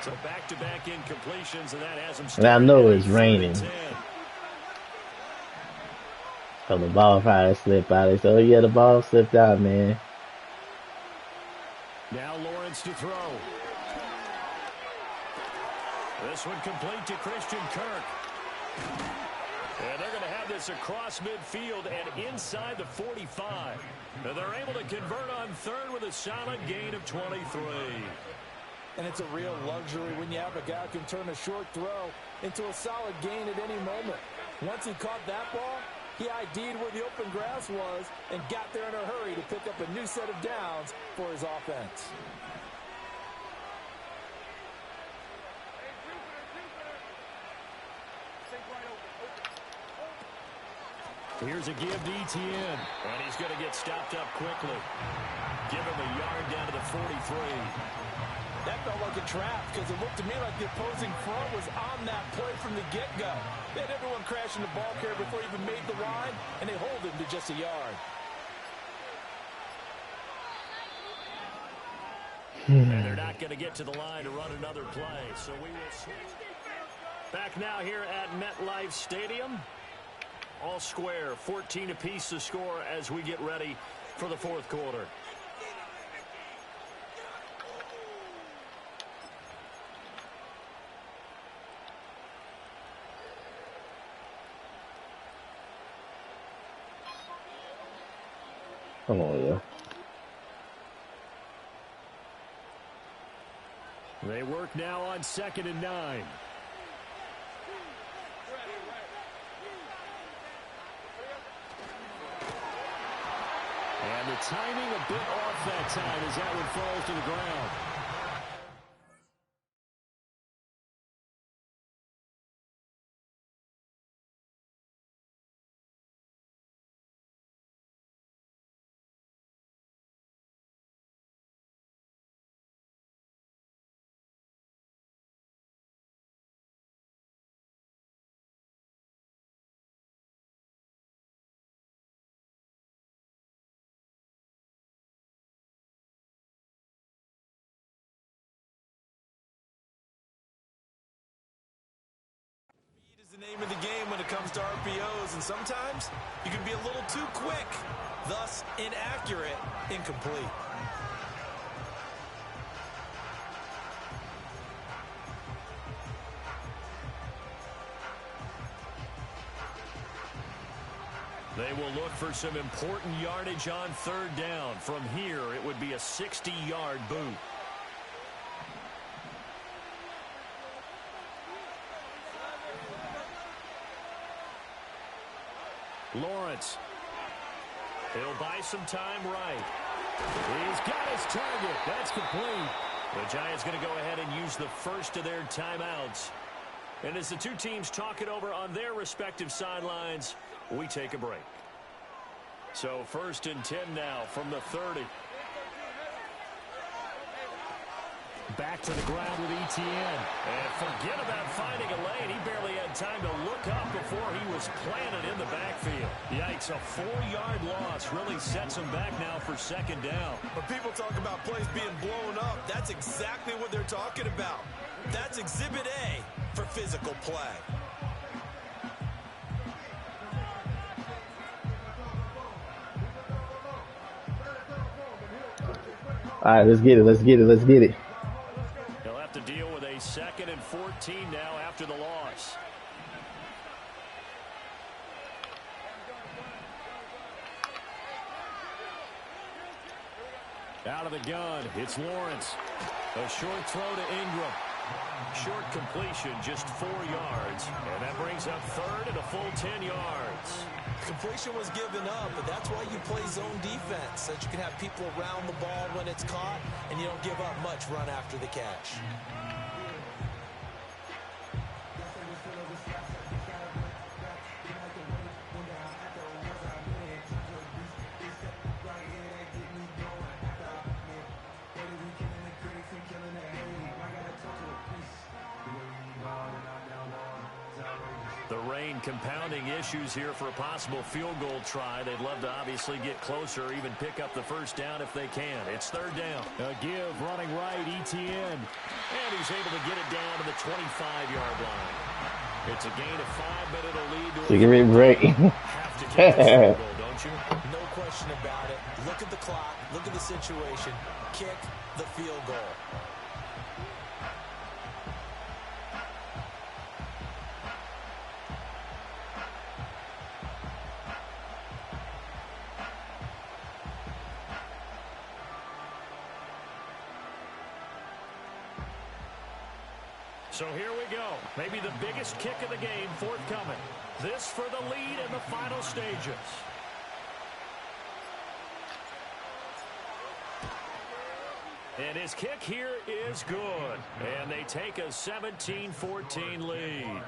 So back-to-back incompletions, and that has him. And I know it's raining. So the ball probably slipped out. They said, oh yeah, the ball slipped out, man. Now Lawrence to throw. This one complete to Christian Kirk. And they're going to have this across midfield and inside the 45. And they're able to convert on 3rd with a solid gain of 23. And it's a real luxury when you have a guy who can turn a short throw into a solid gain at any moment. Once he caught that ball, he ID'd where the open grass was and got there in a hurry to pick up a new set of downs for his offense. Here's a give to Etienne, and he's going to get stopped up quickly. Give him a yard down to the 43. That felt like a trap because it looked to me like the opposing front was on that play from the get-go. They had everyone crashing the ball carrier before he even made the line, and they hold him to just a yard. And they're not going to get to the line to run another play, so we will switch. Back now here at MetLife Stadium. All square, 14 apiece to score as we get ready for the 4th quarter. Come on, yeah. They work now on 2nd and 9. And the timing a bit off that time as that one falls to the ground. The name of the game when it comes to RPOs, and sometimes you can be a little too quick, thus inaccurate, incomplete. They will look for some important yardage on 3rd down. From here, it would be a 60-yard boot. Lawrence. He'll buy some time right. He's got his target. That's complete. The Giants going to go ahead and use the first of their timeouts. And as the two teams talk it over on their respective sidelines, we take a break. So 1st and 10 now from the 30. Back to the ground with Etienne. And forget about finding a lane. He barely had time to look up before he was planted in the backfield. Yikes, a 4-yard loss really sets him back now for 2nd down. When people talk about plays being blown up, that's exactly what they're talking about. That's Exhibit A for physical play. All right, let's get it. Let's get it. Let's get it. He'll have to deal with a 2nd and 14 now after the loss. Out of the gun, it's Lawrence. A short throw to Ingram. Short completion, just 4 yards. And that brings up 3rd and a full 10 yards. Completion was given up, but that's why you play zone defense, so that you can have people around the ball when it's caught, and you don't give up much run after the catch. The rain compounding issues here for a possible field goal try. They'd love to obviously get closer or even pick up the 1st down if they can. It's 3rd down. A give running right, Etienne. And he's able to get it down to the 25-yard line. It's a gain of 5, but it'll lead to So give me a break. have to take this field goal, don't you? No question about it. Look at the clock. Look at the situation. Kick the field goal. So here we go. Maybe the biggest kick of the game forthcoming. This for the lead in the final stages. And his kick here is good. And they take a 17-14 lead.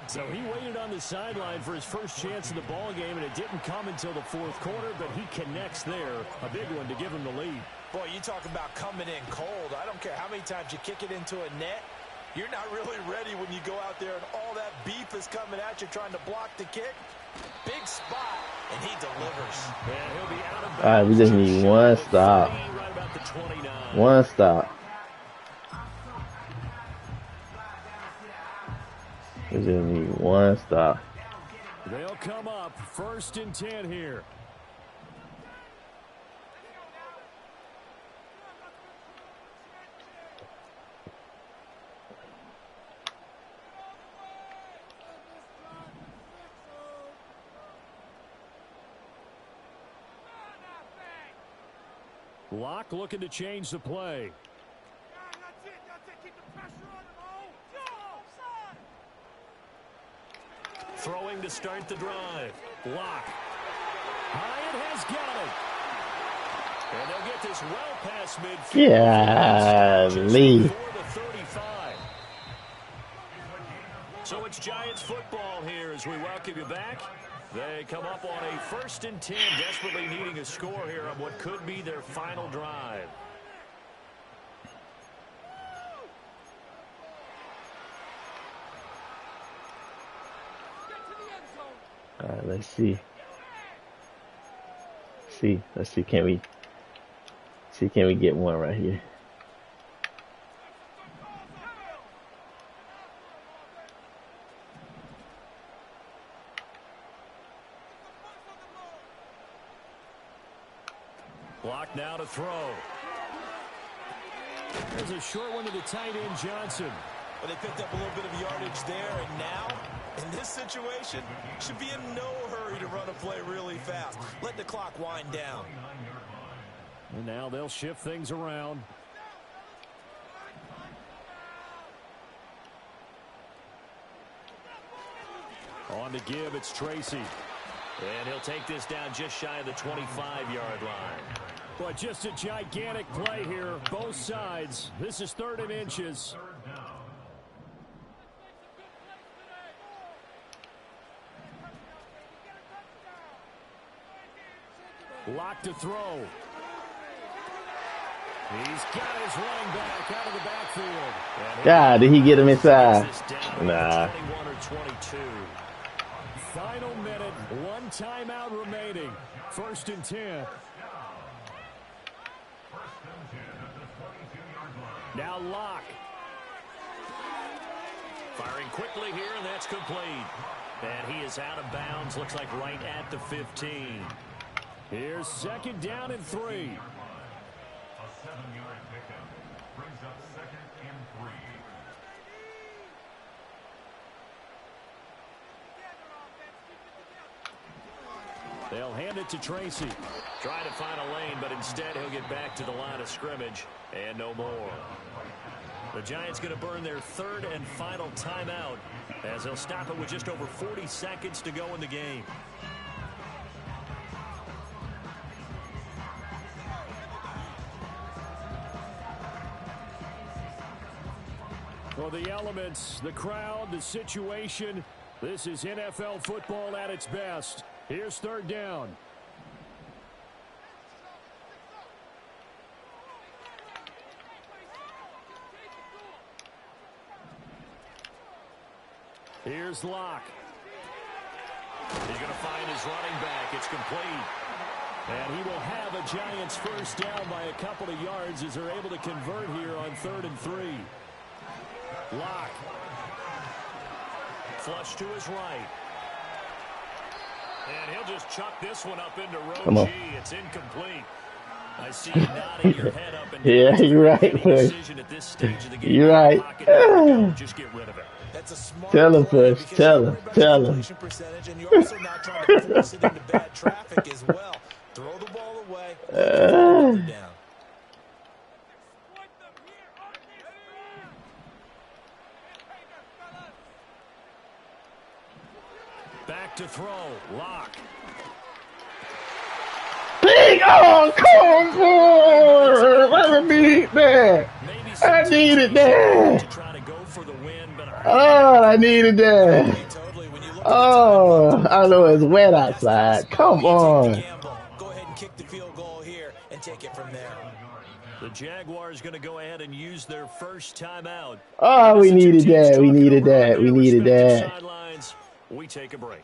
So he waited on the sideline for his first chance in the ball game, and it didn't come until the 4th quarter, but he connects there. A big one to give him the lead. Boy, you talk about coming in cold. I don't care how many times you kick it into a net. You're not really ready when you go out there and all that beef is coming at you trying to block the kick. Big spot, and he delivers. And he'll be out of bounds. All right, we just need one stop. Right about the 29. One stop. We just need one stop. They'll come up 1st and 10 here. Locke looking to change the play. Throwing to start the drive. Locke. Hyatt has got it. And they'll get this well past midfield. Yeah, Lee. So it's Giants football here as we welcome you back. They come up on a 1st and 10, desperately needing a score here on what could be their final drive. All right, let's see. Let's see. Can we get one right here? Block now to throw. There's a short one to the tight end, Johnson. But they picked up a little bit of yardage there, and now, in this situation, should be in no hurry to run a play really fast. Let the clock wind down. And now they'll shift things around. On to give, it's Tracy. And he'll take this down just shy of the 25-yard line. Boy, just a gigantic play here, both sides. This is 3rd and inches. Lock to throw. He's got his running back out of the backfield. God, did he get him inside? Nah. 21 or 22. Final minute, 1 timeout remaining. 1st and 10. Now Locke. Firing quickly here, and that's complete. And he is out of bounds, looks like right at the 15. Here's 2nd down and 3. A 7-yard pickup brings up 2nd and 3. They'll hand it to Tracy. Trying to find a lane, but instead he'll get back to the line of scrimmage and no more. The Giants going to burn their 3rd and final timeout as they'll stop it with just over 40 seconds to go in the game. Well, the elements, the crowd, the situation, this is NFL football at its best. Here's 3rd down. Here's Locke. He's going to find his running back. It's complete. And he will have a Giants 1st down by a couple of yards as they're able to convert here on 3rd and 3. Locke. Flush to his right. And he'll just chuck this one up into Come row on. G. It's incomplete. I see you nodding your head up and Yeah, you're right, Any Push. decision at this stage of the game. You're right. Pocket, there we go. Just get rid of it. That's a smart Tell him, play Push. because Tell you're him. worried about Tell your him. completion percentage, and you're also not trying to force it into bad traffic as well. Throw the ball away. Down. Back to throw. Locke. Big, oh, come on! Let me beat that. I needed that. Oh, I needed that. Oh, I know it's wet outside. Come on. Go ahead and kick the field goal here and take it from there. The Jaguars going to go ahead and use their 1st timeout. Oh, we needed that. We needed that. We needed that. Sidelines. We take a break.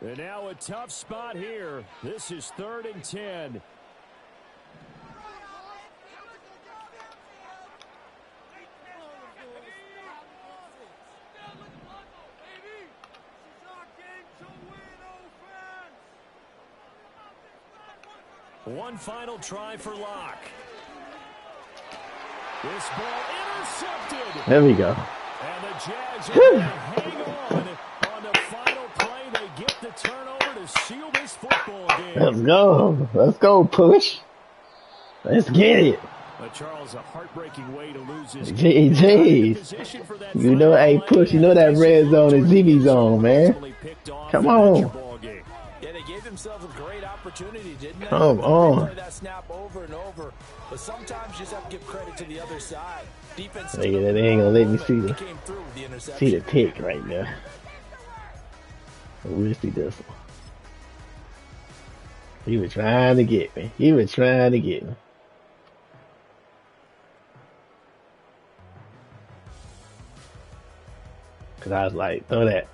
And now a tough spot here. This is 3rd and 10. One final try for Locke. This ball intercepted. There we go. And the Jags are going to hang on the final play. They get the turnover to seal this football game. Let's go. Let's go, Push. Let's get it. Charles, a heartbreaking way to lose his JJ. You know, hey, Push, you know that red zone is ZB zone, man. Come on. Yeah, they gave themselves a great opportunity, didn't they? Come on. Play that snap over and over. But sometimes you just have to give credit to the other side. Defense. Look at that. They ain't gonna let me see the pick right now. We'll see this one. He was trying to get me. He was trying to get me. Cause I was like, throw that.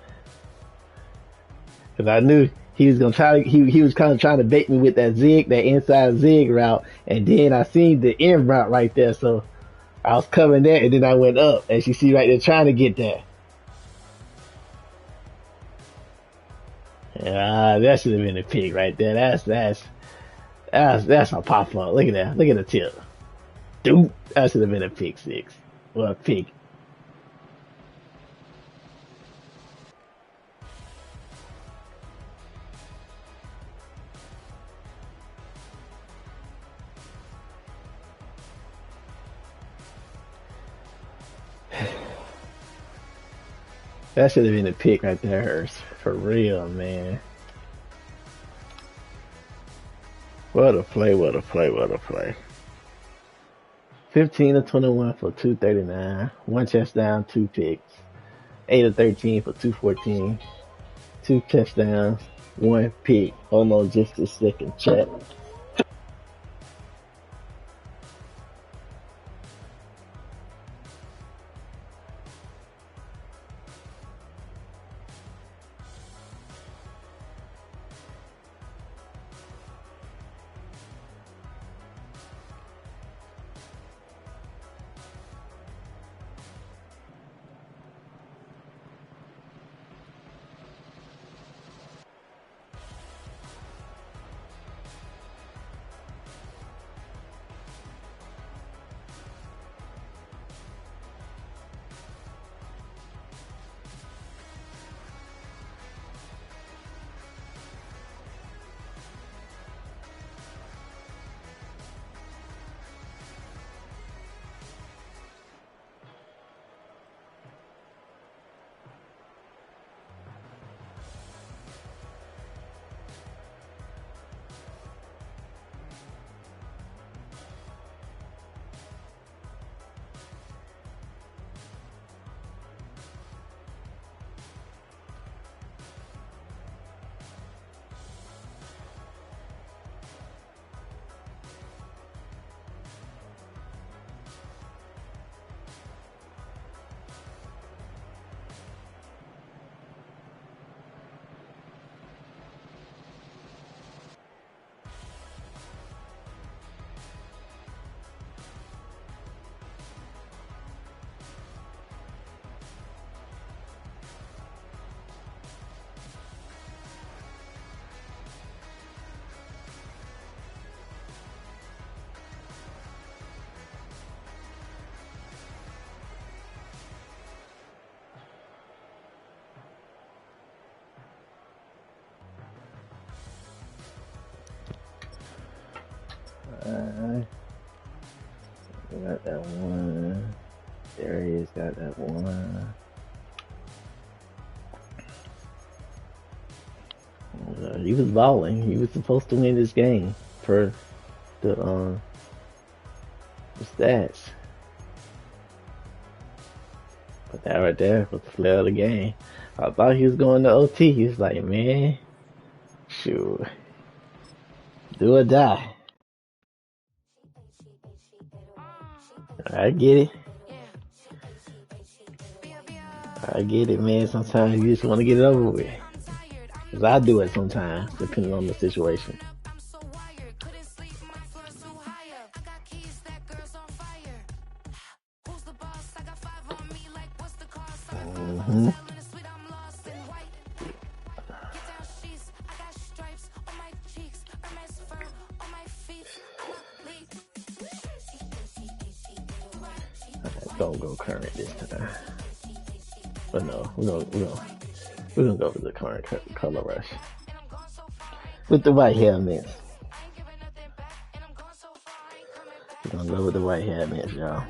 Cause I knew he was gonna try to, he was kind of trying to bait me with that zig, that inside zig route. And then I seen the end route right there. So I was covering that and then I went up. As you see right there, trying to get that. Yeah, that should have been a pick right there. That's a pop up. Look at that. Look at the tip. Dude, that should have been a pick six. Well, a pick. That should have been a pick right there, for real, man. What a play, what a play, what a play. 15 of 21 for 239. One touchdown, two picks. 8 of 13 for 214. Two touchdowns, one pick. Hold on just a second, chat. Got that one. Darius got that one. He was balling. He was supposed to win this game per the stats. But that right there was the play of the game. I thought he was going to OT. He was like, man, shoot, do or die. I get it. I get it, man. Sometimes you just want to get it over with. Cause I do it sometimes, depending on the situation. Mm-hmm. Don't go current this time. But no, we're gonna go with the current color rush with the white helmets. We're gonna go with the white helmets, y'all.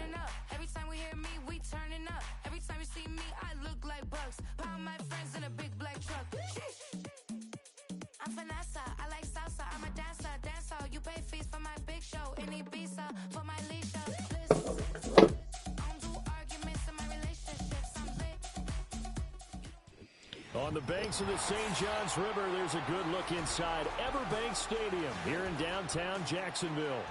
On the banks of the St. Johns River, there's a good look inside Everbank Stadium here in downtown Jacksonville.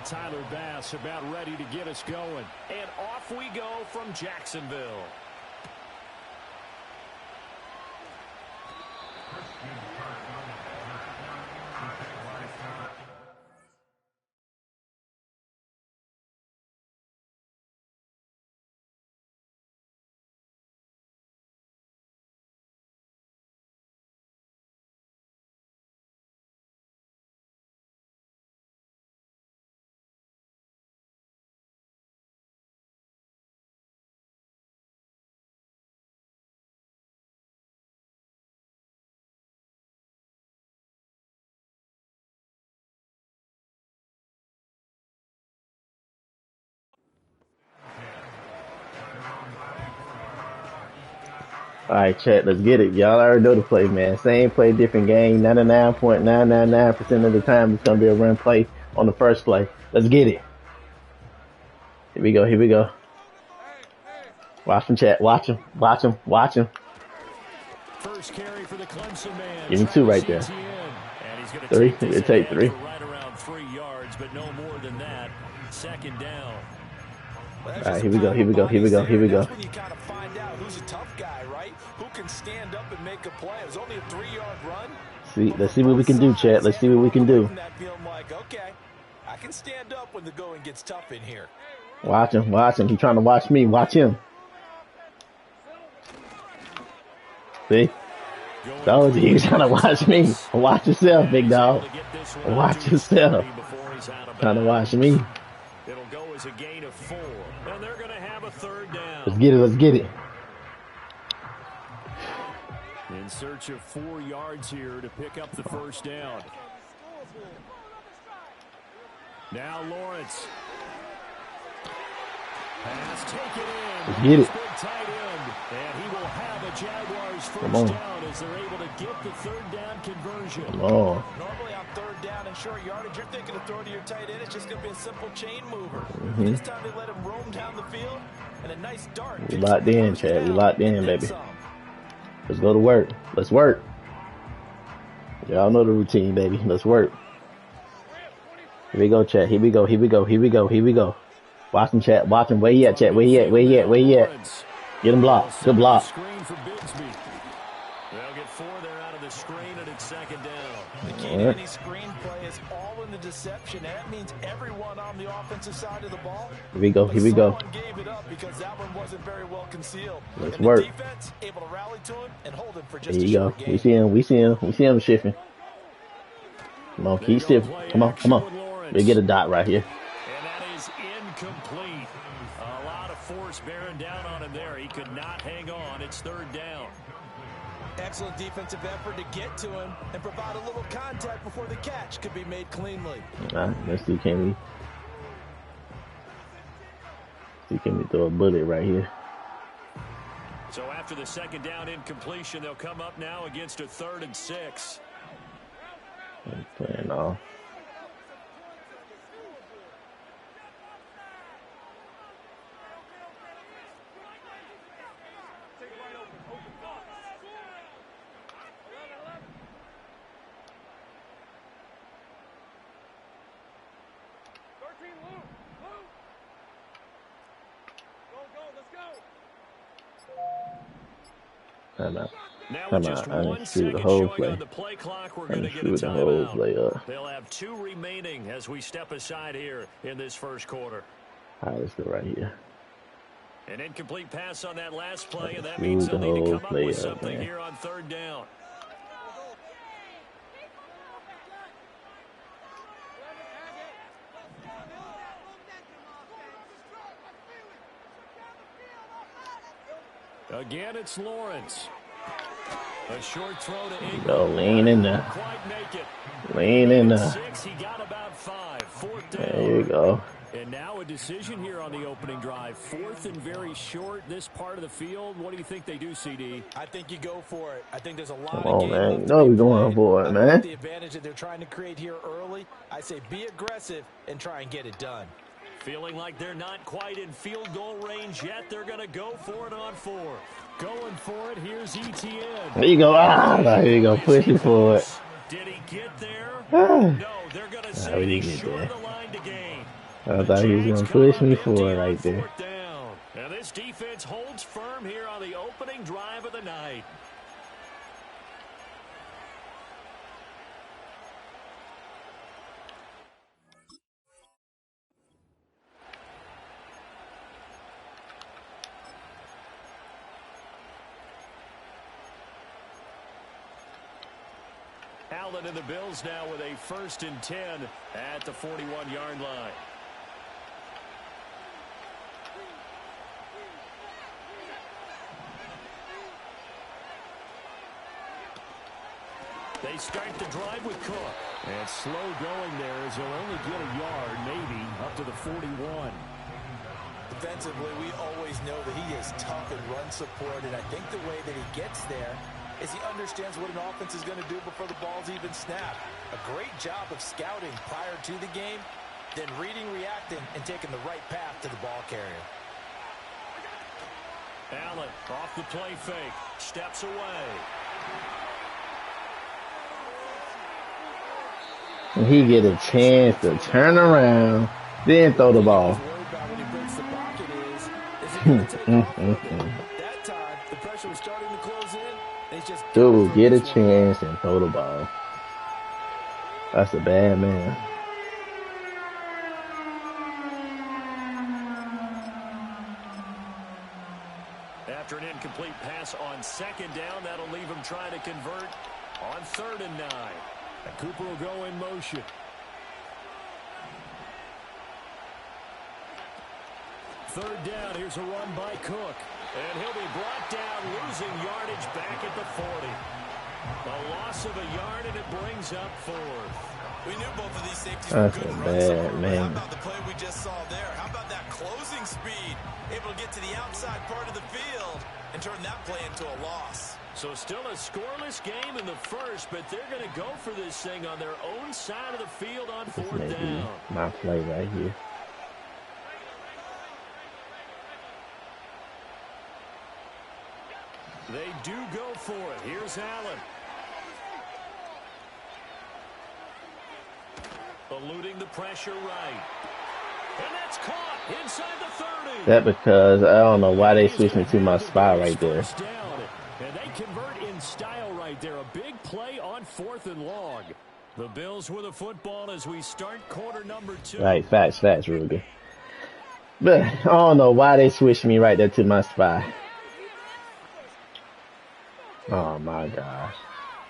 Tyler Bass about ready to get us going. And off we go from Jacksonville. All right, chat. Let's get it. Y'all already know the play, man. Same play, different game. 99.999% of the time, it's gonna be a run play on the first play. Let's get it. Here we go. Here we go. Watch him, chat. Watch him. Watch him. Watch him. First carry for the Clemson man. Give me 2 right there. And he's gonna 3. take this It take 3. for right around 3 yards, but no more than that. Second down. Well, All right, here we go. Here we go. Here we go. Here we go. That's when you kind of find out who's a tough guy, right? Who can stand up and make a play. It was only a 3-yard run. See, let's see what we can do, chat. Let's see what we can do. That feeling like, okay, I can stand up when the going gets tough in here. Watch him. Watch him. He's trying to watch me. Watch him. See? Told you, he's trying to watch me. Watch yourself, big dog. Watch yourself. Trying to watch me. It'll go as a gain of 4, and they're going to have a third down. Let's get it. Let's get it. In search of 4 yards here to pick up the first down. Now Lawrence. Pass taken in. Let's get it. Big tight end. And he will have a Jaguars Come first on. down as they're able to get the third down conversion. Come on. Normally on third down and short yardage, you're thinking of throwing to your tight end. It's just going to be a simple chain mover. Mhm. This time they let him roam down the field, and a nice dart. We locked in, Chad. We locked in, baby. Let's go to work. Let's work. Y'all know the routine, baby. Let's work. Here we go, Chad. Here we go. Here we go. Here we go. Here we go. Watch him, Chad. Watch him. Where he at, Chad? Where he at? Where he at? Where he at? Get him blocked. Good block. Screen for Bigsby. They'll get 4 there out of the screen, and it's second down. The key to any screen play is all in the deception, and that means everyone on the offensive side of the ball. Here we go. Here we go. Someone gave it up because that one wasn't very well concealed. Let's and work. The defense able to rally to him and hold him for just There a you go. short game. We see him. We see him. We see him shifting. Come on, keep shifting. Come on. Come on. We get a dot right here. And that is incomplete. A lot of force bearing down on him there. He could not hang on. It's third down. Excellent defensive effort to get to him and provide a little contact before the catch could be made cleanly. Let's see, can we throw a bullet right here? So after the second down incompletion, they'll come up now against a 3rd and 6. I'm playing off. Time out. Time out. I didn't screw the whole play. I didn't screw the whole play up. They'll have 2 remaining as we step aside here in this first quarter. All right, let's go right here. An incomplete pass on that last play, and that Screw means the they'll need to whole come up play with up, something man. here on third down. Again, it's Lawrence. A short throw to Ingram. Go lean in there. Quite make it. Lean in there. 6, he got about 5. Fourth down. There you go. And now a decision here on the opening drive. 4th and very short, this part of the field. What do you think they do, CD? I think you go for it. I think there's a lot Come of on, game man. left You to know be we're going played. for it, I man. like the advantage that they're trying to create here early. I say be aggressive and try and get it done. Feeling like they're not quite in field goal range yet. They're going to go for it on 4th. Going for it. Here's ETN. There you go. Here you go. Push it forward. Did he get there? No, they're going to we say didn't he's get short there. of the line to gain. I thought he was going to push me forward right there. Down. And this defense holds firm here on the opening drive of the night. Allen and the Bills now with a 1st and 10 at the 41-yard line. They start the drive with Cook. And slow going there as he'll only get a yard, maybe, up to the 41. Defensively, we always always know that he is tough in run support, and I think the way that he gets there is he understands what an offense is going to do before the ball's even snapped. A great job of scouting prior to the game, then reading, reacting, and taking the right path to the ball carrier. Allen off the play fake, steps away. And he get a chance to turn around, then throw the ball. That time, the pressure was starting to close in. They just Dude, get a chance and throw the ball. That's a bad man. After an incomplete pass on second down, that'll leave him trying to convert on 3rd and 9. And Cooper will go in motion. Third down, here's a run by Cook. And he'll be brought down, losing yardage back at the 40. A loss of a yard, and it brings up 4th. We knew both of these safeties That's were good a in bad run support. man. How about the play we just saw there? How about that closing speed? Able to get to the outside part of the field and turn that play into a loss. So still a scoreless game in the first, but they're going to go for this thing on their own side of the field on This 4th may be down. my play right here. They do go for it. Here's Allen. Eluding the pressure right. And that's caught inside the 30. That because I don't know why they switched me to my spot right there. First down. And they convert in style right there. A big play on 4th and long. The Bills with a football as we start quarter number 2. Right, facts, Ruby. But I don't know why they switched me right there to my spot. Oh my gosh.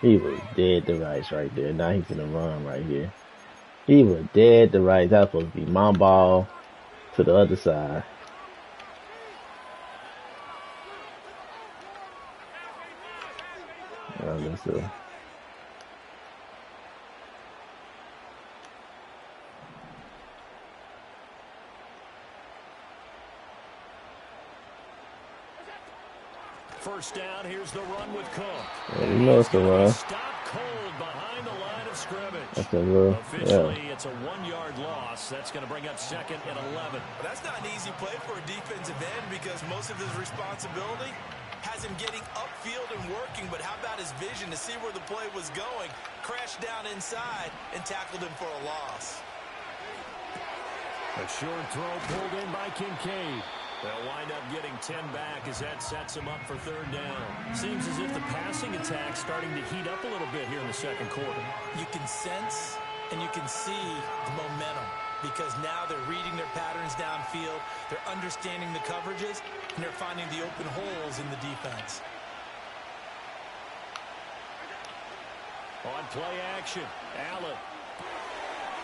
He was dead to rights right there. Now he's gonna run right here. He was dead to rights. That was supposed to be my ball to the other side. Let's see. First down, here's the run with Cook. Yeah, you know it's the run. Stop cold behind the line of scrimmage. That's a little, Officially, yeah. it's a 1-yard loss. That's going to bring up 2nd and 11. But that's not an easy play for a defensive end because most of his responsibility has him getting upfield and working, but how about his vision to see where the play was going, crashed down inside, and tackled him for a loss. A short throw pulled in by Kincaid. They'll wind up getting 10 back as that sets them up for 3rd down. Seems as if the passing attack's starting to heat up a little bit here in the second quarter. You can sense and you can see the momentum because now they're reading their patterns downfield, they're understanding the coverages, and they're finding the open holes in the defense. On play action, Allen.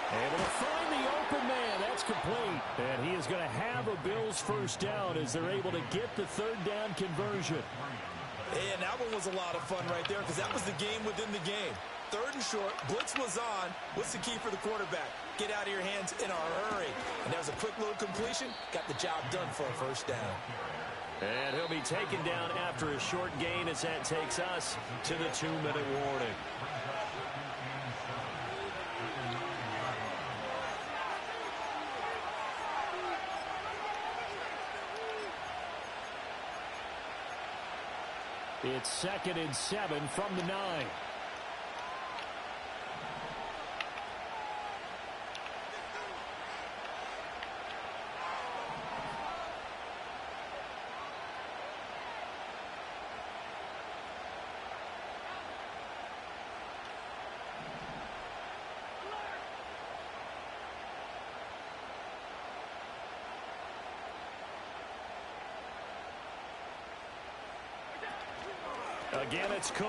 Able to find the open man. That's complete. And he is going to have a Bills first down as they're able to get the 3rd down conversion. And that one was a lot of fun right there because that was the game within the game. 3rd and short, blitz was on. What's the key for the quarterback? Get out of your hands in a hurry. And that was a quick little completion. Got the job done for a first down. And he'll be taken down after a short gain as that takes us to the 2-minute warning. It's 2nd and 7 from the 9. Again, it's Cook.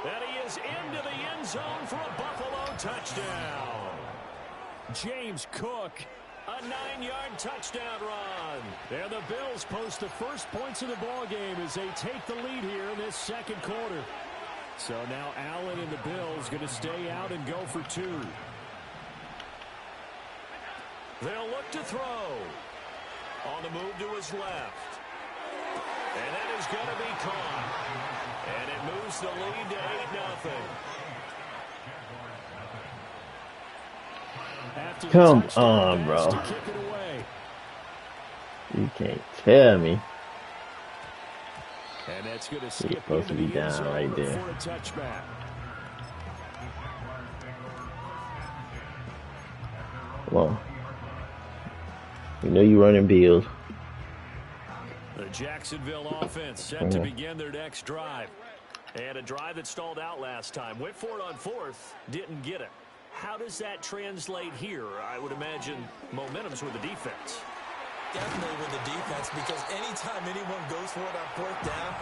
And he is into the end zone for a Buffalo touchdown. James Cook, a 9-yard touchdown run. And the Bills post the first points of the ball game as they take the lead here in this second quarter. So now Allen and the Bills going to stay out and go for 2. They'll look to throw. On the move to his left. And that is going to be caught. And it moves the lead to 8-0. After the Come touchdown on, pass bro. to kick it away. You can't tell me. And that's going to He's skip supposed to into be the end down zone right there. for a touchback. Come on. You know you running Bills. The Jacksonville offense set to begin their next drive. And a drive that stalled out last time. Went for it on fourth, didn't get it. How does that translate here? I would imagine momentum's with the defense. Definitely with the defense, because anytime anyone goes for it on fourth down,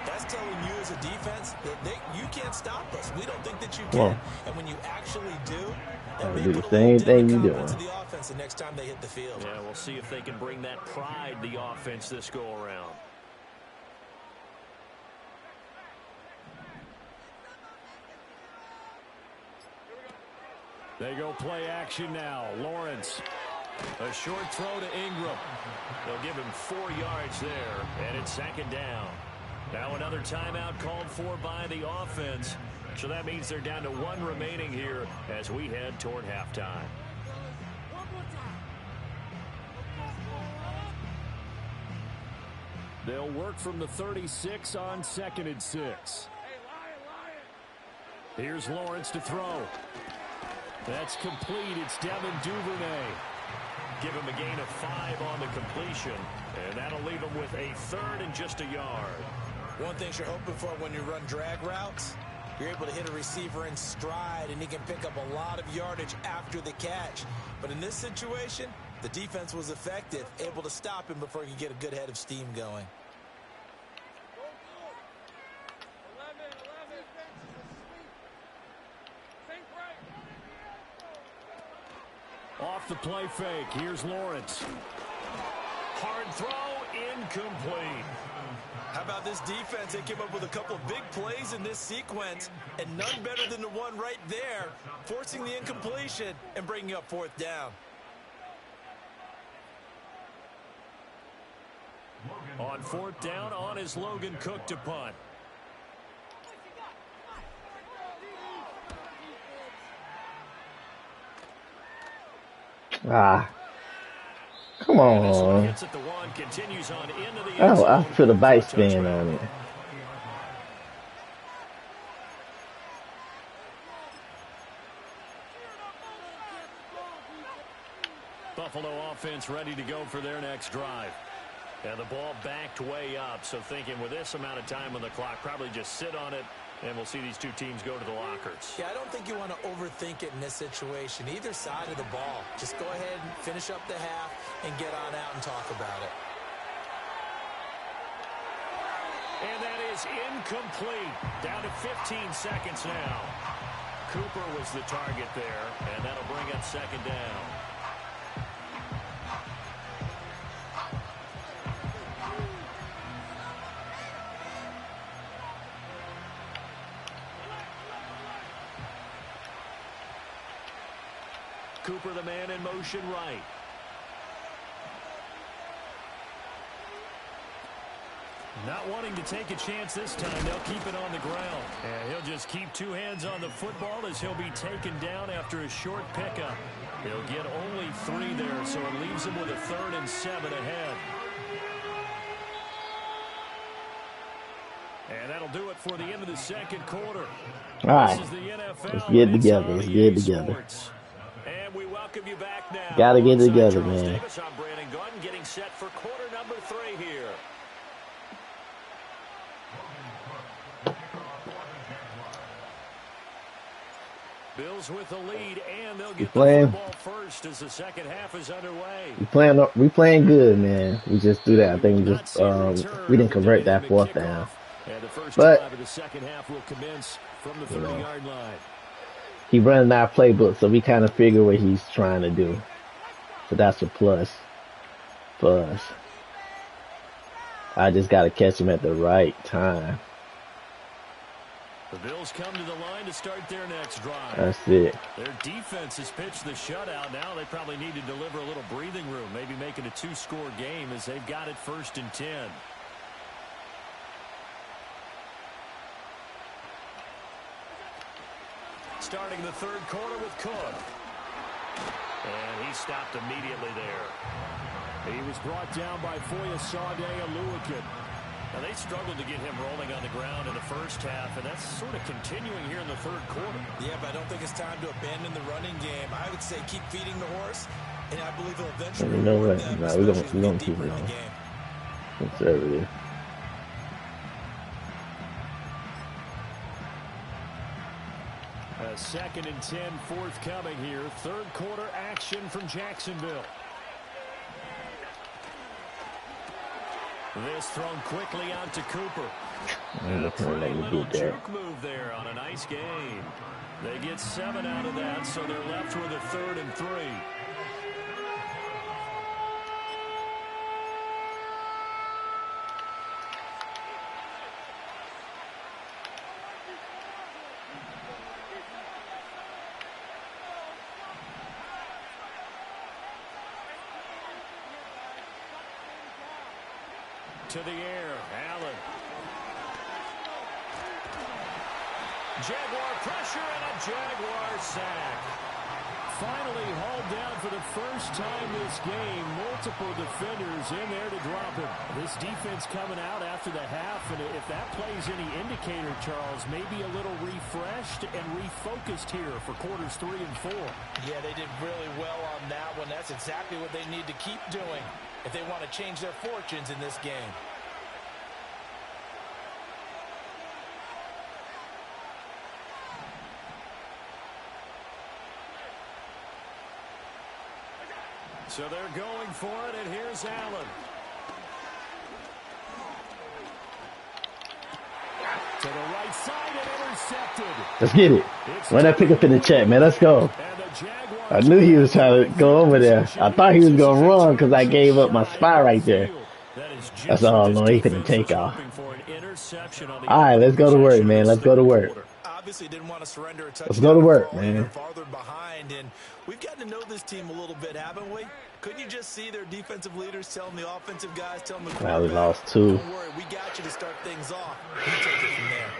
that's telling you as a defense that you can't stop us. We don't think that you can. Well, And when you actually do, that I may do the put a same little thing dent you in the confidence doing. of the offense the next time they hit the field. Yeah, we'll see if they can bring that pride, the offense, this go around. They go play action now. Lawrence. A short throw to Ingram. They'll give him 4 yards there, and it's second down. Now another timeout called for by the offense. So that means they're down to 1 remaining here as we head toward halftime. They'll work from the 36 on 2nd and 6. Here's Lawrence to throw. That's complete. It's Devin Duvernay. Give him a gain of 5 on the completion, and that'll leave him with a 3rd and just a yard. One thing you're hoping for when you run drag routes, you're able to hit a receiver in stride, and he can pick up a lot of yardage after the catch. But in this situation, the defense was effective, able to stop him before he could get a good head of steam going. Off the play fake. Here's Lawrence. Hard throw, incomplete. How about this defense? They came up with a couple of big plays in this sequence, and none better than the one right there, forcing the incompletion and bringing up 4th down. On 4th down, on is Logan Cook to punt. Ah. Come on. Hits at the 1, continues on into the end Oh, zone I put a for bite touchdown. spin on it. Buffalo offense ready to go for their next drive. And the ball backed way up, so thinking with this amount of time on the clock, probably just sit on it, and we'll see these two teams go to the lockers. Yeah, I don't think you want to overthink it in this situation. Either side of the ball. Just go ahead and finish up the half and get on out and talk about it. And that is incomplete. Down to 15 seconds now. Cooper was the target there, and that'll bring up 2nd down. Cooper, the man in motion right. Not wanting to take a chance this time, they'll keep it on the ground. And he'll just keep 2 hands on the football as he'll be taken down after a short pickup. He'll get only 3 there, so it leaves him with a 3rd and 7 ahead. And that'll do it for the end of the 2nd quarter. All right. This is the NFL. Let's get it It's together. on Let's EA get it together. Sports. And we welcome you back now. Gotta get it Alongside together, Charles man. Davis, I'm Brandon Gordon, getting set for quarter number 3 here. Bills with the lead, and they'll get the playing. football first as the 2nd half is underway. We playing good, man. We just do that. I think we just we didn't convert that 4th down. And the first But drive of the 2nd half will commence from the 30-yard line. he running our playbook, so we kind of figure what he's trying to do. So that's a plus for us. I just got to catch him at the right time. The Bills come to the line to start their next drive. That's it. Their defense has pitched the shutout. Now they probably need to deliver a little breathing room, maybe make it a 2-score game as they've got it 1st and 10. Starting the 3rd quarter with Cook. And he stopped immediately there. He was brought down by Foyesade Oluokun. Now, they struggled to get him rolling on the ground in the first half, and that's sort of continuing here in the 3rd quarter. Yeah, but I don't think it's time to abandon the running game. I would say keep feeding the horse, and I believe he'll eventually You know reward what? them, Nah, especially we're gonna as keep get it deeper in on. the game. Conservative. A 2nd and 10 forthcoming here. 3rd quarter action from Jacksonville. This thrown quickly out to Cooper. I'm A gonna let pretty me little do that. juke move there on a nice game. They get 7 out of that, so they're left with a 3rd and 3. To the air, Allen. Jaguar pressure and a Jaguar sack. Finally hauled down for the first time this game. Multiple defenders in there to drop him. This defense coming out after the half, and if that plays any indicator, Charles, maybe a little refreshed and refocused here for quarters 3 and 4. Yeah, they did really well on that one. That's exactly what they need to keep doing if they want to change their fortunes in this game. So they're going for it, and here's Allen. To the right side and intercepted. Let's get it. Run that pick up in the chat, man. Let's go. I knew he was trying to go over there. I thought he was going to run because I gave up my spot right there. That's all. No, he couldn't take off. All right, let's go to work, man. Let's go to work. Obviously didn't want to surrender a touchdown. Let's go to work, man. Farther behind, and we've gotten to know this team a little bit, haven't we? Couldn't you just see their defensive leaders telling the offensive guys, telling the Well, we quarterback, lost 2. don't worry, we got you to start things off. You take it from there.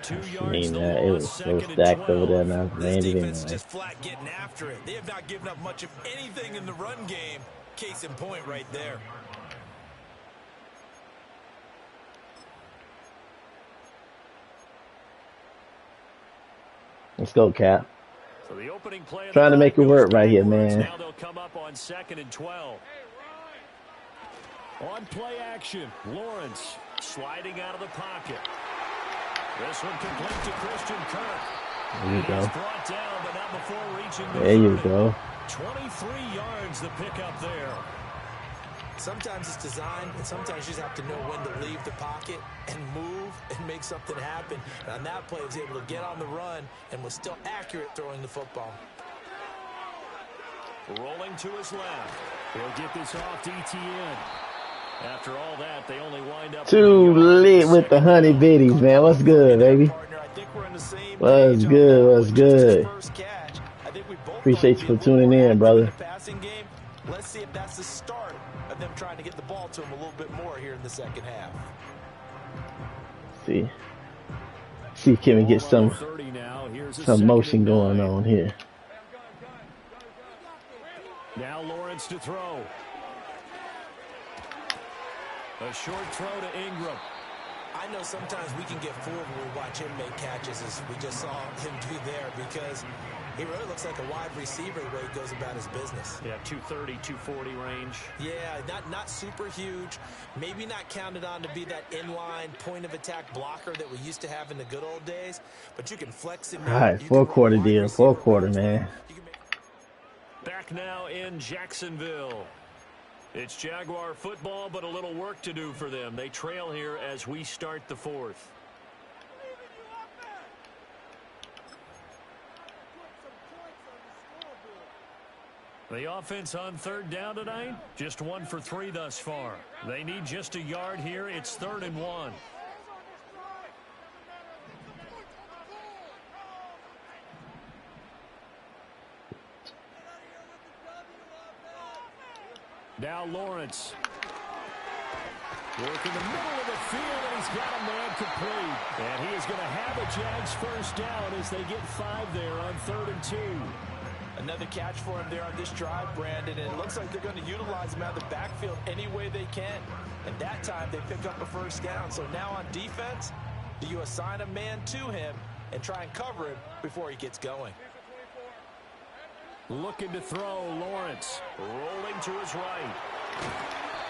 2 I yards. mean, it was stacked over there, and I landed in Defense is there. just flat getting after it. They have not given up much of anything in the run game. Case in point right there. Let's go, Cap. So the opening play of Trying to the make it drive work goes right here, backwards. man. Now they'll come up on 2nd and 12. On play action, Lawrence Sliding out of the pocket. This one complete to Christian Kirk. There you go. He's brought down, but not before reaching the There you 30. go. 23 yards the pickup there. Sometimes it's designed, and sometimes you just have to know when to leave the pocket and move and make something happen. And on that play, he was able to get on the run and was still accurate throwing the football. Rolling to his left. He'll get this off DTN. After all that, they only wind up Too lit with the honey biddies, man. What's good, baby? What's good? What's good? Appreciate you for tuning in, brother. Passing game. Let's see if that's the start of them trying to get the ball to him a little bit more here in the second half. See if Kevin get some motion going on here. Now Lawrence to throw. A short throw to Ingram. I know sometimes we can get fooled when we watch him make catches, as we just saw him do there, because he really looks like a wide receiver the way he goes about his business. Yeah, 230, 240 range. Yeah, not super huge. Maybe not counted on to be that inline point of attack blocker that we used to have in the good old days, but you can flex him. All right, 4 quarter deal. 4 quarter, man. Back now in Jacksonville. It's Jaguar football, but a little work to do for them. They trail here as we start the 4th. The offense on 3rd down tonight, just 1 for 3 thus far. They need just a yard here. It's 3rd and 1. Now Lawrence. Work in the middle of the field, and he's got a man complete. And he is going to have a Jags first down as they get 5 there on 3rd and 2. Another catch for him there on this drive, Brandon, and it looks like they're going to utilize him out of the backfield any way they can. And that time, they pick up a first down. So now on defense, do you assign a man to him and try and cover him before he gets going? Looking to throw, Lawrence. Rolling to his right.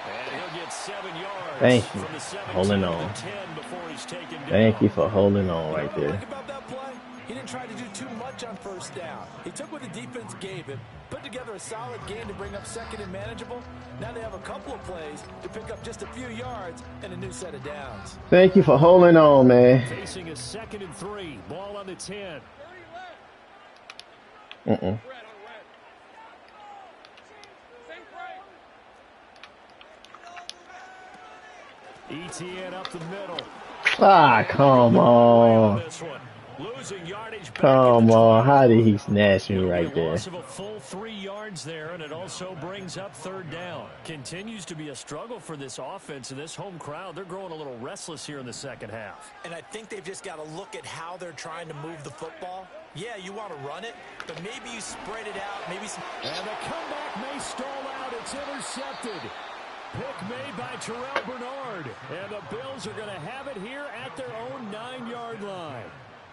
And he'll get 7 yards. Thank you. From the 17 Holding on. to the 10 before he's taken down. Thank you for holding on right there. Think about that play. He didn't try to do too much on first down. He took what the defense gave him, put together a solid game to bring up second and manageable. Now they have a couple of plays to pick up just a few yards and a new set of downs. Thank you for holding on, man. Facing a 2nd and 3. Ball on the 10. ETN up the middle. Ah, come on. Losing yardage back Come on. How did he snatch me right there? Loss of a full 3 yards there, and it also brings up 3rd down. Continues to be a struggle for this offense and this home crowd. They're growing a little restless here in the second half. And I think they've just got to look at how they're trying to move the football. Yeah, you want to run it, but maybe you spread it out. Maybe some. And the comeback may stall out. It's intercepted. Pick made by Terrell Bernard. And the Bills are going to have it here at their own 9-yard line.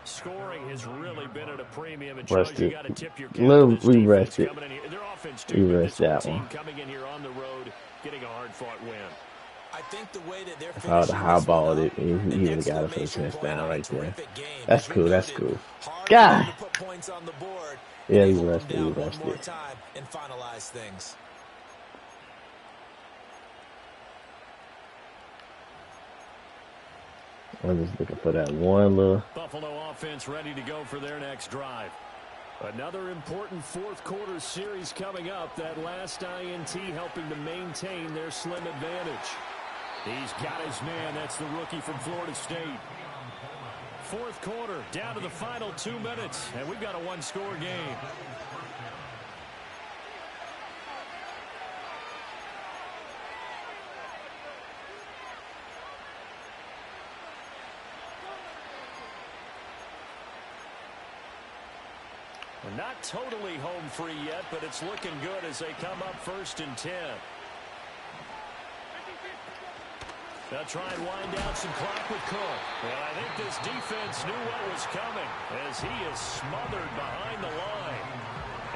Scoring has really been at a premium, and shows you got to tip your cap to this We defense rested. coming in here. Their offense We too, but rest this that team one. coming in here on the road, getting a hard-fought win. I think the way that they're If I would have highballed it, he would have got it for the touchdown right there. That's cool. That's cool. God. put points on the board. Yeah, and he hold them rested. He down one rested. more time and finalize things. I'm just looking for that one little. Buffalo offense ready to go for their next drive. Another important 4th quarter series coming up. That last INT helping to maintain their slim advantage. He's got his man. That's the rookie from Florida State. 4th quarter, down to the final 2 minutes, and we've got a 1-score game. We're not totally home free yet, but it's looking good as they come up 1st and 10. They'll try and wind down some clock with Cook. And I think this defense knew what was coming as he is smothered behind the line.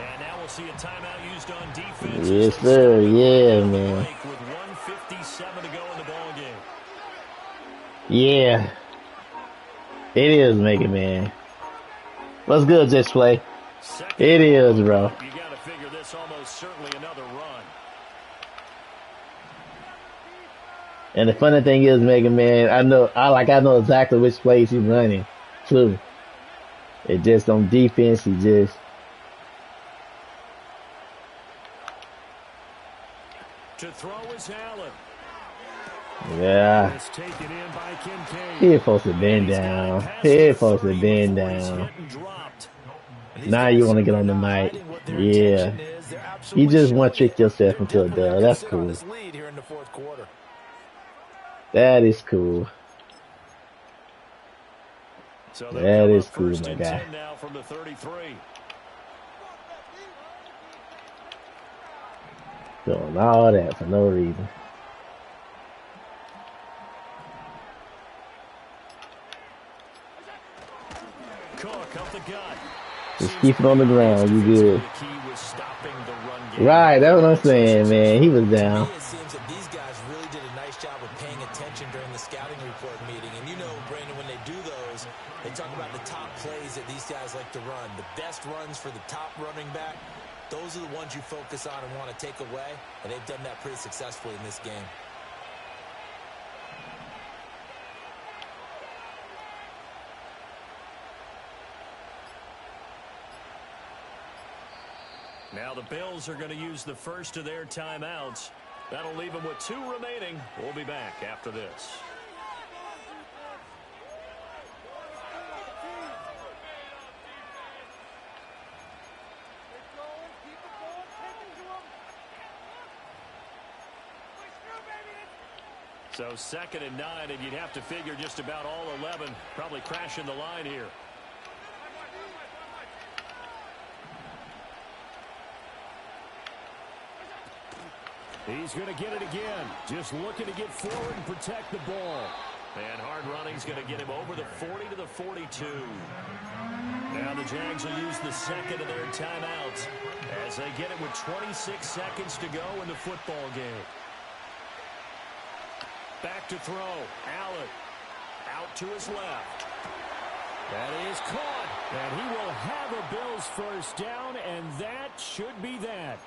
And now we'll see a timeout used on defense. Yes, sir. Yeah, man. With 1:57 to go in the ball game. Yeah. It is, Mega Man. What's good, Just Play? It is, bro. You got to figure this almost certainly another run. And the funny thing is, Mega Man, I know exactly which plays he's running, too. It just on defense, he just. To throw is Allen. Yeah. It's taken in by Kincaid. He ain't supposed to bend down. He ain't supposed to bend down. Now you want to get on the mic. Yeah. You just want to trick yourself into a dub. That's cool. That is cool. So that is cool, my guy. Now from the 33. Doing all that for no reason. Cook up the gut. Just keep it on the ground. You good. Right, that's what I'm saying, man. He was down. It seems that these guys really did a nice job of paying attention during the scouting report meeting. And you know, Brandon, when they do those, they talk about the top plays that these guys like to run. The best runs for the top running back. Those are the ones you focus on and want to take away. And they've done that pretty successfully in this game. Now the Bills are going to use the first of their timeouts. That'll leave them with 2 remaining. We'll be back after this. So 2nd and 9, and you'd have to figure just about all 11 probably crashing the line here. He's going to get it again. Just looking to get forward and protect the ball. And hard running's going to get him over the 40 to the 42. Now the Jags will use the second of their timeouts as they get it with 26 seconds to go in the football game. Back to throw. Allen out to his left. That is caught. And he will have a Bills first down, and that should be that.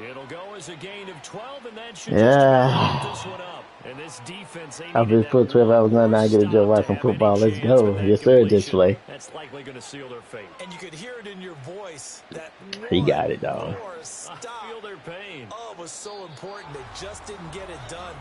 It'll go as a gain of 12, and that should Yeah. just this one up. And this defense ain't I've been for 12 hours now. I get a job watching football. Let's go. Yes, sir, just play. That's likely going to seal their fate. And you could hear it in your voice. That He got it, dog. stop. Feel their pain. Oh, it was so important. They just didn't get it done.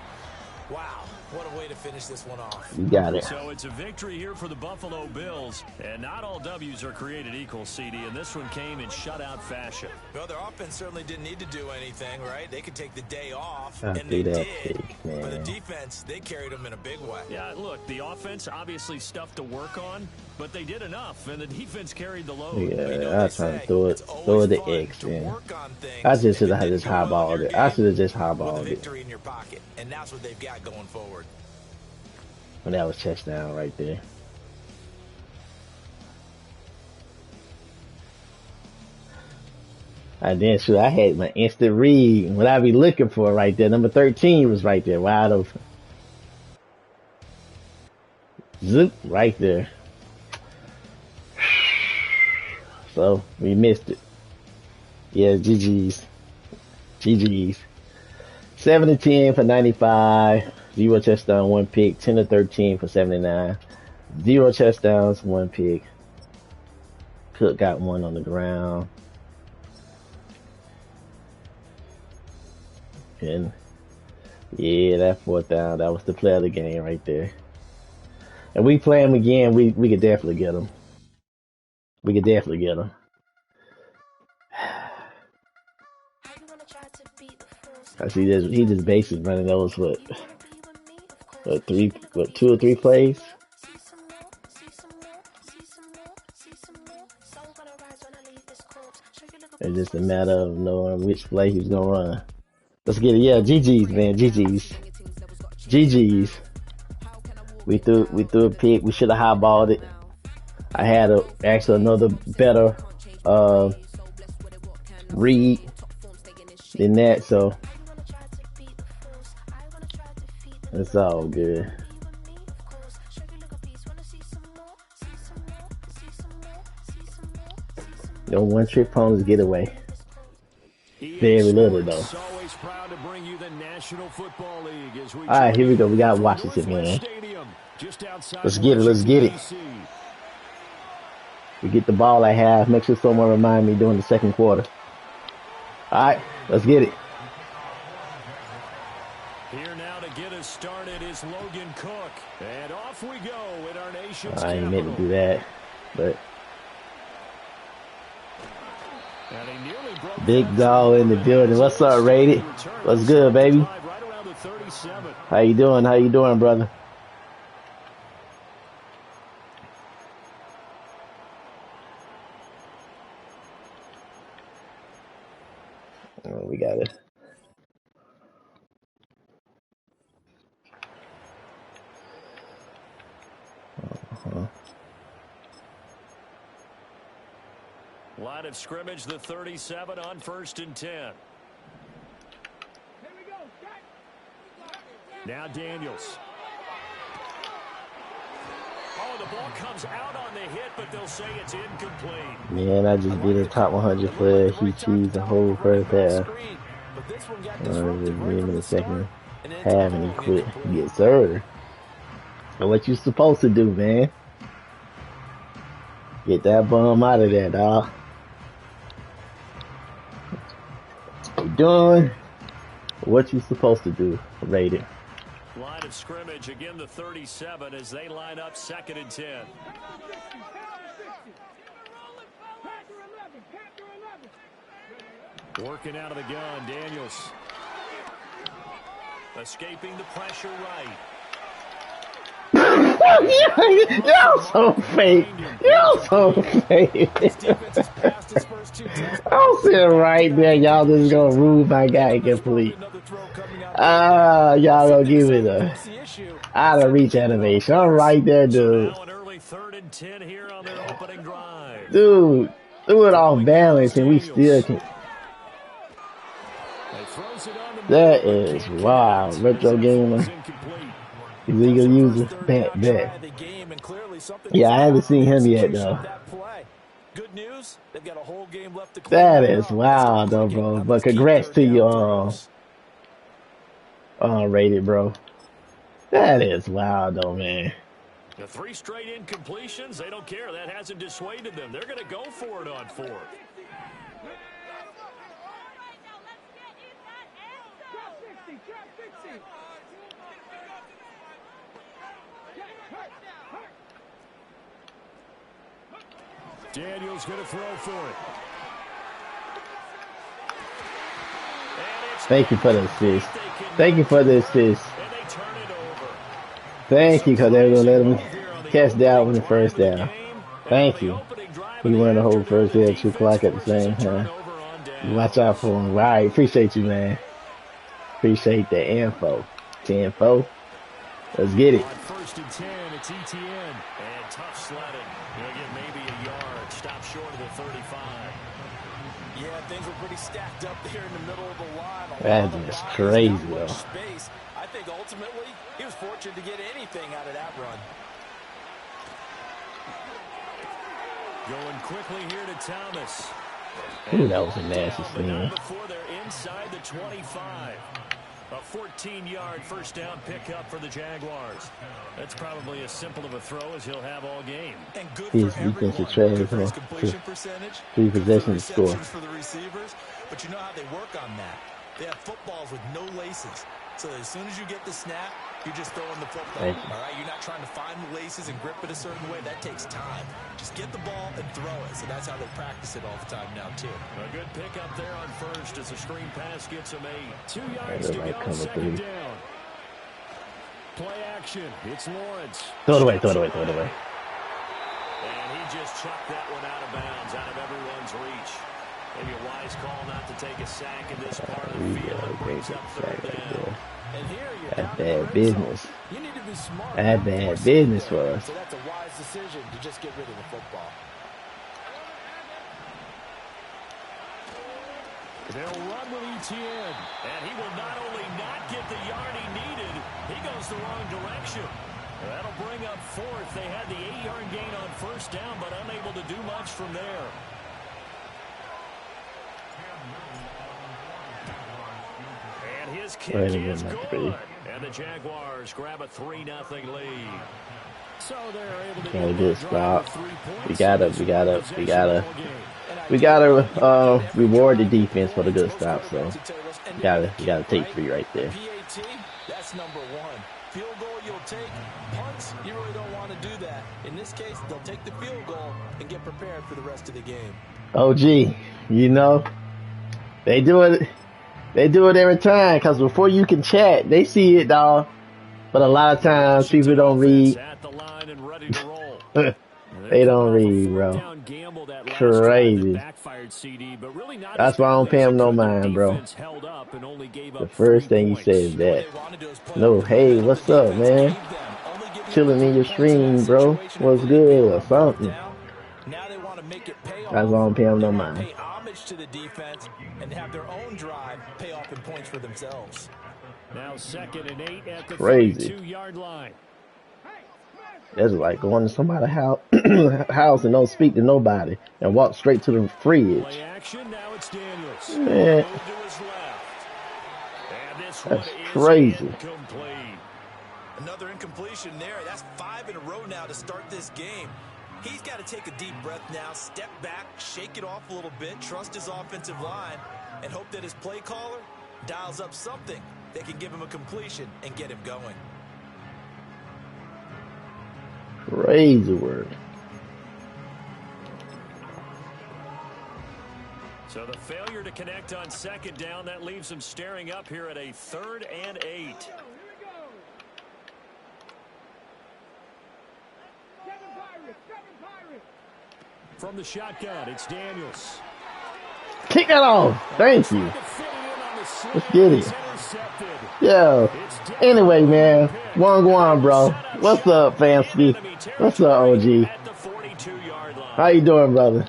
Wow, what a way to finish this one off. You got it. So it's a victory here for the Buffalo Bills. And not all W's are created equal, CD, and this one came in shutout fashion. Well, their offense certainly didn't need to do anything, right? They could take the day off, I and see they that did. pick, man. But the defense, they carried them in a big way. Yeah, look, the offense obviously stuff to work on, but they did enough, and the defense carried the load. Yeah, I was trying to throw it the X, man. I just should have just highballed it. I should have just highballed it. Victory in your pocket, and that's what they've got going forward. And that was touchdown right there. And then, shoot, I had my instant read. What I be looking for right there. Number 13 was right there, wide open. Zoop, right there. So, we missed it. Yeah, GG's. GG's. 7-10 for 95. 0 touchdown, 1 pick. 10-13 for 79. 0 touchdowns, 1 pick. Cook got 1 on the ground. And yeah, that 4th down, that was the play of the game right there. And we play him again, we could definitely get him. We could definitely get him. I see this. He just basically running those what 2 or 3 plays. It's just a matter of knowing which play he's gonna run. Let's get it. Yeah, GG's, man. GG's. GG's. We threw a pick. We should have highballed it. I had actually another better read than that, so it's all good. No one-trick ponies get away. Very little though. All right, here we go. We got Washington, man. Let's get it. Let's get it. We get the ball at half. Make sure someone remind me during the second quarter. All right, let's get it. Here now to get us started is Logan Cook. And off we go in our nation's I ain't capital. meant to do that, but big dog in the building. What's up, Rated? What's good, baby? How you doing? How you doing, brother? Oh, we got it. Line of scrimmage, the 37 on 1st and 10. Now Daniels. Oh, the ball comes out on the hit, but they'll say it's incomplete. Man, I just did a top 100 player. He cheesed the whole first half. In the second half, and he quit. Yes, sir. And what you supposed to do, man? Get that bum out of there, dog. You doing what you supposed to do, Rated. Line of scrimmage, again the 37 as they line up 2nd and 10. Working out of the gun, Daniels. Escaping the pressure right. Y'all so fake. Y'all so fake. I'm sitting right there. Y'all just gonna rule my guy complete. Y'all gonna give it a out of reach animation. I'm right there, dude. Now an early 3rd and 10 here on their opening drive. Dude, threw it off balance and we still can. That is wild. Retro gamer. Illegal user. Bet. Yeah, I haven't seen him yet though. Good news, they've got a whole game left to clean That up. is wild though, bro. But congrats to you, rated, bro. That is wild though, man. The 3 straight incompletions, they don't care. That hasn't dissuaded them. They're going to go for it on 4th. Daniel's going to throw for it. Thank you for the assist. Thank you for the assist. Thank you, because they were going to let him catch that one the first down. Thank you. He won the whole first day at 2 o'clock at the same time. Watch out for him. All right, appreciate you, man. Appreciate the info. 10-4. Let's get it. 1st and 10, it's ETN. And tough sledding. He'll get maybe a yard. Stop short of the 35. Yeah, things were pretty stacked up there in the middle of the line. That is crazy, though. Space. I think ultimately he was fortunate to get anything out of that run. Going quickly here to Thomas. Ooh, that was a nasty swing. Before they're inside the 25. A 14-yard first down pickup for the Jaguars. That's probably as simple of a throw as he'll have all game. And good His for everyone. defensive trade Good for his to completion percentage. 3 Good for possessions to score. receptions for the receivers. But you know how they work on that. They have footballs with no laces. So as soon as you get the snap, you're just throwing the football. All right, you're not trying to find the laces and grip it a certain way. That takes time. Just get the ball and throw it. So that's how they practice it all the time now, too. A good pickup there on 1st as a screen pass gets him 8. 2 yards to Everybody go, coming 2nd through. down. Play action. It's Lawrence. Throw it away, throw it away, throw it away. And he just chucked that one out of bounds, out of everyone's reach. Maybe a wise call not to take a sack in this part of the field. It brings up 3rd down. And here you're That's down in the bad red business. zone. You need to be smart. That's bad business for us. So that's a wise decision to just get rid of the football. They'll run with ETN. And he will not only not get the yard he needed, he goes the wrong direction. That'll bring up 4th. They had the 8-yard gain on 1st down, but unable to do much from there. And his kick is good. And the Jaguars grab a 3-0 lead. So they're able to Can't do a stop. We gotta reward the defense for the good stop. So we gotta take 3 right there. PAT, that's number 1. Field goal you'll take. Punts, you really don't want to do that. In this case, they'll take the field goal and get prepared for the rest of the game. OG, you know, they do it every time, because before you can chat, they see it, dog. But a lot of times people don't read. They don't read, bro. Crazy. That's why I don't pay him no mind, bro. The first thing he said is that. No, hey, what's up, man? Chilling in your stream, bro. What's good or something. That's why I don't pay him no mind. Pay homage to the defense and have their own drive pay off in points for themselves. Now 2nd and 8 at the Crazy. 32-yard line. That's like going to somebody's house and don't speak to nobody and walk straight to the fridge. Play action, now it's Daniels. Man, that's crazy. Another incompletion there. That's 5 in a row now to start this game. He's got to take a deep breath now, step back, shake it off a little bit, trust his offensive line, and hope that his play caller dials up something that can give him a completion and get him going. Crazy word. So the failure to connect on second down, that leaves them staring up here at a 3rd and 8. From the shotgun, it's Daniels. Kick that off. Thank you. Let's get it. Yo. Anyway, man. Wagwan, bro. What's up, Famsky? What's up, OG? How you doing, brother?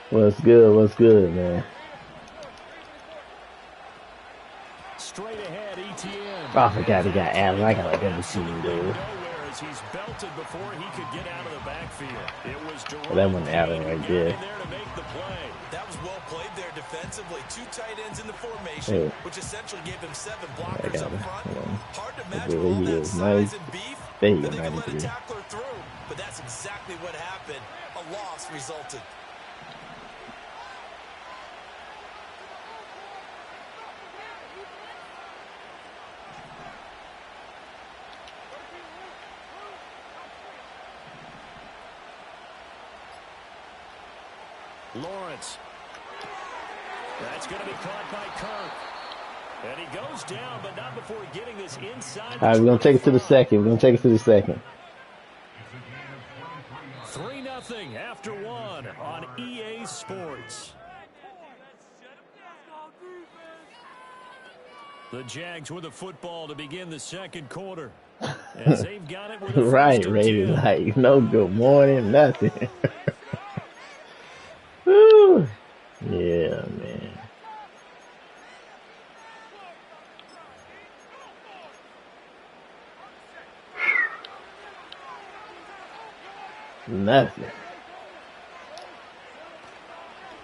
What's good? What's good, man? Straight ahead, ETN. Oh, I forgot he got Allen. I got like every team, dude. He's belted before he could get out of the backfield. It was Well, that one Allen right there. That was well played there defensively. 2 tight ends in the formation, which essentially gave him 7 blockers up front. Hard to match with all that size and beef. There you They go, could let a 93. tackler through, but that's exactly what happened. A loss resulted. Lawrence. That's going to be caught by Kirk. And he goes down, but not before getting this inside. All right, we're going to take it to the second. We're going to take it to the second. 3-0 after 1 on EA Sports. The Jags with the football to begin the second quarter. As they've got it with a Right, Raiders. Like, no good morning, nothing. Woo. Yeah, man. Nothing.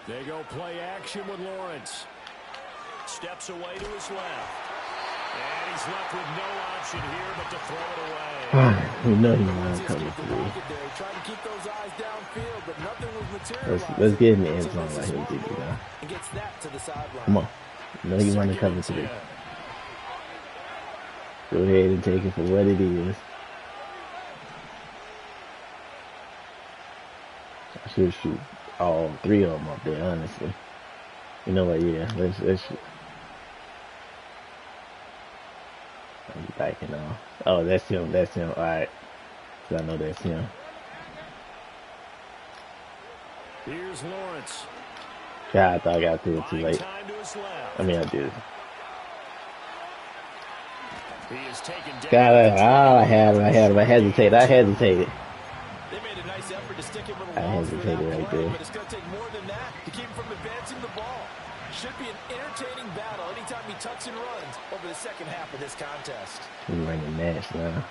They go play action with Lawrence. Steps away to his left. And he's left with no option here but to throw it away. You know he want to come through. Let's get in the end zone right here, Diggy, now. Come on. You know he want to cover through. Go ahead and take it for what it is. I should shoot all 3 of them up there, honestly. You know what? Yeah, let's shoot. I'm backing off. Oh, that's him. That's him. All right. So I know that's him. Here's Lawrence. God, I thought I got through it too late. I mean, I did. God, I hesitated. I hesitated right there. But it's going to take more than that to keep him from advancing the ball. Should be an entertaining battle anytime he tucks and runs over the second half of this contest. We're running match now.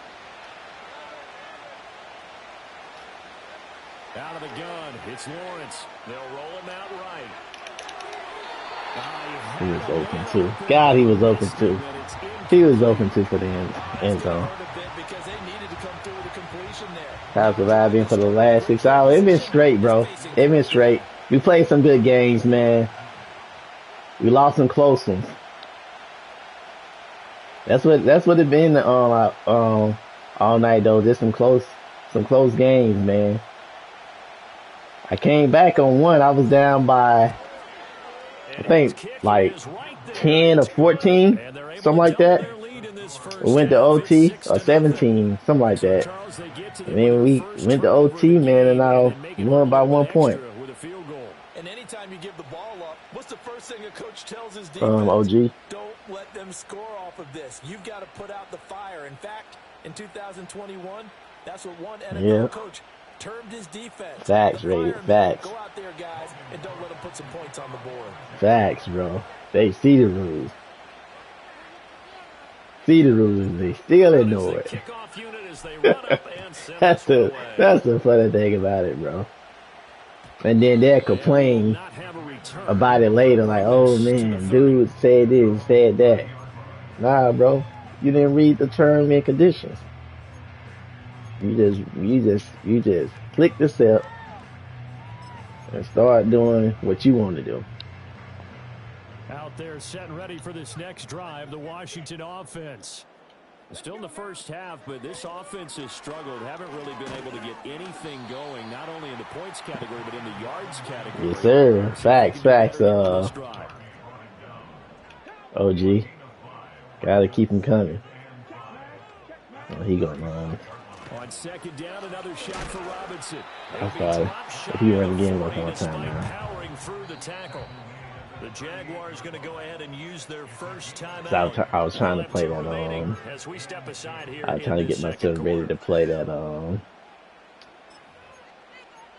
Out of the gun, it's Lawrence. They'll roll him out right. He was open too. God, he was open too. He was open too for the end zone. Time surviving for the last 6 hours. It been straight, bro. It been straight. We played some good games, man. We lost some close ones. That's what it been all night though. Just some close games, man. I came back on one. I was down by, I think, like 10 or 14, something like that. We went to OT, or 17, something like that. And then we went to OT, man, and I won by 1 point. And anytime you give the ball up, what's the first thing a coach tells his defense? OG. Don't let them score off of this. You've got to put out the fire. In fact, in 2021, that's what one NFL coach termed his defense. Facts, Ray. Facts. Go out there, guys, and don't let them put some points on the board. Facts, bro. They see the rules. See the rules. They still ignore it. That's the funny thing about it, bro. And then they'll complain about it later, like, oh man, dude said this, said that. Nah, bro. You didn't read the terms and conditions. You just click this up and start doing what you want to do. Out there set and ready for this next drive, the Washington offense. Still in the first half, but this offense has struggled. Haven't really been able to get anything going, not only in the points category, but in the yards category. Yes, sir. Facts, facts. OG. Gotta keep him coming. Oh, he gonna run. On second down, another shot for Robinson. I'm sorry. If he run again, one more time now. Powering through the tackle. The Jaguars going to go ahead and use their first time So out. I was trying to play that As we step aside here I was trying to get myself ready to play that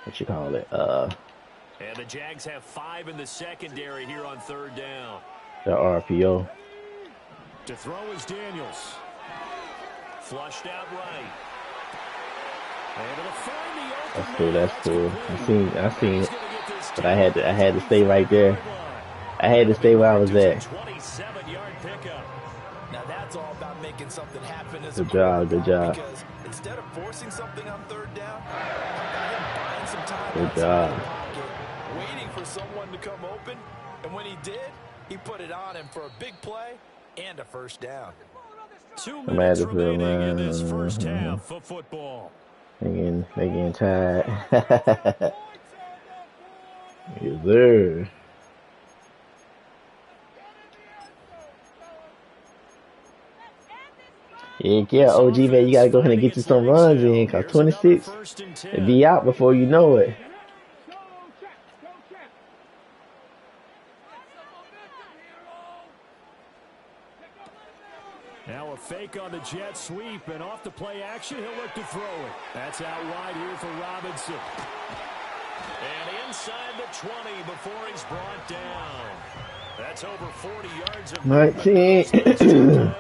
what you call it? And the Jags have 5 in the secondary here on third down. The RPO. To throw is Daniels. Flushed out right. Able to find the open That's cool. That's cool. I seen it, but I had to stay right there. I had to stay where I was at. 27-yard pickup. Now that's all about making something happen as Good job. Good job. because instead of forcing something on third down, I got him buying some time Good outside job. the pocket, waiting for someone to come open, and when he did, he put it on him for a big play and a first down. 2 I'm minutes at it, remaining in this first half of football. They getting tired. Yes, sir. Yeah, OG, man, you gotta go ahead and get you some runs in, cause 26, it'll be out before you know it. Now a fake on the jet sweep, and off the play action, he'll look to throw it. That's out wide here for Robinson. And inside the 20 before he's brought down. That's over 40 yards of 19.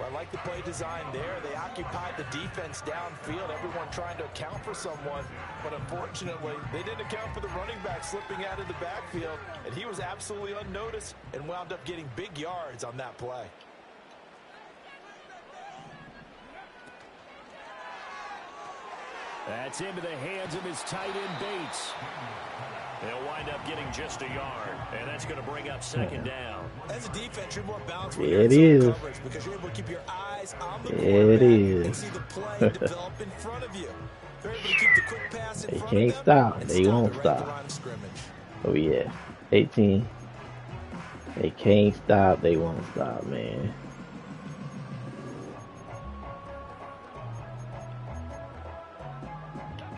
I like the play design there. They occupied the defense downfield, everyone trying to account for someone. But unfortunately, they didn't account for the running back slipping out of the backfield. And he was absolutely unnoticed and wound up getting big yards on that play. That's into the hands of his tight end Bates. They'll wind up getting just a yard, and that's going to bring up second down. As a defense, you're more balanced Yeah, it is. because you're able to keep your eyes on the Yeah, it is. and see the play develop in front of you. They're able to keep the quick pass in They front can't of them stop. and They won't stop the stop. line of scrimmage. Oh yeah, 18. They can't stop. They won't stop, man.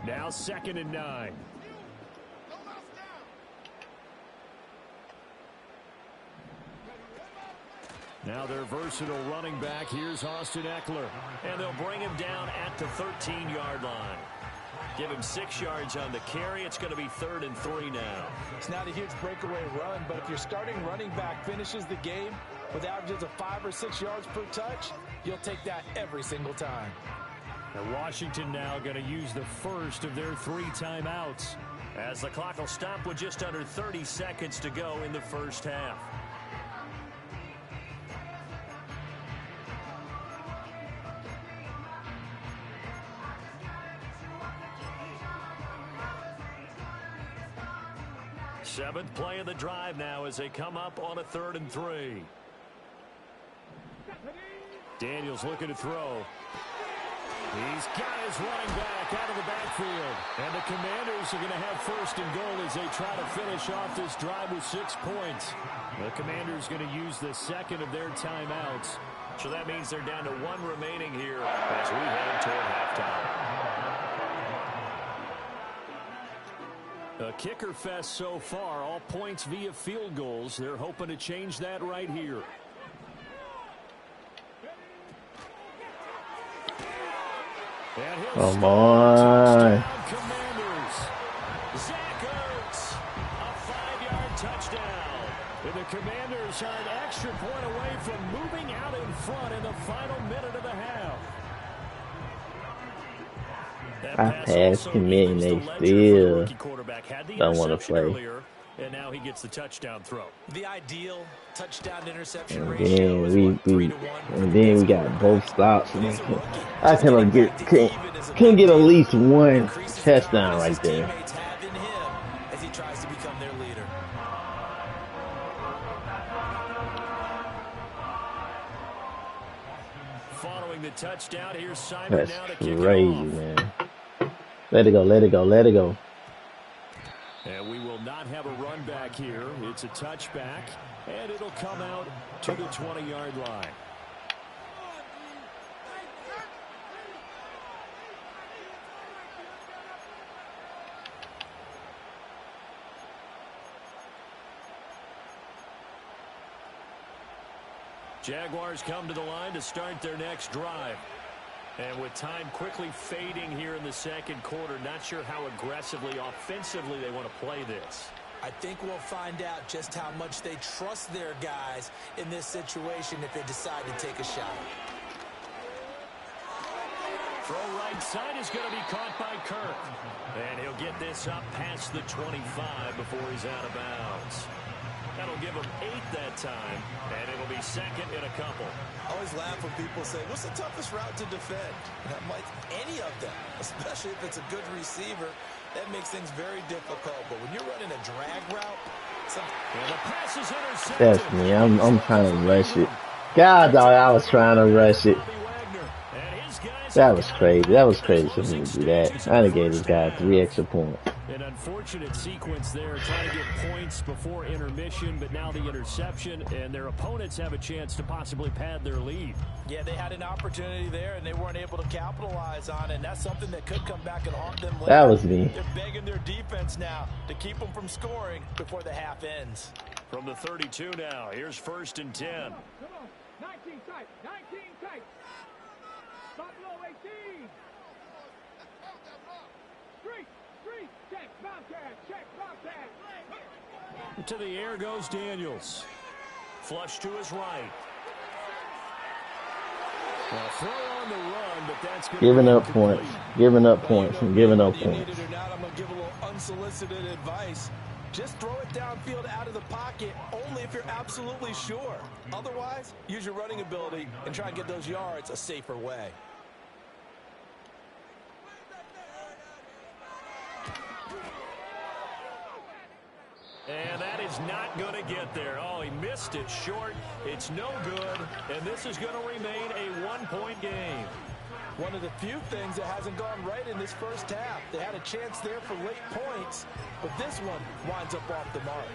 Now 2nd and 9. Now their versatile running back. Here's Austin Eckler. And they'll bring him down at the 13-yard line. Give him 6 yards on the carry. It's going to be 3rd and 3 now. It's not a huge breakaway run, but if your starting running back finishes the game with averages of 5 or 6 yards per touch, you'll take that every single time. And Washington now going to use the first of their 3 timeouts. As the clock will stop with just under 30 seconds to go in the first half. Seventh play of the drive now as they come up on a 3rd and 3. Daniels looking to throw. He's got his running back out of the backfield. And the Commanders are going to have 1st and goal as they try to finish off this drive with 6 points. The Commanders going to use the 2nd of their timeouts. So that means they're down to 1 remaining here as we head toward halftime. A kicker fest so far, all points via field goals. They're hoping to change that right here. Come on. Commanders. Zach Ertz, a 5-yard touchdown. And the Commanders are an extra point away from moving out in front in the final minute of the half. I passed him in, they still don't want to play. Earlier, and now he gets the touchdown throw. The ideal touchdown interception And ratio is then we got both stops. I couldn't get at least one touchdown right there. teammates have in him as he tries to become their leader. Following following the touchdown. Here's Simon That's now to kick crazy, it off. man. Let it go, let it go, let it go. And we will not have a run back here. It's a touchback, and it'll come out to the 20-yard line. Jaguars come to the line to start their next drive. And with time quickly fading here in the second quarter, not sure how aggressively, offensively they want to play this. I think we'll find out just how much they trust their guys in this situation if they decide to take a shot. Throw right side is going to be caught by Kirk. And he'll get this up past the 25 before he's out of bounds. That'll give him 8 that time, and it'll be second in a couple. I always laugh when people say, what's the toughest route to defend? And I'm like, any of them, especially if it's a good receiver. That makes things very difficult. But when you're running a drag route, and the pass is intercepted. That's me. I'm trying to rush it. God, dog, I was trying to rush it. That was crazy. That was crazy for me to do that. I done gave this guy 3 extra points. An unfortunate sequence there, trying to get points before intermission, but now the interception, and their opponents have a chance to possibly pad their lead. Yeah, they had an opportunity there, and they weren't able to capitalize on it, and that's something that could come back and haunt them later. That was me. They're begging their defense now to keep them from scoring before the half ends. From the 32 now, here's 1st and 10. Come on, 19 tight, 19 tight. Buffalo 18. Street, check, Bobcat. To the air goes Daniels. Flush to his right. Well, throw on the run, but that's going Giving up points. Giving up points and giving up You need points. it or not, I'm going to give a little unsolicited advice. Just throw it downfield out of the pocket only if you're absolutely sure. Otherwise, use your running ability and try and get those yards a safer way. And that is not going to get there. Oh, he missed it short. It's no good. And this is going to remain a 1-point game. One of the few things that hasn't gone right in this first half. They had a chance there for late points, but this one winds up off the mark.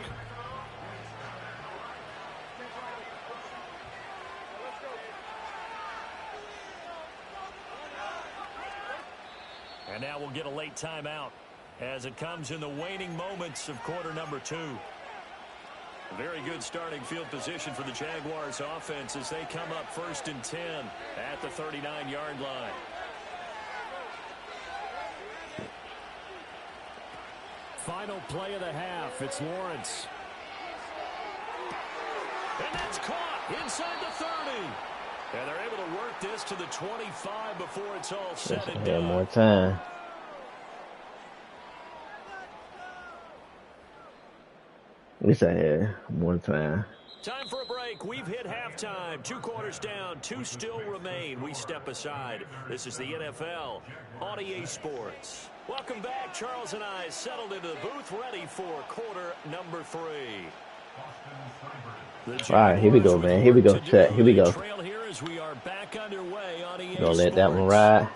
And now we'll get a late timeout as it comes in the waning moments of quarter number 2. A very good starting field position for the Jaguars offense as they come up 1st and 10 at the 39-yard line. Final play of the half. It's Lawrence. And that's caught inside the 30. And they're able to work this to the 25 before it's all said and done. More time. Wish I had more time. Time for a break. We've hit halftime. 2 quarters down. 2 still remain. We step aside. This is the NFL on EA Sports. Welcome back. Charles and I settled into the booth, ready for quarter number 3. All right, here we go, man. Here we go, chat. Here we go. Trail here as we are back underway on EA Gonna let that one ride.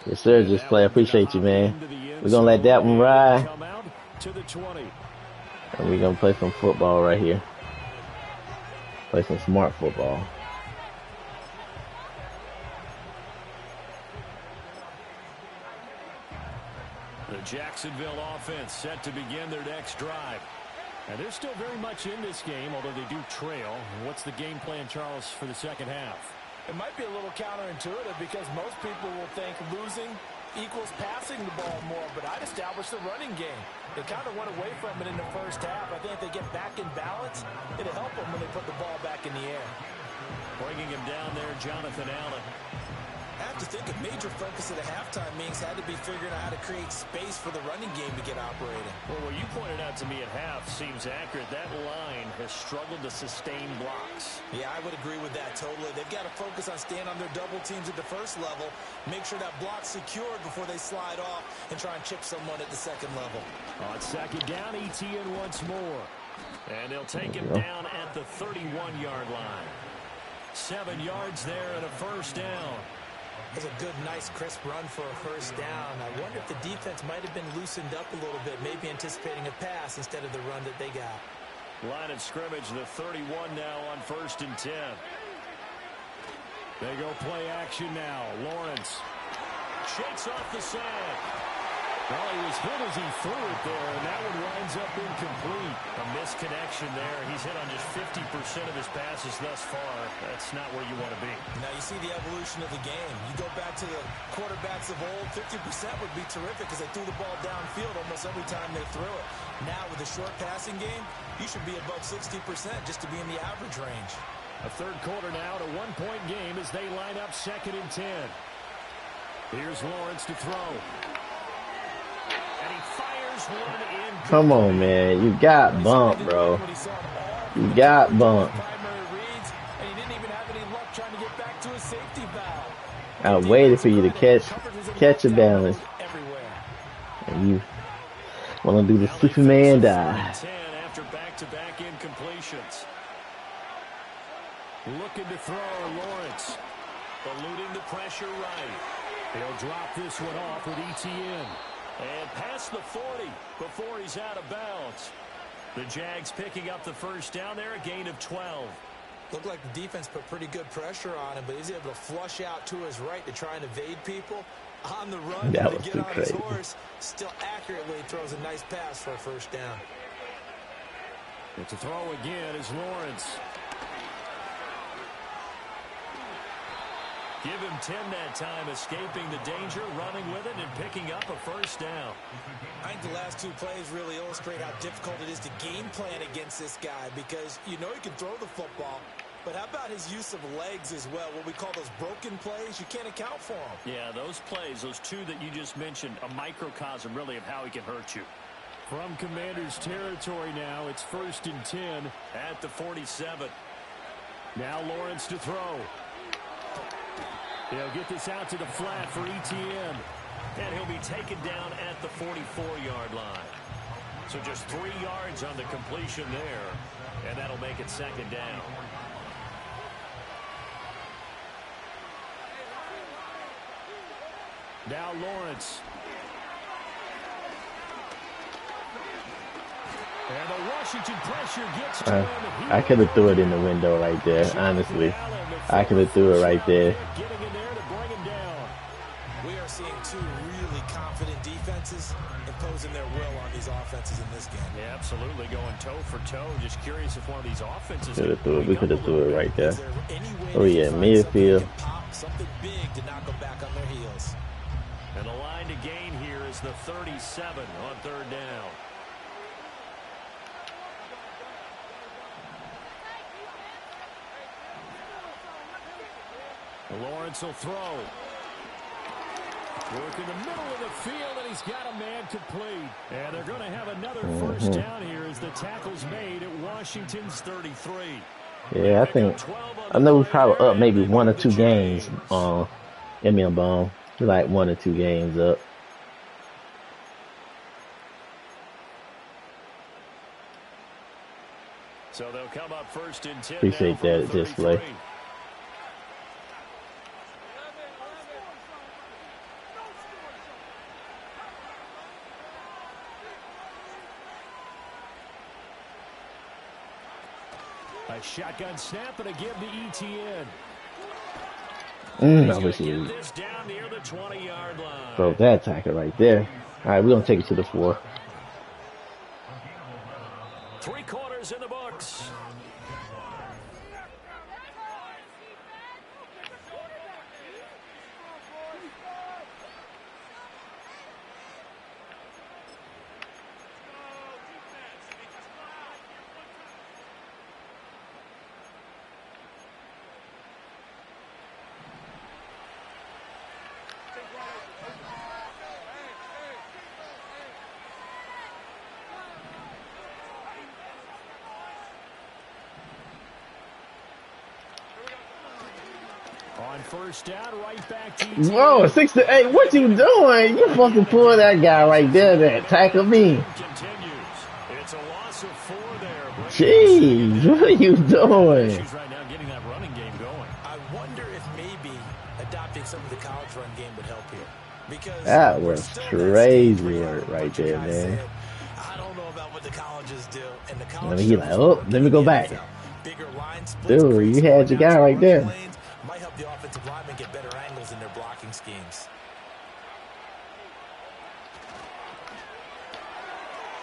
Yes, sir. Just play. I appreciate you, man. We're gonna let that one ride. Come out to the 20. And we're gonna play some football right here. Play some smart football. The Jacksonville offense set to begin their next drive. And they're still very much in this game, although they do trail. What's the game plan, Charles, for the second half? It might be a little counterintuitive because most people will think losing equals passing the ball more, but I'd establish the running game. They kind of went away from it in the first half. I think if they get back in balance, it'll help them when they put the ball back in the air. Bringing him down there, Jonathan Allen. I have to think a major focus of the halftime meetings had to be figuring out how to create space for the running game to get operating. Well, what you pointed out to me at half seems accurate. That line has struggled to sustain blocks. Yeah, I would agree with that totally. They've got to focus on staying on their double teams at the first level, make sure that block's secured before they slide off and try and chip someone at the second level. On second down, ETN once more. And they'll take him down at the 31-yard line. 7 yards there and a first down. That's a good, nice, crisp run for a first down. I wonder if the defense might have been loosened up a little bit, maybe anticipating a pass instead of the run that they got. Line of scrimmage, the 31 now on 1st and 10. They go play action now. Lawrence shakes off the sand. Well, he was hit as he threw it there, and that one winds up incomplete. A misconnection there. He's hit on just 50% of his passes thus far. That's not where you want to be. Now you see the evolution of the game. You go back to the quarterbacks of old, 50% would be terrific because they threw the ball downfield almost every time they threw it. Now with a short passing game, you should be above 60% just to be in the average range. A third quarter now, a one-point game as they line up 2nd and 10. Here's Lawrence to throw. And he fires one in. Come on, man. You got bumped, bro. You got bumped. I waited for you to catch a balance. And you want to do the Superman dive. After back-to-back incompletions. Looking to throw Lawrence. Eluding the pressure right. He'll drop this one off with ETN. And past the 40 before he's out of bounds. The Jags picking up the first down there, a gain of 12. Looked like the defense put pretty good pressure on him, but he's able to flush out to his right to try and evade people. On the run, that to was get too on crazy. his horse, still accurately throws a nice pass for a first down. It's a throw again is Lawrence. Give him 10 that time, escaping the danger, running with it, and picking up a first down. I think the last two plays really illustrate how difficult it is to game plan against this guy because you know he can throw the football, but how about his use of legs as well? What we call those broken plays, you can't account for them. Yeah, those plays, those two that you just mentioned, a microcosm really of how he can hurt you. From Commander's territory now, it's 1st and 10. At the 47. Now Lawrence to throw. He'll get this out to the flat for ETN. And he'll be taken down at the 44-yard line. So just 3 yards on the completion there. And that'll make it 2nd down. Now Lawrence. And the Washington pressure gets to him. I could have threw it in the window right there, honestly. I could have threw it right there. We are seeing two really confident defenses imposing their will on these offenses in this game. Yeah, absolutely, going toe for toe. Just curious if one of these offenses Could have threw it. We could have threw it right there. Oh yeah, midfield. Something big to knock them back on their heels. And the line to gain here is the 37 on 3rd down. Lawrence will throw. Work in the middle of the field, and he's got a man complete. And they're going to have another first down here as the tackle's made at Washington's 33. Yeah, I know we're probably up maybe 1 or 2 games on Emion Bone. Like 1 or 2 games up. So they'll come up 1st and 10. Appreciate that display. A shotgun snap and a give to ETN. I wish he this down near the 20-yard line. broke that tackle right there. All right, we're going to take it to the 4. 3 quarters in the books. On first down, right back to ETN. Whoa, 6 to 8. What you doing? You supposed to pull that guy right there that tackle me. It's a loss of 4 there. Jeez, what are you doing? Right now getting that running game going. think some of the college run game would help here. Because That was crazy work right there, man. said, I don't know about what the colleges do. And the And college he like, oh, let me go back. Dude, you had your guy right there. might help the offensive linemen get better angles in their blocking schemes.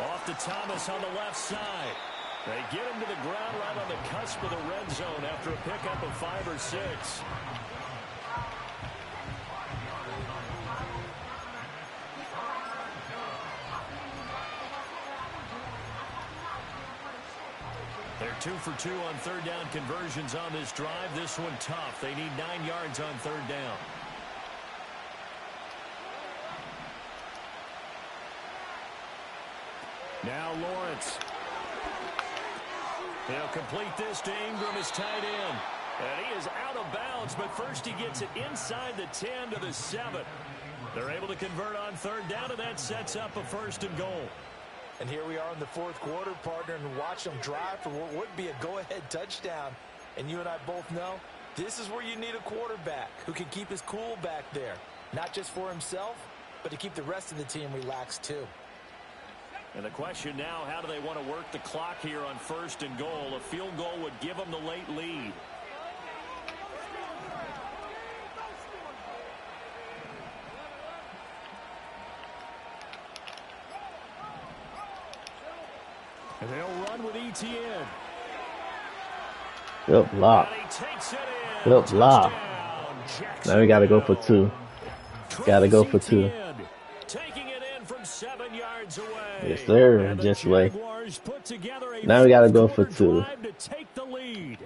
Off to Thomas on the left side. They get him to the ground right on the cusp of the red zone after a pickup of 5 or 6. They're 2 for 2 on third down conversions on this drive. This one tough. They need 9 yards on third down. Now Lawrence. He'll complete this to Ingram, his tight end. And he is out of bounds, but first he gets it inside the 10 to the 7. They're able to convert on third down, and that sets up a 1st and goal. And here we are in the 4th quarter, partner, and watch them drive for what would be a go-ahead touchdown. And you and I both know this is where you need a quarterback who can keep his cool back there. Not just for himself, but to keep the rest of the team relaxed too. And the question now, how do they want to work the clock here on 1st and goal? A field goal would give them the late lead. And they'll run with ETN. Good block. Good block. Now we got to go for 2. Got to go for 2. Taking it in from 7 yards away. Yes, sir. Just way. Now we got to go for 2. To take the lead.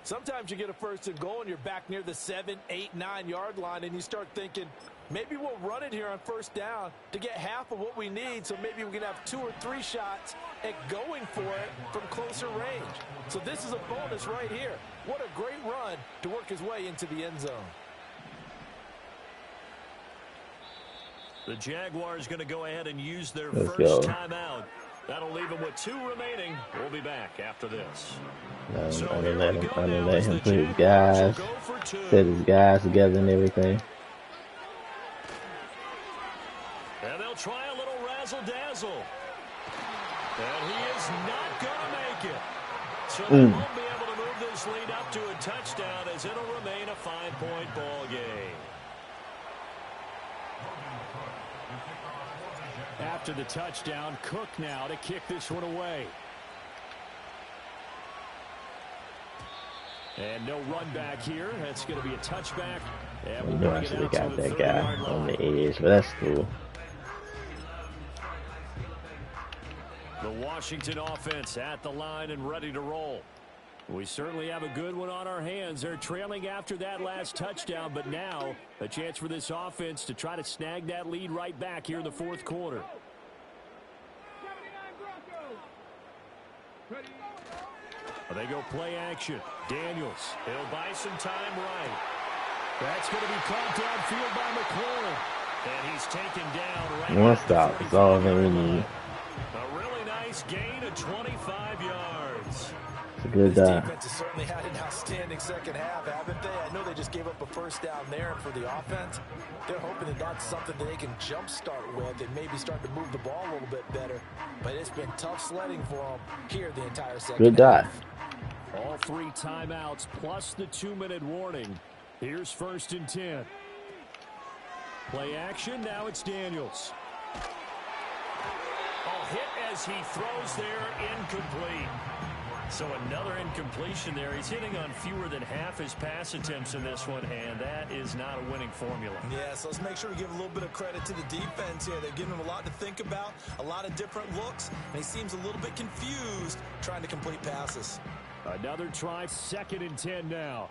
Sometimes you get a 1st and goal and you're back near the 7, 8, 9 yard line and you start thinking, maybe we'll run it here on 1st down to get half of what we need, so maybe we can have 2 or 3 shots at going for it from closer range. So this is a bonus right here. What a great run to work his way into the end zone. The Jaguars going to go ahead and use their Let's first go. timeout. That'll leave them with 2 remaining. We'll be back after this. I'm gonna let him put his guys, set his guys together and everything. And they'll try a little razzle-dazzle. And he is not going to make it. So they won't be able to move this lead up to a touchdown as it'll remain a 5-point ball game. After the touchdown, Cook now to kick this one away. And no run back here. That's going to be a touchback. And we'll You know, bring I it should have out to got the that guy 30-yard on line. the edge, but that's cool. The Washington offense at the line and ready to roll. We certainly have a good one on our hands. They're trailing after that last touchdown, but now a chance for this offense to try to snag that lead right back here in the 4th quarter. They go play action. Daniels, he'll buy some time right. That's going to be caught downfield by McLaurin. And he's taken down right. One stop is all that we need. A really nice gain of 25 yards. It's a good This dive. defense has certainly had an outstanding second half, haven't they? I know they just gave up a 1st down there, and for the offense, they're hoping that that's something that they can jumpstart with and maybe start to move the ball a little bit better. But it's been tough sledding for them here the entire second Good dive. half. All 3 timeouts plus the 2-minute warning. Here's 1st and 10. Play action. Now it's Daniels. Oh, hit as he throws there, incomplete. So another incompletion there. He's hitting on fewer than half his pass attempts in this one, and that is not a winning formula. Yeah, so let's make sure we give a little bit of credit to the defense here. They've given him a lot to think about, a lot of different looks, and he seems a little bit confused trying to complete passes. Another try, 2nd and 10 now.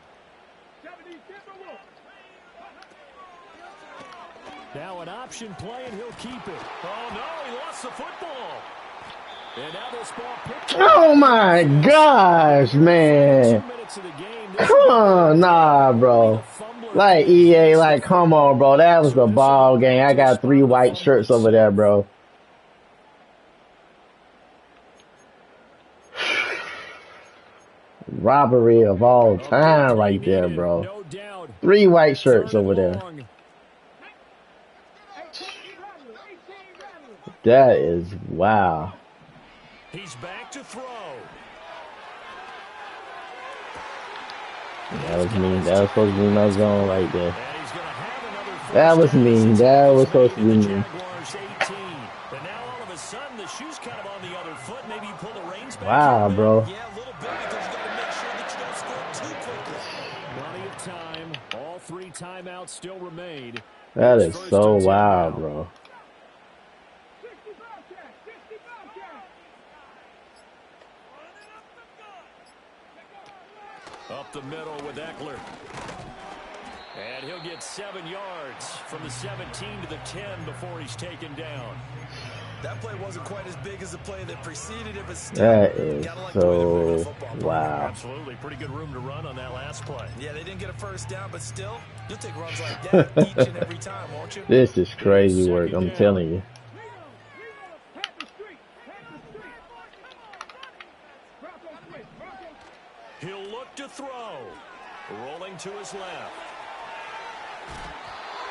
Now an option play, and he'll keep it. Oh, no, he lost the football. And now this ball picked up. Oh my gosh, man. 2 minutes of the game. Come on, nah, bro. Like EA, like, come on, bro. That was the ball game. I got 3 white shirts over there, bro. Robbery of all time right there, bro. No doubt 3 white shirts over there. That is wow. He's back to throw. That was mean. That was supposed to be my zone right there. That was mean. That was supposed to be mean. And now all of a sudden the shoe's kind of on the other foot. Maybe you pull the reins back. Wow, bro. Yeah, a little bit because you got to make sure that you don't score too quickly. Plenty of time. All 3 timeouts still remain. That is so wild, bro. Up the middle with Eckler. And he'll get 7 yards from the 17 to the 10 before he's taken down. That play wasn't quite as big as the play that preceded it, but still. That is so wow. Absolutely. Pretty good room to run on that last play. Yeah, they didn't get a first down, but still, you'll take runs like that each and every time, won't you? This is crazy work, I'm telling you. He'll look to throw. Rolling to his left.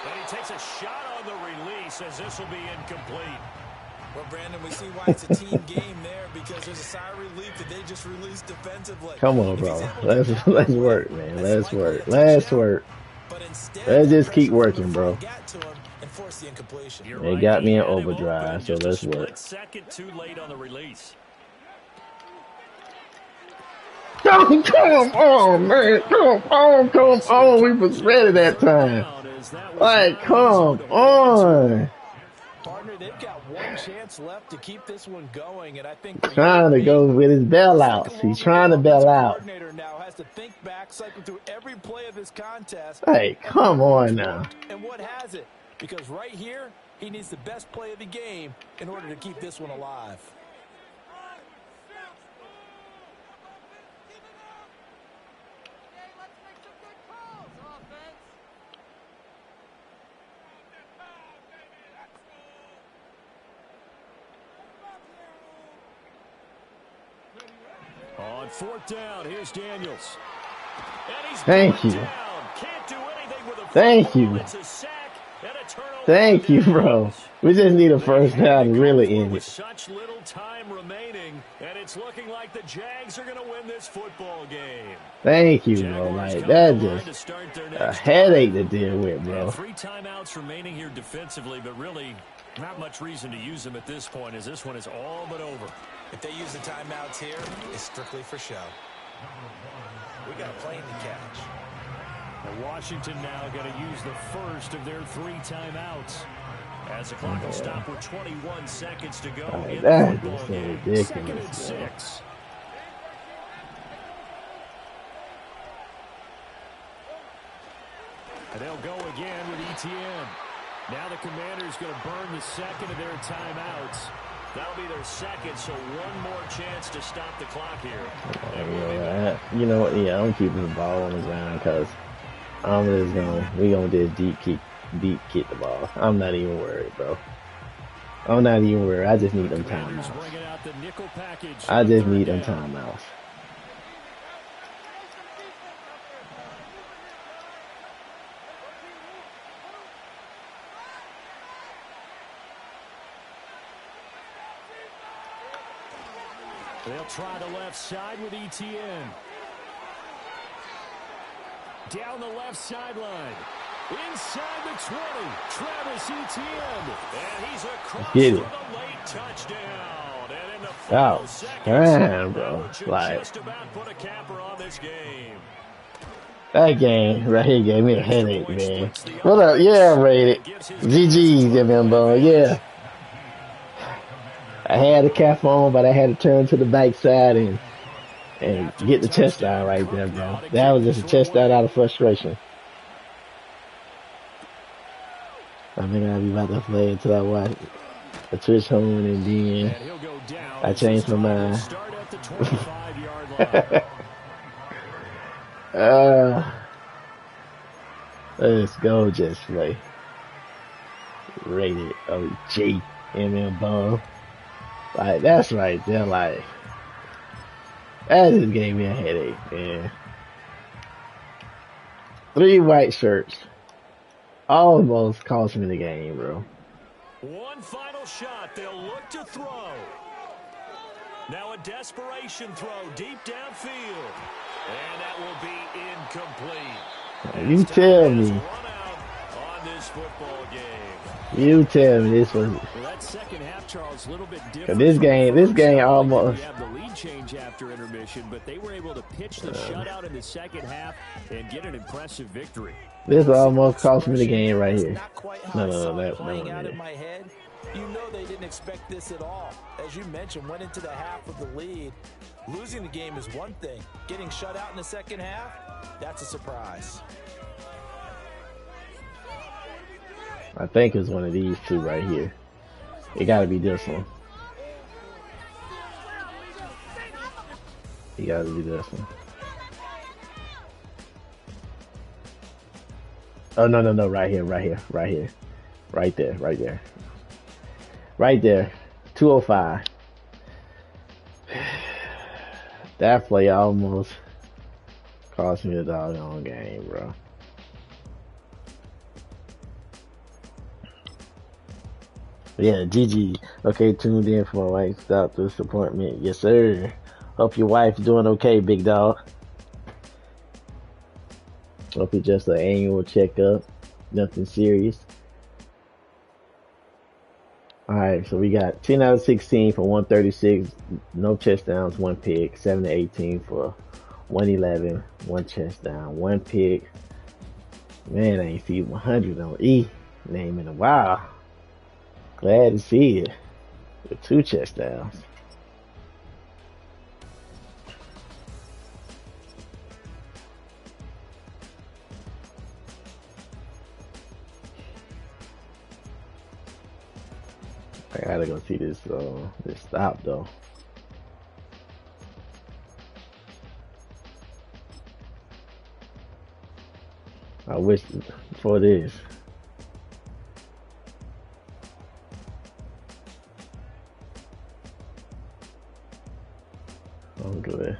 And he takes a shot on the release as this will be incomplete. Well, Brandon, we see why it's a team game there because there's a sigh of relief that they just released defensively. Come on, bro. Let's work, man. Let's work. Let's work. Let's just keep working, bro. They got me in overdrive, so let's work. Second too late on the release. Come on, man. Come on. We was ready that time. Like, come on. Partner, they've got one chance left to keep this one going, and I think trying to go with his bailouts. He's trying to bail out. Coordinator now has to think back, cycle through every play of this contest. Hey, come on now. And what has it? Because right here, he needs the best play of the game in order to keep this one alive. On 4th down, here's Daniels. Thank you. Thank you. Thank you, bro. We just need a first down to really end With it. such little time remaining, and it's looking like the Jags are going to win this football game. Thank you, bro. Like, that just a headache to deal with, bro. 3 timeouts remaining here defensively, but really not much reason to use them at this point as this one is all but over. If they use the timeouts here, it's strictly for show. We got a plane to catch. And Washington now going to use the first of their 3 timeouts. As the clock will stop with 21 seconds to go in the That football is so game. ridiculous, 2nd and bro. 6. And they'll go again with ETN. Now the Commanders going to burn the second of their timeouts. That'll be their second, so one more chance to stop the clock here. You know what? Yeah, I'm keeping the ball on the ground because I'm just we gonna just deep kick the ball. I'm not even worried, bro. I'm not even worried. I just need them timeouts. I just need them timeouts. They'll try the left side with ETN. Down the left sideline. Inside the 20. Travis Etienne. And he's across Get for it. the late touchdown. And in the final Oh, seconds, damn, bro. that should Like, just about put a capper on this game. that game right here gave me a headache, man. What up? Yeah, I rated. GG's, remember? Yeah. I had the cap on, but I had to turn to the backside and get the chest down right there, bro. That was just a chest out of frustration. I think I'll be about to play until I watch the Twitch home, and then I changed my mind. Let's go, just play. Rated OG Bomb. Like, that's right there, like, that just gave me a headache, man. 3 white shirts almost cost me the game, bro. One final shot. They'll look to throw. Now a desperation throw deep downfield. And that will be incomplete. You tell me. Run out on this football game. You tell me this was. Well, that second half, Charles, a little bit different. This game almost. We have the lead change after intermission, but they were able to pitch the shutout in the second half and get an impressive victory. This almost cost me the game right here. No, that playing out in my head. You know they didn't expect this at all. As you mentioned, went into the half with the lead. Losing the game is one thing. Getting shut out in the second half, that's a surprise. I think it's one of these two right here. It got to be this one. It got to be this one. Oh, no. Right here. Right there. 205. That play almost cost me the doggone game, bro. Yeah, GG. Okay, tuned in for my wife's doctor appointment. Yes, sir. Hope your wife's doing okay, big dog. Hope it's just an annual checkup. Nothing serious. Alright, so we got 10 out of 16 for 136. No touchdowns, 1 pick. 7 to 18 for 111. 1 touchdown, 1 pick. Man, I ain't seen 100 on E name in a while. Glad to see it. With 2 touchdowns. I gotta go see this stop though. I wish for this. I'm good.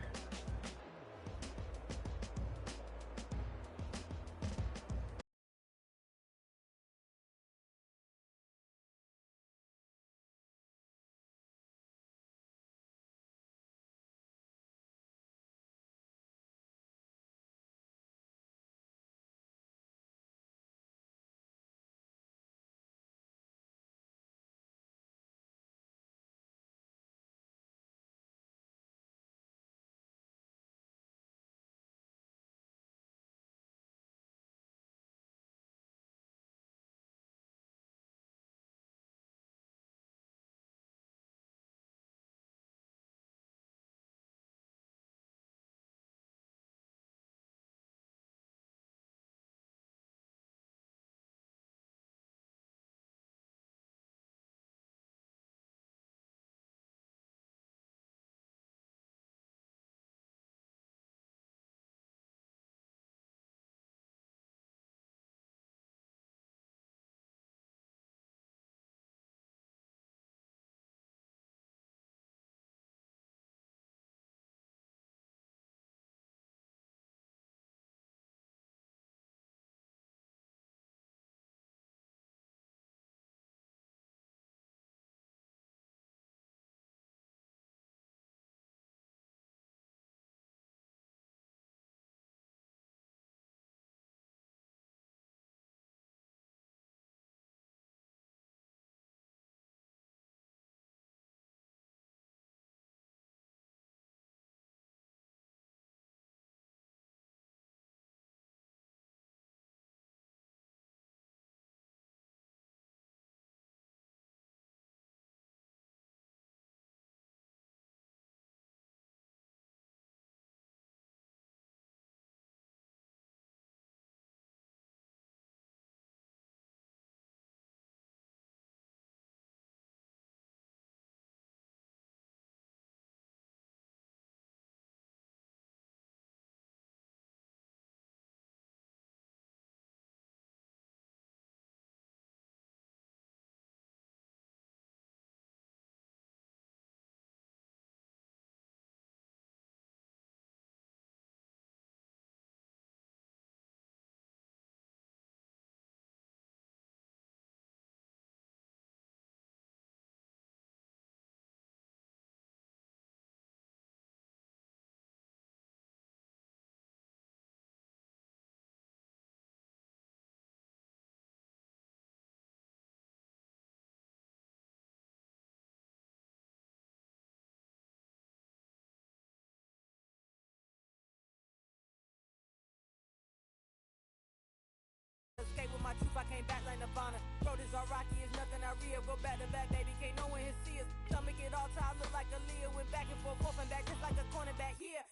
back like Nirvana. Road is all rocky, it's nothing I real. Go back to back, baby, can't no one here see us. Stomach it all time, look like a Leah. Went back and forth and back just like a cornerback. Yeah,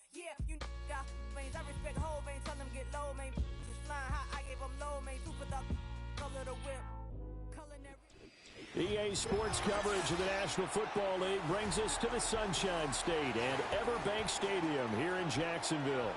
you got veins. I respect whole veins, tell them get low, man. Just flying high, I gave them low, man. Two for the color the whip. EA Sports coverage of the National Football League brings us to the Sunshine State and Everbank Stadium here in Jacksonville.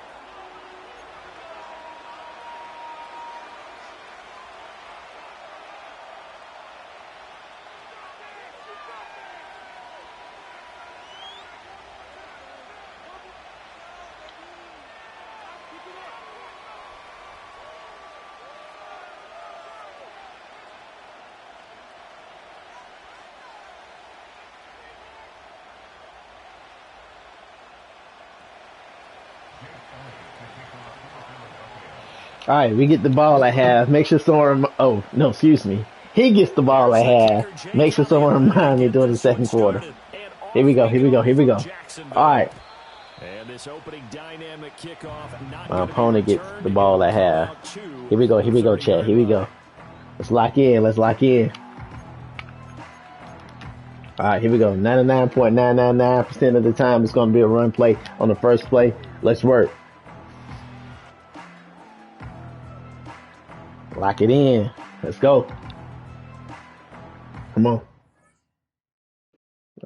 All right, we get the ball at half. Make sure someone. Oh no, excuse me. He gets the ball at half. Make sure someone remind me during the second quarter. Here we go. Here we go. Here we go. All right. And this opening dynamic kickoff. My opponent gets the ball at half. Here we go. Here we go, Chad. Here we go. Let's lock in. Let's lock in. All right, here we go. 99.999% of the time, it's going to be a run play on the first play. Let's work. Lock it in. Let's go. Come on.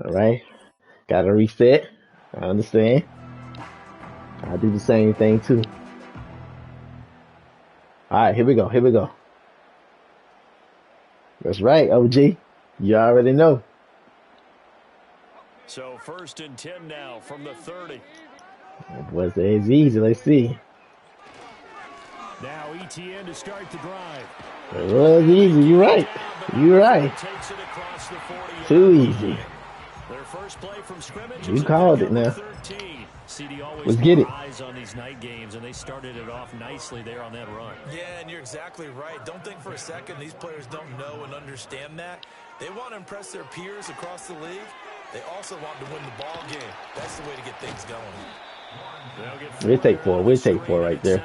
All right. Got to reset. I understand. I do the same thing too. All right, here we go. Here we go. That's right, OG. You already know. So 1st and 10 now from the 30. It wasn't as easy. Let's see. Now ETN to start the drive. It was easy. You're right. You're right. Too easy. Their first play from scrimmage. You called it now. CD always Let's get it. eyes on these night games, and they started it off nicely there on that run. Yeah, and you're exactly right. Don't think for a second these players don't know and understand that. They want to impress their peers across the league. They also want to win the ball game. That's the way to get things going. We'll take four. We'll take four right there.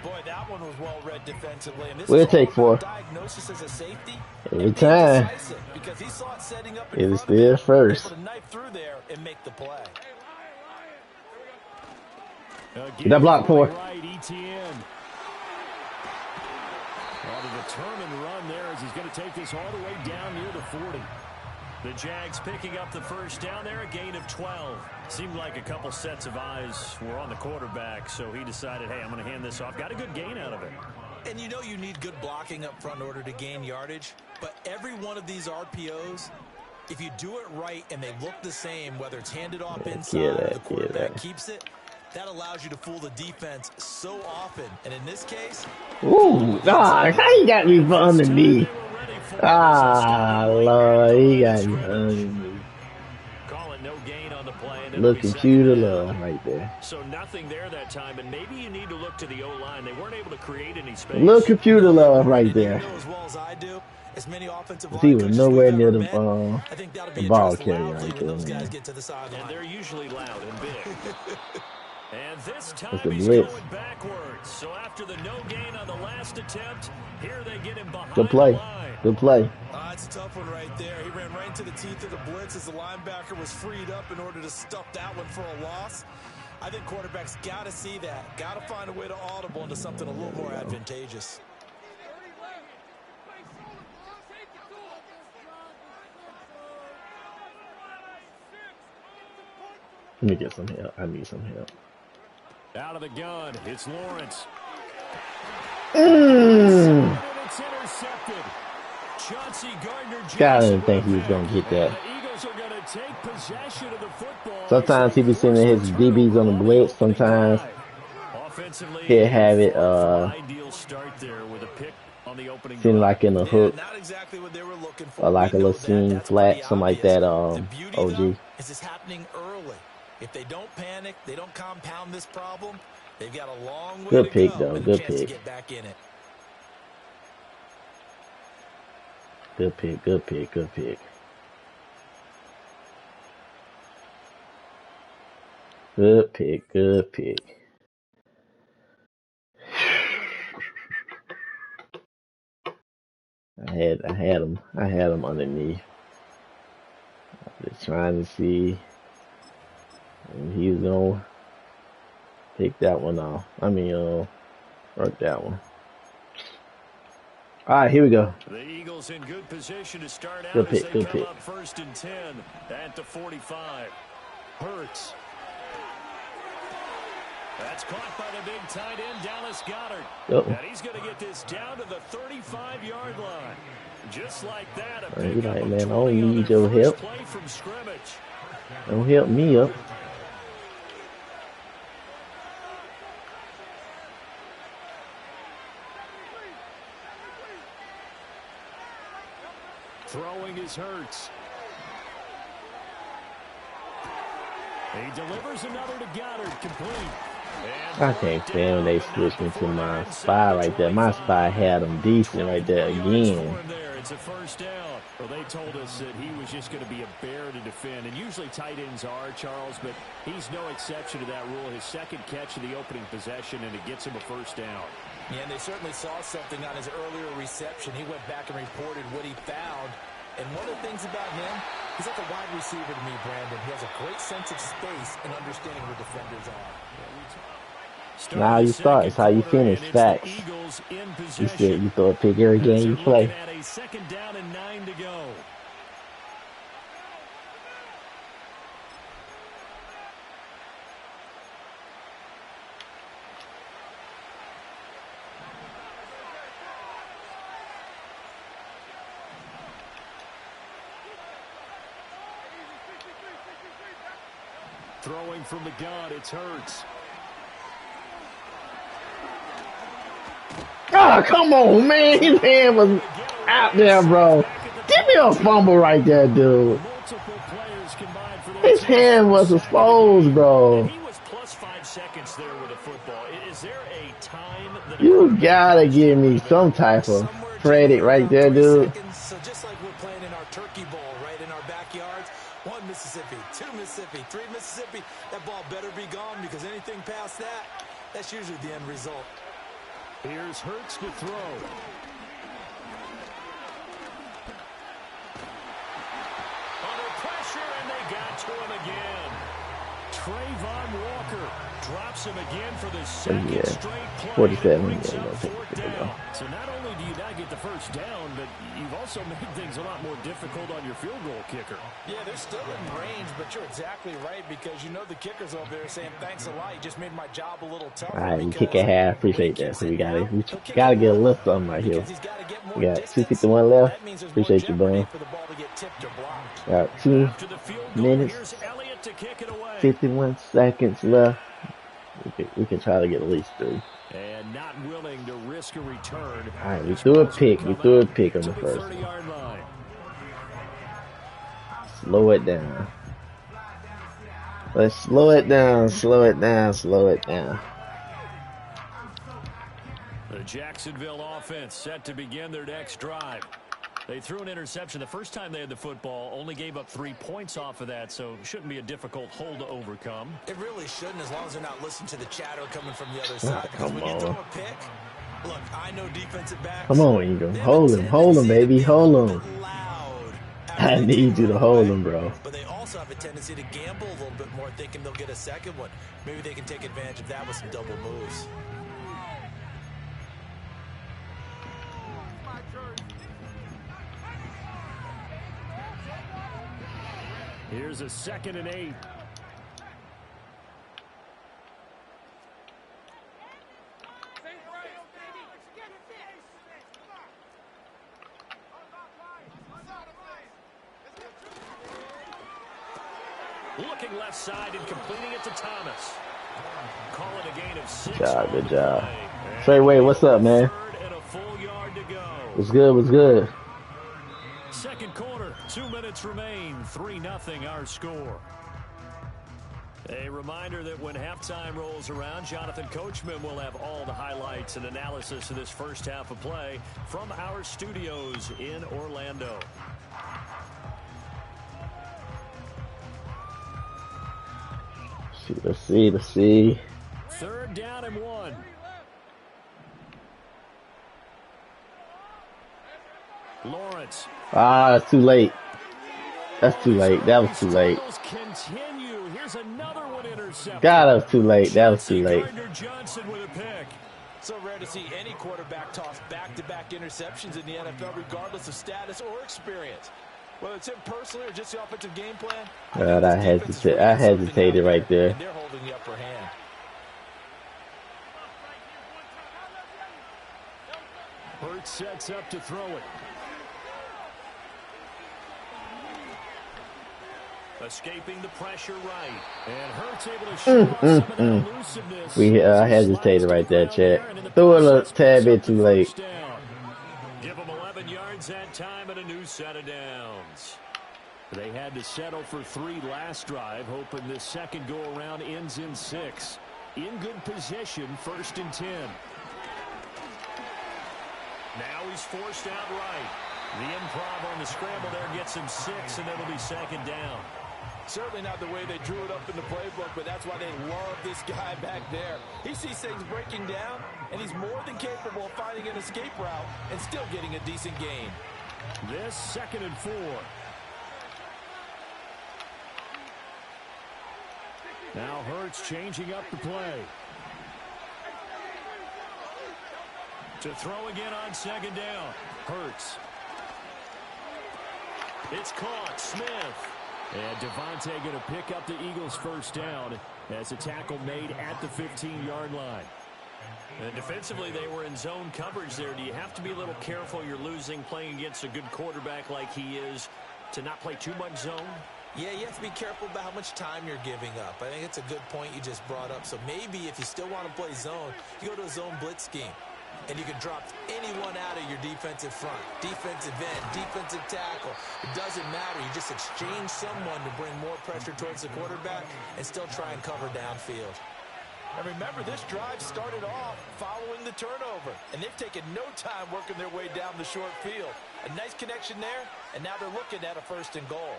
Boy, that one was well read defensively. And this We'll is take four. diagnosis as a safety. Every time. Because he saw it setting up It is still first. able to knife through there and make the play. Get that block for. Right, ETN. Well, the determined run there as he's going to take this all the way down near the 40. The Jags picking up the first down there, a gain of 12. Seemed like a couple sets of eyes were on the quarterback, so he decided, hey, I'm going to hand this off. Got a good gain out of it. And you know you need good blocking up front in order to gain yardage, but every one of these RPOs, if you do it right and they look the same, whether it's handed off inside or the quarterback keeps it, that allows you to fool the defense so often. And in this case... Ooh, how you got me for underneath? Lord, he got me underneath. Calling no gain on the play. And Little computer love right there. So nothing there that time, and maybe you need to look to the O-line. They weren't able to create any space. Little computer love right there. As well as I do, as many offensive He was nowhere near the ball addressed carrier loudly right when there, those guys man. get to the sideline. And they're usually loud and big. And this time That's a he's blitz. going backwards. So after the no gain on the last attempt, here they get him behind Good play. the line. Good play. It's a tough one right there. He ran right into the teeth of the blitz as the linebacker was freed up in order to stuff that one for a loss. I think quarterbacks got to see that. Got to find a way to audible into something a little more advantageous. Let me get some help. I need some help. Out of the gun, it's Lawrence. It's intercepted. Chauncey Gardner-Johnson. God, I didn't think he was going to get that. The Eagles are going to take possession of the football. Sometimes he be sending his DBs on the blitz. Sometimes he'll have it ideal start there with a pick on the opening seem like in a hook. Not exactly what they were looking for. Or like a little seam flat, something like that. The beauty, OG. though, is this happening early. If they don't panic, they don't compound this problem, they've got a long way Good to pick, go though. and a Good chance to pick. get back in it. Good pick. Good pick. Good pick. Good pick. Good pick. I had him underneath. Just trying to see if he was gonna take that one off. I mean, work that one. All right, here we go. The Eagles in good position to start out Good as pick, they good come pick. up 1st and 10 at the 45. Hurts. That's caught by the big tight end, Dallas Goedert. Uh-oh. And he's going to get this down to the 35-yard line. Just like that, a He's pickup like, of man, I 20 don't on need their your first help. play from scrimmage. Don't help me up. Throwing is Hurts. He delivers another to Goddard, complete. I can't stand when they switch me to my spy right there. My spy had him decent right there again. It's a first down. Well, they told us that he was just going to be a bear to defend, and usually tight ends are, Charles, but he's no exception to that rule. His second catch of the opening possession, and it gets him a first down. Yeah, and they certainly saw something on his earlier reception. He went back and reported what he found. And one of the things about him, he's like a wide receiver to me, Brandon. He has a great sense of space and understanding where defenders are. Now you start. It's how you finish. Facts. You said you throw a pick every game you play. At a 2nd down and 9 to go. Throwing from the gun, it's Hurts. Oh, come on, man. His hand was out there, bro. Give me a fumble right there, dude. His hand was exposed, bro. He was plus 5 seconds there with a football. Is there a time that You gotta give me some type of credit right there, dude. So just like we're playing in our turkey bowl, right, in our backyards, 1 Mississippi, 2 Mississippi, 3 Mississippi, that ball better be gone because anything past that, that's usually the end result. Here's Hurts to throw. Under pressure, and they got to him again. Trayvon Walker drops him again for the second straight play. 47. Brings Yeah, up no, take 4th it, down. So not only do you not get the first down, but you've also made things a lot more difficult on your field goal kicker. Yeah, they're still in range, but you're exactly right because you know the kicker's over there saying, thanks a lot, you just made my job a little tougher. All right, we kick a half. Appreciate that. So we gotta get a little something right here. We got 2:51 left. Appreciate you, bro. Got 2 minutes, 51 seconds left. We can try to get at least 3. And not willing to risk a return. All right, we threw a pick. We threw a pick on the first one. line. Slow it down. Let's slow it down, slow it down, slow it down. The Jacksonville offense set to begin their next drive. They threw an interception the first time they had the football, only gave up 3 points off of that, so shouldn't be a difficult hole to overcome. It really shouldn't, as long as they're not listening to the chatter coming from the other side. Because Come when you throw on. a pick, look, I know defensive backs. Come on, Ingram. Hold him, baby, hold him. I need you to hold him, bro. But they also have a tendency to gamble a little bit more, thinking they'll get a second one. Maybe they can take advantage of that with some double moves. Here's a 2nd and 8. Looking left side and completing it to Thomas. Call it a gain of 6. Good job. Treyway, what's up, man? And a full yard to go. What's good, what's good? Second quarter, 2 minutes remain, 3-0 our score. A reminder that when halftime rolls around, Jonathan Coachman will have all the highlights and analysis of this first half of play from our studios in Orlando. Let's see. 3rd down and 1. Lawrence. Ah, that's too late. That's too late. That was too late. Continue. Here's another one intercepted. God, that was too late. That was too late. Johnson with a pick. So rare to see any quarterback toss back-to-back interceptions in the NFL, regardless of status or experience. Whether it's him personally or just the offensive game plan. I hesitated right there. And they're holding the upper hand. Hurts sets up to throw it. Escaping the pressure right. And Hurts able to show some of that elusiveness. I hesitated right there, Chad. Threw it a tad bit too late. Give them 11 yards that time and a new set of downs. They had to settle for 3 last drive, hoping this second go-around ends in 6. In good position, 1st and 10. Now he's forced out right. The improv on the scramble there gets him 6, and it'll be 2nd down. Certainly not the way they drew it up in the playbook, but that's why they love this guy back there. He sees things breaking down, and he's more than capable of finding an escape route and still getting a decent gain. This 2nd and 4. Now Hurts changing up the play. To throw again on 2nd down. Hurts. It's caught. Smith. And Devontae going to pick up the Eagles' 1st down as a tackle made at the 15-yard line. And defensively, they were in zone coverage there. Do you have to be a little careful? You're losing playing against a good quarterback like he is to not play too much zone? Yeah, you have to be careful about how much time you're giving up. I think it's a good point you just brought up. So maybe if you still want to play zone, you go to a zone blitz scheme. And you can drop anyone out of your defensive front, defensive end, defensive tackle. It doesn't matter. You just exchange someone to bring more pressure towards the quarterback and still try and cover downfield. And remember, this drive started off following the turnover. And they've taken no time working their way down the short field. A nice connection there, and now they're looking at a 1st and goal.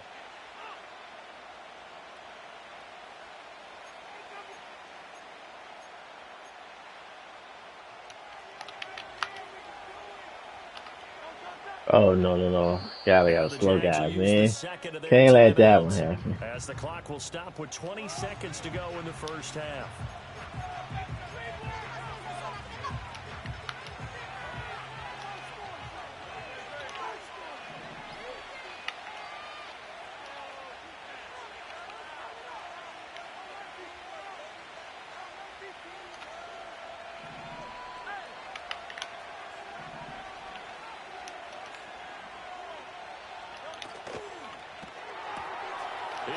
Oh, no. Gotta slow guys, man. Can't let that one happen. As the clock will stop with 20 seconds to go in the 1st half.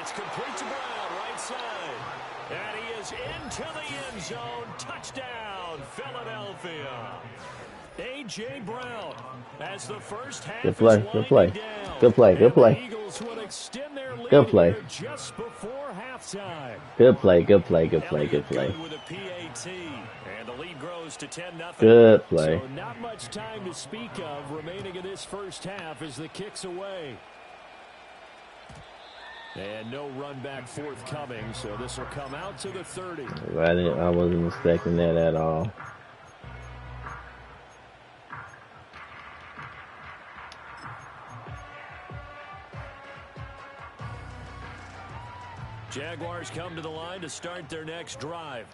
It's complete to Brown, right side. And he is into the end zone. Touchdown, Philadelphia. A.J. Brown as the 1st half Good play, good play. Good play, good play. Eagles would extend their lead Good play. just before halftime. Good play, good play, good play, good play. With a PAT, and the lead grows to 10-0. Good play. So not much time to speak of remaining in this 1st half as the kick's away. And no run back forthcoming, so this will come out to the 30. I wasn't expecting that at all. Jaguars come to the line to start their next drive.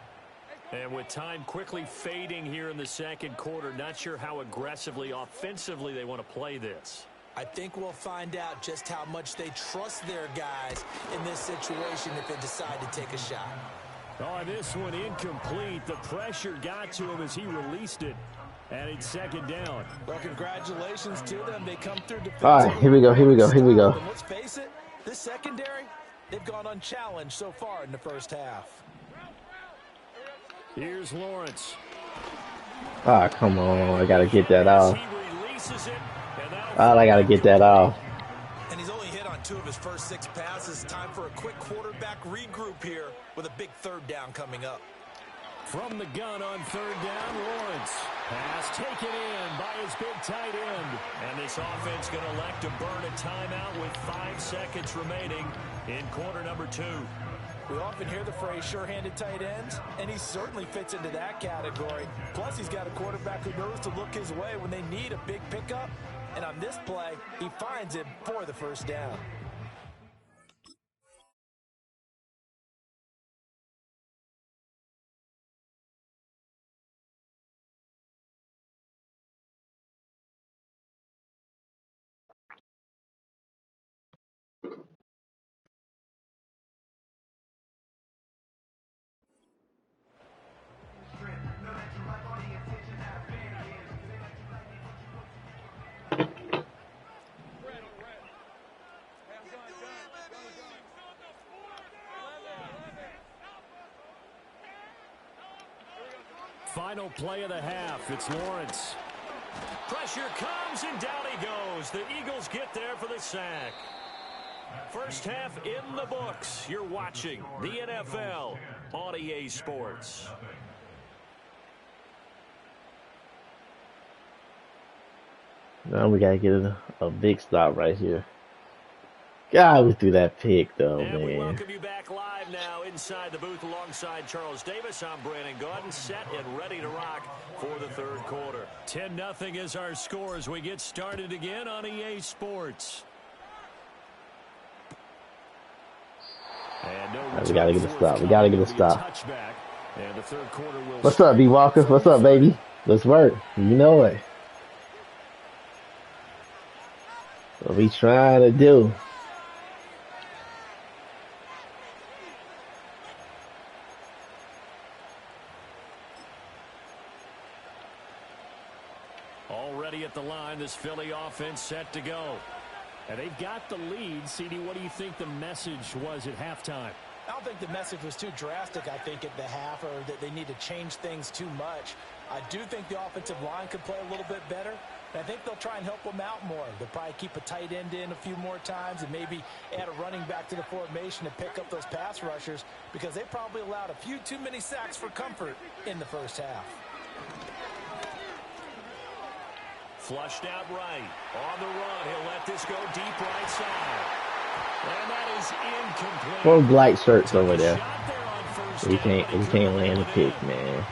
And with time quickly fading here in the 2nd quarter, not sure how aggressively, offensively they want to play this. I think we'll find out just how much they trust their guys in this situation if they decide to take a shot. Oh, this one incomplete. The pressure got to him as he released it. And it's 2nd down. Well, congratulations to them. They come through defensively. All right, here we go. And let's face it, this secondary, they've gone unchallenged so far in the 1st half. Here's Lawrence. Ah, come on. I got to get that off. I got to get that off. And he's only hit on 2 of his first 6 passes. Time for a quick quarterback regroup here with a big 3rd down coming up. From the gun on 3rd down, Lawrence. Pass taken in by his big tight end. And this offense going to elect to burn a timeout with 5 seconds remaining in quarter number 2. We often hear the phrase sure-handed tight ends, and he certainly fits into that category. Plus, he's got a quarterback who knows to look his way when they need a big pickup. And on this play, he finds him for the first down. Final play of the half. It's Lawrence. Pressure comes, and down he goes. The Eagles get there for the sack. First half in the books. You're watching the NFL on EA Sports. Now we gotta get a big stop right here. God, we threw that pick though, And we man. welcome you back live now inside the booth alongside Charles Davis. I'm Brandon Gaudin, set and ready to rock for the third quarter. 10-0 is our score as we get started again on EA Sports. And no, We gotta get a stop. We gotta get a stop. touchback. And the third quarter will What's up, B Walker? What's up, baby? Let's work. You know it. What we trying to do? already at the line. This Philly offense set to go. And they've got the lead. CD, what do you think the message was at halftime? I don't think the message was too drastic, I think, at the half, or that they need to change things too much. I do think the offensive line could play a little bit better. And I think they'll try and help them out more. They'll probably keep a tight end in a few more times and maybe add a running back to the formation to pick up those pass rushers, because they probably allowed a few too many sacks for comfort in the first half. Flushed out right. On the run. He'll let this go deep right side. And that is incomplete. Four black shirts over there. We can't land the pick, man.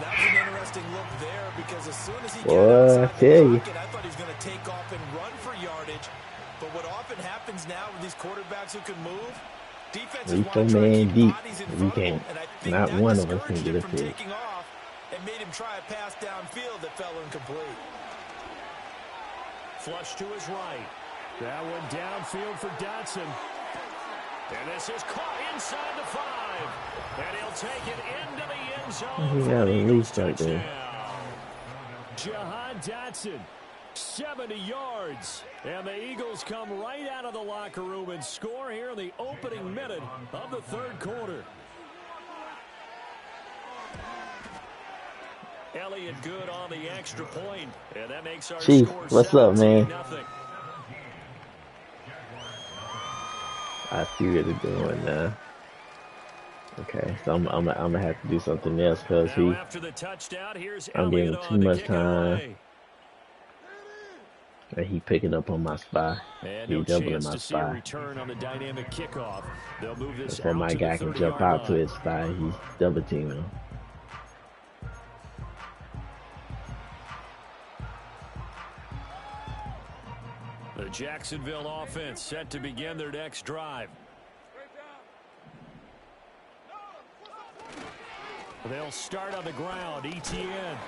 That was an interesting look there, because as soon as he Boy, I tell you. I thought he was going to take off and run for yardage. But what often happens now with these quarterbacks who can move, defenses We want so to try to man keep deep. bodies in We front of can't. him, and I think Not that one of us can discouraged get a him from pick. taking off and made him try a pass downfield that fell incomplete. Flush to his right. That one downfield for Dotson. And this is caught inside the 5. And he'll take it into the end zone. He for got the a Eagles leash right there. touchdown. Jahan Dotson, 70 yards. And the Eagles come right out of the locker room and score here in the opening minute of the third quarter. Elliott good on the extra point. And that makes our Chief, score what's up, man? 17-0. I see what they're doing now. Okay, so I'm gonna have to do something else because Now after the touchdown, here's I'm giving Elliott him too on to much kick it time, away. and he picking up on my spy. And He no doubling chance my to see a spy. return on the dynamic kickoff. They'll move this So out my to guy the can jump 30-yard out to line. his spy. He's double teaming him. The Jacksonville offense set to begin their next drive. They'll start on the ground. ETN.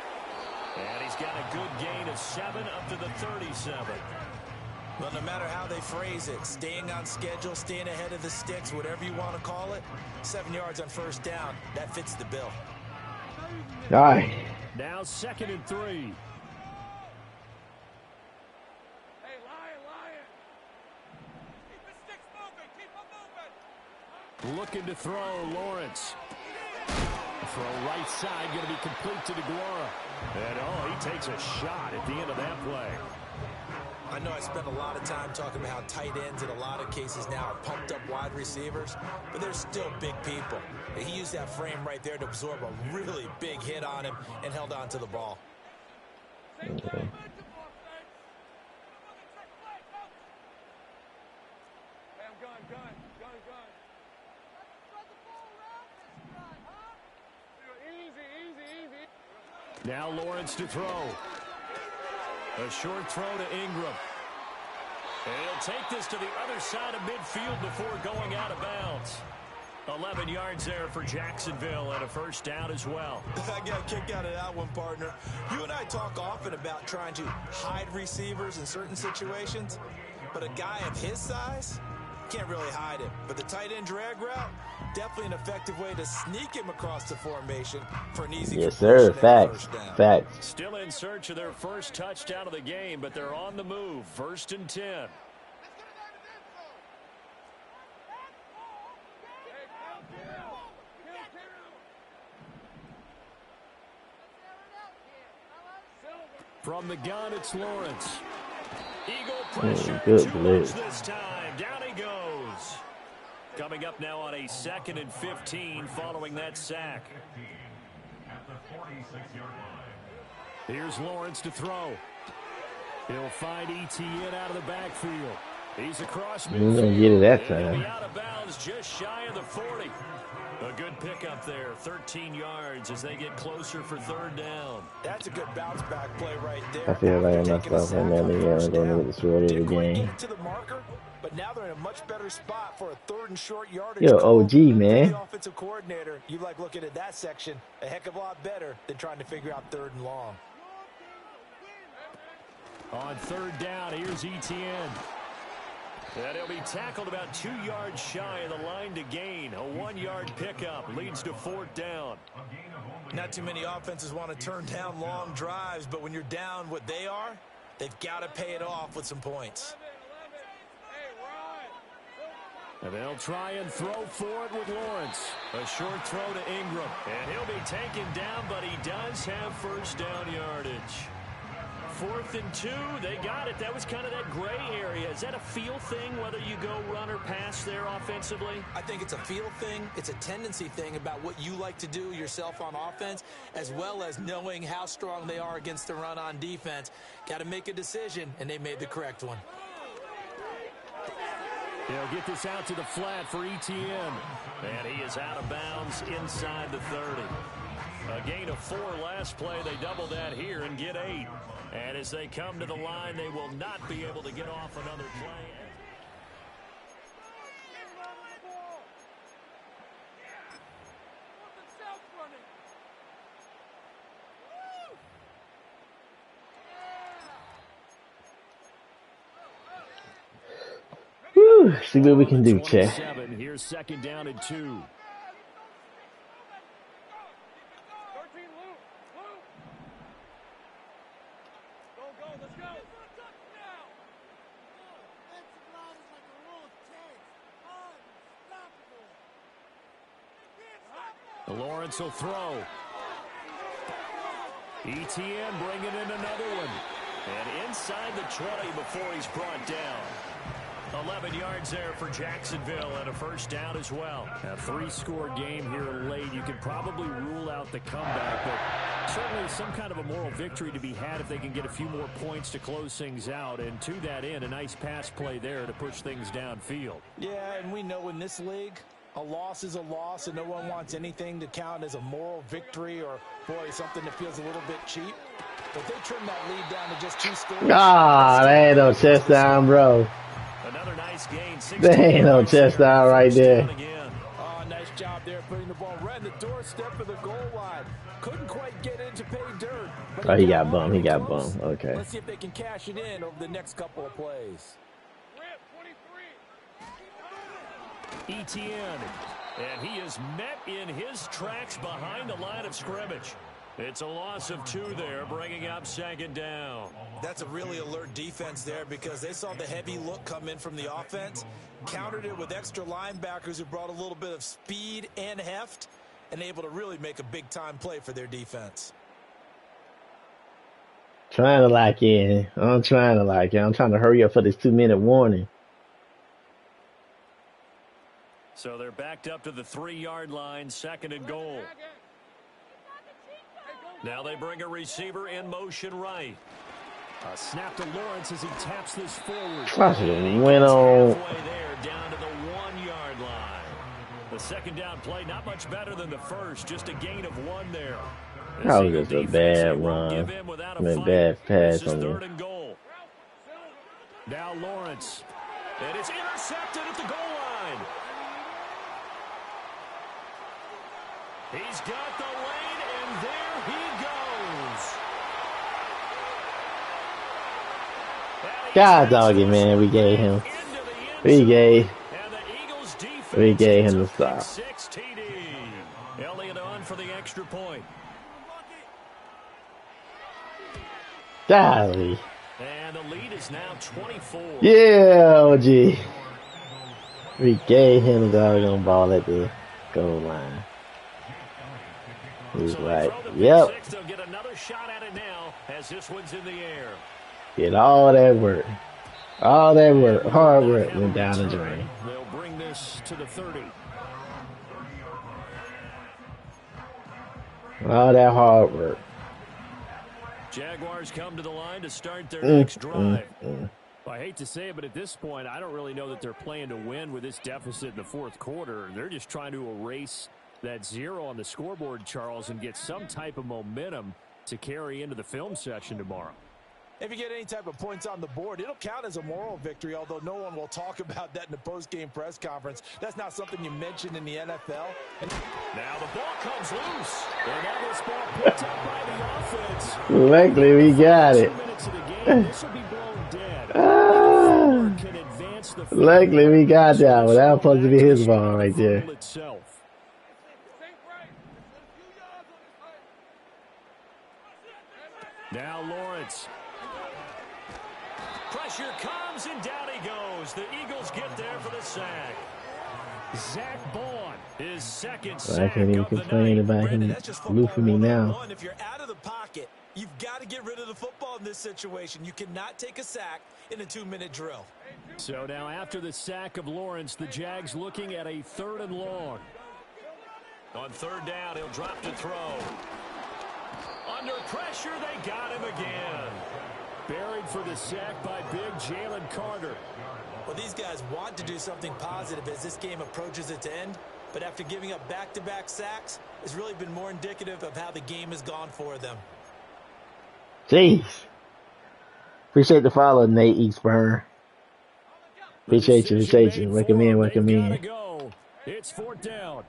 And he's got a good gain of 7 up to the 37. Well, no matter how they phrase it, staying on schedule, staying ahead of the sticks, whatever you want to call it, 7 yards on first down, that fits the bill. All right. Now 2nd and 3. Looking to throw, Lawrence. Throw right side, going to be complete to DeGuara. And oh, he takes a shot at the end of that play. I know I spent a lot of time talking about how tight ends in a lot of cases now are pumped up wide receivers, but they're still big people. He used that frame right there to absorb a really big hit on him and held on to the ball. Okay. Now Lawrence to throw. A short throw to Ingram. And he'll take this to the other side of midfield before going out of bounds. 11 yards there for Jacksonville and a first down as well. I got a kick out of that one, partner. You and I talk often about trying to hide receivers in certain situations, but a guy of his size can't really hide him. But the tight end drag route, definitely an effective way to sneak him across the formation for an easy Yes, sir. Facts. first down. Facts. Still in search of their first touchdown of the game, but they're on the move. 1st and 10. From the gun, it's Lawrence. Eagle pressure. Good blitz. This time. Down he goes. Coming up now on a 2nd and 15 following that sack. Here's Lawrence to throw. He'll find Etienne out of the backfield. He's across midfield. He's going to get it that He'll time. be out of bounds just shy of the 40. A good pickup there, 13 yards as they get closer for 3rd down. That's a good bounce back play right there. I feel like I'm not stopping that again. Going to get this short of the game. To the marker, but now they're in a much better spot for a 3rd and short yardage. Yo, OG, man. The offensive coordinator, you like looking at that section a heck of a lot better than trying to figure out 3rd and long. On 3rd down, here's Etienne. And he'll be tackled about 2 yards shy of the line to gain. A 1-yard pickup leads to 4th down. Not too many offenses want to turn down long drives, but when you're down what they are, they've got to pay it off with some points. And they'll try and throw for it with Lawrence. A short throw to Ingram. And he'll be taken down, but he does have first down yardage. 4th and 2, they got it. That was kind of that gray area. Is that a feel thing, whether you go run or pass there offensively? I think it's a feel thing. It's a tendency thing about what you like to do yourself on offense, as well as knowing how strong they are against the run on defense. Got to make a decision, and they made the correct one. They'll get this out to the flat for Etienne. And he is out of bounds inside the 30. A gain of 4 last play. They double that here and get 8. And as they come to the line, they will not be able to get off another play. Whew, see what we can do, Chad. Here's 2nd down and 2. Lawrence will throw. Etienne bringing in another one. And inside the 20 before he's brought down. 11 yards there for Jacksonville and a first down as well. A 3-score game here late. You could probably rule out the comeback, but certainly some kind of a moral victory to be had if they can get a few more points to close things out. And to that end, a nice pass play there to push things downfield. Yeah, and we know in this league, a loss is a loss, and no one wants anything to count as a moral victory or, boy, something that feels a little bit cheap. But they trim that lead down to just 2 scores. Ah, that ain't no chest down, bro. Another nice gain. That ain't no chest down right there. Oh, nice job there putting the ball right in the doorstep of the goal line. Couldn't quite get in to pay dirt. Oh, he got bumped. He got bumped. Okay. Let's see if they can cash it in over the next couple of plays. Etienne, and he is met in his tracks behind the line of scrimmage. It's a loss of 2 there, bringing up 2nd down. That's a really alert defense there because they saw the heavy look come in from the offense, countered it with extra linebackers who brought a little bit of speed and heft, and able to really make a big-time play for their defense. Trying to lock in. I'm trying to lock in. I'm trying to hurry up for this 2-minute warning. So they're backed up to the 3-yard line, 2nd and goal. Now they bring a receiver in motion right. A snap to Lawrence as he taps this forward. He went on. Halfway there, down to the 1-yard line. The 2nd down play, not much better than the first, just a gain of 1 there. That was just a bad run. I mean, bad pass on me. 3rd and goal. Now Lawrence. And it's intercepted at the goal line. He's got the lane, and there he goes. God doggy, man, we gave him the stop. Elliott on for the extra point. Golly. And the lead is now 24. Yeah, OG. We gave him the doggone ball at the goal line. He's right. Yep. They'll get another shot at it now as this one's in the air. Get all that work. All that work. Hard work went down the drain. They'll bring this to the 30. All that hard work. Jaguars come to the line to start their next drive. Well, I hate to say it, but at this point, I don't really know that they're playing to win with this deficit in the fourth quarter. They're just trying to erase that 0 on the scoreboard, Charles, and get some type of momentum to carry into the film session tomorrow. If you get any type of points on the board, it'll count as a moral victory, although no one will talk about that in the post-game press conference. That's not something you mention in the NFL. And now the ball comes loose. And now this ball picked up by the offense. Luckily, we got it. This will be blown dead. Luckily, we got that one. That was supposed to be his ball right there. Now Lawrence. Pressure comes, and down he goes. The Eagles get there for the sack. Zach Bond, his second sack. I can't even complain about him loofing me now. If you're out of the pocket, you've got to get rid of the football in this situation. You cannot take a sack in a 2-minute drill. So now after the sack of Lawrence, the Jags looking at a 3rd and long. On 3rd down, he'll drop to throw. Under pressure, they got him again. Buried for the sack by big Jalen Carter. Well, these guys want to do something positive as this game approaches its end, but after giving up back-to-back sacks, it's really been more indicative of how the game has gone for them. Jeez. Appreciate the follow, Nate Eastburn. Appreciate you. Recommend. Go. It's 4th down.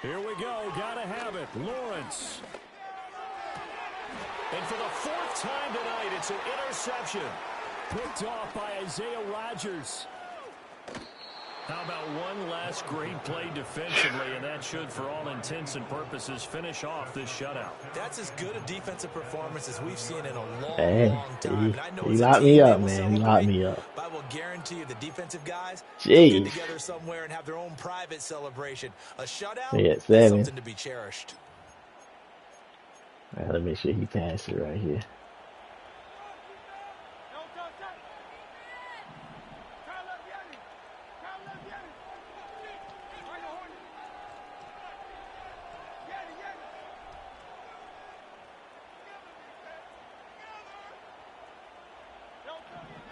Here we go. Gotta have it. Lawrence. And for the 4th time tonight, it's an interception. Picked off by Isaiah Rodgers. How about one last great play defensively, and that should, for all intents and purposes, finish off this shutout. That's as good a defensive performance as we've seen in a long time. He locked me up, man. He locked me up. But I will guarantee you the defensive guys get together somewhere and have their own private celebration. A shutout is something to be cherished. All right, let me make sure he passes it right here.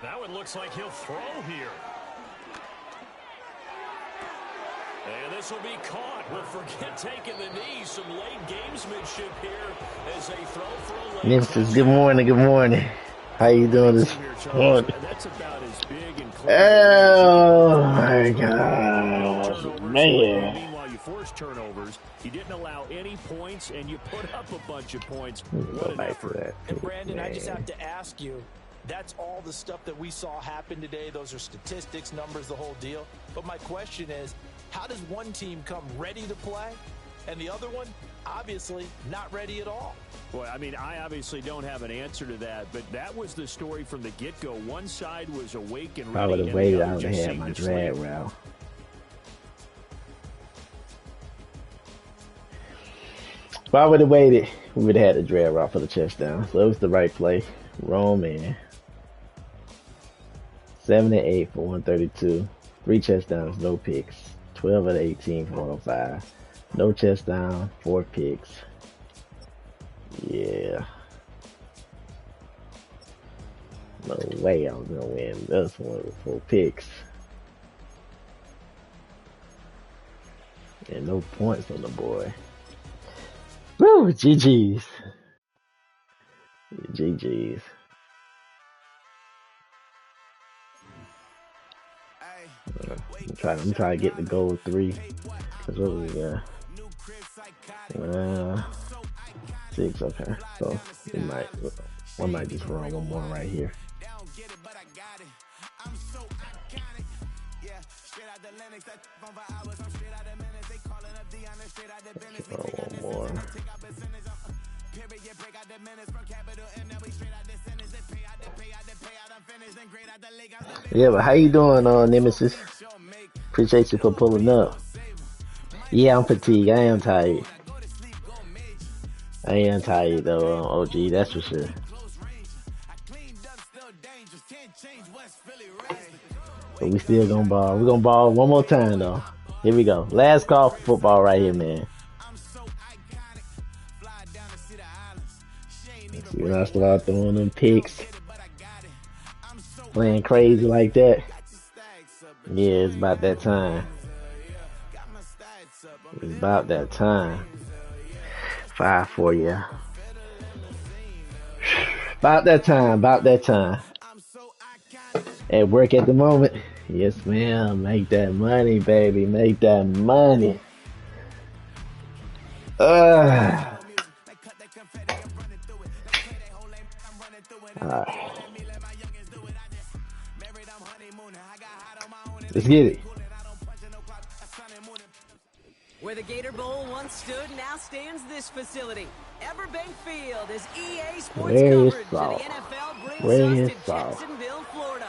That one looks like he'll throw here. And this will be caught. We'll forget taking the knee. Some late gamesmanship here as they throw for a late. Memphis, good morning. How you doing this morning? That's about as big and oh my God, man. Meanwhile, you force turnovers. You didn't allow any points, and you put up a bunch of points. Go back to that. And Brandon, I just have to ask you, that's all the stuff that we saw happen today. Those are statistics, numbers, the whole deal. But my question is, how does one team come ready to play and the other one obviously not ready at all? Well, I mean, I obviously don't have an answer to that, but that was the story from the get-go. One side was awake and ready. I would have waited. I would have had my drag route. If I would have waited, we would have had the drag route for the touchdown. So it was the right play. Roman. 7 and 8 for 132. 3 touchdowns, no picks. 12 of the 18 for 105. No touchdown, 4 picks. Yeah. No way I was gonna win this one with 4 picks. And no points on the board. Woo, GG's. GG's. I'm trying to get the goal 3. That's what we got. 6, okay. So we might just run one more right here. One more. Yeah, but how you doing, Nemesis? Appreciate you for pulling up. Yeah, I'm fatigued. I am tired. I am tired though, OG, that's for sure. But we still gonna ball. We're gonna ball one more time though. Here we go. Last call for football right here, man. Let's see when I start throwing them picks. Playing crazy like that. Yeah, it's about that time. It's about that time. 5 for you. About that time. About that time. At work at the moment. Yes, ma'am. Make that money, baby. Make that money. Alright. Let's get it. Where the Gator Bowl once stood, now stands this facility. Everbank Field is EA Sports Where is coverage Saul? of the NFL brings Where us is to Saul? Jacksonville, Florida.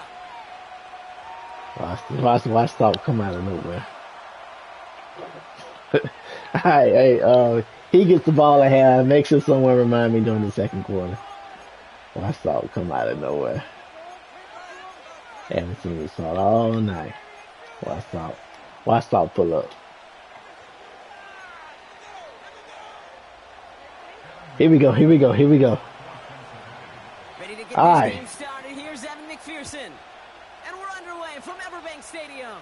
Watch Saul come out of nowhere. Hey, he gets the ball at half. Make sure someone remind me during the second quarter. Watch Saul come out of nowhere. Haven't seen Saul all night. Watch Saul pull up. Here we go. Ready to get All this right. game started. Here's Evan McPherson. And we're underway from Everbank Stadium.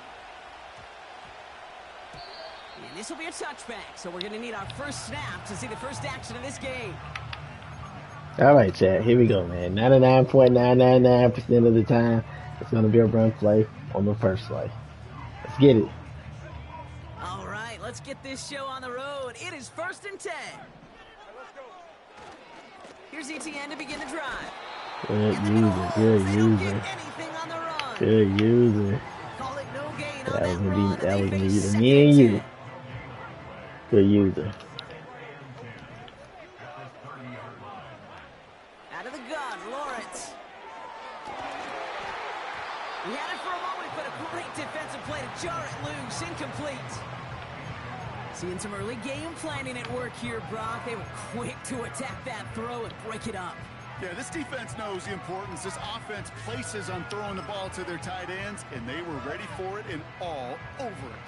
And this will be a touchback, so we're going to need our first snap to see the first action of this game. All right, Chad. Here we go, man. 99.999% of the time, it's going to be a run play on the first play. Let's get it. All right, let's get this show on the road. It is 1st and 10. Here's ETN to begin the drive. Good user. Good user. Call it no gain on That was that gonna run. be and they face either second me and and you. 10. Good user. Out of the gun, Lawrence. He had it for a moment, but a great defensive play to jar it loose. Incomplete. Seeing some early game planning at work here, Brock. They were quick to attack that throw and break it up. Yeah, this defense knows the importance this offense places on throwing the ball to their tight ends, and they were ready for it and all over it.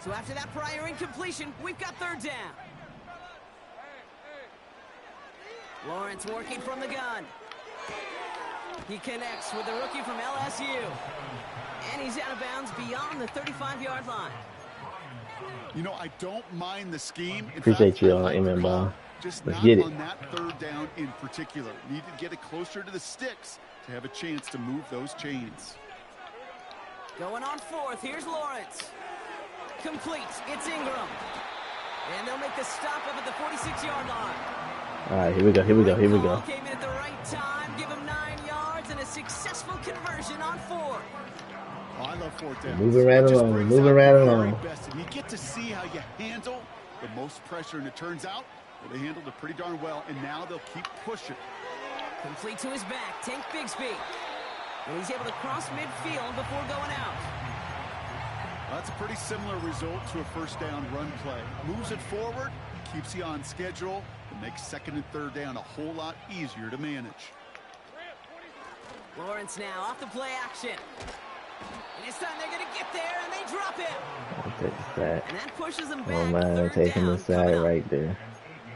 So after that prior incompletion, we've got 3rd down. Lawrence working from the gun. He connects with the rookie from LSU. And he's out of bounds beyond the 35-yard line. You know, I don't mind the scheme. In Appreciate fact, you I on like the Amen, call, Bob. just Let's not get it. on that 3rd down in particular. Need to get it closer to the sticks to have a chance to move those chains. Going on 4th, here's Lawrence. Complete, it's Ingram. And they'll make the stop up at the 46-yard line. All right, here we go. Ball came in at the right time, give him 9 yards, and a successful conversion on 4th. Oh, I love 4th down. Moving right along. And you get to see how you handle the most pressure, and it turns out well, they handled it pretty darn well, and now they'll keep pushing. Complete to his back, Tank Bigsby. And he's able to cross midfield before going out. That's a pretty similar result to a 1st down run play. Moves it forward, keeps you on schedule, and makes 2nd and 3rd down a whole lot easier to manage. Lawrence now off the play action. And this time they're going to get there, and they drop him. I'll take the sack. And that pushes them back. Oh, man, 3rd taking down the sack coming up. right there.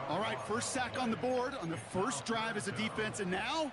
All right, first sack on the board on the first drive as a defense, and now